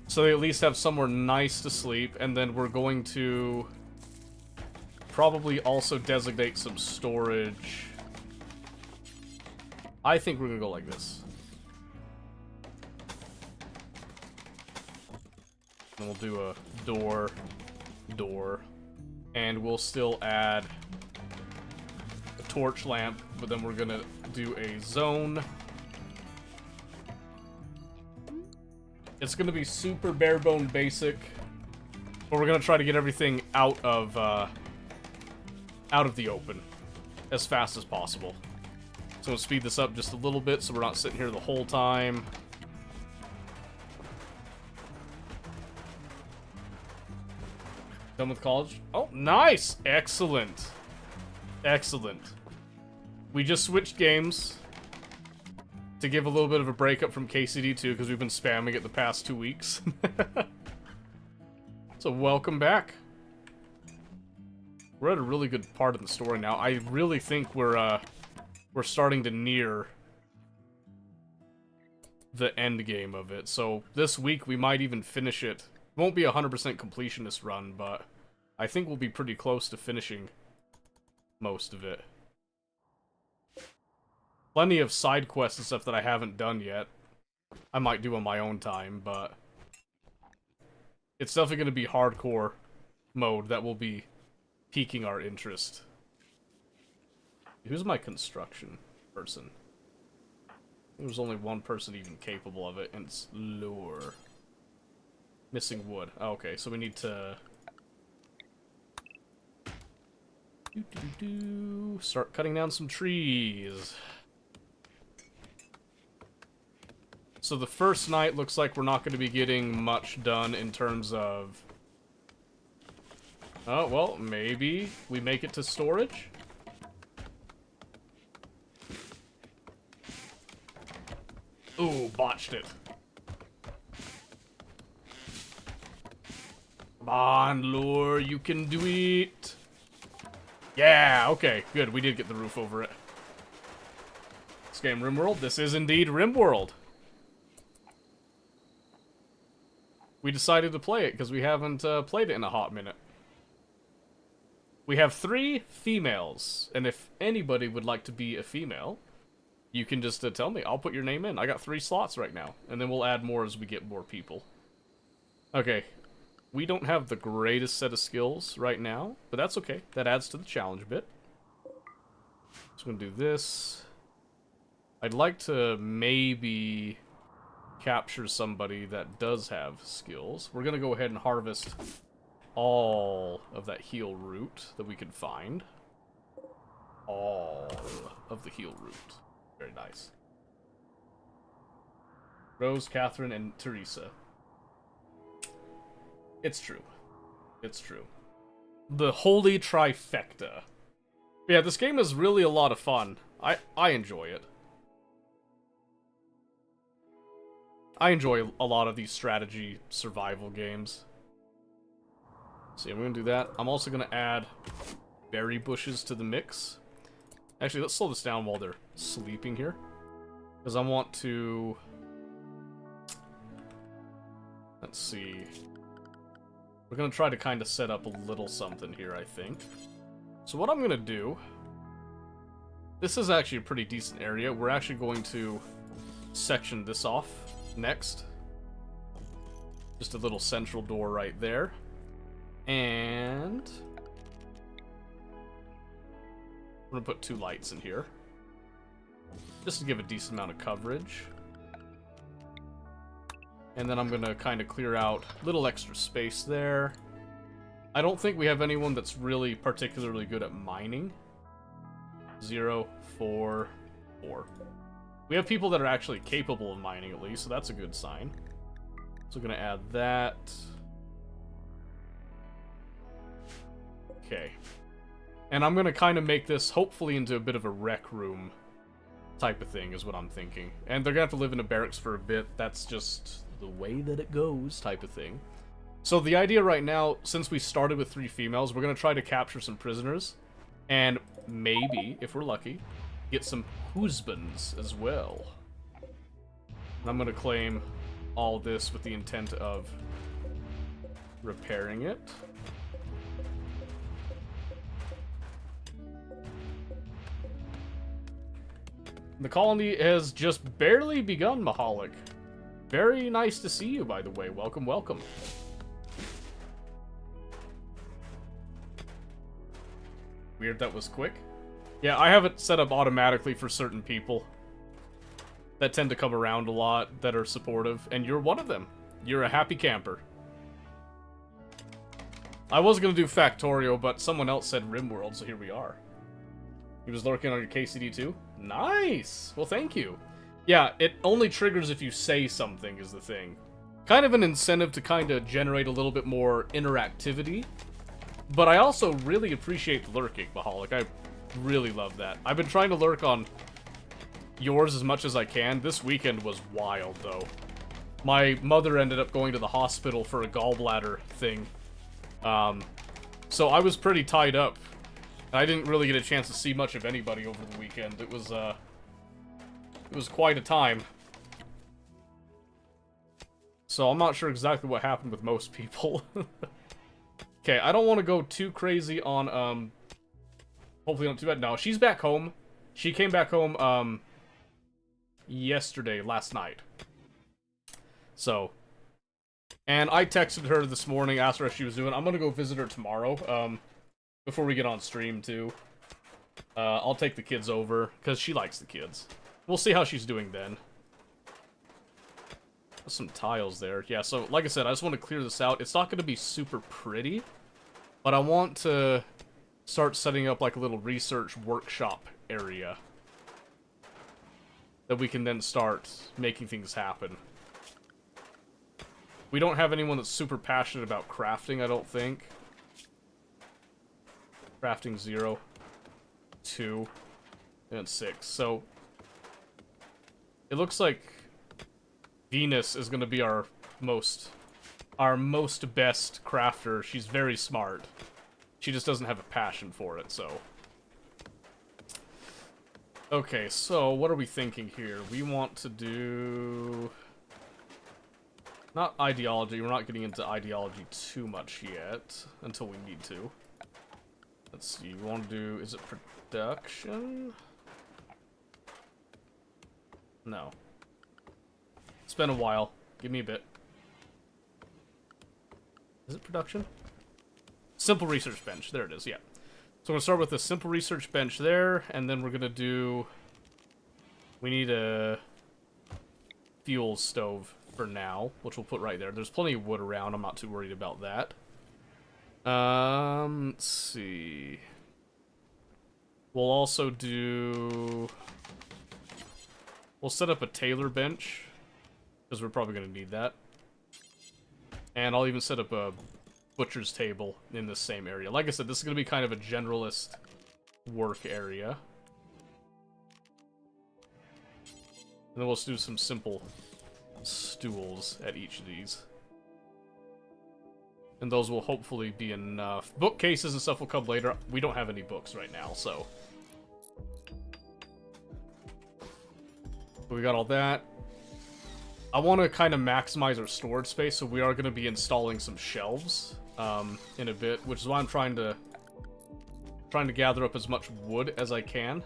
so they at least have somewhere nice to sleep, and then we're going to probably also designate some storage. I think we're gonna go like this. And we'll do a door, and we'll still add a torch lamp, but then we're gonna do a zone. It's gonna be super barebone basic, but we're gonna try to get everything out of the open as fast as possible. So we'll speed this up just a little bit so we're not sitting here the whole time. Done with college? Oh, nice! Excellent. Excellent. We just switched games to give a little bit of a breakup from KCD2 because we've been spamming it the past 2 weeks. So welcome back. We're at a really good part of the story now. I really think we're starting to near the end game of it. So this week we might even finish it. It won't be a 100% completionist run, but I think we'll be pretty close to finishing most of it. Plenty of side quests and stuff that I haven't done yet. I might do on my own time, but it's definitely going to be hardcore mode that will be piquing our interest. Who's my construction person? There's only one person even capable of it, and it's Lure. Missing wood. Oh, okay, so we need to start cutting down some trees. So the first night looks like we're not going to be getting much done in terms of... Oh, well, maybe we make it to storage? Ooh, botched it. Come on, Lure, you can do it. Yeah, okay, good. We did get the roof over it. This game, RimWorld? This is indeed RimWorld. We decided to play it because we haven't played it in a hot minute. We have 3 females, and if anybody would like to be a female, you can just tell me. I'll put your name in. I got 3 slots right now, and then we'll add more as we get more people. Okay, we don't have the greatest set of skills right now, but that's okay. That adds to the challenge a bit. So I'm gonna do this. I'd like to maybe capture somebody that does have skills. We're gonna go ahead and harvest all of that heal root that we can find. All of the heal root. Very nice. Rose, Catherine, and Teresa. It's true. It's true. The holy trifecta. Yeah, this game is really a lot of fun. I enjoy it. I enjoy a lot of these strategy survival games. So yeah, we're gonna do that. I'm also gonna add berry bushes to the mix. Actually, let's slow this down while they're sleeping here. Because I want to... Let's see. We're gonna try to kind of set up a little something here, I think. So what I'm gonna do... This is actually a pretty decent area. We're actually going to section this off next. Just a little central door right there. And... I'm gonna put 2 lights in here. Just to give a decent amount of coverage. And then I'm gonna kind of clear out a little extra space there. I don't think we have anyone that's really particularly good at mining. 0, 4, 4. We have people that are actually capable of mining at least, so that's a good sign. So I'm gonna add that. Okay. And I'm gonna kind of make this hopefully into a bit of a rec room type of thing is what I'm thinking. And they're gonna have to live in a barracks for a bit. That's just the way that it goes type of thing. So the idea right now, since we started with 3 females, we're gonna try to capture some prisoners. And maybe, if we're lucky, get some husbands as well. And I'm gonna claim all this with the intent of repairing it. The colony has just barely begun, Mahalik. Very nice to see you, by the way. Welcome, welcome. Weird that was quick. Yeah, I have it set up automatically for certain people that tend to come around a lot, that are supportive, and you're one of them. You're a happy camper. I was going to do Factorio, but someone else said RimWorld, so here we are. He was lurking on your KCD too? Nice! Well, thank you. Yeah, it only triggers if you say something is the thing. Kind of an incentive to kind of generate a little bit more interactivity. But I also really appreciate the lurking, Mahalik. I really love that. I've been trying to lurk on yours as much as I can. This weekend was wild, though. My mother ended up going to the hospital for a gallbladder thing. So I was pretty tied up. I didn't really get a chance to see much of anybody over the weekend. It was quite a time. So I'm not sure exactly what happened with most people. Okay, I don't want to go too crazy on, hopefully not too bad. No, she's back home. She came back home, last night. So, and I texted her this morning, asked her how she was doing. I'm gonna go visit her tomorrow, before we get on stream, too. I'll take the kids over, because she likes the kids. We'll see how she's doing then. There's some tiles there. Yeah, so, like I said, I just want to clear this out. It's not going to be super pretty, but I want to start setting up, like, a little research workshop area that we can then start making things happen. We don't have anyone that's super passionate about crafting, I don't think. Crafting 0, 2, and 6. So, it looks like Venus is going to be our most best crafter. She's very smart. She just doesn't have a passion for it, so. Okay, so what are we thinking here? We want to do... Not ideology. We're not getting into ideology too much yet, until we need to. Let's see, we want to do, is it production? No. It's been a while. Give me a bit. Is it production? Simple research bench. There it is, yeah. So we're going to start with the simple research bench there, and then we're going to do... We need a fuel stove for now, which we'll put right there. There's plenty of wood around. I'm not too worried about that. Let's see. We'll also do... We'll set up a tailor bench, because we're probably going to need that. And I'll even set up a butcher's table in this same area. Like I said, this is going to be kind of a generalist work area. And then we'll do some simple stools at each of these. And those will hopefully be enough. Bookcases and stuff will come later. We don't have any books right now, so... We got all that. I want to kind of maximize our storage space, so we are going to be installing some shelves in a bit, which is why I'm trying to gather up as much wood as I can.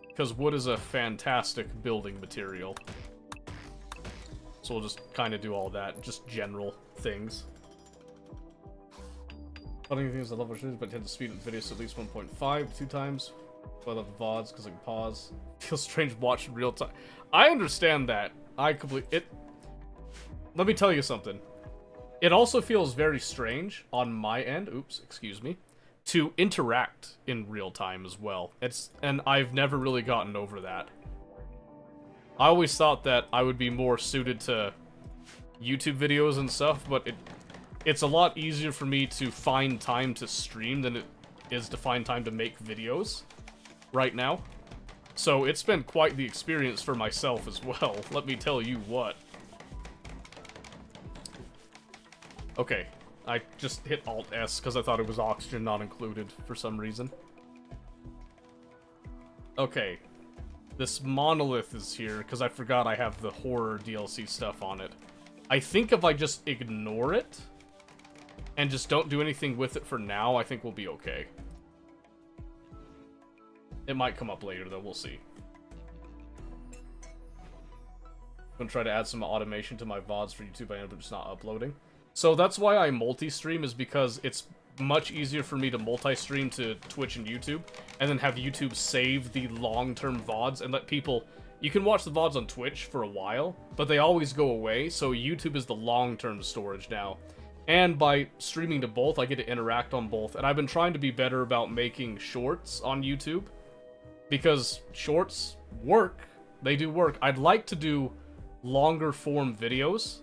Because wood is a fantastic building material. So we'll just kind of do all that, just general things. Other things I love our shoes, but tend to speed up videos to at least 1.5, 2 times. I love VODs because I can pause. Feels strange watching real time. I understand that. Let me tell you something. It also feels very strange on my end. Oops, excuse me. To interact in real time as well. And I've never really gotten over that. I always thought that I would be more suited to YouTube videos and stuff, but it's a lot easier for me to find time to stream than it is to find time to make videos right now. So it's been quite the experience for myself as well, let me tell you what. Okay, I just hit Alt-S because I thought it was oxygen not included for some reason. Okay, this monolith is here because I forgot I have the horror DLC stuff on it. I think if I just ignore it and just don't do anything with it for now, I think we'll be okay. It might come up later, though. We'll see. I'm gonna try to add some automation to my VODs for YouTube. I end up just not uploading. So that's why I multi-stream, is because it's much easier for me to multi-stream to Twitch and YouTube, and then have YouTube save the long-term VODs and let people... You can watch the VODs on Twitch for a while, but they always go away, so YouTube is the long-term storage now. And by streaming to both, I get to interact on both. And I've been trying to be better about making shorts on YouTube, because shorts work. They do work. I'd like to do longer form videos.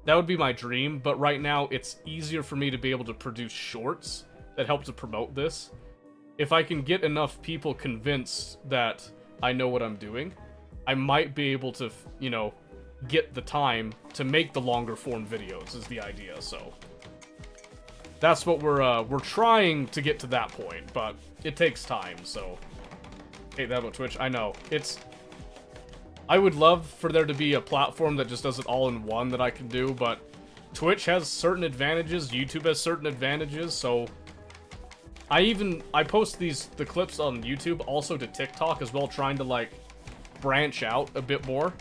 That would be my dream, but right now it's easier for me to be able to produce shorts that help to promote this. If I can get enough people convinced that I know what I'm doing, I might be able to, you know, get the time to make the longer form videos, is the idea, so. That's what we're trying to get to that point, but it takes time, so. Hate that about Twitch. I know. I would love for there to be a platform that just does it all in one that I can do, but Twitch has certain advantages, YouTube has certain advantages, so I post the clips on YouTube also to TikTok as well, trying to like branch out a bit more.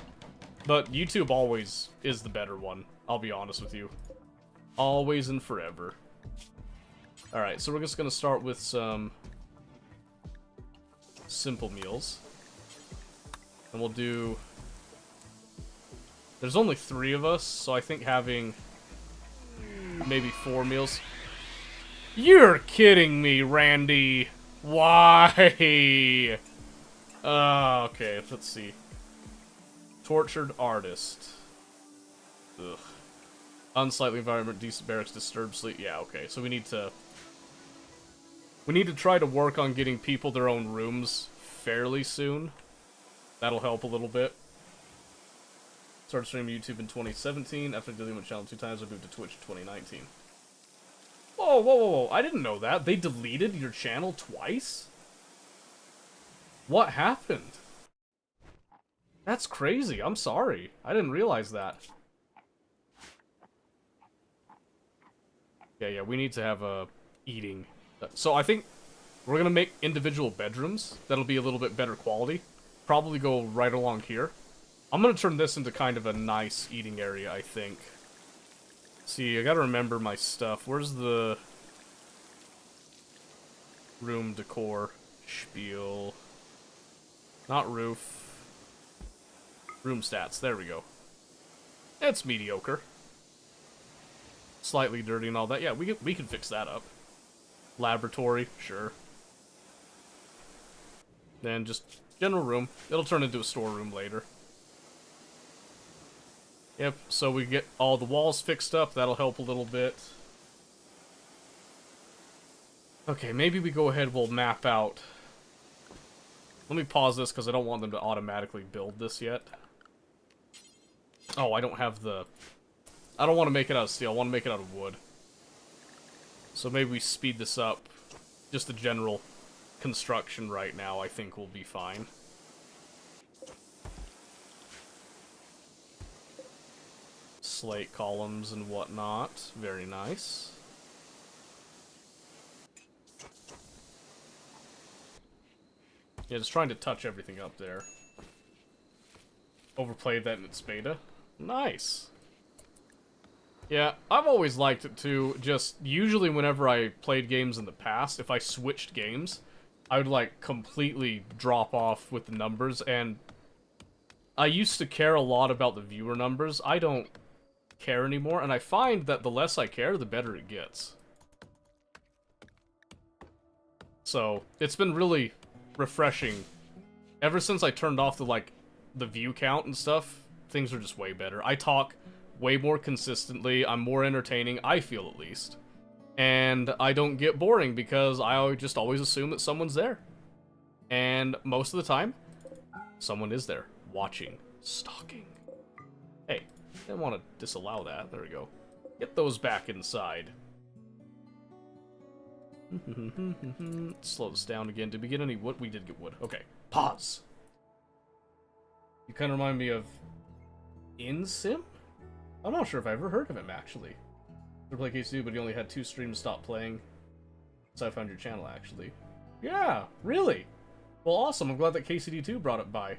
But YouTube always is the better one, I'll be honest with you. Always and forever. Alright, so we're just gonna start with some simple meals. And we'll do... There's only 3 of us, so I think having maybe 4 meals... You're kidding me, Randy! Why? Okay, let's see. Tortured artist. Ugh. Unsightly environment, decent barracks, disturbed sleep. Yeah, okay, so we need to try to work on getting people their own rooms fairly soon. That'll help a little bit. Started streaming YouTube in 2017. After deleting my channel 2 times, I moved to Twitch in 2019. Whoa, whoa, whoa, whoa. I didn't know that. They deleted your channel twice? What happened? That's crazy. I'm sorry. I didn't realize that. Yeah, we need to have a eating. So I think we're gonna make individual bedrooms that'll be a little bit better quality. Probably go right along here. I'm gonna turn this into kind of a nice eating area, I think. See, I gotta remember my stuff. Where's the room decor spiel? Not roof. Room stats. There we go. It's mediocre. Slightly dirty and all that. Yeah, we can fix that up. Laboratory, sure. Then just general room. It'll turn into a storeroom later. Yep, so we get all the walls fixed up. That'll help a little bit. Okay, maybe we go ahead, we'll map out. Let me pause this because I don't want them to automatically build this yet. Oh, I don't have the... I don't want to make it out of steel, I want to make it out of wood. So maybe we speed this up. Just the general construction right now, I think will be fine. Slate columns and whatnot. Very nice. Yeah, just trying to touch everything up there. Overplayed that in its beta. Nice. Yeah, I've always liked it too. Just usually whenever I played games in the past, if I switched games, I would like completely drop off with the numbers, and I used to care a lot about the viewer numbers. I don't care anymore, and I find that the less I care, the better it gets. So, it's been really refreshing. Ever since I turned off the view count and stuff, things are just way better. I talk way more consistently, I'm more entertaining, I feel at least. And I don't get boring because I just always assume that someone's there. And most of the time, someone is there, watching, stalking. Hey, didn't want to disallow that, there we go. Get those back inside. Slow this down again. Did we get any wood? We did get wood. Okay, pause. You kind of remind me of InSim? I'm not sure if I ever heard of him, actually. I play KC2, but he only had 2 streams stop playing. So I found your channel, actually. Yeah, really? Well, awesome. I'm glad that KCD2 brought it by.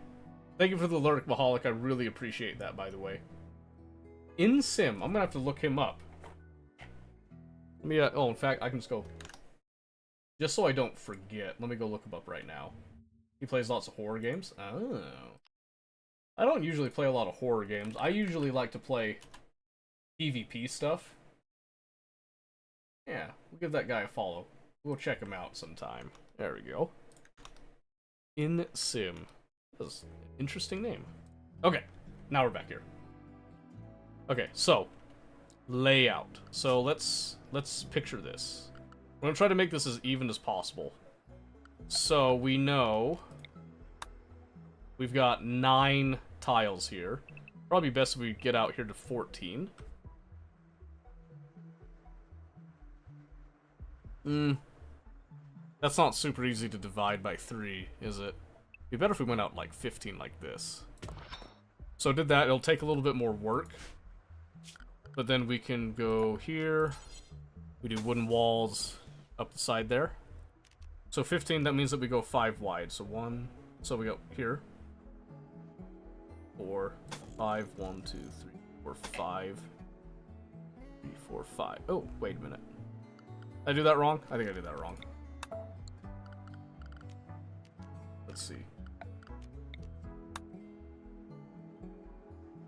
Thank you for the alert, Maholic. I really appreciate that, by the way. InSim. I'm gonna have to look him up. Let me, oh, in fact, I can just go... Just so I don't forget, let me go look him up right now. He plays lots of horror games? Oh. I don't usually play a lot of horror games. I usually like to play PvP stuff. Yeah, we'll give that guy a follow. We'll check him out sometime. There we go. InSim. That's an interesting name. Okay, now we're back here. Okay, so layout. So let's picture this. We're gonna try to make this as even as possible. So we know we've got 9 tiles here. Probably best if we get out here to 14. That's not super easy to divide by 3, is it? It'd be better if we went out like 15 like this. So did that, it'll take a little bit more work. But then we can go here. We do wooden walls up the side there. So 15, that means that we go 5 wide. So 1, so we go here. 4, 5, 1, 2, 3, 4, 5. 3, 4, 5. Oh, wait a minute. Did I do that wrong? I think I did that wrong. Let's see.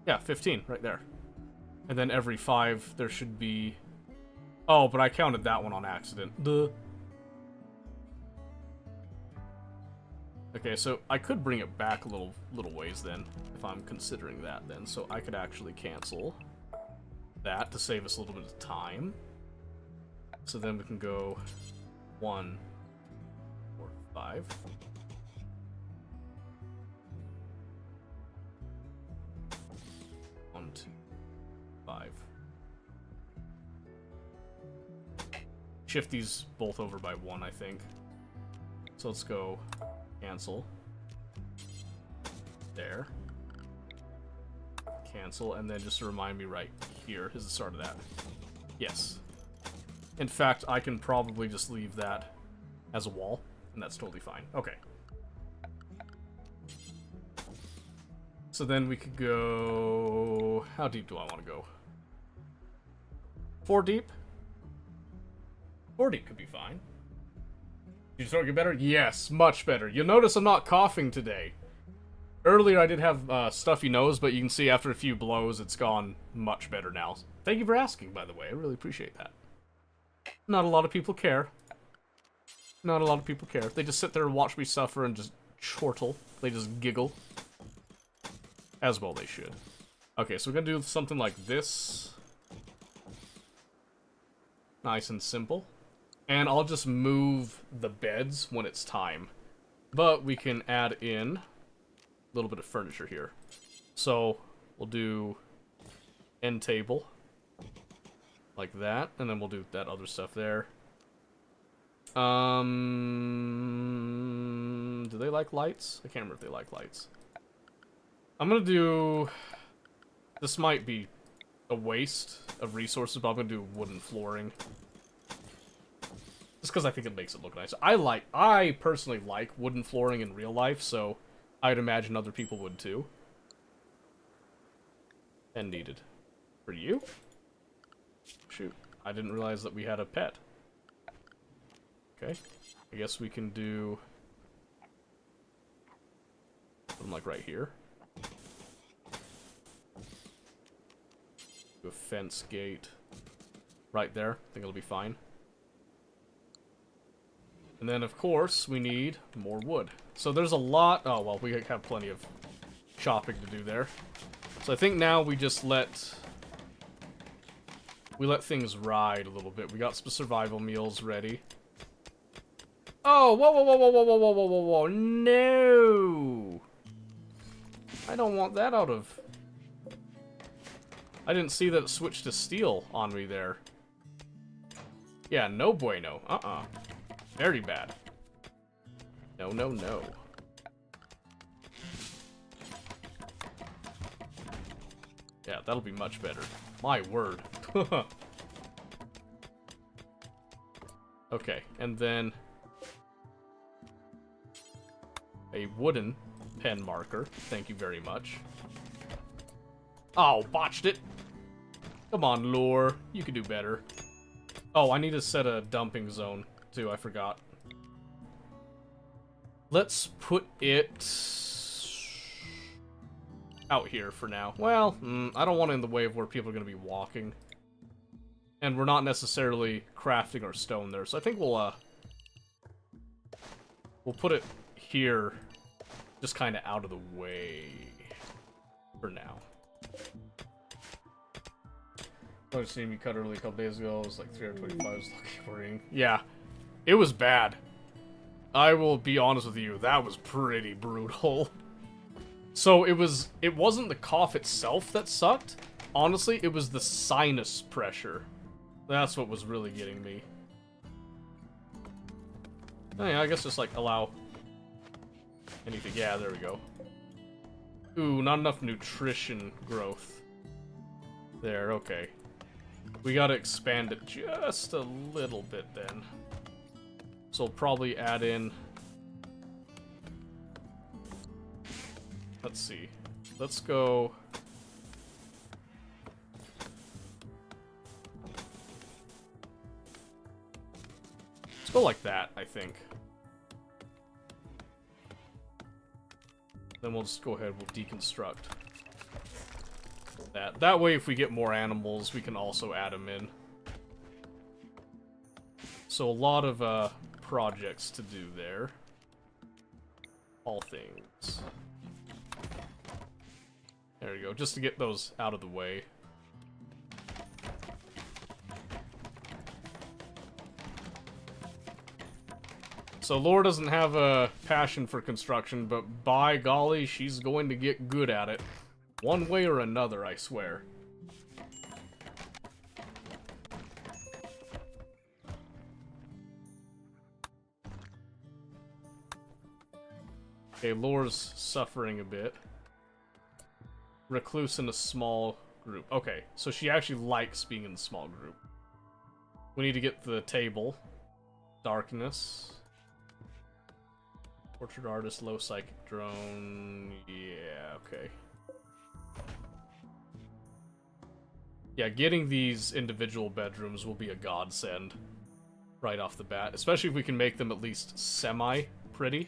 Yeah, 15, right there. And then every 5, there should be... Oh, but I counted that one on accident. Duh. Okay, so I could bring it back a little ways then, if I'm considering that then. So I could actually cancel that to save us a little bit of time. So then we can go 1, 4, 5. One, 2, 5. Shift these both over by 1, I think. So let's go cancel. There. Cancel, and then just to remind me right here is the start of that. Yes. In fact, I can probably just leave that as a wall, and that's totally fine. Okay. So then we could go... How deep do I want to go? 4 deep? 4 deep could be fine. Did you start to get better? Yes, much better. You'll notice I'm not coughing today. Earlier I did have stuffy nose, but you can see after a few blows it's gone much better now. Thank you for asking, by the way. I really appreciate that. Not a lot of people care. Not a lot of people care. They just sit there and watch me suffer and just chortle. They just giggle. As well they should. Okay, so we're gonna do something like this. Nice and simple. And I'll just move the beds when it's time. But we can add in a little bit of furniture here. So we'll do end table. Like that. And then we'll do that other stuff there. Do they like lights? I can't remember if they like lights. I'm gonna do... This might be a waste of resources, but I'm gonna do wooden flooring. Just because I think it makes it look nice. I personally like wooden flooring in real life, so I'd imagine other people would too. And needed. For you? Shoot. I didn't realize that we had a pet. Okay. I guess we can do... something like right here. Do a fence gate. Right there. I think it'll be fine. And then, of course, we need more wood. So there's a lot... Oh, well, we have plenty of chopping to do there. So I think now we just let... We let things ride a little bit. We got some survival meals ready. Oh, whoa, whoa, whoa, whoa, whoa, whoa, whoa, whoa, whoa, no! I don't want that out of... I didn't see that it switched to steel on me there. Yeah, no bueno. Very bad. No, no, no. Yeah, that'll be much better. My word. Okay, and then... a wooden pen marker. Thank you very much. Oh, botched it. Come on, Lore. You can do better. Oh, I need to set a dumping zone, too. I forgot. Let's put it... out here for now. Well, I don't want it in the way of where people are going to be walking. And we're not necessarily crafting our stone there. So I think we'll put it here, just kind of out of the way for now. I was seeing me cut early a couple days ago. It was like 325. I was looking for it. Yeah, it was bad. I will be honest with you. That was pretty brutal. So it wasn't the cough itself that sucked. Honestly, it was the sinus pressure. That's what was really getting me. Oh, yeah, I guess just like allow anything. Yeah, there we go. Ooh, not enough nutrition growth. There, okay. We gotta expand it just a little bit then. So we'll probably add in... Let's see. Let's go... Let's go like that, I think. Then we'll just go ahead, we'll deconstruct that. That way, if we get more animals, we can also add them in. So a lot of projects to do there. All things. There we go, just to get those out of the way. So Lore doesn't have a passion for construction, but by golly, she's going to get good at it. One way or another, I swear. Okay, Lore's suffering a bit. Recluse in a small group. Okay, so she actually likes being in a small group. We need to get the table. Darkness. Portrait artist, low psychic drone. Yeah, okay. Yeah, getting these individual bedrooms will be a godsend right off the bat, especially if we can make them at least semi-pretty.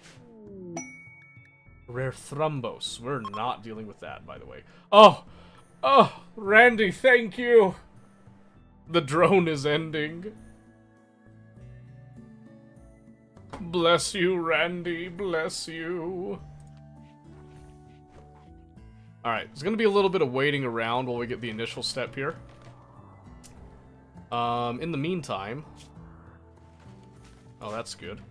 Rare thrumbos. We're not dealing with that, by the way. Oh! Oh! Randy, thank you! The drone is ending. Bless you, Randy. Bless you. Alright, there's gonna be a little bit of waiting around while we get the initial step here. In the meantime... Oh, that's good.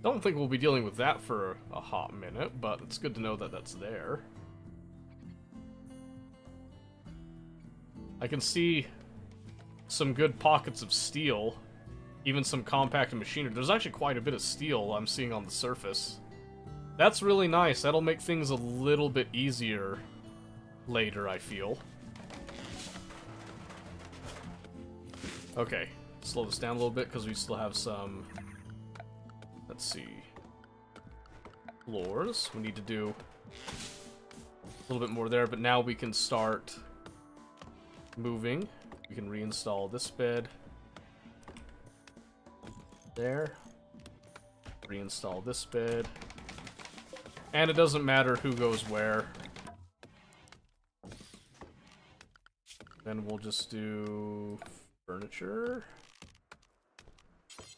Don't think we'll be dealing with that for a hot minute, but it's good to know that that's there. I can see some good pockets of steel, even some compacted machinery. There's actually quite a bit of steel I'm seeing on the surface. That's really nice. That'll make things a little bit easier later, I feel. Okay, slow this down a little bit because we still have some... Let's see. Floors. We need to do a little bit more there, but now we can start moving. We can reinstall this bed. There. Reinstall this bed. And it doesn't matter who goes where. Then we'll just do furniture.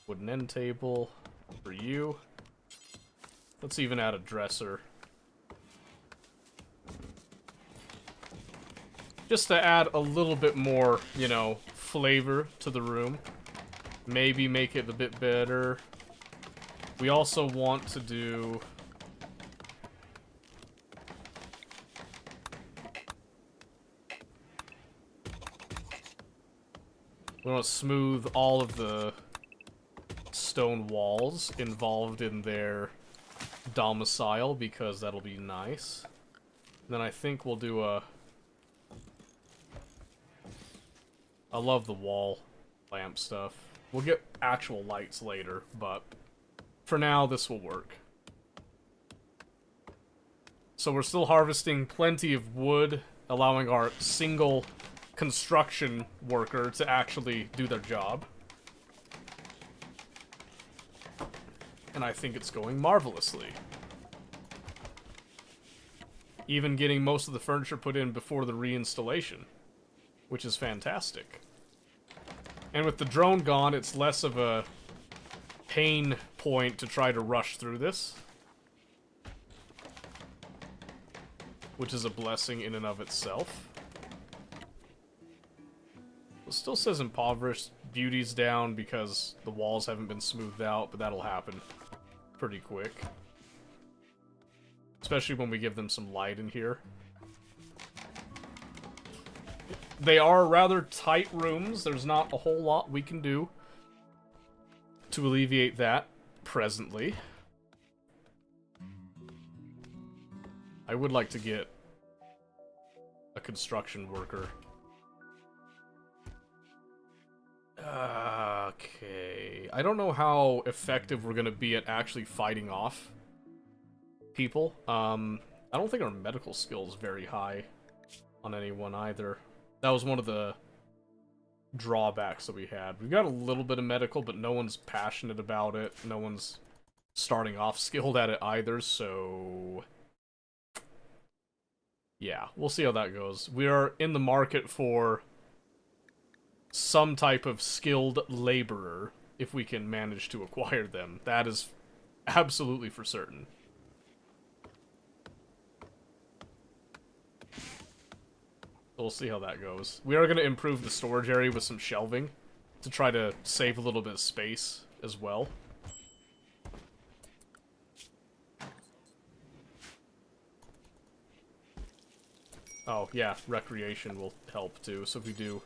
Wooden end table for you. Let's even add a dresser. Just to add a little bit more, you know, flavor to the room. Maybe make it a bit better. We also want to do... We want to smooth all of the stone walls involved in their domicile, because that'll be nice. And then I think we'll do a... I love the wall lamp stuff. We'll get actual lights later, but for now, this will work. So we're still harvesting plenty of wood, allowing our single construction worker to actually do their job. And I think it's going marvelously. Even getting most of the furniture put in before the reinstallation, which is fantastic. And with the drone gone, it's less of a pain point to try to rush through this, which is a blessing in and of itself. It still says impoverished. Beauty's down because the walls haven't been smoothed out, but that'll happen pretty quick. Especially when we give them some light in here. They are rather tight rooms. There's not a whole lot we can do to alleviate that presently. I would like to get a construction worker. Okay. I don't know how effective we're gonna be at actually fighting off people. I don't think our medical skill is very high on anyone either. That was one of the drawbacks that we had. We got a little bit of medical, but no one's passionate about it. No one's starting off skilled at it either, so... yeah, we'll see how that goes. We are in the market for some type of skilled laborer, if we can manage to acquire them. That is absolutely for certain. We'll see how that goes. We are going to improve the storage area with some shelving to try to save a little bit of space as well. Oh, yeah, recreation will help too. So if we do,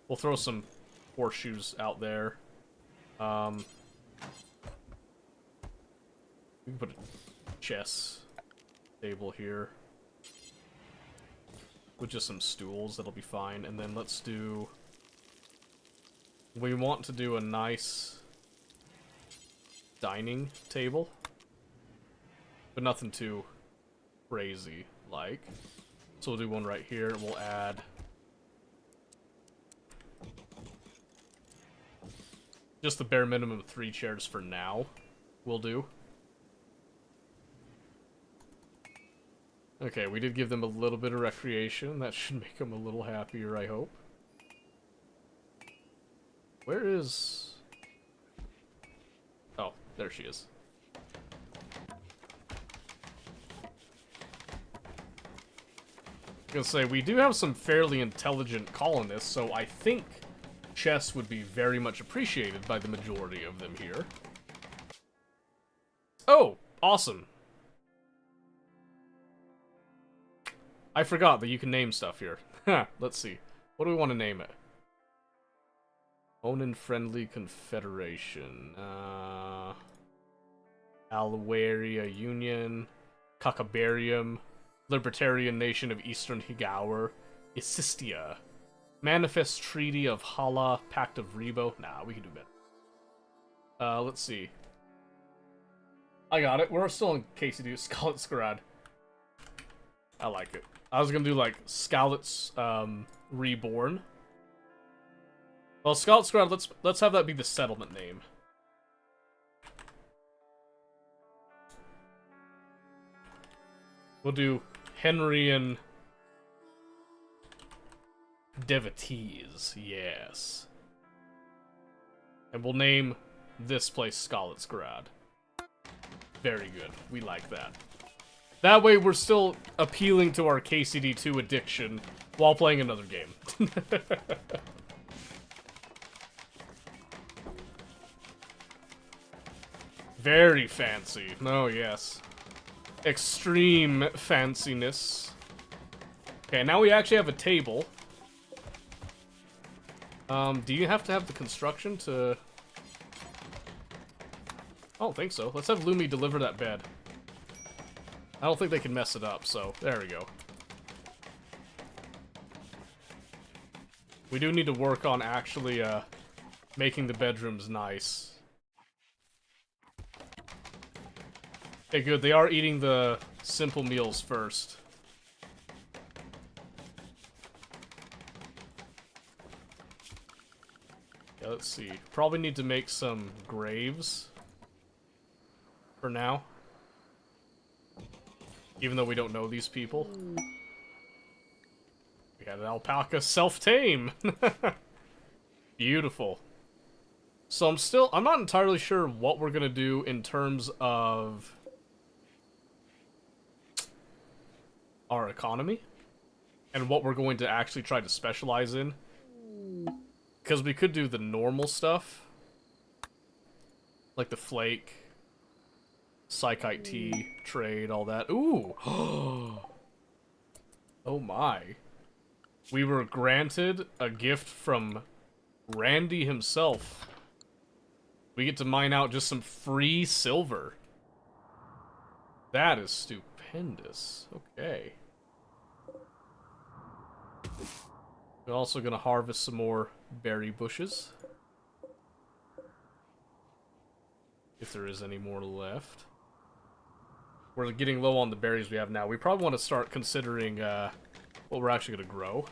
we'll throw some horseshoes out there. We can put chess table here. With just some stools, that'll be fine. And then let's do... We want to do a nice dining table. But nothing too crazy like. So we'll do one right here. We'll add... just the bare minimum of 3 chairs for now. Will do. Okay, we did give them a little bit of recreation. That should make them a little happier, I hope. Where is... Oh, there she is. I was gonna say, we do have some fairly intelligent colonists, so I think chess would be very much appreciated by the majority of them here. Oh, awesome. I forgot that you can name stuff here. Let's see. What do we want to name it? Onan Friendly Confederation. Alwaria Union. Kakabarium. Libertarian Nation of Eastern Higaur. Isistia. Manifest Treaty of Hala. Pact of Rebo. Nah, we can do better. Let's see. I got it. We're still in KCD. Skalitz-Grad. I like it. I was gonna do like Skalitz Reborn. Well, Skalitz-Grad, let's have that be the settlement name. We'll do Henrian Devotees, yes. And we'll name this place Skalitz-Grad. Very good. We like that. That way we're still appealing to our KCD2 addiction while playing another game. Very fancy. Oh, yes. Extreme fanciness. Okay, now we actually have a table. Do you have to have the construction to... I don't think so. Let's have Lumi deliver that bed. I don't think they can mess it up, so there we go. We do need to work on actually making the bedrooms nice. Okay, good. They are eating the simple meals first. Yeah, let's see. Probably need to make some graves for now. Even though we don't know these people. We got an alpaca self-tame. Beautiful. So I'm not entirely sure what we're gonna do in terms of our economy and what we're going to actually try to specialize in. Because we could do the normal stuff. Like the flake. Psychite tea, trade, all that. Ooh! Oh my. We were granted a gift from Randy himself. We get to mine out just some free silver. That is stupendous. Okay. We're also gonna harvest some more berry bushes. If there is any more left. We're getting low on the berries we have now. We probably want to start considering what we're actually going to grow.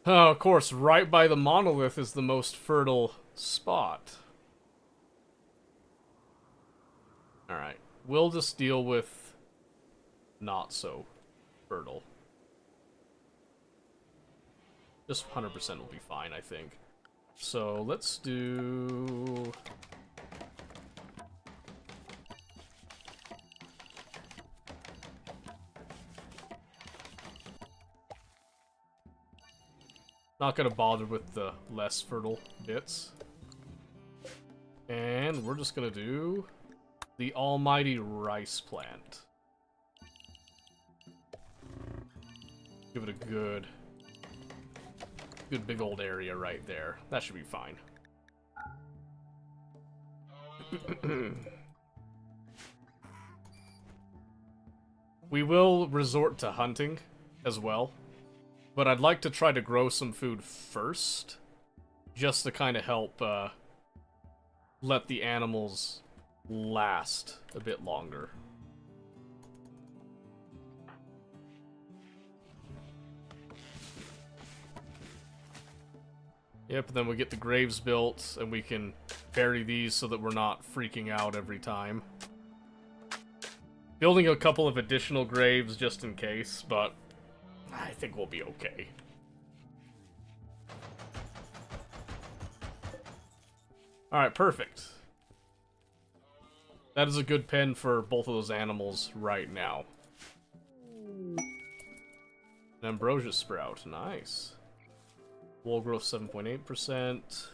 Oh, of course, right by the monolith is the most fertile spot. Alright, we'll just deal with not so fertile. Just 100% will be fine, I think. So, let's do... Not gonna bother with the less fertile bits. And we're just gonna do the almighty rice plant. Give it a good big old area right there. That should be fine. We will resort to hunting as well, but I'd like to try to grow some food first, just to kind of help let the animals last a bit longer. Yep, then we get the graves built, and we can bury these so that we're not freaking out every time. Building a couple of additional graves just in case, but I think we'll be okay. Alright, perfect. That is a good pen for both of those animals right now. An ambrosia sprout, nice. Wool growth 7.8%.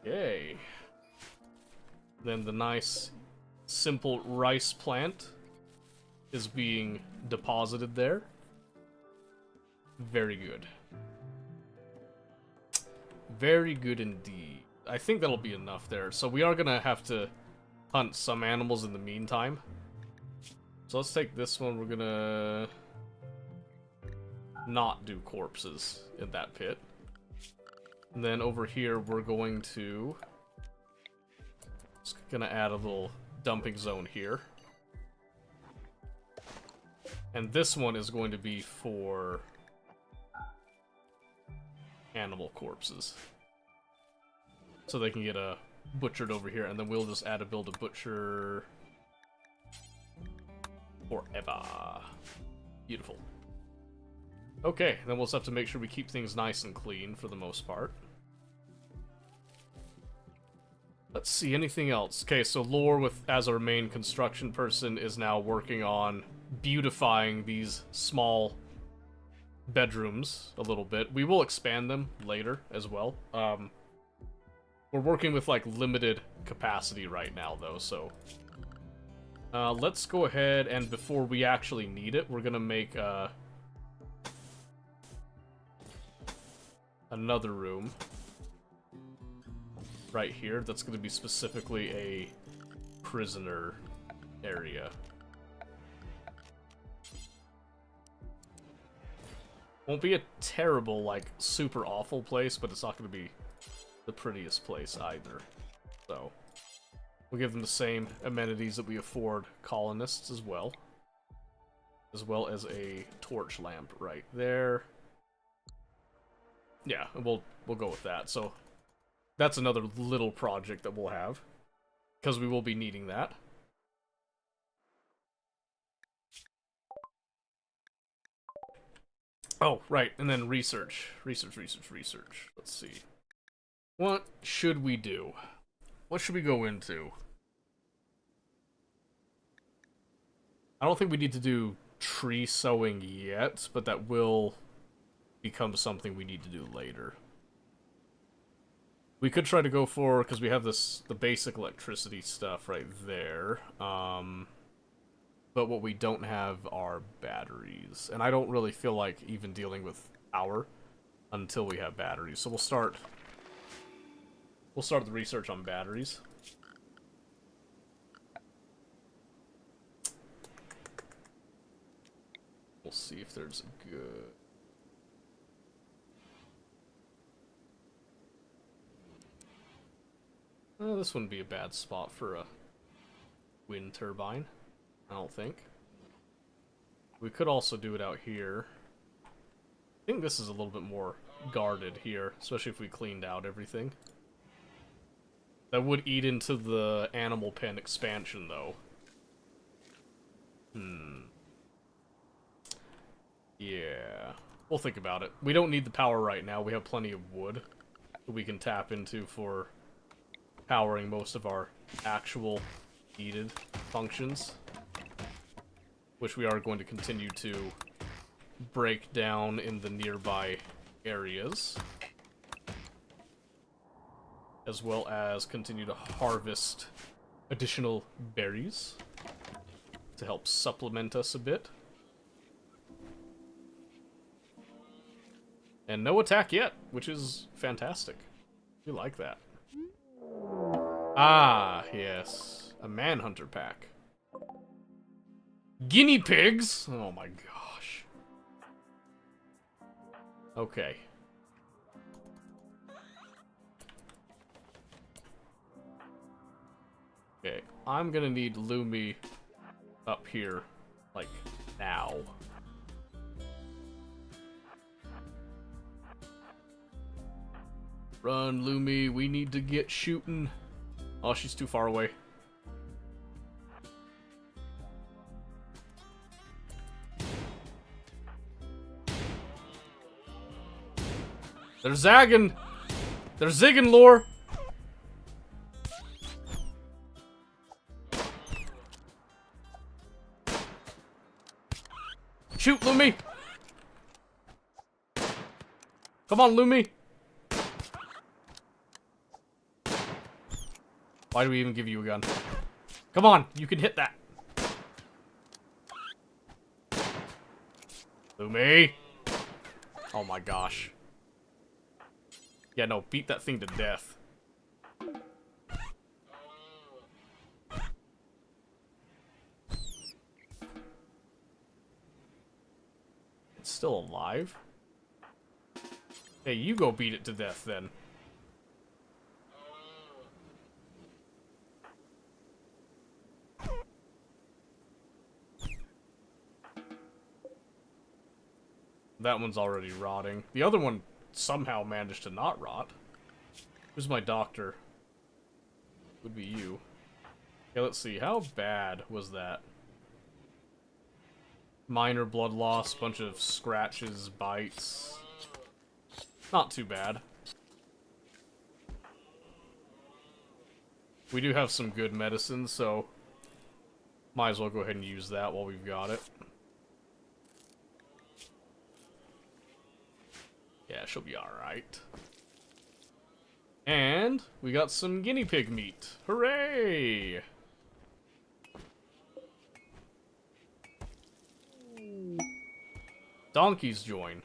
Yay. Then the nice, simple rice plant is being deposited there. Very good. Very good indeed. I think that'll be enough there. So we are gonna have to hunt some animals in the meantime. So let's take this one. We're gonna not do corpses in that pit. And then over here we're going to just gonna add a little dumping zone here. And this one is going to be for animal corpses. So they can get butchered over here, and then we'll just build a butcher forever. Beautiful. Okay, then we'll just have to make sure we keep things nice and clean for the most part. Let's see, anything else? Okay, so Lore, as our main construction person, is now working on beautifying these small bedrooms a little bit. We will expand them later as well. We're working with, like, limited capacity right now, though, so... let's go ahead, and before we actually need it, we're gonna make, another room right here that's going to be specifically a prisoner area. Won't be a terrible, like, super awful place, but it's not going to be the prettiest place either. So, we'll give them the same amenities that we afford colonists as well as a torch lamp right there. Yeah, and we'll go with that. So that's another little project that we'll have, because we will be needing that. Oh, right, and then research. Let's see. What should we do? What should we go into? I don't think we need to do tree sowing yet, but that will become something we need to do later. We could try to go for, because we have the basic electricity stuff right there, but what we don't have are batteries, and I don't really feel like even dealing with power until we have batteries. So we'll start the research on batteries. We'll see if there's a good... this wouldn't be a bad spot for a wind turbine, I don't think. We could also do it out here. I think this is a little bit more guarded here, especially if we cleaned out everything. That would eat into the animal pen expansion, though. Yeah. We'll think about it. We don't need the power right now. We have plenty of wood that we can tap into for powering most of our actual needed functions, which we are going to continue to break down in the nearby areas, as well as continue to harvest additional berries to help supplement us a bit. And no attack yet, which is fantastic. We like that. Ah, yes. A Manhunter pack. Guinea pigs? Oh my gosh. Okay. Okay, I'm gonna need Lumi up here, like, now. Run, Lumi, we need to get shooting. Oh, she's too far away. They're zagging! They're zigging, Lore! Shoot, Lumi! Come on, Lumi! Why do we even give you a gun? Come on, you can hit that. Lumi! Oh my gosh. Yeah, no, beat that thing to death. It's still alive? Hey, you go beat it to death then. That one's already rotting. The other one somehow managed to not rot. Who's my doctor? Would be you. Okay, let's see. How bad was that? Minor blood loss, bunch of scratches, bites. Not too bad. We do have some good medicine, so might as well go ahead and use that while we've got it. Yeah, she'll be alright. And we got some guinea pig meat. Hooray! Donkeys join.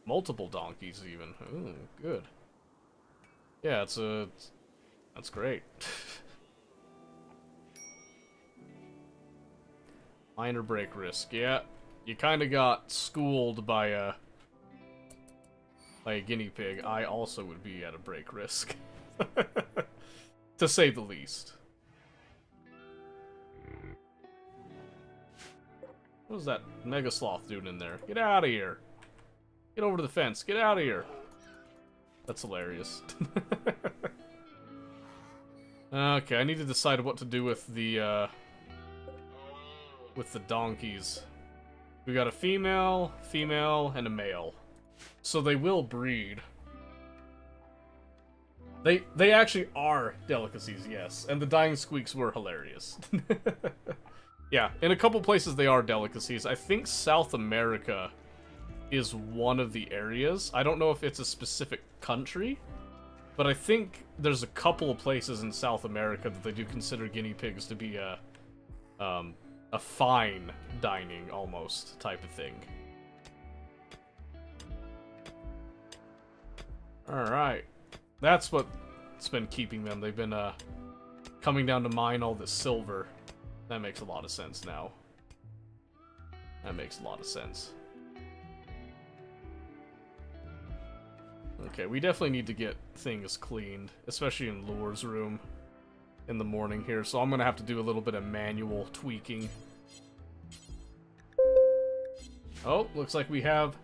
Multiple donkeys even. Ooh, good. Yeah, that's great. Minor break risk. Yeah, you kind of got schooled by a guinea pig. I also would be at a break risk, to say the least. What was that mega sloth doing in there? Get out of here! Get over to the fence. Get out of here! That's hilarious. Okay, I need to decide what to do with the donkeys. We got a female, and a male. So they will breed. They actually are delicacies, yes. And the dying squeaks were hilarious. Yeah, in a couple places they are delicacies. I think South America is one of the areas. I don't know if it's a specific country, but I think there's a couple of places in South America that they do consider guinea pigs to be a fine dining, almost, type of thing. Alright. That's what's been keeping them. They've been, coming down to mine all this silver. That makes a lot of sense now. That makes a lot of sense. Okay, we definitely need to get things cleaned, especially in Lore's room in the morning here, so I'm gonna have to do a little bit of manual tweaking. Oh, looks like we have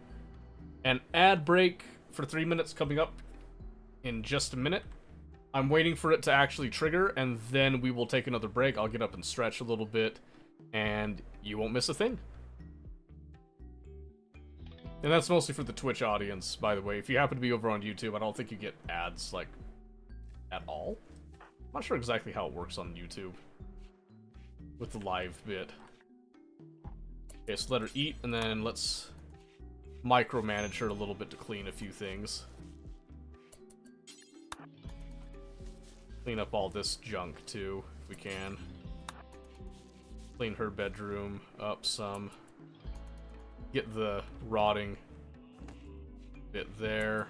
an ad break for 3 minutes coming up in just a minute. I'm waiting for it to actually trigger, and then we will take another break. I'll get up and stretch a little bit, and you won't miss a thing. And that's mostly for the Twitch audience, by the way. If you happen to be over on YouTube, I don't think you get ads, like, at all. I'm not sure exactly how it works on YouTube with the live bit. Okay, so let her eat, and then let's micromanage her a little bit to clean a few things. Clean up all this junk, too, if we can. Clean her bedroom up some. Get the rotting bit there.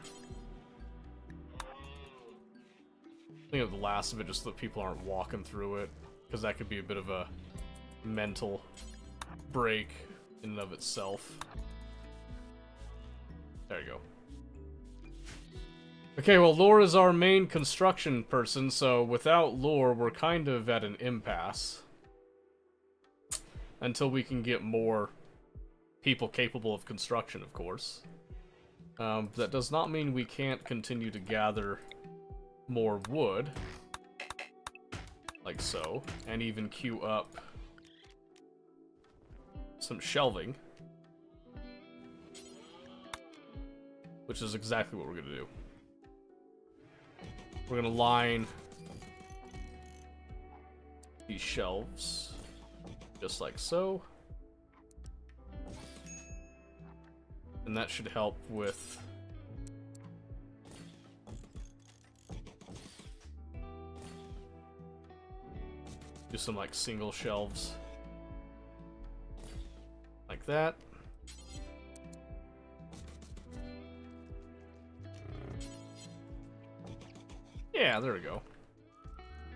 Clean up the last of it just so that people aren't walking through it. because that could be a bit of a mental break in and of itself. There you go. Okay, well, Lore is our main construction person, so without Lore, we're kind of at an impasse. Until we can get more people capable of construction, of course. That does not mean we can't continue to gather more wood. Like so. And even queue up some shelving. Which is exactly what we're going to do. We're going to line these shelves. Just like so. And that should help with do some like single shelves like that. Yeah, there we go.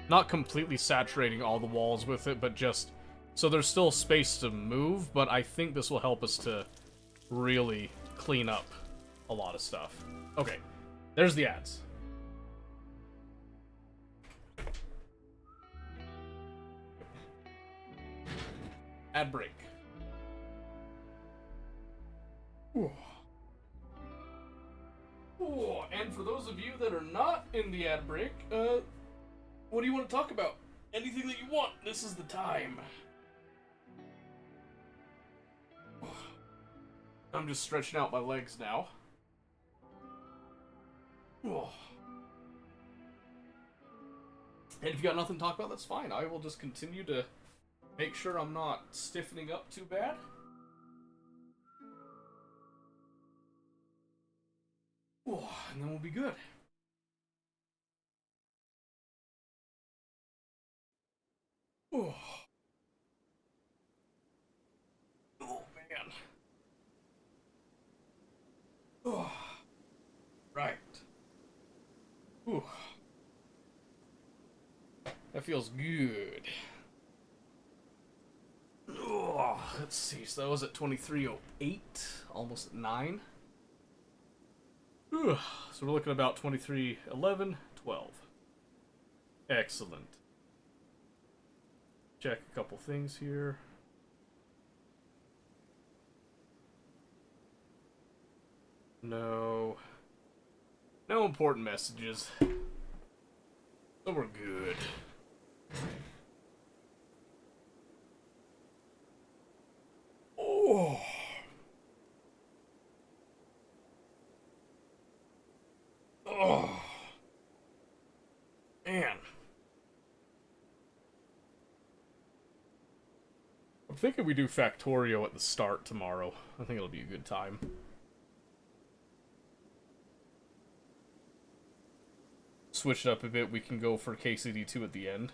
Not completely saturating all the walls with it, but just so there's still space to move, but I think this will help us to really clean up a lot of stuff. Okay, there's the ads. Ad break. Ooh. Ooh, and for those of you that are not in the ad break, what do you want to talk about? Anything that you want, this is the time. I'm just stretching out my legs now. Oh. And if you got nothing to talk about, that's fine. I will just continue to make sure I'm not stiffening up too bad. Oh, and then we'll be good. Oh. Oh, man. Oh. Right. Ooh. That feels good. Oh, let's see. So that was at 23:08, almost at 9. Ooh. So we're looking at about 23:11, 12. Excellent. Check a couple things here. No important messages. So we're good. Oh. Oh. Man. I'm thinking we do Factorio at the start tomorrow. I think it'll be a good time. Switch it up a bit, we can go for KCD2 at the end.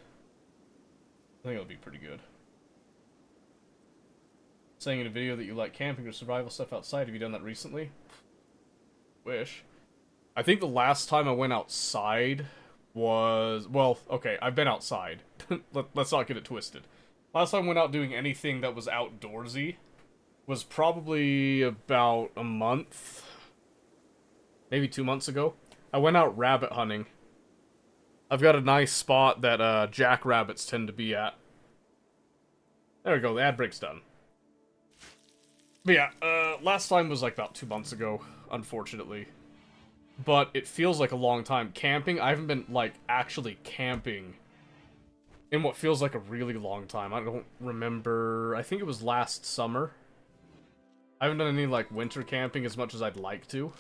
I think it'll be pretty good. Saying in a video that you like camping or survival stuff outside. Have you done that recently? Wish. I think the last time I went outside was... Well, okay, I've been outside. Let's not get it twisted. Last time I went out doing anything that was outdoorsy was probably about a month. Maybe 2 months ago. I went out rabbit hunting. I've got a nice spot that jackrabbits tend to be at. There we go, the ad break's done. But yeah, last time was like about 2 months ago, unfortunately. But it feels like a long time. Camping, I haven't been, like, actually camping in what feels like a really long time. I don't remember, I think it was last summer. I haven't done any, like, winter camping as much as I'd like to.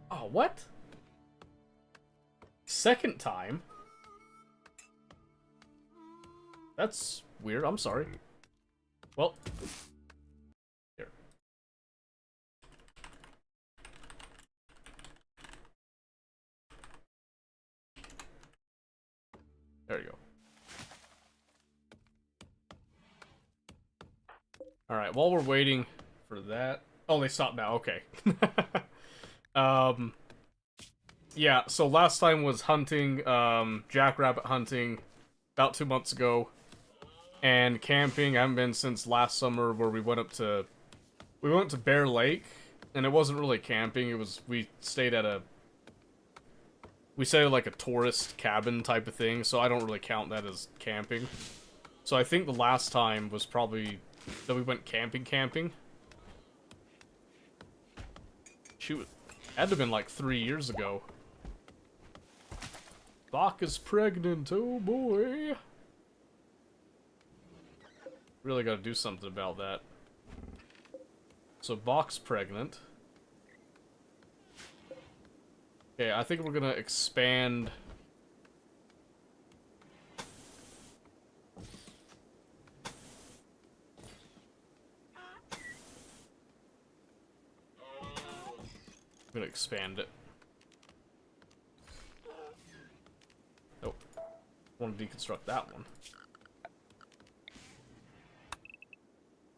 Oh, what? Second time? That's weird, I'm sorry. Well. Here. There you go. Alright, while we're waiting for that... Oh, they stopped now, okay. Yeah, so last time was hunting, jackrabbit hunting, about 2 months ago. And camping, I haven't been since last summer where we went to Bear Lake. And it wasn't really camping, it was, we stayed at like a tourist cabin type of thing, so I don't really count that as camping. So I think the last time was probably that we went camping. Shoot, it had to have been like 3 years ago. Bach is pregnant, oh boy. Really gotta do something about that. So Bach's pregnant. Okay, I think we're gonna expand. I'm gonna expand it. Nope. I want to deconstruct that one.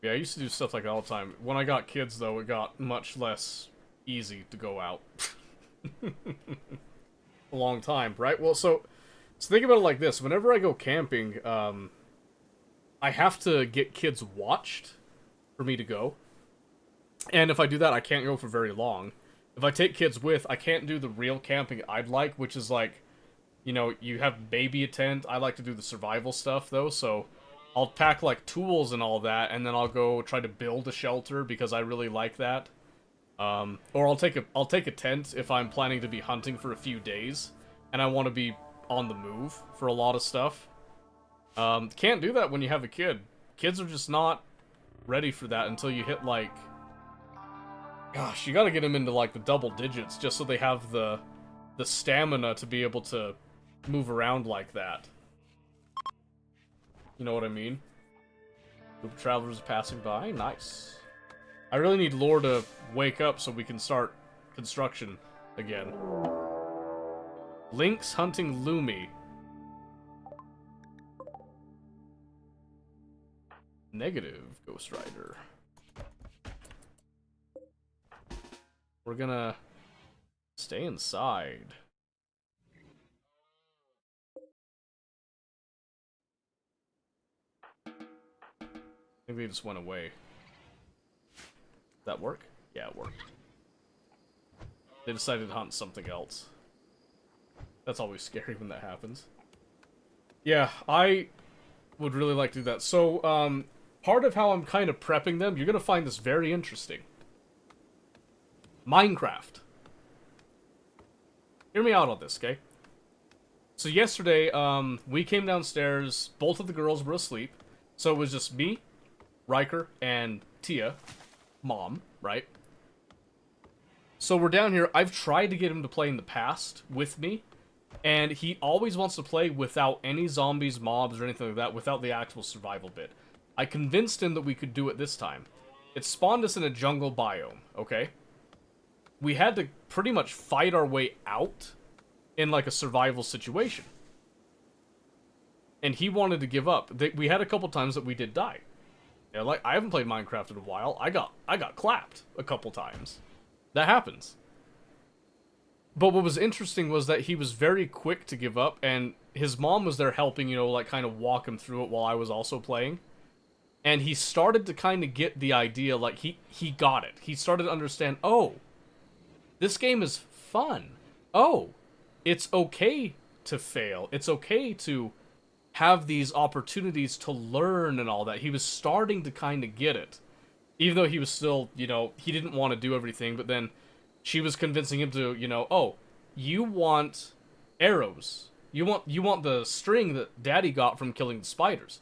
Yeah, I used to do stuff like that all the time. When I got kids, though, it got much less easy to go out. A long time, right? Well, so think about it like this. Whenever I go camping, I have to get kids watched for me to go. And if I do that, I can't go for very long. If I take kids with, I can't do the real camping I'd like, which is like, you know, you have baby a tent. I like to do the survival stuff, though, so I'll pack, like, tools and all that, and then I'll go try to build a shelter because I really like that. Or I'll take a tent if I'm planning to be hunting for a few days, and I want to be on the move for a lot of stuff. Can't do that when you have a kid. Kids are just not ready for that until you hit, like... Gosh, you gotta get them into, like, the double digits just so they have the stamina to be able to move around like that. You know what I mean? Group of travelers passing by. Nice. I really need Lore to wake up so we can start construction again. Lynx hunting Lumi. Negative, Ghost Rider. We're gonna stay inside. I think they just went away. Did that work? Yeah, it worked. They decided to hunt something else. That's always scary when that happens. Yeah, I would really like to do that. So, part of how I'm kind of prepping them, you're gonna find this very interesting. Minecraft. Hear me out on this, okay? So yesterday, we came downstairs, both of the girls were asleep, so it was just me, Riker, and Tia, Mom, right? So we're down here. I've tried to get him to play in the past with me, and he always wants to play without any zombies, mobs, or anything like that, without the actual survival bit. I convinced him that we could do it this time. It spawned us in a jungle biome, okay? We had to pretty much fight our way out in, like, a survival situation. And he wanted to give up. We had a couple times that we did die. Yeah, like, I haven't played Minecraft in a while. I got clapped a couple times. That happens. But what was interesting was that he was very quick to give up, and his mom was there helping, you know, like, kind of walk him through it while I was also playing. And he started to kind of get the idea, like, he got it. He started to understand, oh, this game is fun. Oh, it's okay to fail. It's okay to have these opportunities to learn and all that. He was starting to kind of get it. Even though he was still, you know, he didn't want to do everything, but then she was convincing him to, you know, oh, you want arrows. You want the string that Daddy got from killing the spiders.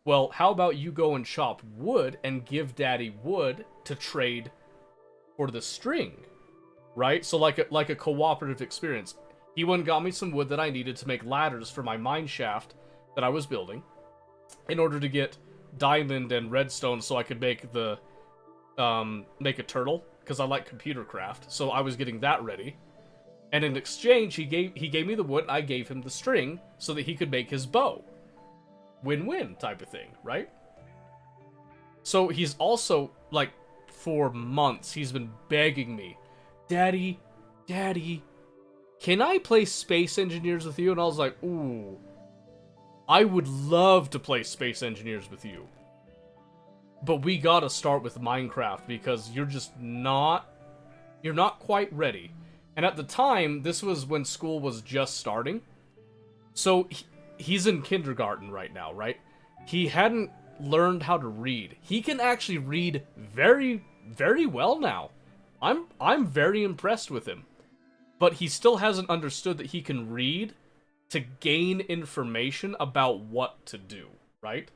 Well, how about you go and chop wood and give Daddy wood to trade for the string, right? So like a cooperative experience. He went and got me some wood that I needed to make ladders for my mine shaft that I was building in order to get diamond and redstone so I could make make a turtle, because I like computer craft. So I was getting that ready. And in exchange, he gave me the wood, I gave him the string so that he could make his bow. Win-win type of thing, right? So he's also, like, for months, he's been begging me, Daddy, can I play Space Engineers with you? And I was like, ooh, I would love to play Space Engineers with you. But we gotta start with Minecraft because you're not quite ready. And at the time, this was when school was just starting. So he's in kindergarten right now, right? He hadn't learned how to read. He can actually read very, very well now. I'm very impressed with him. But he still hasn't understood that he can read to gain information about what to do, right?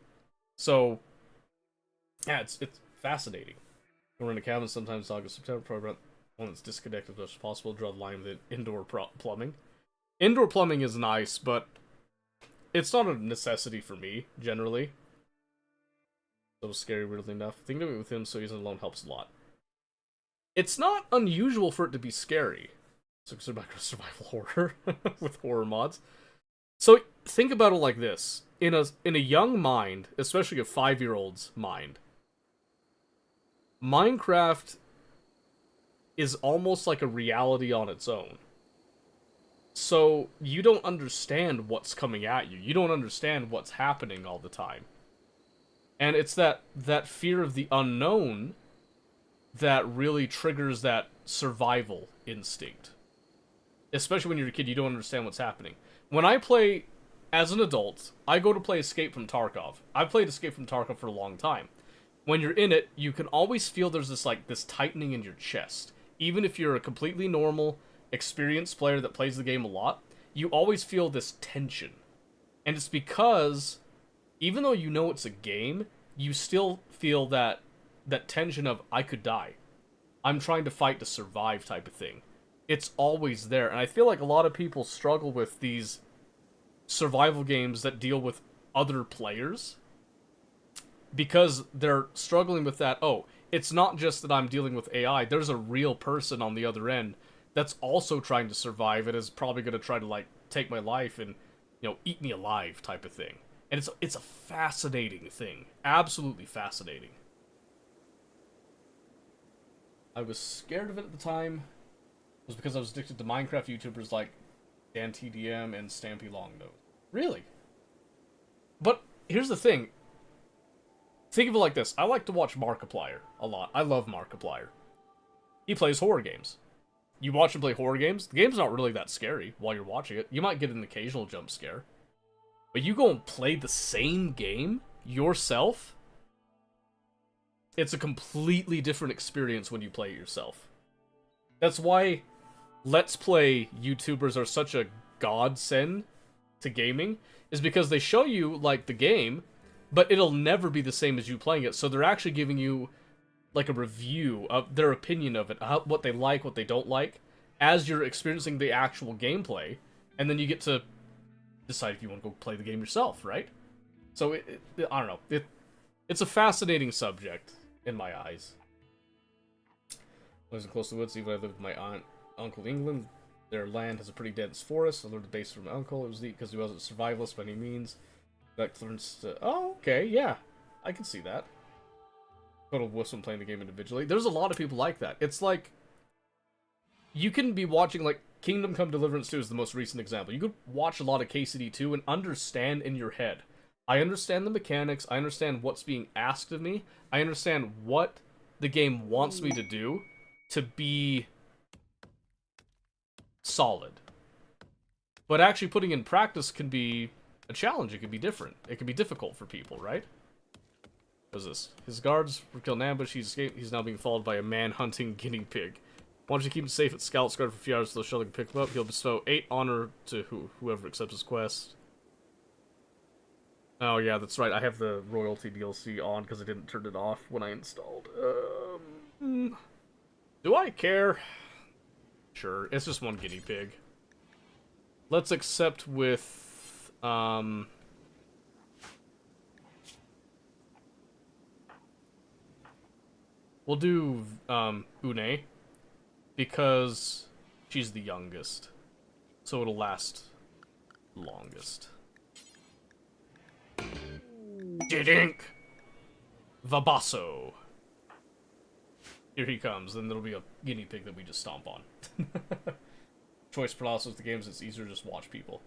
So, yeah, it's fascinating. We're in a cabin sometimes August, September, program one that's disconnected as much as possible, draw the line with indoor plumbing. Indoor plumbing is nice, but it's not a necessity for me, generally. So scary, weirdly enough. Thinking of it with him so he's alone helps a lot. It's not unusual for it to be scary. So consider back to survival horror with horror mods. So think about it like this. In a young mind, especially a 5-year-old's mind, Minecraft is almost like a reality on its own. So you don't understand what's coming at you. You don't understand what's happening all the time. And it's that fear of the unknown that really triggers that survival instinct. Especially when you're a kid, you don't understand what's happening. When I play as an adult, I go to play Escape from Tarkov. I've played Escape from Tarkov for a long time. When you're in it, you can always feel there's this tightening in your chest. Even if you're a completely normal, experienced player that plays the game a lot, you always feel this tension. And it's because, even though you know it's a game, you still feel that tension of, I could die. I'm trying to fight to survive type of thing. It's always there. And I feel like a lot of people struggle with these survival games that deal with other players because they're struggling with that, oh, it's not just that I'm dealing with AI, there's a real person on the other end that's also trying to survive and is probably going to try to, like, take my life and, you know, eat me alive type of thing. And it's a fascinating thing. Absolutely fascinating. I was scared of it at the time. It was because I was addicted to Minecraft YouTubers like DanTDM and Stampy Longnose. Really? But here's the thing. Think of it like this. I like to watch Markiplier a lot. I love Markiplier. He plays horror games. You watch him play horror games, the game's not really that scary while you're watching it. You might get an occasional jump scare. But you go and play the same game yourself, it's a completely different experience when you play it yourself. That's why Let's Play YouTubers are such a godsend to gaming, is because they show you, like, the game, but it'll never be the same as you playing it, so they're actually giving you, like, a review of their opinion of it, what they like, what they don't like, as you're experiencing the actual gameplay, and then you get to decide if you want to go play the game yourself, right? So, I don't know. It's a fascinating subject, in my eyes. I was close to the woods, even though I lived with my aunt, uncle in England. Their land has a pretty dense forest. I learned the base from my uncle. It was neat because he wasn't a survivalist by any means. That learns to... Oh, okay, yeah. I can see that. Total wuss when playing the game individually. There's a lot of people like that. It's like... You can be watching, like, Kingdom Come Deliverance 2 is the most recent example. You could watch a lot of KCD 2 and understand in your head. I understand the mechanics. I understand what's being asked of me. I understand what the game wants me to do to be solid. But actually putting in practice can be a challenge. It can be different. It can be difficult for people, right? What is this? His guards were killed in ambush. He escaped. He's now being followed by a man-hunting guinea pig. Why don't you keep him safe at Scout's Guard for a few hours so the shuttle can pick him up? He'll bestow 8 honor to whoever accepts his quest. Oh yeah, that's right. I have the royalty DLC on because I didn't turn it off when I installed. Do I care? Sure, it's just one guinea pig. Let's accept with, we'll do, Une, because she's the youngest, so it'll last longest. Didink! Vabasso. Here he comes, and there'll be a guinea pig that we just stomp on. choice paralysis with the games, it's easier to just watch people.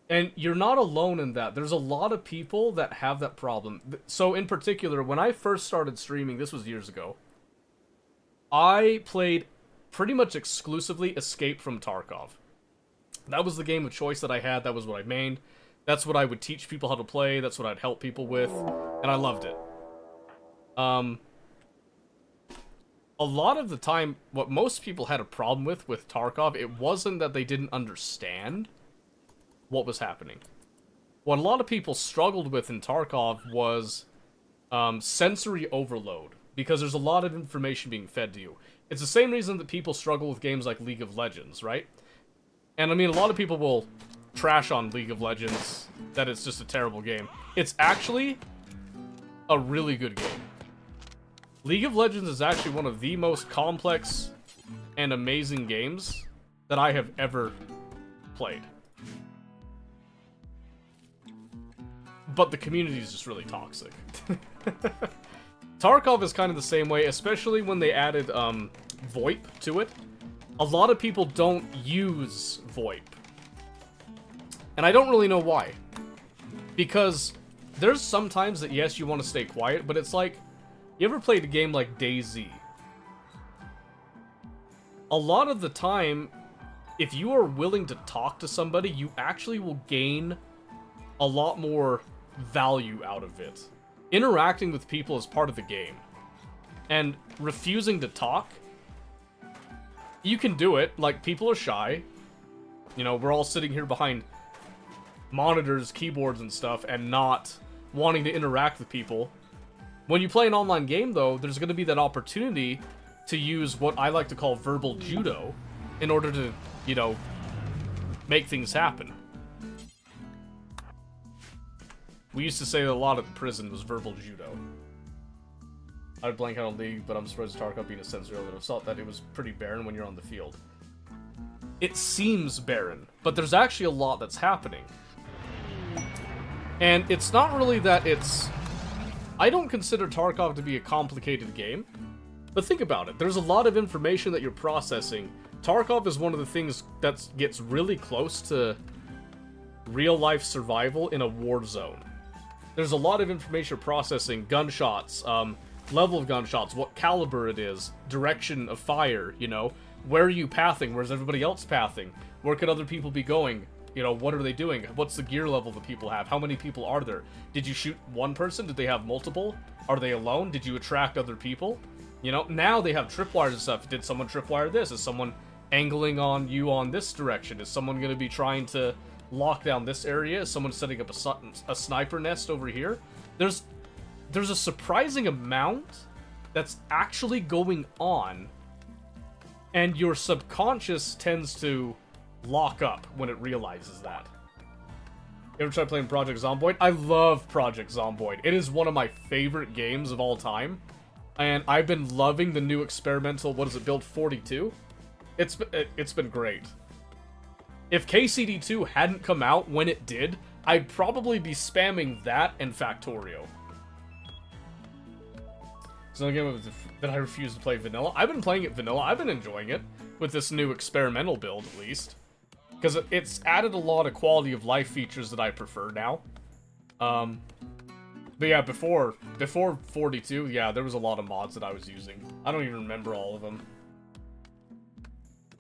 And you're not alone in that. There's a lot of people that have that problem. So in particular, when I first started streaming, this was years ago, I played pretty much exclusively Escape from Tarkov. That was the game of choice that I had. That was what I mained. That's what I would teach people how to play. That's what I'd help people with. And I loved it. A lot of the time, what most people had a problem with Tarkov, it wasn't that they didn't understand what was happening. What a lot of people struggled with in Tarkov was sensory overload, because there's a lot of information being fed to you. It's the same reason that people struggle with games like League of Legends, right? And I mean, a lot of people will trash on League of Legends, that it's just a terrible game. It's actually a really good game. League of Legends is actually one of the most complex and amazing games that I have ever played. But the community is just really toxic. Tarkov is kind of the same way, especially when they added VoIP to it. A lot of people don't use VoIP. And I don't really know why. Because there's sometimes that, yes, you want to stay quiet, but it's like, you ever played a game like DayZ? A lot of the time, if you are willing to talk to somebody, you actually will gain a lot more value out of it. Interacting with people is part of the game. And refusing to talk, you can do it. Like, people are shy. You know, we're all sitting here behind monitors, keyboards, and stuff, and not wanting to interact with people. When you play an online game, though, there's going to be that opportunity to use what I like to call verbal judo in order to, you know, make things happen. We used to say that a lot at the prison was verbal judo. I would blank out on League, but I'm surprised Tarkov being a sensory overload. I thought that it was pretty barren when you're on the field. It seems barren, but there's actually a lot that's happening. And it's not really that it's... I don't consider Tarkov to be a complicated game, but think about it. There's a lot of information that you're processing. Tarkov is one of the things that gets really close to real-life survival in a war zone. There's a lot of information processing, gunshots, level of gunshots, what caliber it is, direction of fire, you know, where are you pathing, where's everybody else pathing, where could other people be going? You know, what are they doing? What's the gear level that people have? How many people are there? Did you shoot one person? Did they have multiple? Are they alone? Did you attract other people? You know, now they have tripwires and stuff. Did someone tripwire this? Is someone angling on you on this direction? Is someone going to be trying to lock down this area? Is someone setting up a sniper nest over here? There's a surprising amount that's actually going on, and your subconscious tends to lock up when it realizes that. You ever tried playing Project Zomboid? I love Project Zomboid. It is one of my favorite games of all time. And I've been loving the new experimental, what is it, Build 42? It's been great. If KCD2 hadn't come out when it did, I'd probably be spamming that and Factorio. It's another game that I refuse to play vanilla. I've been playing it vanilla. I've been enjoying it with this new experimental build, at least. Because it's added a lot of quality of life features that I prefer now. But yeah, before 42, yeah, there was a lot of mods that I was using. I don't even remember all of them.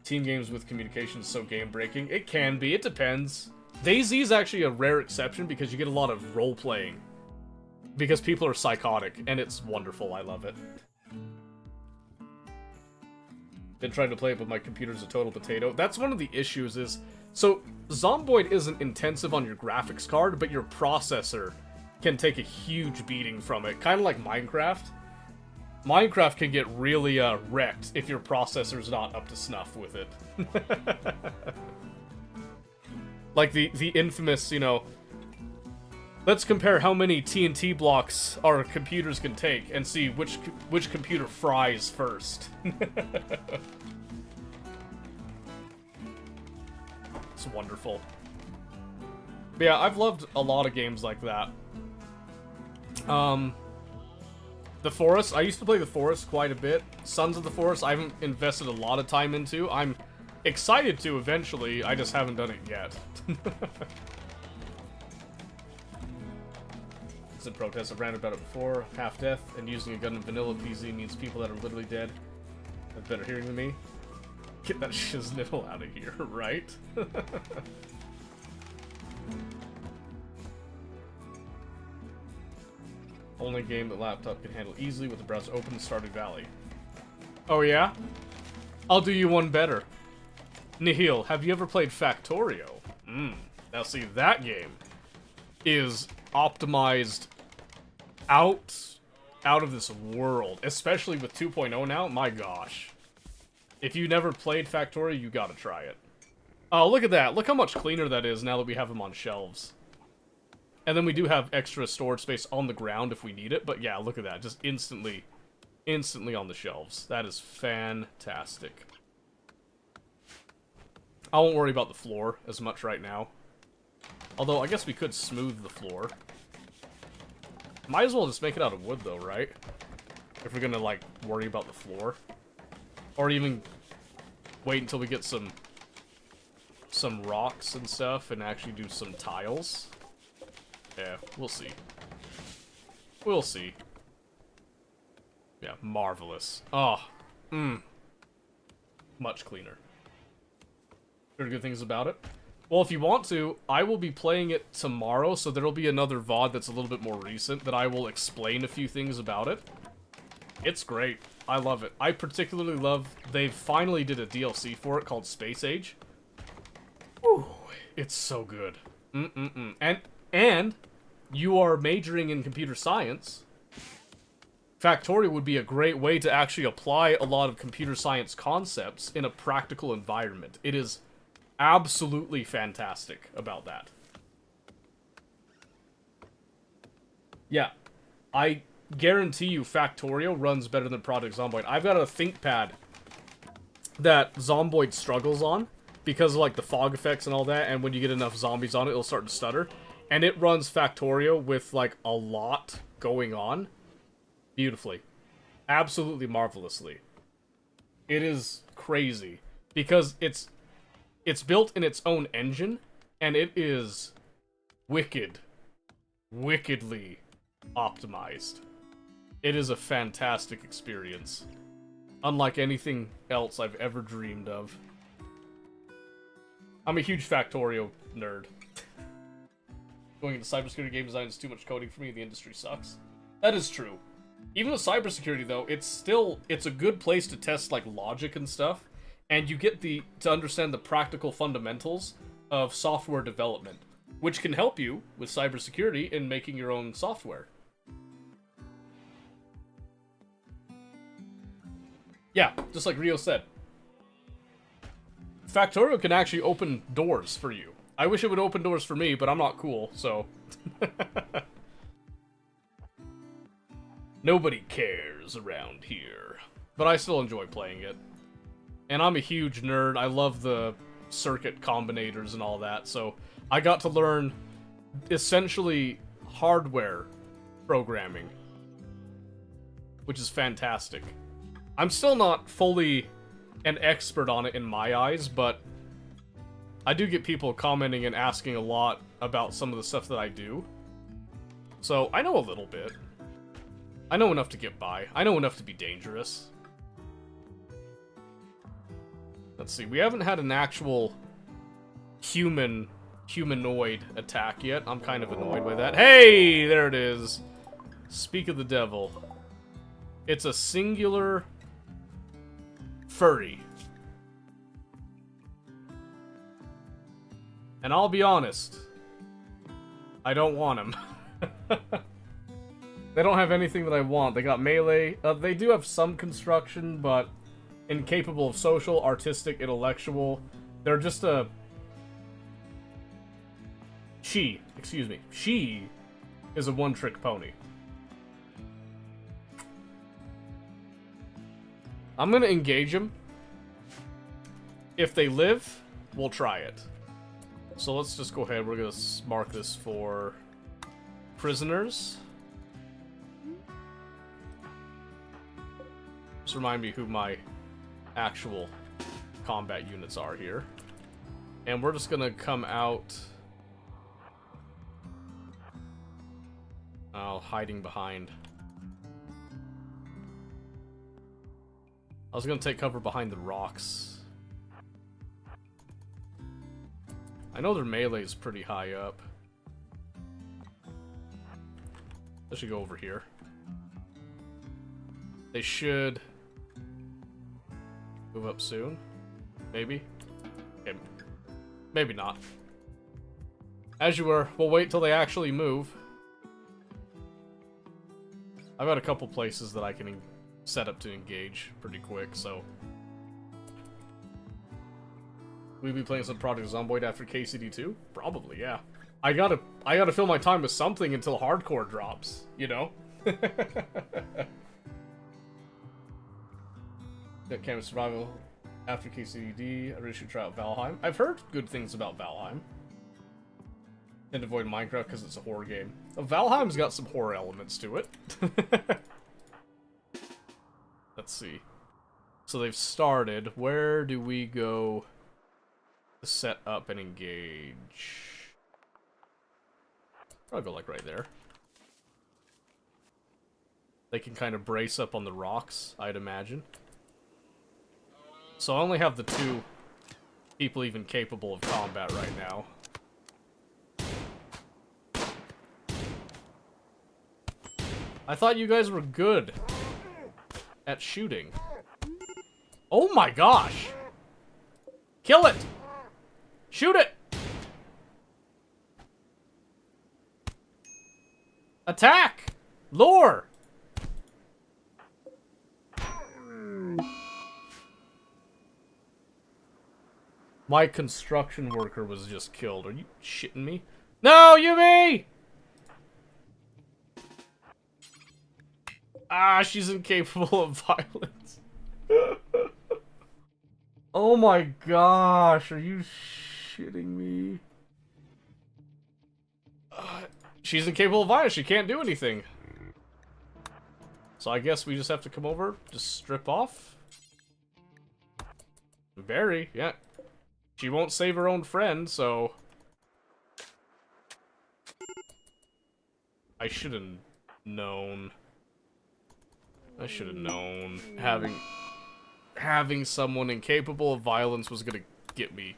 Team games with communication is so game-breaking. It can be, it depends. DayZ is actually a rare exception because you get a lot of role-playing. Because people are psychotic, and it's wonderful, I love it. Been trying to play it, but my computer's a total potato. That's one of the issues is... So, Zomboid isn't intensive on your graphics card, but your processor can take a huge beating from it. Kind of like Minecraft. Minecraft can get really wrecked if your processor's not up to snuff with it. Like the infamous, you know... Let's compare how many TNT blocks our computers can take and see which computer fries first. It's wonderful. But yeah, I've loved a lot of games like that. The Forest, I used to play The Forest quite a bit. Sons of the Forest, I haven't invested a lot of time into. I'm excited to eventually, I just haven't done it yet. It's a protest. I've ranted about it before. Half death and using a gun in vanilla PZ means people that are literally dead have better hearing than me. Get that shiznittle out of here, right? Only game that laptop can handle easily with the browser open, Stardew Valley. Oh yeah? I'll do you one better. Nihil, have you ever played Factorio? Now see, that game is optimized out of this world, especially with 2.0 now. My gosh. If you never played Factorio, you gotta try it. Oh, look at that. Look how much cleaner that is now that we have them on shelves. And then we do have extra storage space on the ground if we need it, but yeah, look at that. Just instantly on the shelves. That is fantastic. I won't worry about the floor as much right now. Although, I guess we could smooth the floor. Might as well just make it out of wood, though, right? If we're gonna, like, worry about the floor. Or even wait until we get some rocks and stuff and actually do some tiles. Yeah, we'll see. We'll see. Yeah, marvelous. Oh, much cleaner. Heard good things about it. Well, if you want to, I will be playing it tomorrow, so there'll be another VOD that's a little bit more recent that I will explain a few things about it. It's great. I love it. I particularly love... They finally did a DLC for it called Space Age. Woo, it's so good. And you are majoring in computer science. Factorio would be a great way to actually apply a lot of computer science concepts in a practical environment. It is absolutely fantastic about that. Yeah, I guarantee you Factorio runs better than Project Zomboid. I've got a ThinkPad that Zomboid struggles on because of like the fog effects and all that, and when you get enough zombies on it, it'll start to stutter. And it runs Factorio with like a lot going on beautifully. Absolutely marvelously. It is crazy because it's built in its own engine, and it is wickedly optimized. It is a fantastic experience. Unlike anything else I've ever dreamed of. I'm a huge Factorio nerd. Going into cybersecurity game design is too much coding for me, the industry sucks. That is true. Even with cybersecurity though, it's a good place to test like logic and stuff, and you get to understand the practical fundamentals of software development, which can help you with cybersecurity in making your own software. Yeah, just like Rio said. Factorio can actually open doors for you. I wish it would open doors for me, but I'm not cool, so... Nobody cares around here. But I still enjoy playing it. And I'm a huge nerd. I love the circuit combinators and all that, so I got to learn essentially hardware programming, which is fantastic. I'm still not fully an expert on it in my eyes, but I do get people commenting and asking a lot about some of the stuff that I do. So I know a little bit. I know enough to get by. I know enough to be dangerous. Let's see, we haven't had an actual humanoid attack yet. I'm kind of annoyed by that. Hey, there it is. Speak of the devil. It's a singular furry. And I'll be honest, I don't want him. They don't have anything that I want. They got melee. They do have some construction, but incapable of social, artistic, intellectual. They're just a... She is a one-trick pony. I'm gonna engage them. If they live, we'll try it. So let's just go ahead. We're gonna mark this for prisoners. Just remind me who my actual combat units are here. And we're just gonna come out... Oh, hiding behind. I was gonna take cover behind the rocks. I know their melee is pretty high up. They should go over here. They should move up soon. Maybe. Okay. Maybe not. As you were, we'll wait till they actually move. I've got a couple places that I can set up to engage pretty quick, so... Will we be playing some Project Zomboid after KCD2? Probably, yeah. I gotta fill my time with something until hardcore drops, you know? That came with survival after KCD. I really should try out Valheim. I've heard good things about Valheim. And avoid Minecraft because it's a horror game. Valheim's got some horror elements to it. Let's see. So they've started. Where do we go to set up and engage? I'll go like right there. They can kind of brace up on the rocks, I'd imagine. So I only have the 2 people even capable of combat right now. I thought you guys were good at shooting. Oh my gosh! Kill it! Shoot it! Attack! Lure! My construction worker was just killed. Are you shitting me? No, Yumi! Ah, she's incapable of violence. Oh my gosh, are you shitting me? She's incapable of violence, she can't do anything. So I guess we just have to come over, just strip off. Barry, yeah. She won't save her own friend, so... I should have known. I should have known. Having someone incapable of violence was gonna get me.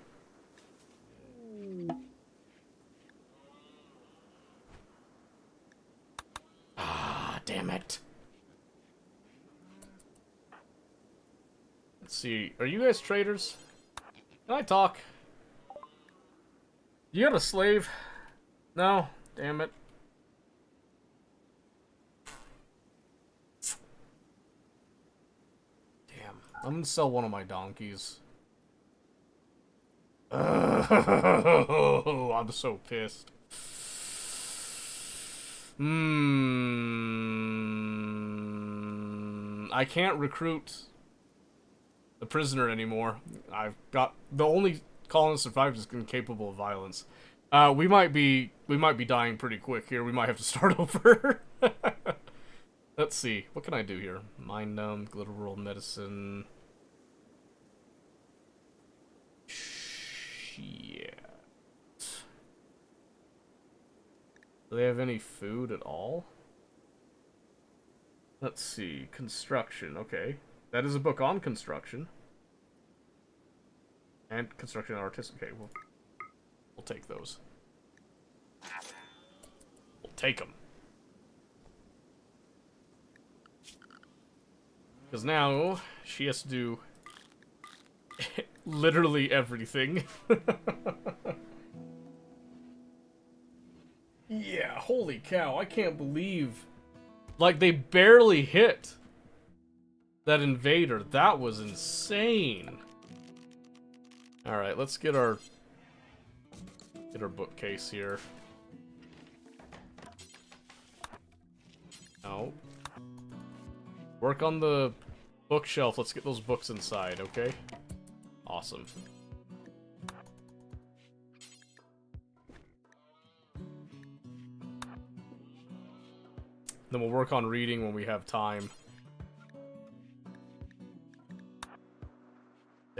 Ah, damn it. Let's see. Are you guys traders? Can I talk? You got a slave? No? Damn it. Damn. I'm gonna sell one of my donkeys. Oh, I'm so pissed. I can't recruit the prisoner anymore. I've got the only colonist survived is incapable of violence. We might be dying pretty quick here. We might have to start over. Let's see. What can I do here? Mind numb, glitter world medicine. Shit. Do they have any food at all? Let's see. Construction. Okay. That is a book on construction. And construction and artists. Okay, we'll take those. We'll take them. Because now she has to do literally everything. Yeah, holy cow. I can't believe... Like, they barely hit that invader. That was insane. Alright, let's get our bookcase here. Oh. Work on the bookshelf. Let's get those books inside, okay? Awesome. Then we'll work on reading when we have time.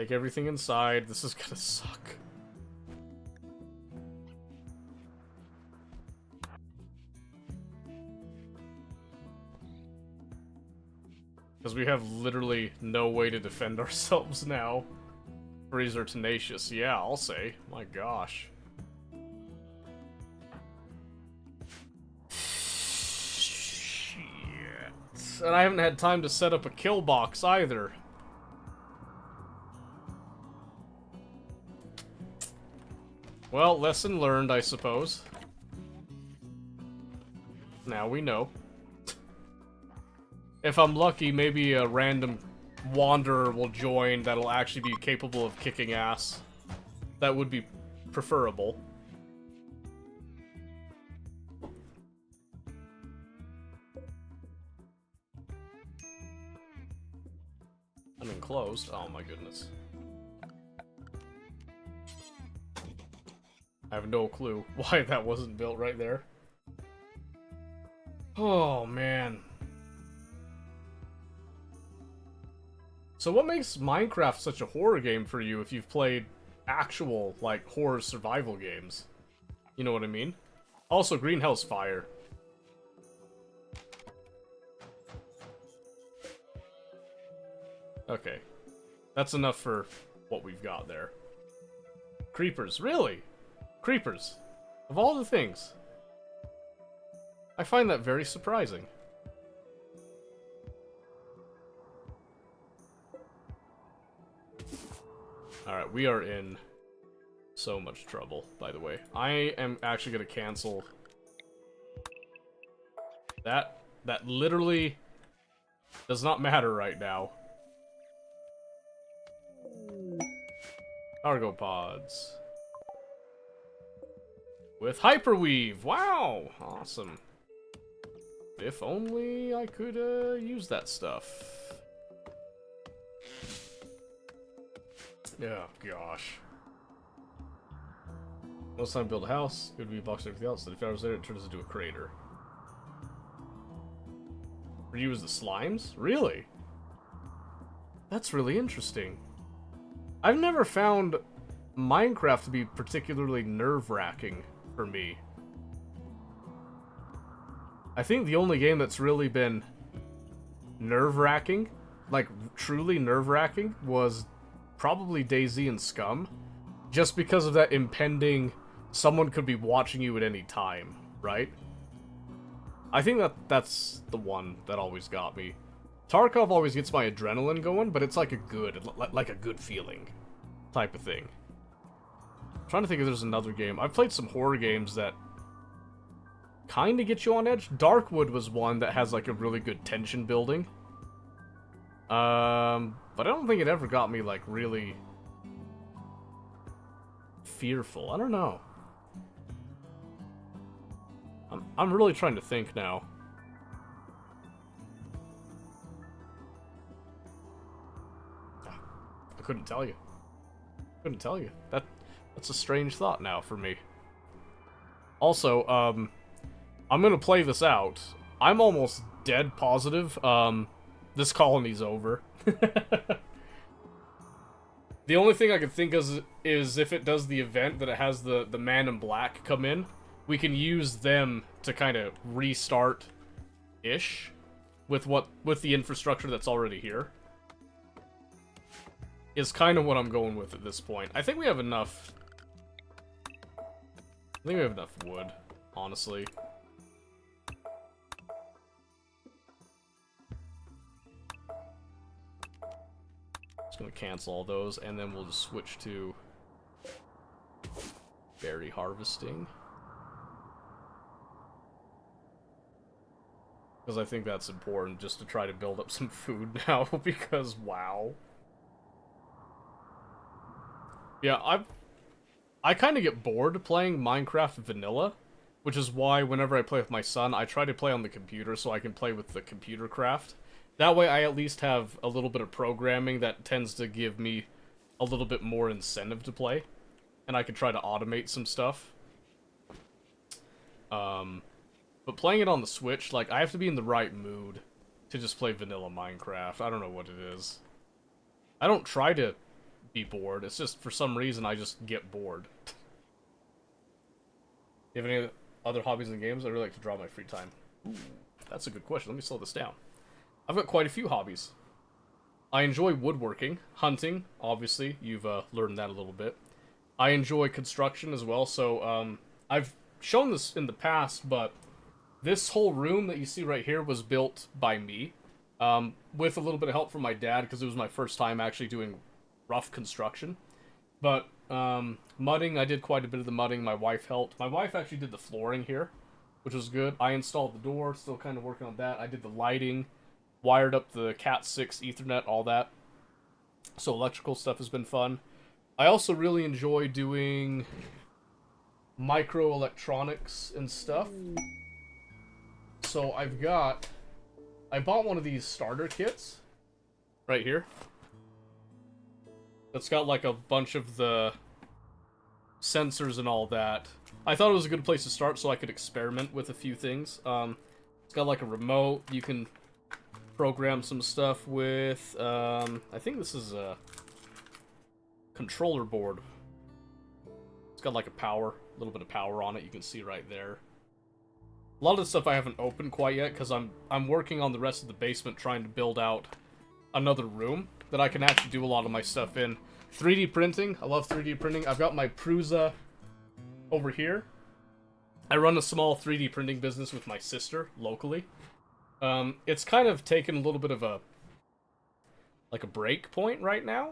Take everything inside. This is gonna suck. Because we have literally no way to defend ourselves now. Freezer tenacious. Yeah, I'll say. My gosh. Shit. And I haven't had time to set up a kill box either. Well, lesson learned, I suppose. Now we know. If I'm lucky, maybe a random wanderer will join that'll actually be capable of kicking ass. That would be preferable. Unenclosed? Oh my goodness. I have no clue why that wasn't built right there. Oh man. So what makes Minecraft such a horror game for you if you've played actual, like, horror survival games? You know what I mean? Also, Greenhouse Fire. Okay. That's enough for what we've got there. Creepers, really? Creepers. Of all the things. I find that very surprising. Alright, we are in so much trouble, by the way. I am actually going to cancel that. That literally does not matter right now. Cargo pods. With Hyperweave! Wow! Awesome. If only I could use that stuff. Oh, gosh. Most time to build a house, it would be a box and everything else, and if hours later it turns into a crater. Reuse the slimes? Really? That's really interesting. I've never found Minecraft to be particularly nerve-wracking for me. I think the only game that's really been nerve-wracking, like truly nerve-wracking, was probably DayZ and Scum, just because of that impending someone could be watching you at any time, right? I think that's the one that always got me. Tarkov always gets my adrenaline going, but it's like a good feeling type of thing. I'm trying to think if there's another game. I've played some horror games that kind of get you on edge. Darkwood was one that has like a really good tension building. But I don't think it ever got me, like, really fearful. I don't know. I'm really trying to think now. I couldn't tell you. Couldn't tell you. That's a strange thought now for me. Also, I'm gonna play this out. I'm almost dead positive, this colony's over. The only thing I can think of is if it does the event that it has the Man in Black come in, we can use them to kind of restart-ish with the infrastructure that's already here. Is kind of what I'm going with at this point. I think we have enough. I think we have enough wood, honestly. Just gonna cancel all those, and then we'll just switch to berry harvesting. Because I think that's important, just to try to build up some food now, because wow. Yeah, I kind of get bored playing Minecraft vanilla, which is why whenever I play with my son, I try to play on the computer so I can play with the computer craft. That way I at least have a little bit of programming that tends to give me a little bit more incentive to play. And I can try to automate some stuff. But playing it on the Switch, like, I have to be in the right mood to just play vanilla Minecraft. I don't know what it is. I don't try to be bored. It's just, for some reason, I just get bored. You have any other hobbies and games? I really like to draw my free time. Ooh, that's a good question. Let me slow this down. I've got quite a few hobbies. I enjoy woodworking, hunting, obviously. You've learned that a little bit. I enjoy construction as well, so I've shown this in the past, but this whole room that you see right here was built by me, with a little bit of help from my dad, because it was my first time actually doing rough construction. But mudding, I did quite a bit of the mudding. My wife helped. My wife actually did the flooring here, which was good. I installed the door, still kind of working on that. I did the lighting, wired up the Cat 6 Ethernet, all that. So electrical stuff has been fun. I also really enjoy doing microelectronics and stuff. So I bought one of these starter kits right here. That's got like a bunch of the sensors and all that. I thought it was a good place to start so I could experiment with a few things. It's got like a remote. You can program some stuff with, I think this is a controller board. It's got like a little bit of power on it. You can see right there. A lot of the stuff I haven't opened quite yet because I'm working on the rest of the basement, trying to build out another room that I can actually do a lot of my stuff in. 3D printing. I love 3D printing. I've got my Prusa over here. I run a small 3D printing business with my sister locally. It's kind of taken a little bit of a break point right now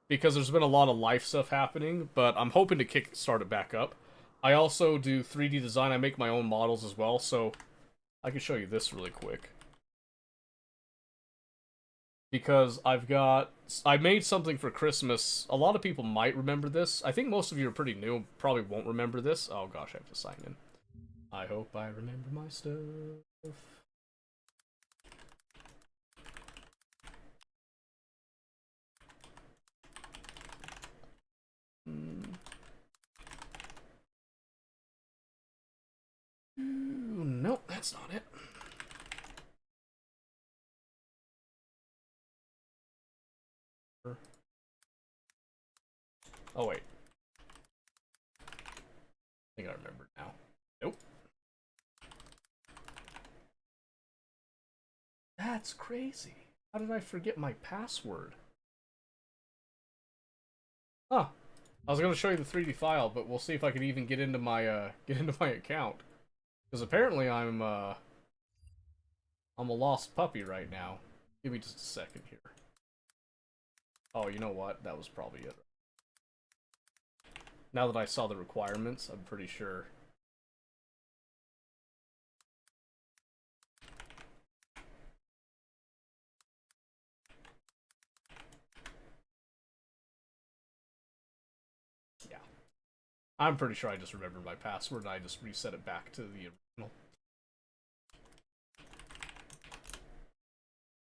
because there's been a lot of life stuff happening, but I'm hoping to kickstart it back up. I also do 3D design. I make my own models as well, so I can show you this really quick. Because I made something for Christmas. A lot of people might remember this. I think most of you are pretty new, probably won't remember this. Oh gosh, I have to sign in. I hope I remember my stuff. Nope, that's not it. Oh, wait. I think I remember now. Nope. That's crazy. How did I forget my password? Huh. I was going to show you the 3D file, but we'll see if I can even get into my account. Because apparently I'm a lost puppy right now. Give me just a second here. Oh, you know what? That was probably it. Now that I saw the requirements, I'm pretty sure. Yeah. I'm pretty sure I just remembered my password and I just reset it back to the original.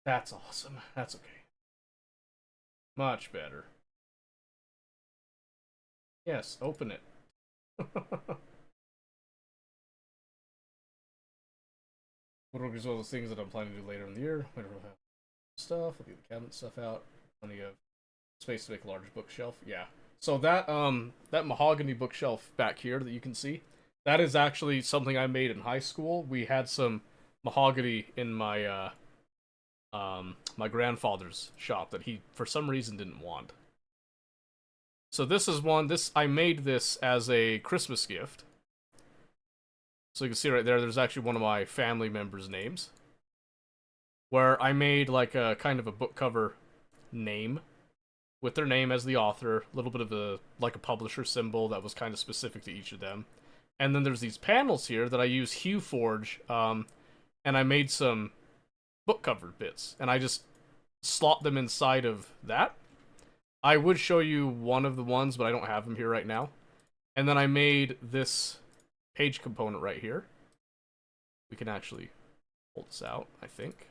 That's awesome. That's okay. Much better. Yes, open it. Woodwork is one of those things that I'm planning to do later in the year. Later we'll have stuff, we'll get the cabinet stuff out. Plenty of space to make a large bookshelf. Yeah. So that that mahogany bookshelf back here that you can see, that is actually something I made in high school. We had some mahogany in my my grandfather's shop that he for some reason didn't want. So this is one, I made this as a Christmas gift. So you can see right there, there's actually one of my family members' names. Where I made like a kind of a book cover name with their name as the author, a little bit of a publisher symbol that was kind of specific to each of them. And then there's these panels here that I use HueForge, and I made some book cover bits, and I just slot them inside of that. I would show you one of the ones, but I don't have them here right now. And then I made this page component right here. We can actually pull this out, I think.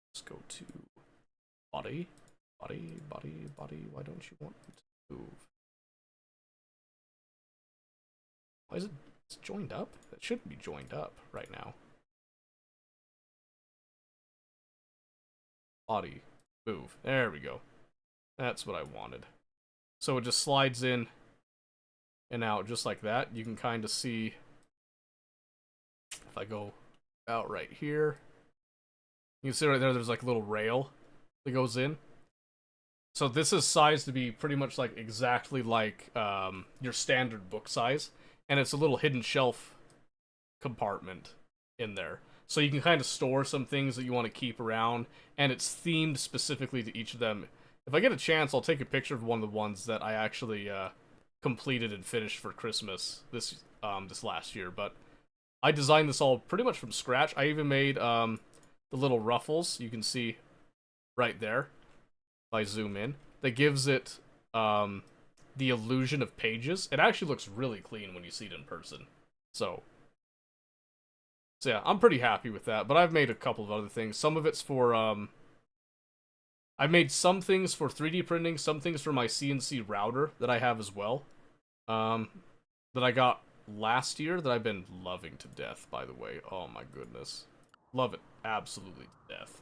Let's go to body. Body. Why don't you want it to move? Why is it's joined up? It shouldn't be joined up right now. Body. Move. There we go. That's what I wanted. So it just slides in and out just like that. You can kind of see, if I go out right here, you can see right there, there's like a little rail that goes in. So this is sized to be pretty much like exactly like your standard book size. And it's a little hidden shelf compartment in there. So you can kind of store some things that you want to keep around, and it's themed specifically to each of them. If I get a chance, I'll take a picture of one of the ones that I actually completed and finished for Christmas this last year. But I designed this all pretty much from scratch. I even made the little ruffles you can see right there. If I zoom in, that gives it the illusion of pages. It actually looks really clean when you see it in person. So yeah, I'm pretty happy with that. But I've made a couple of other things. Some of it's for I made some things for 3D printing, some things for my CNC router that I have as well. That I got last year that I've been loving to death, by the way. Oh my goodness. Love it absolutely to death.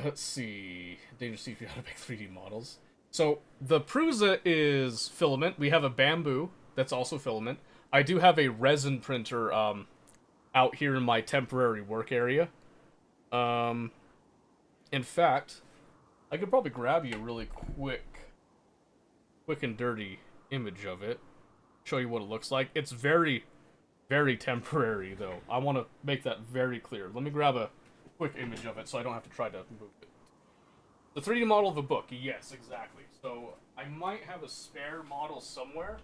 Let's see. Dangerous to see if you know how to make 3D models. So, the Prusa is filament. We have a bamboo that's also filament. I do have a resin printer out here in my temporary work area. In fact, I could probably grab you a really quick and dirty image of it. Show you what it looks like. It's very, very temporary, though. I want to make that very clear. Let me grab a quick image of it so I don't have to try to move it. The 3D model of a book, yes, exactly. So I might have a spare model somewhere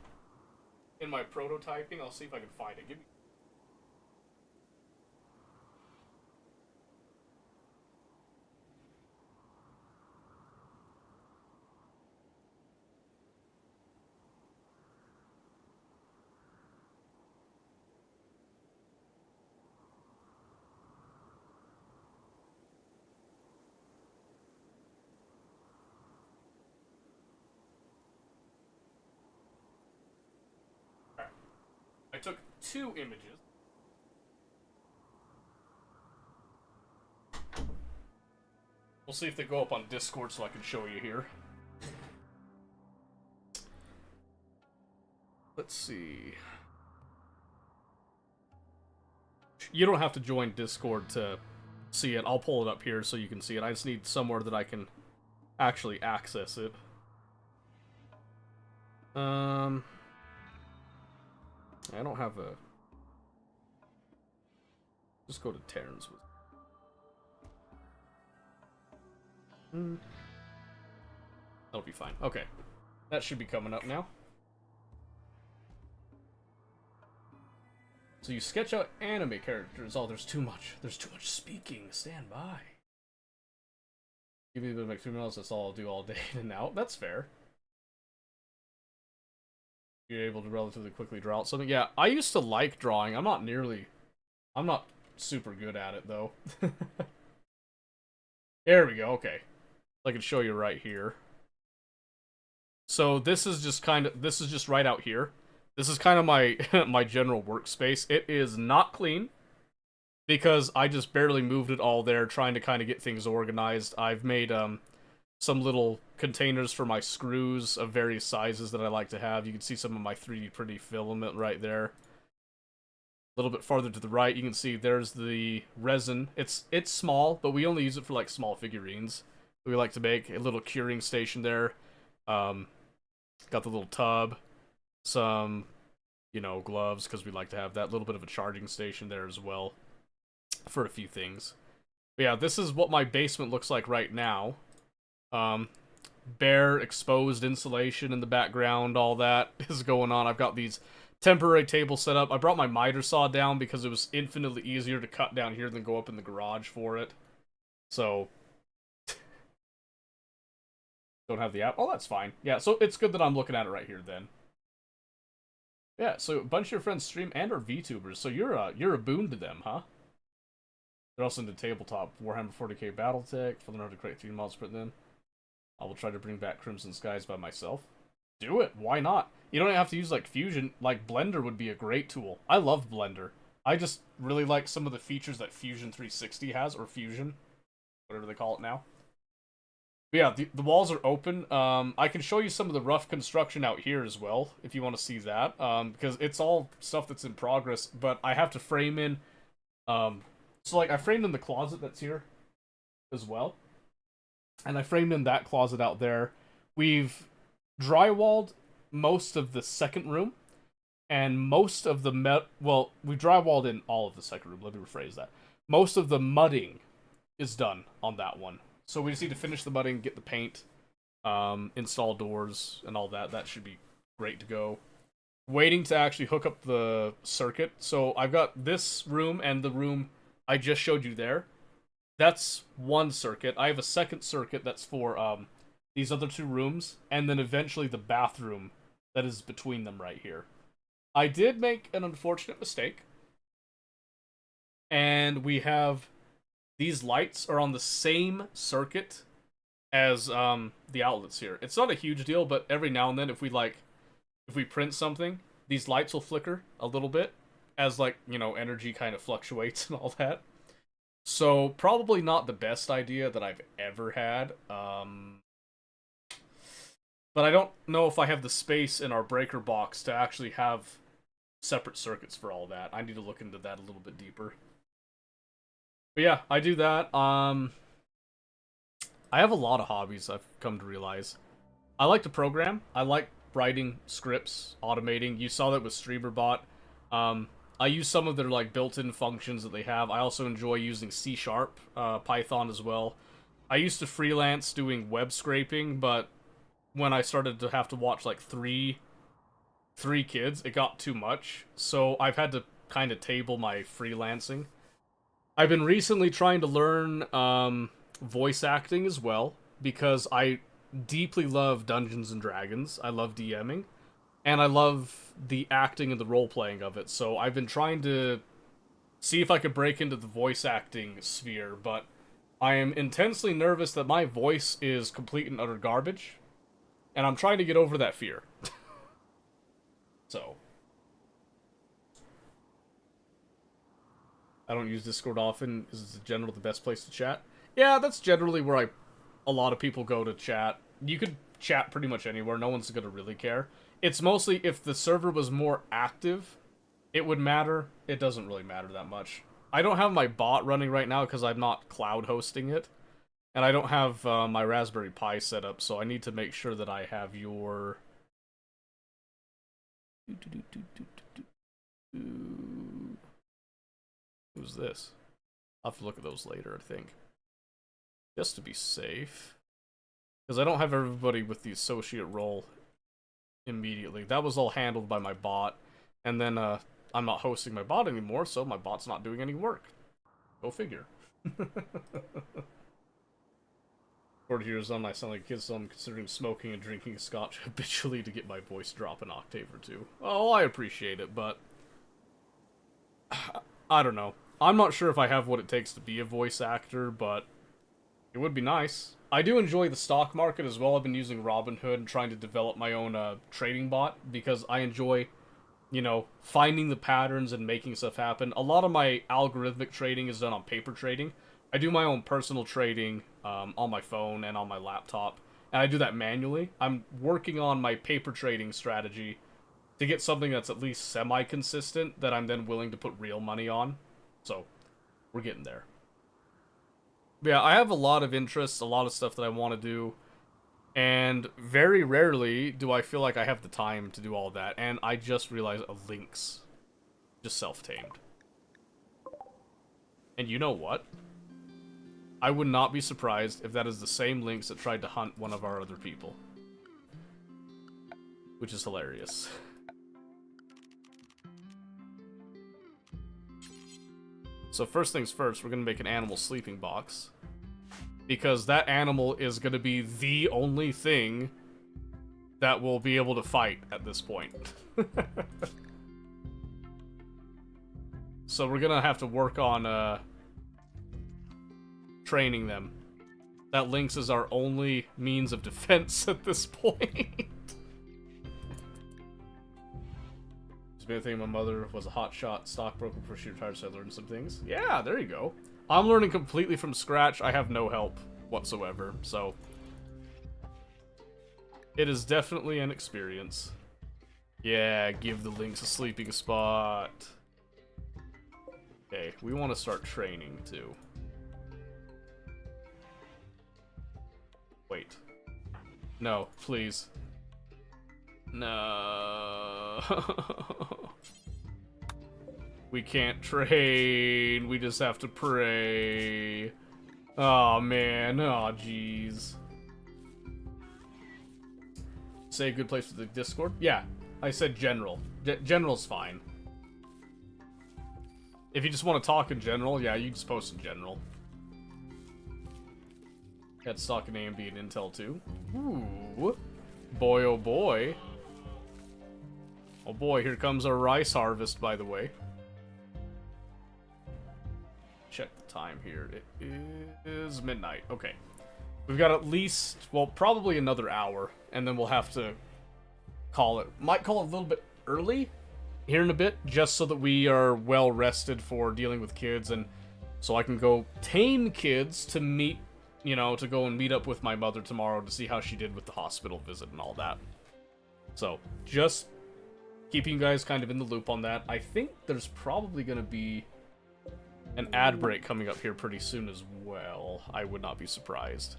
in my prototyping. I'll see if I can find it. Give me. I took 2 images. We'll see if they go up on Discord so I can show you here. Let's see. You don't have to join Discord to see it. I'll pull it up here so you can see it. I just need somewhere that I can actually access it. I don't have a... Just go to Terran's. That'll be fine. Okay. That should be coming up now. So you sketch out anime characters. Oh, there's too much. There's too much speaking. Stand by. Give me a bit of like 3 minutes. That's all I'll do all day in and out. That's fair. You're able to relatively quickly draw out something. Yeah, I used to like drawing. I'm not super good at it, though. There we go, okay. I can show you right here. So this is just right out here. This is kind of my, my general workspace. It is not clean, because I just barely moved it all there, trying to kind of get things organized. I've made, some little containers for my screws of various sizes that I like to have. You can see some of my 3D printing filament right there. A little bit farther to the right, you can see there's the resin. It's small, but we only use it for like small figurines. We like to make a little curing station there. Got the little tub, some, you know, gloves, because we like to have that. Little bit of a charging station there as well for a few things. But yeah, this is what my basement looks like right now. Bare exposed insulation in the background, all that is going on. I've got these temporary tables set up. I brought my miter saw down because it was infinitely easier to cut down here than go up in the garage for it. So, don't have the app. Oh, that's fine. Yeah, so it's good that I'm looking at it right here then. Yeah, so a bunch of your friends stream and are VTubers, so you're a boon to them, huh? They're also into tabletop Warhammer 40k BattleTech. For the know how to create 3D models, print them. I will try to bring back Crimson Skies by myself. Do it. Why not? You don't have to use, like, Fusion. Like, Blender would be a great tool. I love Blender. I just really like some of the features that Fusion 360 has, or Fusion. Whatever they call it now. But yeah, the walls are open. I can show you some of the rough construction out here as well, if you want to see that. Because it's all stuff that's in progress, but I have to frame in... so, like, I framed in the closet that's here as well. And I framed in that closet out there. We've drywalled most of the second room. And most of the... Well, we drywalled in all of the second room. Let me rephrase that. Most of the mudding is done on that one. So we just need to finish the mudding, get the paint, install doors, and all that. That should be great to go. Waiting to actually hook up the circuit. So I've got this room and the room I just showed you there. That's one circuit. I have a second circuit that's for these other two rooms, and then eventually the bathroom that is between them right here. I did make an unfortunate mistake. And we have... These lights are on the same circuit as the outlets here. It's not a huge deal, but every now and then if we print something, these lights will flicker a little bit as, like, you know, energy kind of fluctuates and all that. So probably not the best idea that I've ever had. But I don't know if I have the space in our breaker box to actually have separate circuits for all that. I need to look into that a little bit deeper. But yeah, I do that. I have a lot of hobbies, I've come to realize. I like to program. I like writing scripts, automating. You saw that with StreamerBot. I use some of their like built-in functions that they have. I also enjoy using C#, Python as well. I used to freelance doing web scraping, but when I started to have to watch like three kids, it got too much. So I've had to kind of table my freelancing. I've been recently trying to learn voice acting as well, because I deeply love Dungeons and Dragons. I love DMing, and I love the acting and the role-playing of it. So I've been trying to see if I could break into the voice acting sphere, but I am intensely nervous that my voice is complete and utter garbage, and I'm trying to get over that fear. So... I don't use Discord often. Is it generally the best place to chat? Yeah, that's generally where a lot of people go to chat. You could chat pretty much anywhere. No one's gonna really care. It's mostly if the server was more active, it would matter. It doesn't really matter that much. I don't have my bot running right now because I'm not cloud hosting it. And I don't have my Raspberry Pi set up, so I need to make sure that I have your... Who's this? I'll have to look at those later, I think. Just to be safe. Because I don't have everybody with the associate role immediately. That was all handled by my bot. And then I'm not hosting my bot anymore, so my bot's not doing any work. Go figure. According to your zone, I sound like a kid, so I'm considering smoking and drinking scotch habitually to get my voice drop an octave or two. Oh, I appreciate it, but... I don't know. I'm not sure if I have what it takes to be a voice actor, but it would be nice. I do enjoy the stock market as well. I've been using Robinhood and trying to develop my own trading bot because I enjoy, you know, finding the patterns and making stuff happen. A lot of my algorithmic trading is done on paper trading. I do my own personal trading on my phone and on my laptop, and I do that manually. I'm working on my paper trading strategy to get something that's at least semi-consistent that I'm then willing to put real money on. So, we're getting there. But yeah, I have a lot of interests, a lot of stuff that I want to do, and very rarely do I feel like I have the time to do all that, and I just realized a lynx just self-tamed. And you know what? I would not be surprised if that is the same lynx that tried to hunt one of our other people. Which is hilarious. So first things first, we're going to make an animal sleeping box. Because that animal is going to be the only thing that will be able to fight at this point. So we're going to have to work on training them. That lynx is our only means of defense at this point. I think my mother was a hotshot stockbroker before she retired, so I learned some things. Yeah, there you go. I'm learning completely from scratch. I have no help whatsoever, so It is definitely an experience. Yeah, give the lynx a sleeping spot. Okay, we want to start training too. Wait. No, please. No. We can't train. We just have to pray. Oh man. Oh jeez. Say a good place for the Discord? Yeah, I said general. General's fine. If you just want to talk in general, yeah, you just post in general. Got stock in AMD and Intel too. Ooh. Boy, oh boy. Oh boy, here comes our rice harvest, by the way. Check the time here. It is midnight. Okay. We've got at least, well, probably another hour, and then we'll have to call it. Might call it a little bit early here in a bit, just so that we are well rested for dealing with kids, and so I can go tame kids to meet, you know, to go and meet up with my mother tomorrow to see how she did with the hospital visit and all that. So, just keeping you guys kind of in the loop on that. I think there's probably going to be an ad break coming up here pretty soon as well. I would not be surprised.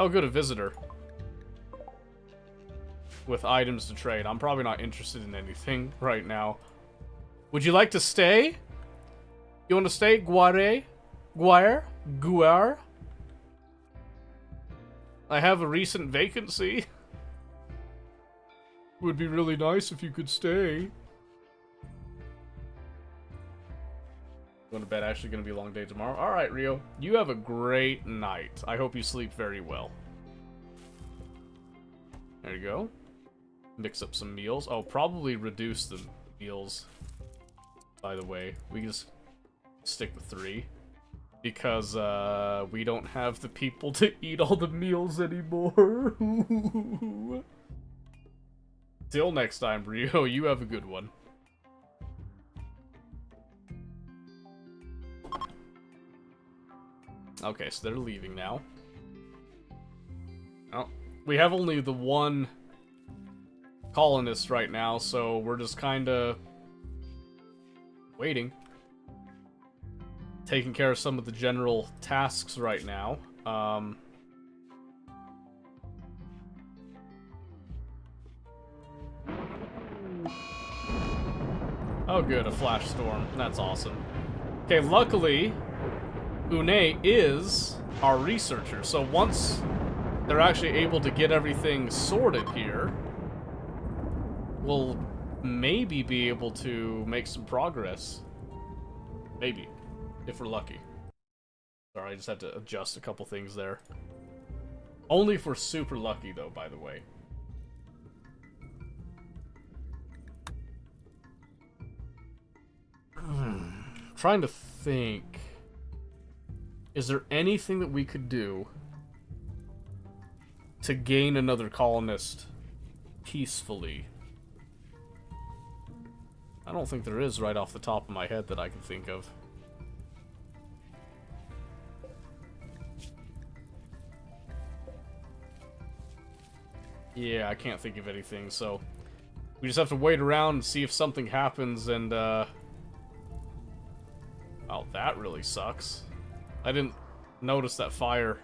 Oh, good, a visitor. With items to trade. I'm probably not interested in anything right now. Would you like to stay? You want to stay, Guare? Guare? I have a recent vacancy. Would be really nice if you could stay. Going to bed, actually going to be a long day tomorrow. Alright, Rio. You have a great night. I hope you sleep very well. There you go. Mix up some meals. Oh, probably reduce the meals, by the way. We can just stick with 3. Because, we don't have the people to eat all the meals anymore. Till next time, Rio. You have a good one. Okay, so they're leaving now. Oh, we have only the one colonist right now, so we're just kinda waiting. Taking care of some of the general tasks right now. Oh good, a flash storm. That's awesome. Okay, luckily, Une is our researcher, so once they're actually able to get everything sorted here, we'll maybe be able to make some progress. Maybe, if we're lucky. Sorry, I just had to adjust a couple things there. Only if we're super lucky, though, by the way. Trying to think. Is there anything that we could do to gain another colonist peacefully? I don't think there is right off the top of my head that I can think of. Yeah, I can't think of anything, so we just have to wait around and see if something happens, and oh, that really sucks. I didn't notice that fire.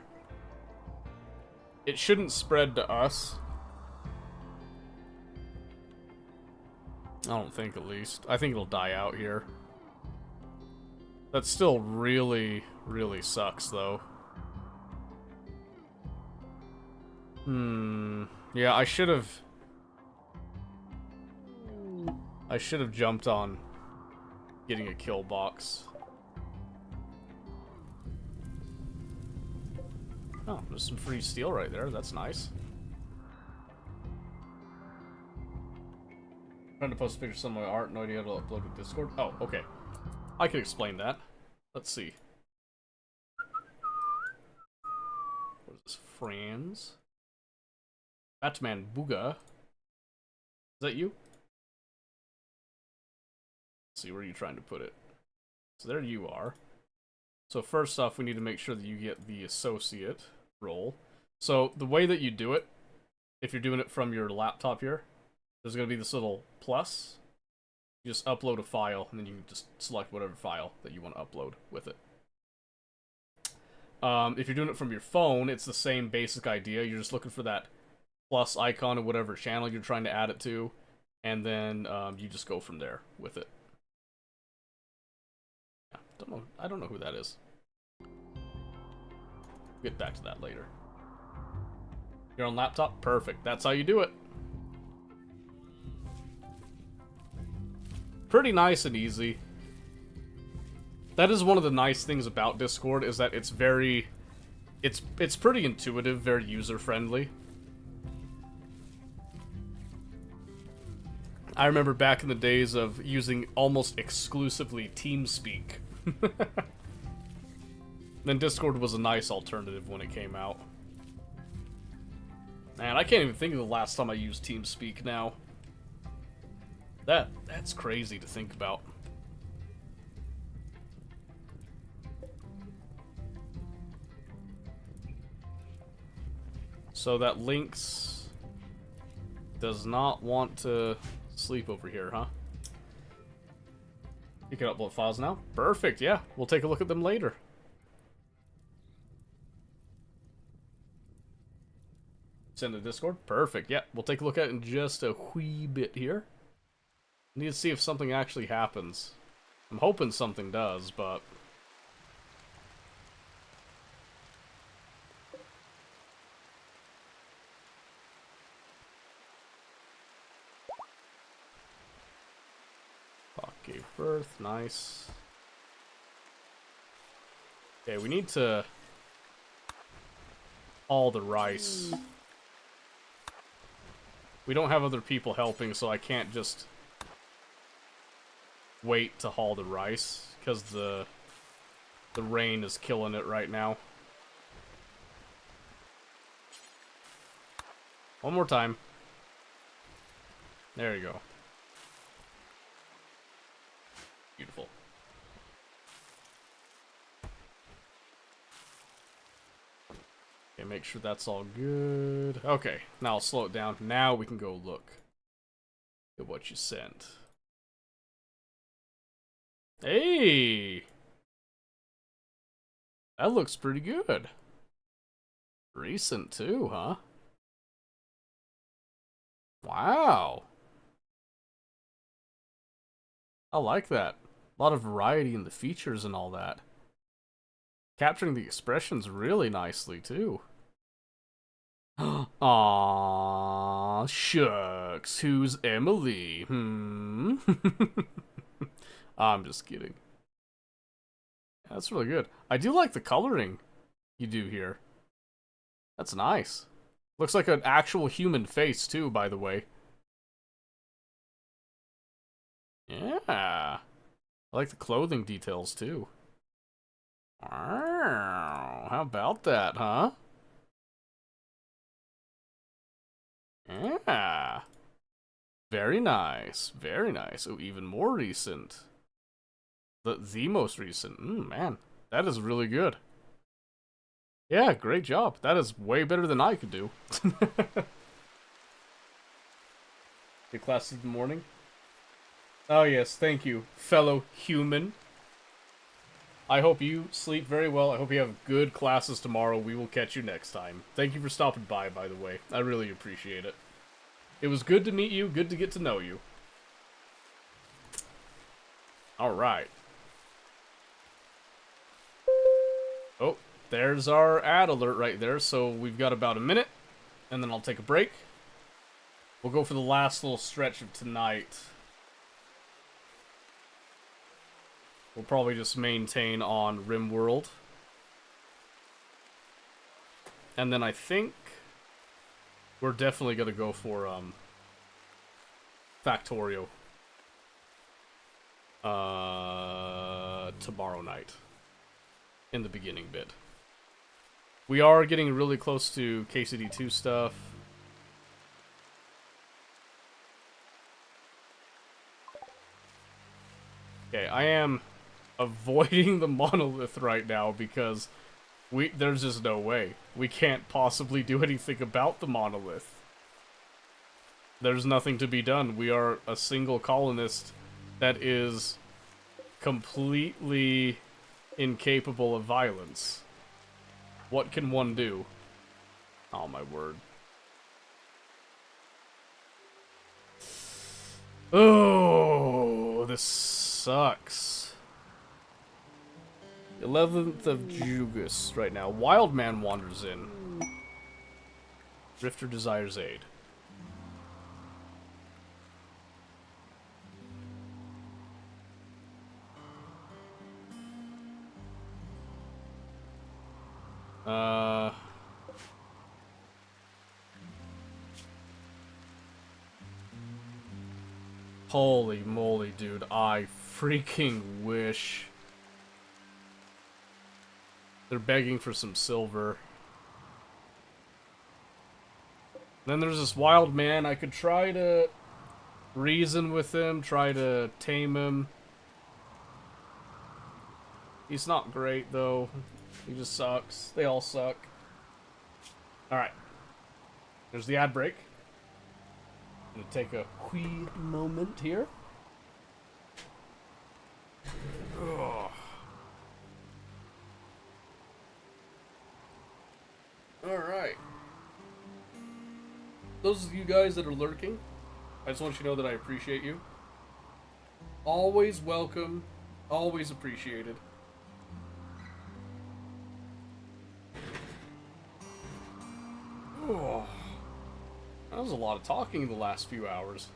It shouldn't spread to us. I don't think, at least. I think it'll die out here. That still really, really sucks, though. Yeah, I should have jumped on getting a kill box. Oh, there's some free steel right there. That's nice. Trying to post pictures of my art. No idea how to upload to Discord. Oh, okay. I can explain that. Let's see. What is this? Franz? Batman Booga. Is that you? Let's see, where are you trying to put it? So there you are. So first off, we need to make sure that you get the associate role. So the way that you do it if you're doing it from your laptop here, there's going to be this little plus. You just upload a file, and then you can just select whatever file that you want to upload with it. If you're doing it from your phone, it's the same basic idea. You're just looking for that plus icon of whatever channel you're trying to add it to, and then you just go from there with it. Yeah, I don't know who that is. Get back to that later. You're on laptop? Perfect. That's how you do it. Pretty nice and easy. That is one of the nice things about Discord, is that it's very... It's pretty intuitive, very user-friendly. I remember back in the days of using almost exclusively TeamSpeak. Then Discord was a nice alternative when it came out. Man, I can't even think of the last time I used TeamSpeak now. That's crazy to think about. So that Lynx does not want to sleep over here, huh? You can upload files now? Perfect, yeah. We'll take a look at them later. Send to Discord? Perfect, yeah. We'll take a look at it in just a wee bit here. Need to see if something actually happens. I'm hoping something does, but... Gave birth, nice. Okay, we need to haul the rice. We don't have other people helping, so I can't just wait to haul the rice, because the rain is killing it right now. One more time. There you go. Beautiful. Okay, make sure that's all good. Okay, now I'll slow it down. Now we can go look at what you sent. Hey! That looks pretty good. Recent too, huh? Wow. I like that. A lot of variety in the features and all that. Capturing the expressions really nicely, too. Aww, shucks, who's Emily? I'm just kidding. That's really good. I do like the coloring you do here. That's nice. Looks like an actual human face, too, by the way. Yeah. I like the clothing details, too. Wow. How about that, huh? Yeah. Very nice. Very nice. Oh, even more recent. The most recent. Man, that is really good. Yeah, great job. That is way better than I could do. Your class in the morning? Oh yes, thank you, fellow human. I hope you sleep very well. I hope you have good classes tomorrow. We will catch you next time. Thank you for stopping by the way. I really appreciate it. It was good to meet you, good to get to know you. Alright. Oh, there's our ad alert right there, so we've got about a minute, and then I'll take a break. We'll go for the last little stretch of tonight. We'll probably just maintain on RimWorld. And then I think we're definitely going to go for Factorio tomorrow night in the beginning bit. We are getting really close to KCD2 stuff. Okay, I am avoiding the monolith right now because there's just no way. We can't possibly do anything about the monolith. There's nothing to be done. We are a single colonist that is completely incapable of violence. What can one do? Oh my word. Oh, this sucks. 11th of Jugus right now. Wild Man wanders in. Drifter desires aid. Holy moly, dude. I freaking wish. They're begging for some silver. Then there's this wild man. I could try to reason with him, try to tame him. He's not great, though. He just sucks. They all suck. Alright. There's the ad break. I'm gonna take a wee moment here. Ugh. Alright. Those of you guys that are lurking, I just want you to know that I appreciate you. Always welcome, always appreciated. Oh, that was a lot of talking in the last few hours.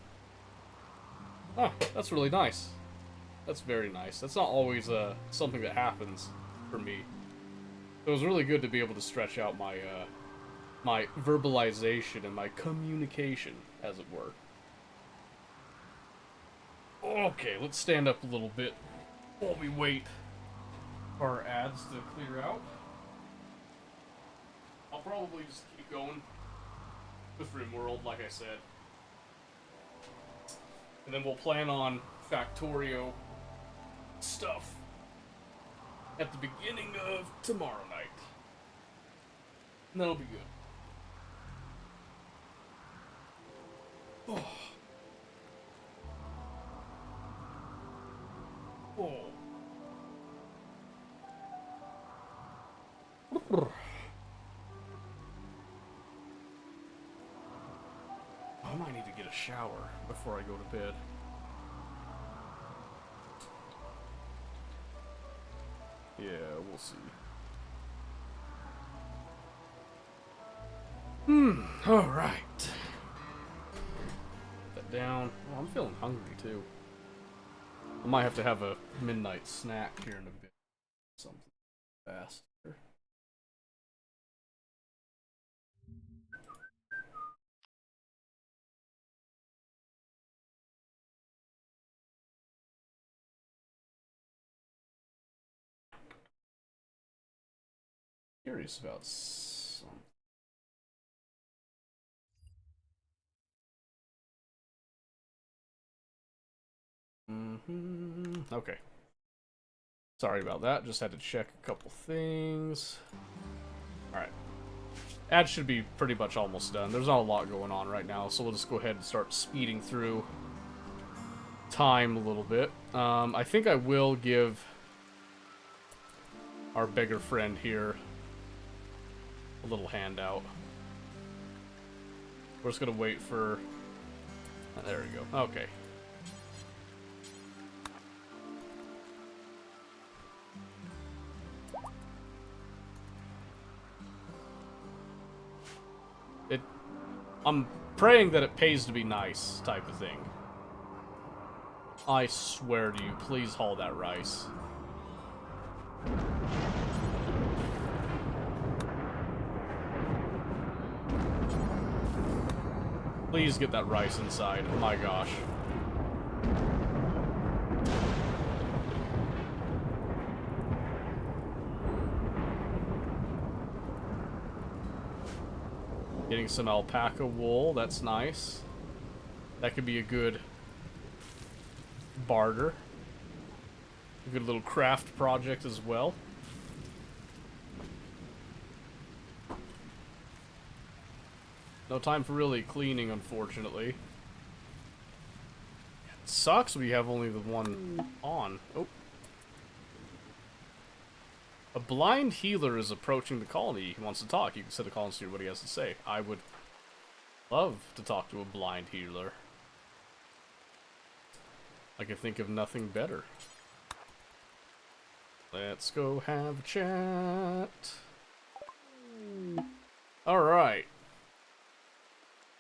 Ah, that's really nice. That's very nice. That's not always something that happens for me. It was really good to be able to stretch out my my verbalization and my communication, as it were. Okay, let's stand up a little bit while we wait for our ads to clear out. I'll probably just keep going with RimWorld, like I said. And then we'll plan on Factorio stuff at the beginning of tomorrow night. And that'll be good. Oh. Oh. I might need to get a shower before I go to bed. Yeah, we'll see. Alright. Put that down. Oh, I'm feeling hungry too. I might have to have a midnight snack here in a bit. Something fast. Curious about something. Okay. Sorry about that. Just had to check a couple things. Alright. Ad should be pretty much almost done. There's not a lot going on right now, so we'll just go ahead and start speeding through time a little bit. I think I will give our beggar friend here a little handout. We're just gonna wait for... there we go. Okay. I'm praying that it pays to be nice, type of thing. I swear to you, please haul that rice. Please get that rice inside. Oh my gosh. Getting some alpaca wool, that's nice. That could be a good barter. A good little craft project as well. No time for really cleaning, unfortunately. It sucks we have only the one on. Oh. A blind healer is approaching the colony. He wants to talk. You can set a call and see what he has to say. I would love to talk to a blind healer. I can think of nothing better. Let's go have a chat. Alright.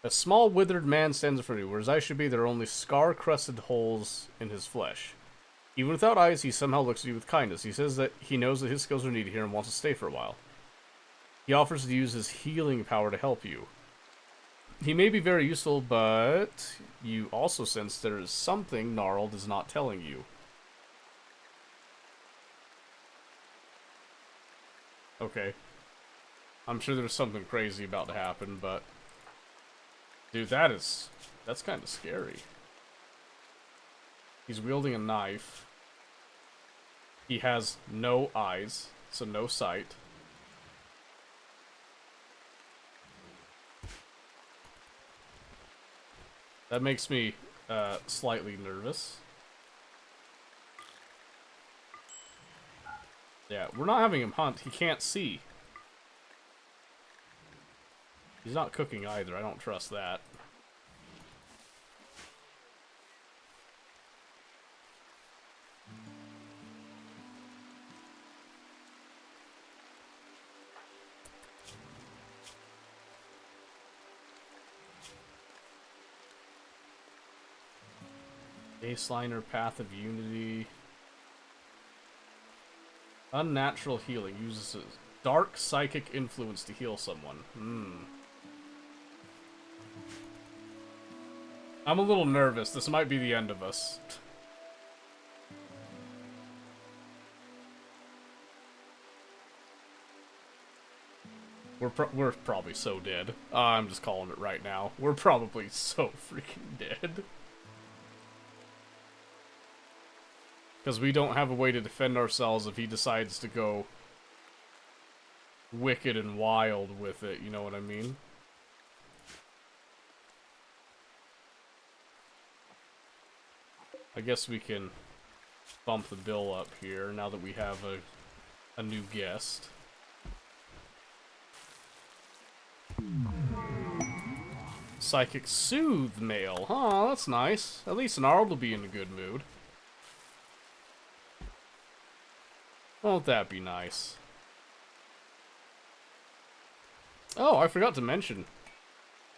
A small withered man stands in front of you. Where his eyes should be, there are only scar-crusted holes in his flesh. Even without eyes, he somehow looks at you with kindness. He says that he knows that his skills are needed here and wants to stay for a while. He offers to use his healing power to help you. He may be very useful, but you also sense there is something Gnarled is not telling you. Okay. I'm sure there's something crazy about to happen, but... Dude, that's kind of scary. He's wielding a knife. He has no eyes, so no sight. That makes me slightly nervous. Yeah, we're not having him hunt. He can't see. He's not cooking either. I don't trust that. Baseliner, Path of Unity. Unnatural healing. Uses a dark psychic influence to heal someone. I'm a little nervous. This might be the end of us. We're probably so dead. I'm just calling it right now. We're probably so freaking dead. Because we don't have a way to defend ourselves if he decides to go wicked and wild with it, you know what I mean? I guess we can bump the bill up here now that we have a new guest. Psychic Soothe Mail. Huh, that's nice. At least Gnarled will be in a good mood. Won't that be nice? Oh, I forgot to mention.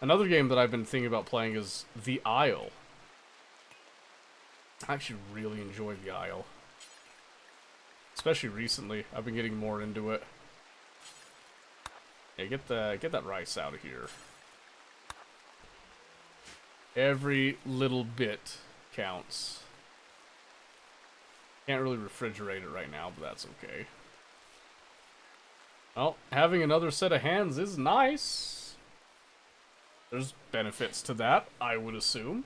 Another game that I've been thinking about playing is The Isle. I actually really enjoy The Isle. Especially recently. I've been getting more into it. Yeah, get that rice out of here. Every little bit counts. Can't really refrigerate it right now, but that's okay. Well, having another set of hands is nice. There's benefits to that, I would assume.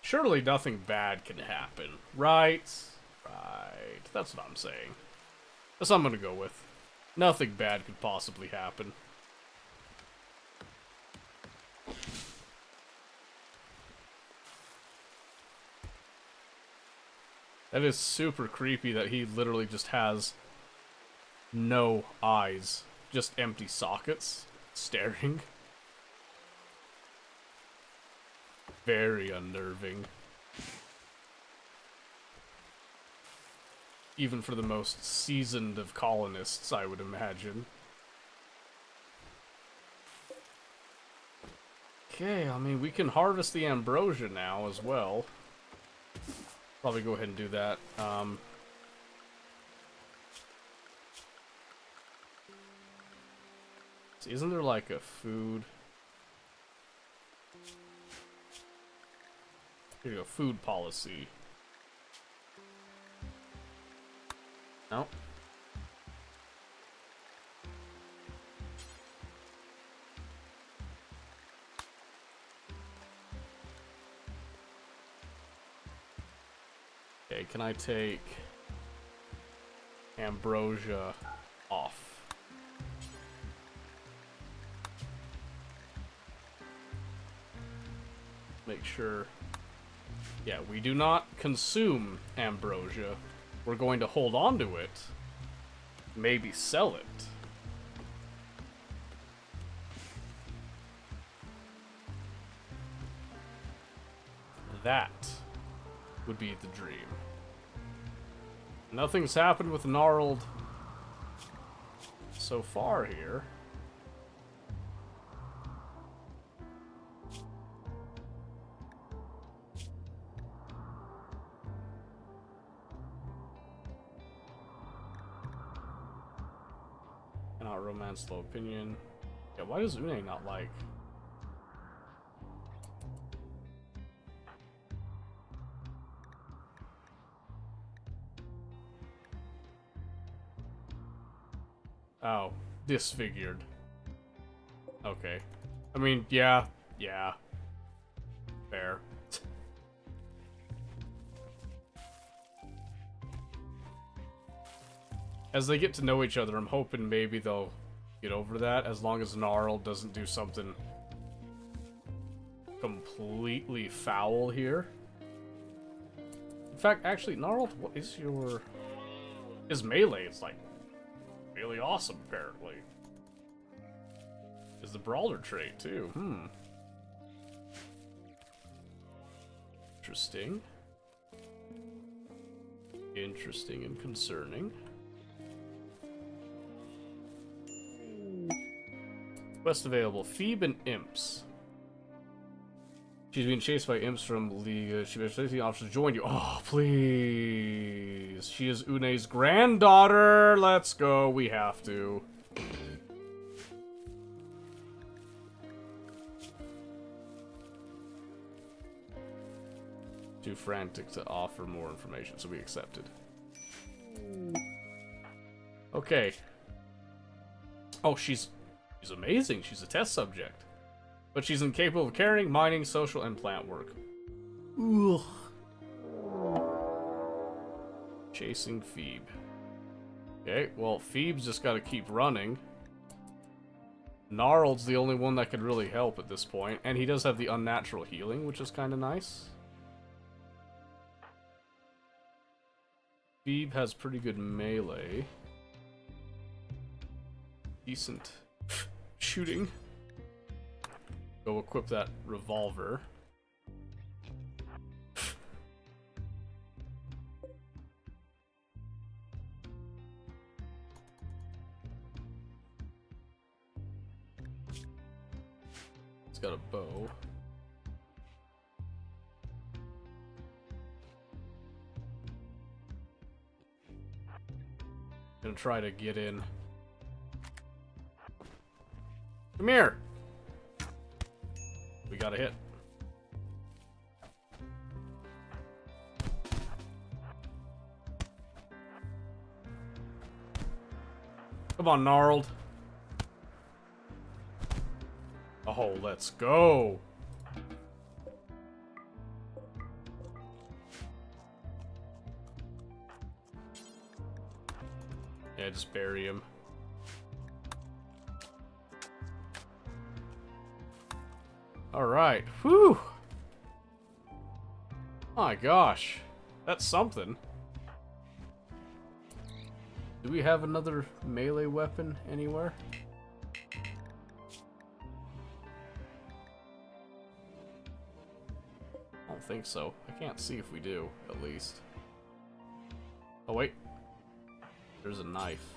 Surely nothing bad can happen, right? Right. That's what I'm saying. That's what I'm gonna go with. Nothing bad could possibly happen. That is super creepy that he literally just has no eyes. Just empty sockets staring. Very unnerving. Even for the most seasoned of colonists, I would imagine. Okay, I mean, we can harvest the ambrosia now as well. Probably go ahead and do that. So isn't there like a food? Here you go, food policy. No. Okay, can I take ambrosia off? Make sure... Yeah, we do not consume ambrosia. We're going to hold on to it. Maybe sell it. That would be the dream. Nothing's happened with Gnarled so far here. Cannot romance low opinion. Yeah, why does Une not like? Oh, disfigured. Okay. I mean, yeah. Fair. As they get to know each other, I'm hoping maybe they'll get over that, as long as Gnarled doesn't do something completely foul here. In fact, actually, Gnarled, what is your... His melee is, like, really awesome, apparently. Is the Brawler trait, too. Interesting. Interesting and concerning. Quest available. Phoebe and Imps. She's being chased by imps from League. She basically offers to join you. Oh, please. She is Une's granddaughter. Let's go. We have to. Too frantic to offer more information, so we accepted. Okay. Oh, she's amazing. She's a test subject. But she's incapable of carrying, mining, social, and plant work. Ugh. Chasing Phoebe. Okay, well, Phoebe's just gotta keep running. Gnarled's the only one that could really help at this point, and he does have the unnatural healing, which is kinda nice. Phoebe has pretty good melee. Decent shooting. Go equip that revolver. It's got a bow. Gonna try to get in. Come here! We got a hit. Come on, Gnarled. Oh, let's go. Yeah, just bury him. Alright, whew! My gosh, that's something. Do we have another melee weapon anywhere? I don't think so. I can't see if we do, at least. Oh wait, there's a knife.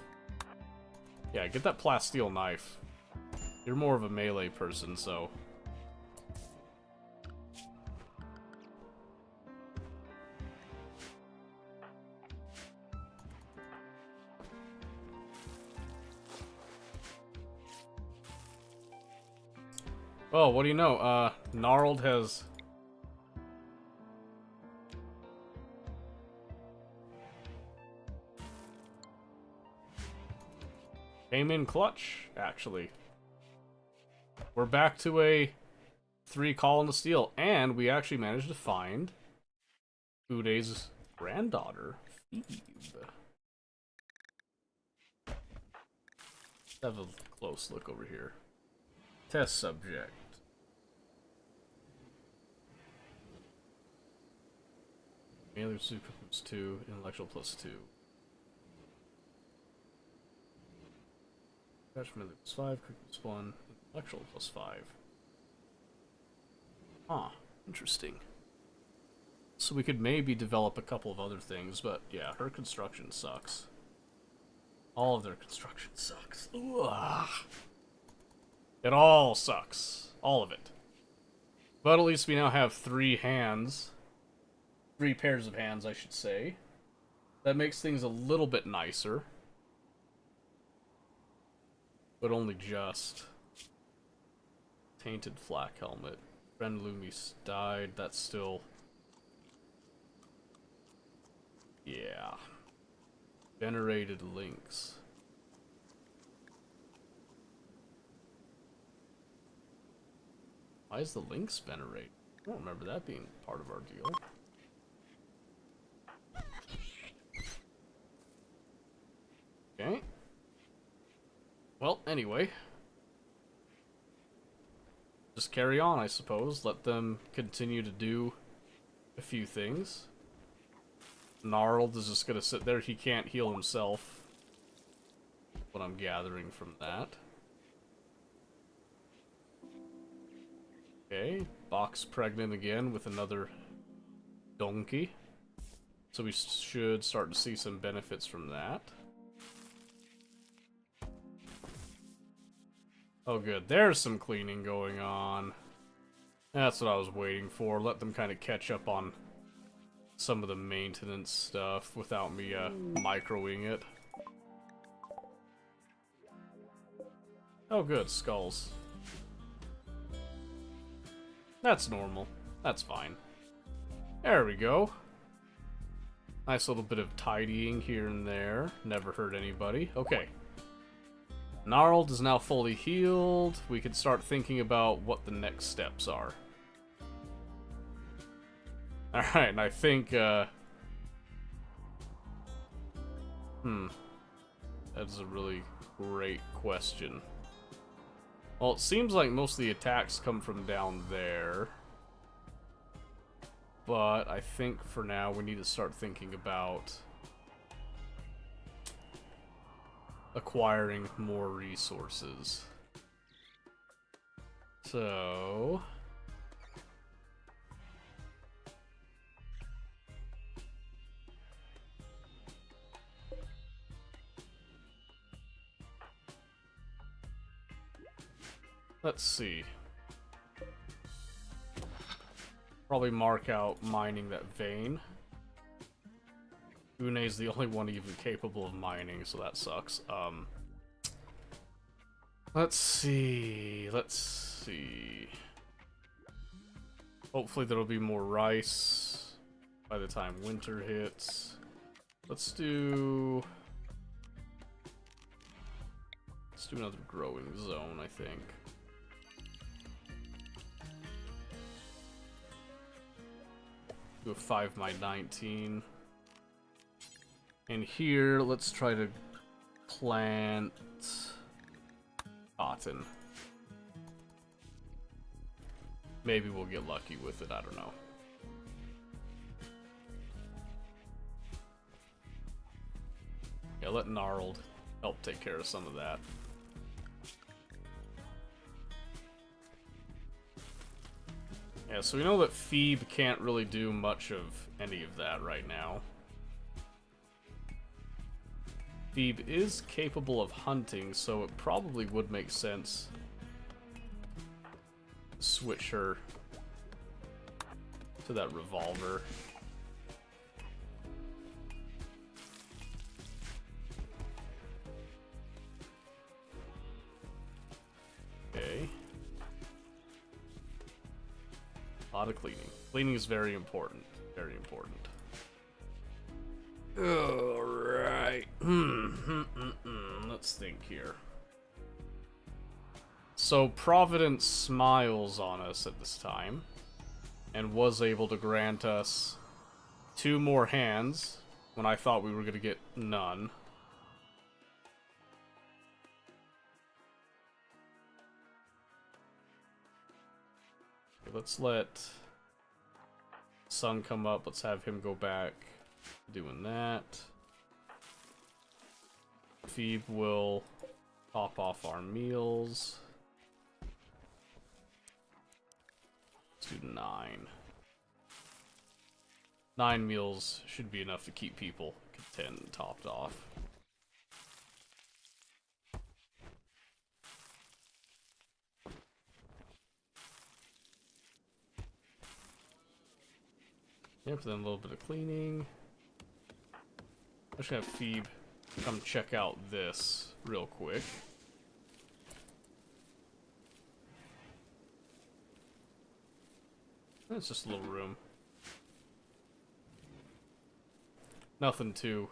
Yeah, get that plasteel knife. You're more of a melee person, so... Oh, what do you know? Gnarled has... Came in clutch, actually. We're back to a 3 call in the steel, and we actually managed to find Ude's granddaughter, Phoebe. Let's have a close look over here. Test subject. Melee super plus 2, intellectual plus 2. Catch melee plus 5, quick plus 1, intellectual plus 5. Ah, interesting. So we could maybe develop a couple of other things, but yeah, her construction sucks. All of their construction sucks. Ugh. It all sucks. All of it. But at least we now have 3 hands. 3 pairs of hands, I should say. That makes things a little bit nicer. But only just. Tainted flak helmet. Friend Loomis died. That's still... Yeah. Venerated links. Why is the links venerated? I don't remember that being part of our deal. Okay. Well, anyway. Just carry on, I suppose. Let them continue to do a few things. Gnarled is just gonna sit there. He can't heal himself. What I'm gathering from that. Okay, Box pregnant again with another donkey. So we should start to see some benefits from that. Oh good, there's some cleaning going on. That's what I was waiting for. Let them kind of catch up on some of the maintenance stuff without me microing it. Oh good, skulls. That's normal. That's fine. There we go. Nice little bit of tidying here and there. Never hurt anybody. Okay. Gnarled is now fully healed. We can start thinking about what the next steps are. Alright, and I think, that's a really great question. Well, it seems like most of the attacks come from down there. But I think for now we need to start thinking about acquiring more resources. So... let's see. Probably mark out mining that vein. Une's the only one even capable of mining, so that sucks. Let's see. Hopefully there'll be more rice by the time winter hits. Let's do another growing zone, I think. Do a 5x19. And here, let's try to plant cotton. Maybe we'll get lucky with it, I don't know. Yeah, let Gnarled help take care of some of that. Yeah, so we know that Phoebe can't really do much of any of that right now. Phoebe is capable of hunting, so it probably would make sense to switch her to that revolver. Okay. A lot of cleaning. Cleaning is very important. Very important. Alright. Let's think here. So Providence smiles on us at this time, and was able to grant us 2 more hands when I thought we were going to get none. Okay, let's let Sun come up. Let's have him go back doing that. Phoebe will top off our meals. Let's do 9. 9 meals should be enough to keep people content and topped off. Yep, then a little bit of cleaning. I'm just gonna have Phoebe come check out this real quick. It's just a little room. Nothing too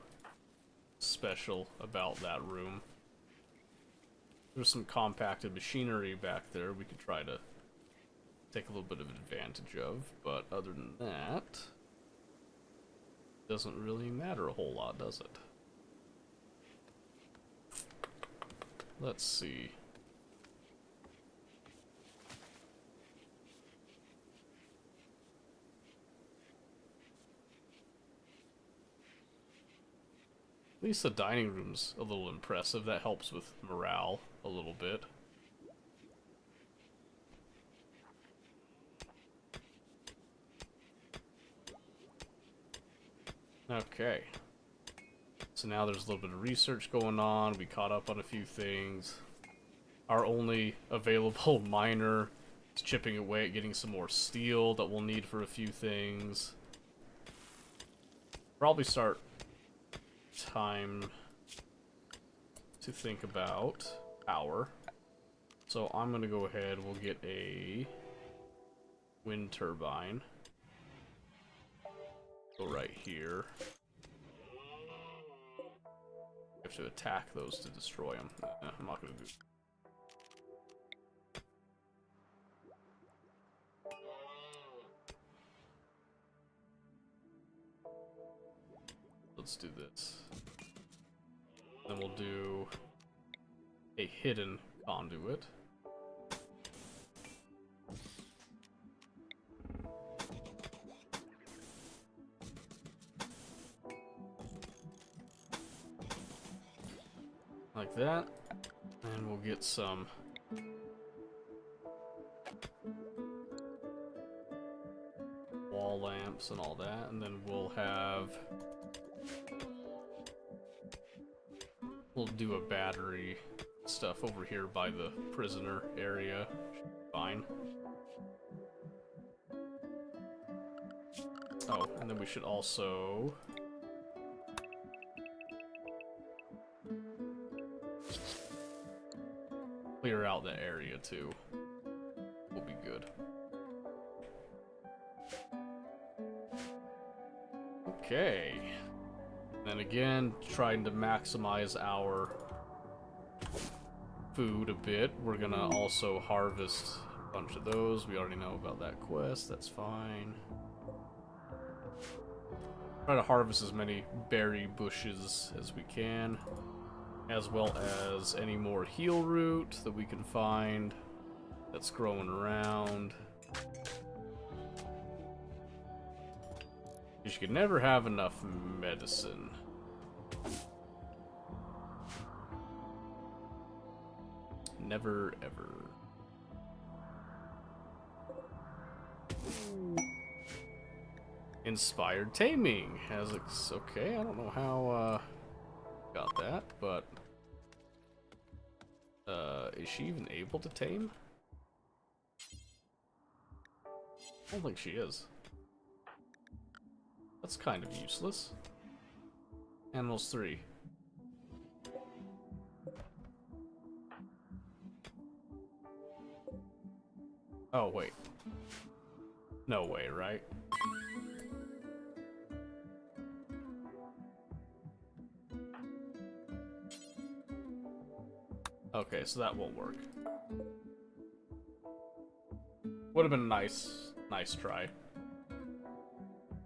special about that room. There's some compacted machinery back there we could try to take a little bit of advantage of, but other than that, doesn't really matter a whole lot, does it? Let's see. At least the dining room's a little impressive. That helps with morale a little bit. Okay. So now there's a little bit of research going on. We caught up on a few things. Our only available miner is chipping away at getting some more steel that we'll need for a few things. Probably start time to think about power. So I'm gonna go ahead, we'll get a wind turbine. Go right here. You have to attack those to destroy them. I'm not gonna do. Let's do this. Then we'll do a hidden conduit. Like that. And we'll get some wall lamps and all that, and then we'll have we'll do a battery stuff over here by the prisoner area. Fine. Oh, and then we should also clear out that area too. Will be good. Okay. And again, trying to maximize our food a bit. We're gonna also harvest a bunch of those. We already know about that quest. That's fine. Try to harvest as many berry bushes as we can, as well as any more heal root that we can find that's growing around. You could never have enough medicine. Never ever. Inspired taming has okay. I don't know how got that, but is she even able to tame? I don't think she is. That's kind of useless. Animals 3. Oh, wait. No way, right? Okay, so that won't work. Would have been a nice try.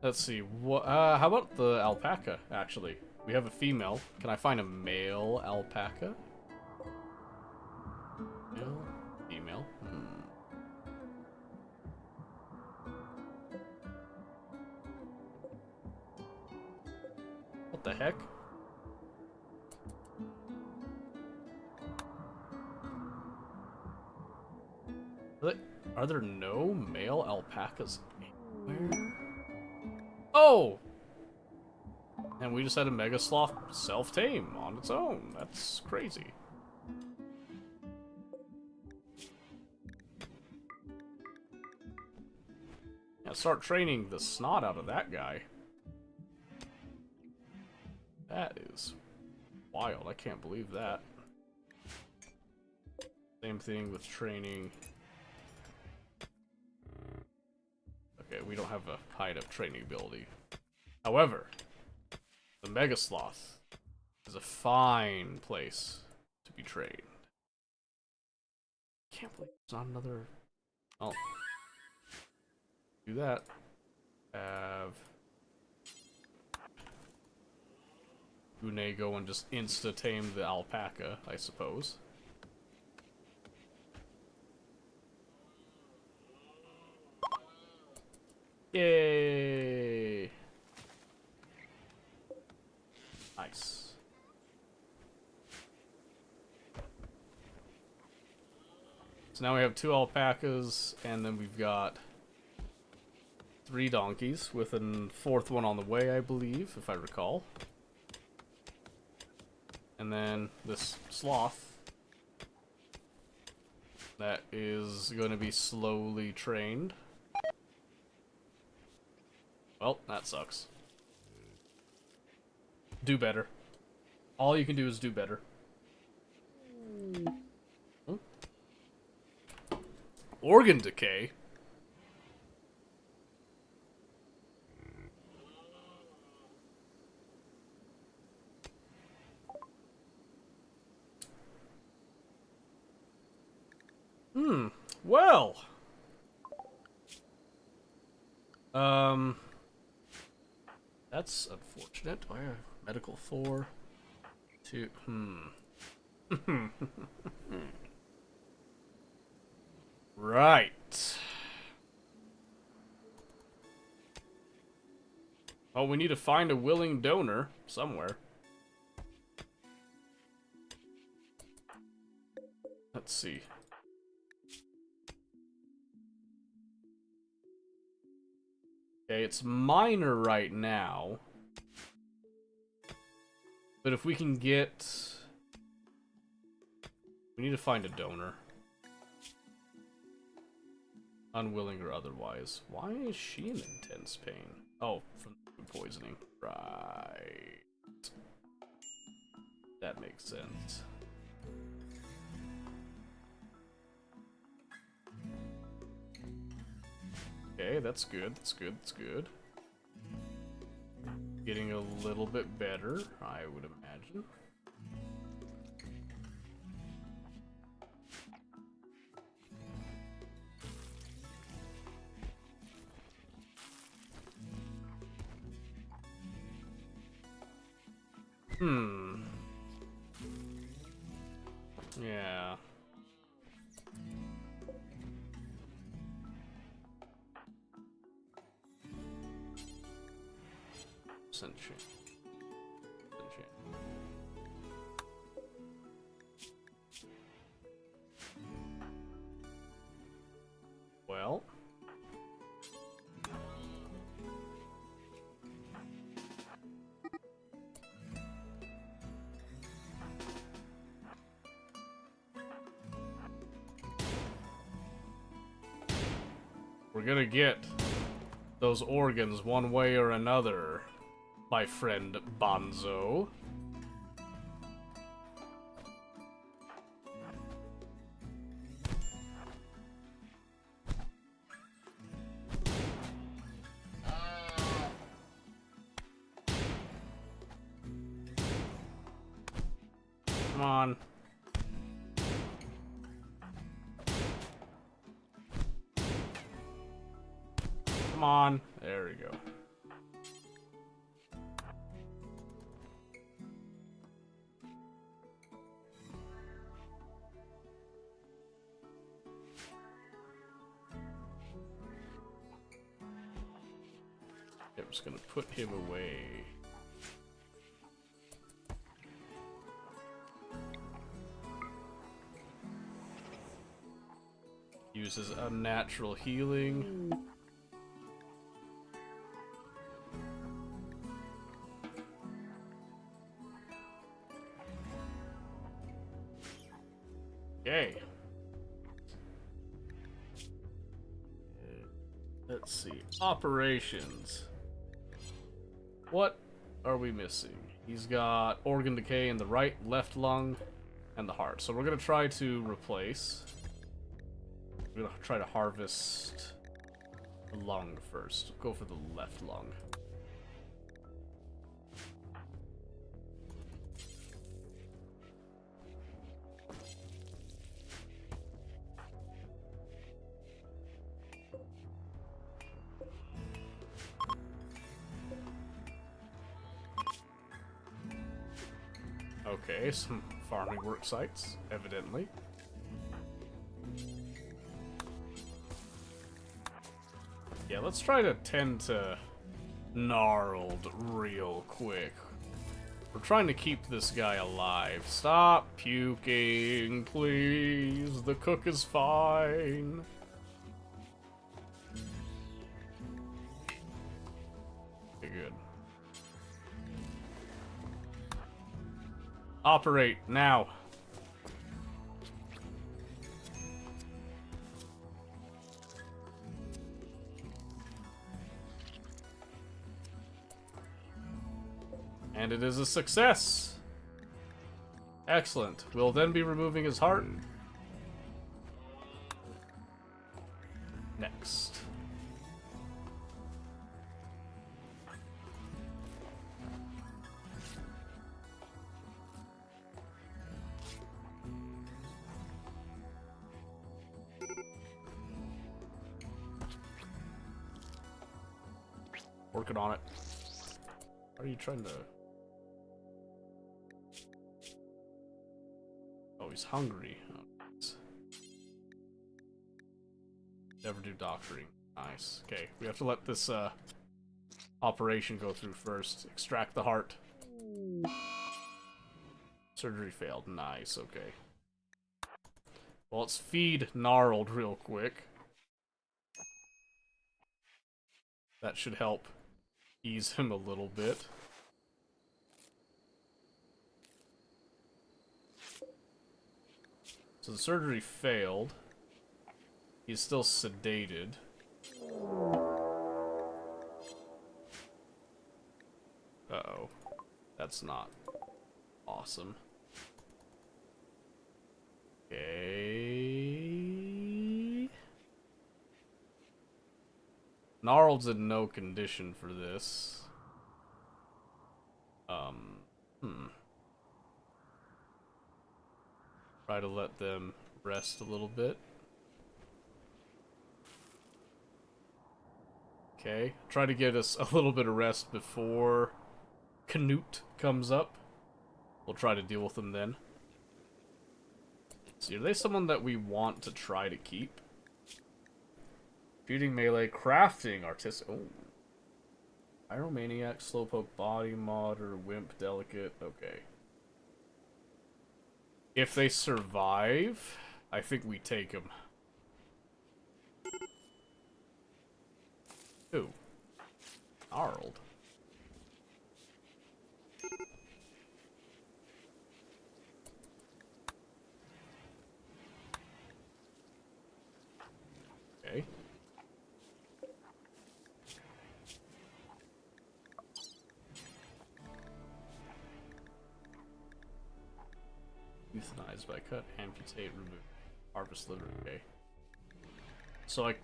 Let's see, what, how about the alpaca, actually? We have a female. Can I find a male alpaca? Male? Female? What the heck? Are there no male alpacas anywhere? Oh! And we just had a Mega Sloth self-tame on its own. That's crazy. Yeah, start training the snot out of that guy. That is wild. I can't believe that. Same thing with training. Okay, we don't have a high enough training ability. However, the Mega Sloth is a fine place to be trained. Can't believe it's not another. Oh, do that. Have Une go and just insta-tame the alpaca, I suppose. Yay! Nice. So now we have 2 alpacas, and then we've got 3 donkeys, with a 4th one on the way, I believe, if I recall. And then this sloth that is going to be slowly trained. Well, that sucks. Do better. All you can do is do better. Hmm? Organ decay? Well. That's unfortunate. I have medical 4. 2. Right. Oh, we need to find a willing donor somewhere. Let's see. Okay, it's minor right now. But if we can get... We need to find a donor. Unwilling or otherwise. Why is she in intense pain? Oh, from food poisoning. Right. That makes sense. Okay, that's good, that's good, that's good. Getting a little bit better, I would imagine. Yeah. Sunshine. Well. We're gonna get those organs one way or another, my friend Bonzo. Come on. Come on. There we go. I'm just gonna put him away. Reduces unnatural healing. Okay. Let's see. Operations. What are we missing? He's got organ decay in the right, left lung, and the heart. So we're going to try to replace. We're going to try to harvest the lung first. Go for the left lung. Okay, some farming work sites, evidently. Yeah, let's try to tend to Gnarled real quick. We're trying to keep this guy alive. Stop puking, please. The cook is fine. Okay, good. Operate now. And it is a success. Excellent. We'll then be removing his heart. Next. Working on it. Are you trying to... Oh, he's hungry. Oh, nice. Never do doctoring. Nice. Okay, we have to let this operation go through first. Extract the heart. Surgery failed. Nice, okay. Well, let's feed Gnarled real quick. That should help ease him a little bit. So the surgery failed. He's still sedated. Uh-oh. That's not awesome. Okay. Gnarled's in no condition for this. Try to let them rest a little bit. Okay, try to get us a little bit of rest before Canute comes up. We'll try to deal with them then. See, are they someone that we want to try to keep? Shooting melee, crafting, artistic. Oh. Pyromaniac, slowpoke, body modder, wimp, delicate. Okay. If they survive, I think we take them. Ooh. Gnarled. Okay. Euthanize by cut, amputate, remove, harvest liver. Okay. So I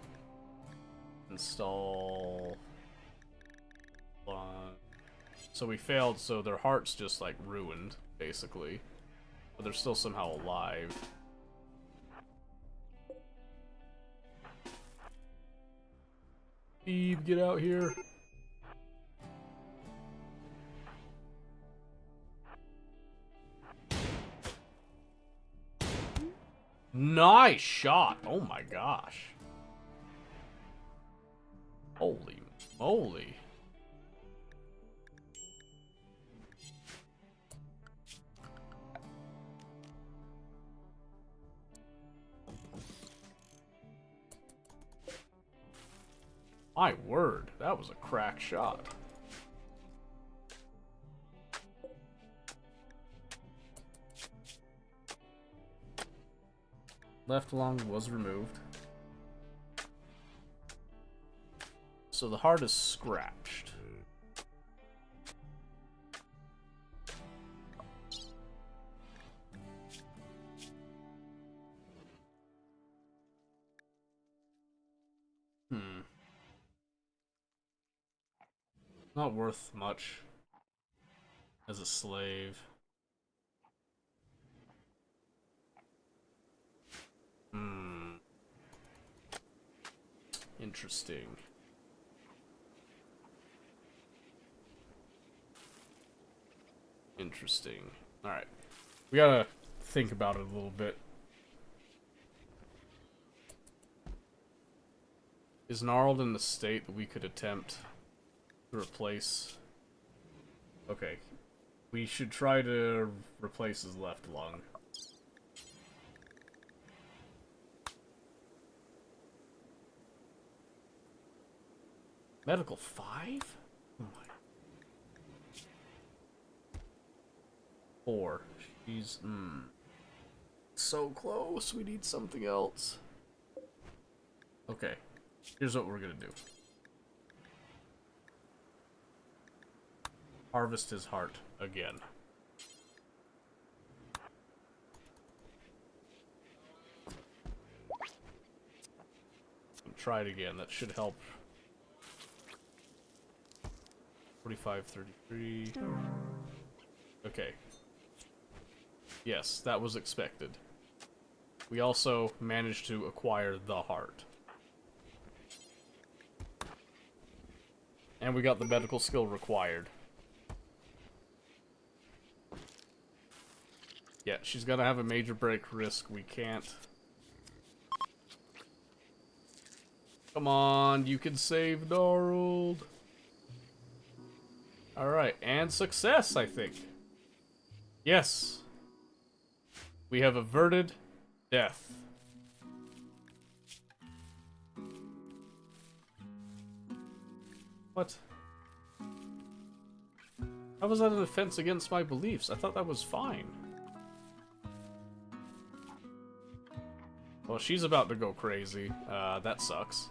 install. So we failed. So their heart's just like ruined, basically, but they're still somehow alive. Eve, get out here. Nice shot! Oh my gosh. Holy moly. My word, that was a crack shot. Left lung was removed. So the heart is scratched. Not worth much as a slave. Interesting. Interesting. Alright. We gotta think about it a little bit. Is Gnarled in the state that we could attempt to replace? Okay. We should try to replace his left lung. Medical 5? Oh my. 4. She's, so close. We need something else. Okay. Here's what we're gonna do. Harvest his heart again. And try it again. That should help. 45, 33. Okay. Yes, that was expected. We also managed to acquire the heart. And we got the medical skill required. Yeah, she's gonna have a major break risk. We can't. Come on, you can save Gnarled. Alright, and success, I think. Yes. We have averted death. What? How was that an offense against my beliefs? I thought that was fine. Well, she's about to go crazy. That sucks.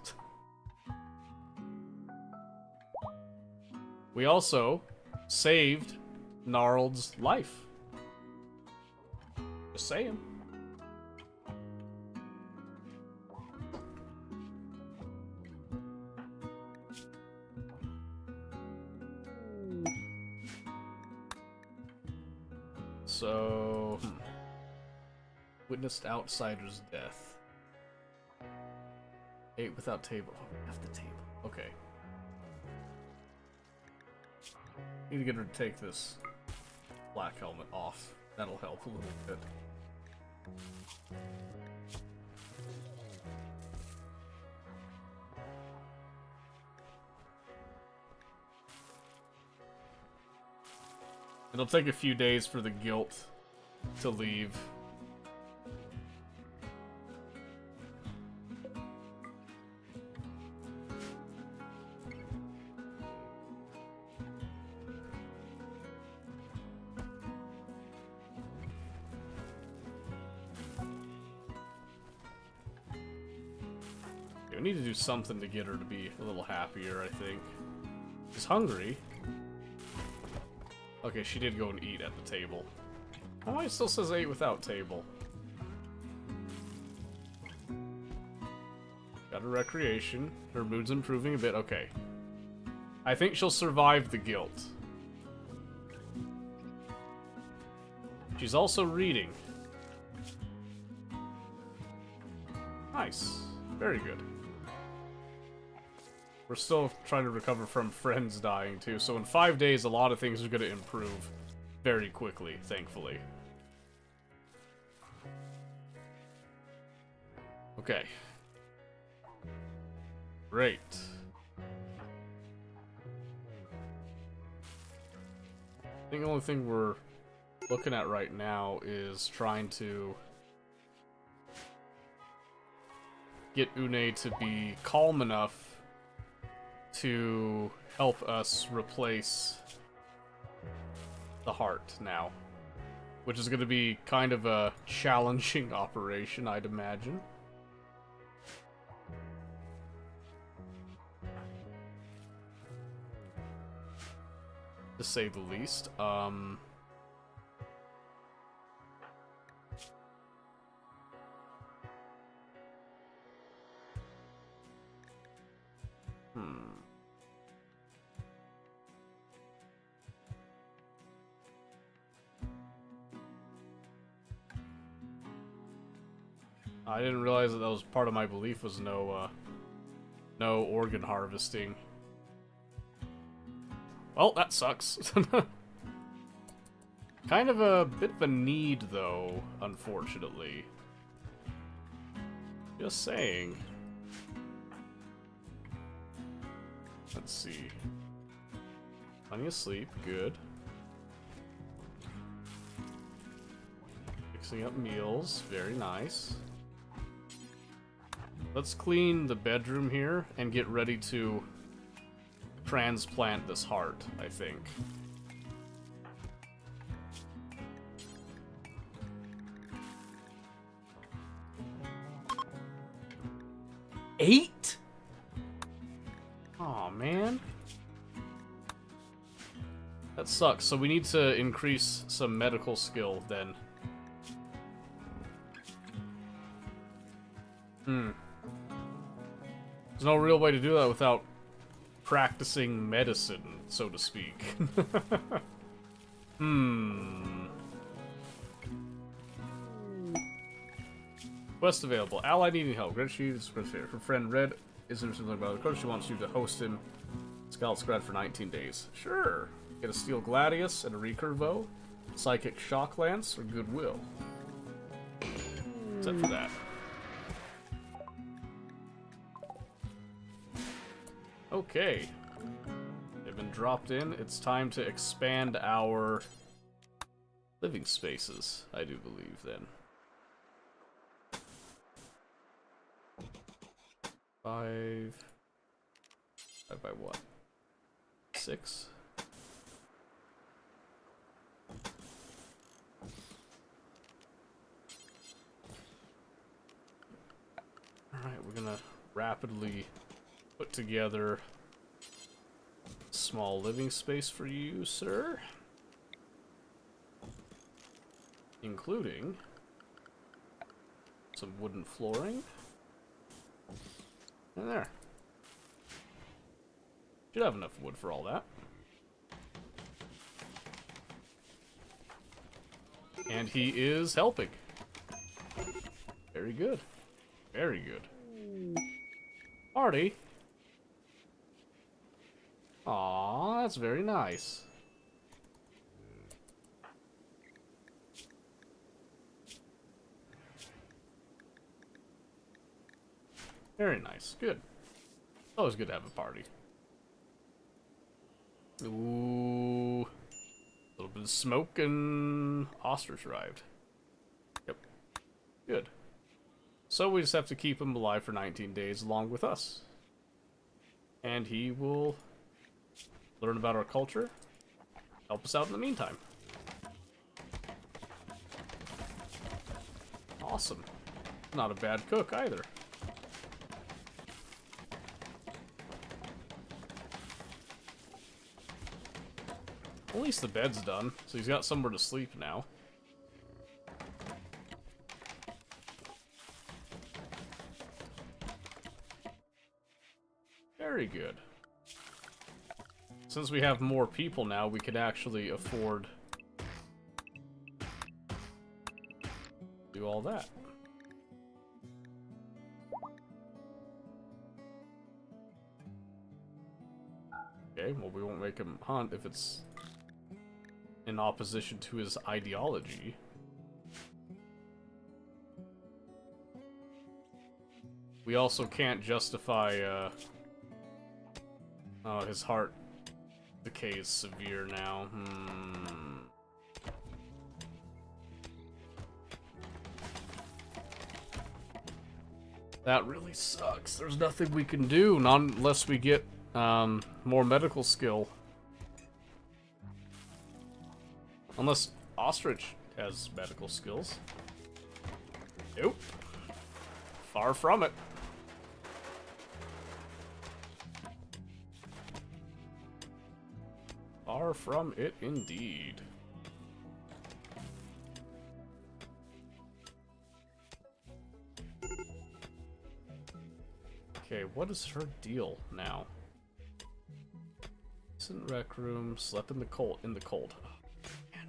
We also saved Gnarled's life. Just saying. So, witnessed outsider's death. 8 without table. Oh, we have the table. Okay. Need to get her to take this black helmet off. That'll help a little bit. It'll take a few days for the guilt to leave. We need to do something to get her to be a little happier, I think. She's hungry. Okay, she did go and eat at the table. Oh, it still says 8 without table. Got her recreation. Her mood's improving a bit. Okay. I think she'll survive the guilt. She's also reading. Nice. Very good. We're still trying to recover from friends dying, too. So in 5 days, a lot of things are going to improve very quickly, thankfully. Okay. Great. I think the only thing we're looking at right now is trying to get Une to be calm enough to help us replace the heart now, which is going to be kind of a challenging operation, I'd imagine. To say the least. I didn't realize that was part of my belief was no organ harvesting. Well, that sucks. Kind of a bit of a need, though, unfortunately. Just saying. Let's see. Plenty of sleep, good. Fixing up meals, very nice. Let's clean the bedroom here and get ready to transplant this heart, I think. $8? Aw, man. That sucks. So we need to increase some medical skill then. There's no real way to do that without practicing medicine, so to speak. Quest available. Ally needing help. Grant you this quest here. Her friend Red is interested about the quest. She wants you to host him Scarlet Scrad for 19 days. Sure. Get a Steel Gladius and a Recurvo, Psychic Shock Lance, or Goodwill. Except for that. Okay. They've been dropped in. It's time to expand our living spaces, I do believe, then. 5 by what? 6? Alright, we're gonna rapidly put together a small living space for you, sir. Including some wooden flooring. And there. Should have enough wood for all that. And he is helping. Very good. Very good. Party. Aw, that's very nice. Very nice. Good. Always good to have a party. Ooh. A little bit of smoke and Ostrich arrived. Yep. Good. So we just have to keep him alive for 19 days along with us. And he will learn about our culture, help us out in the meantime. Awesome. Not a bad cook either. At least the bed's done, so he's got somewhere to sleep now. Very good. Since we have more people now, we could actually afford to do all that. Okay, well, we won't make him hunt if it's in opposition to his ideology. We also can't justify, oh, his heart decay is severe now. That really sucks. There's nothing we can do, not unless we get More medical skill. Unless Ostrich has medical skills. Nope. Far from it. Far from it indeed. Okay, what is her deal now? Decent rec room, slept in the cold. Oh, man.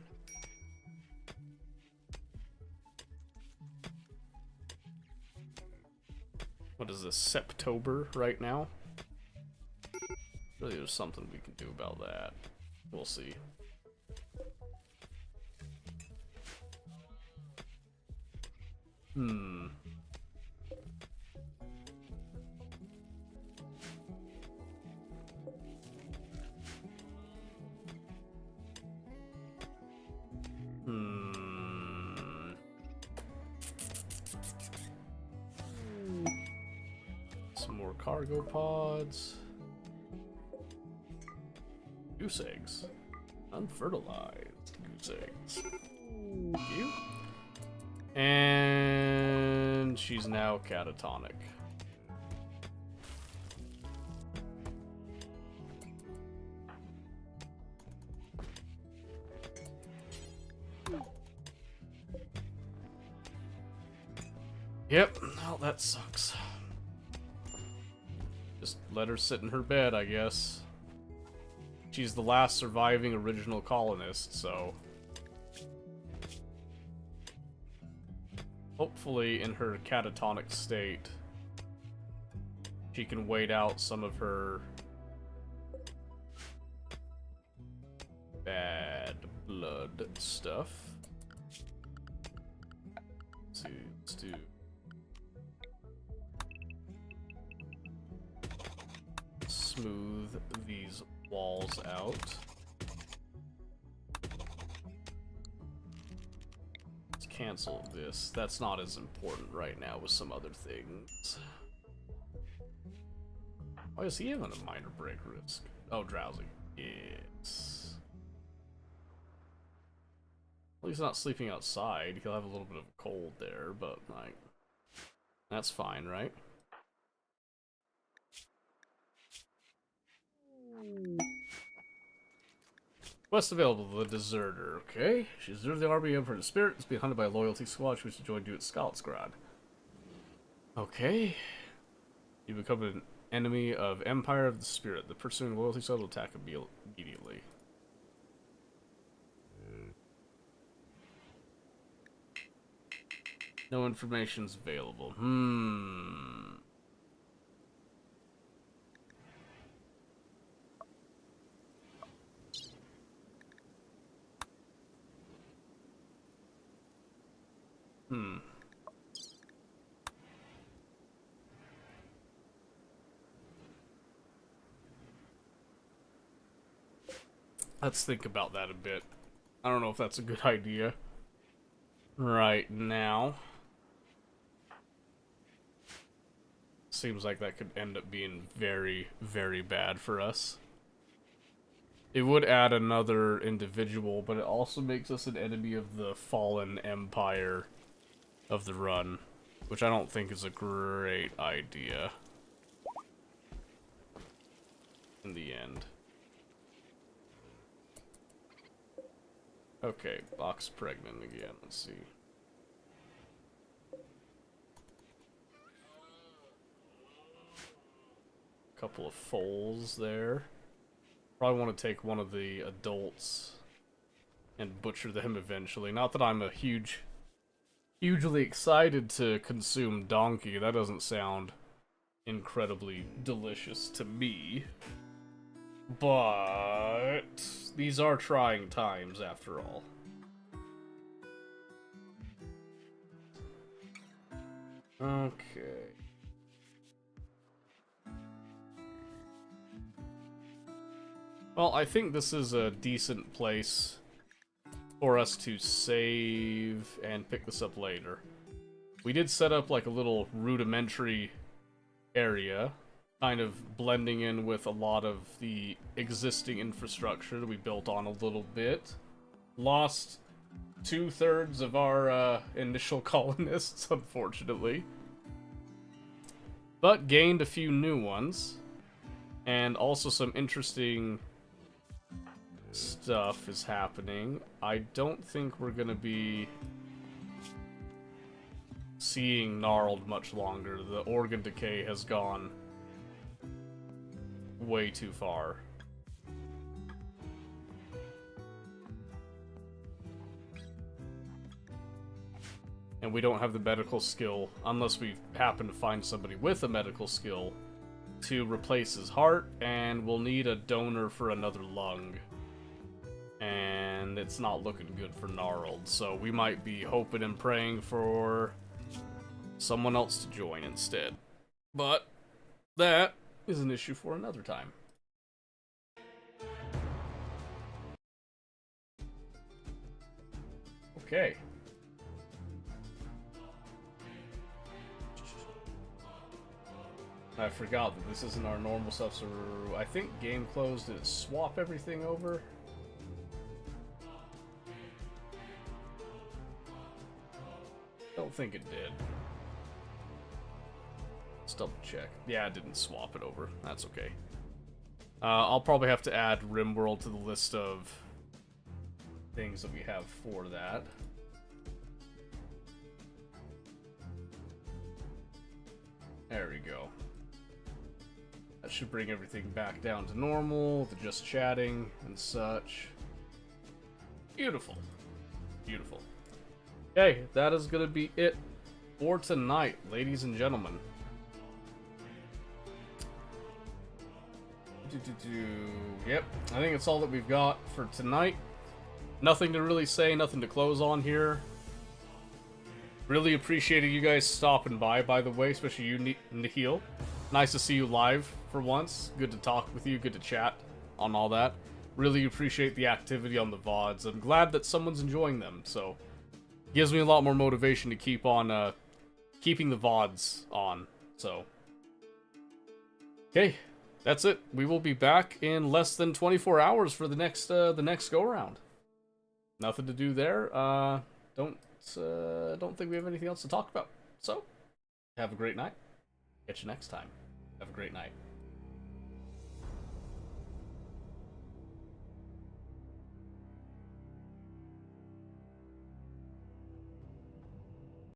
What is this, Septober right now? Really, there's something we can do about that. We'll see. Some more cargo pods. Goose eggs. Unfertilized goose eggs. Thank you. And she's now catatonic. Yep, well, that sucks. Just let her sit in her bed, I guess. She's the last surviving original colonist, so... hopefully, in her catatonic state, she can wait out some of her bad blood stuff. Let's do... smooth these walls out. Let's cancel this. That's not as important right now with some other things. Why is he having a minor break risk? Oh, drowsy. Yes. Well, he's not sleeping outside. He'll have a little bit of a cold there, but, like, that's fine, right? Quest available, the Deserter. Okay. She deserted the army of her spirit. Is being hunted by a loyalty squad. She was to join Duet's Scout Squad. Okay. You become an enemy of Empire of the Spirit. The pursuing loyalty squad will attack immediately. No information's available. Let's think about that a bit. I don't know if that's a good idea right now. Seems like that could end up being very, very bad for us. It would add another individual, but it also makes us an enemy of the fallen empire of the run, which I don't think is a great idea in the end. Okay, box pregnant again. Let's see. Couple of foals there. Probably want to take one of the adults and butcher them eventually. Not that I'm a hugely excited to consume donkey. That doesn't sound incredibly delicious to me. But these are trying times after all. Okay. Well, I think this is a decent place for us to save and pick this up later. We did set up like a little rudimentary area kind of blending in with a lot of the existing infrastructure that we built on a little bit. Lost 2/3 of our initial colonists, unfortunately. But gained a few new ones. And also some interesting stuff is happening. I don't think we're gonna be seeing Gnarled much longer. The organ decay has gone way too far. And we don't have the medical skill, unless we happen to find somebody with a medical skill, to replace his heart, and we'll need a donor for another lung. And it's not looking good for Gnarled, so we might be hoping and praying for someone else to join instead. But that is an issue for another time. Okay. I forgot that this isn't our normal stuff, so I think game closed. Did it swap everything over? Don't think it did. Let's double check. Yeah, it didn't swap it over. That's okay. I'll probably have to add RimWorld to the list of things that we have for that. There we go. That should bring everything back down to normal, the just chatting and such. Beautiful. Beautiful. Okay, that is going to be it for tonight, ladies and gentlemen. Yep, I think it's all that we've got for tonight. Nothing to really say, nothing to close on here. Really appreciated you guys stopping by the way, especially you, Nihil. Nice to see you live for once. Good to talk with you, good to chat on all that. Really appreciate the activity on the VODs. I'm glad that someone's enjoying them, so gives me a lot more motivation to keep on keeping the VODs on. So okay, that's it. We will be back in less than 24 hours for the next go around. Nothing to do there. Don't think we have anything else to talk about. So have a great night. Catch you next time. Have a great night.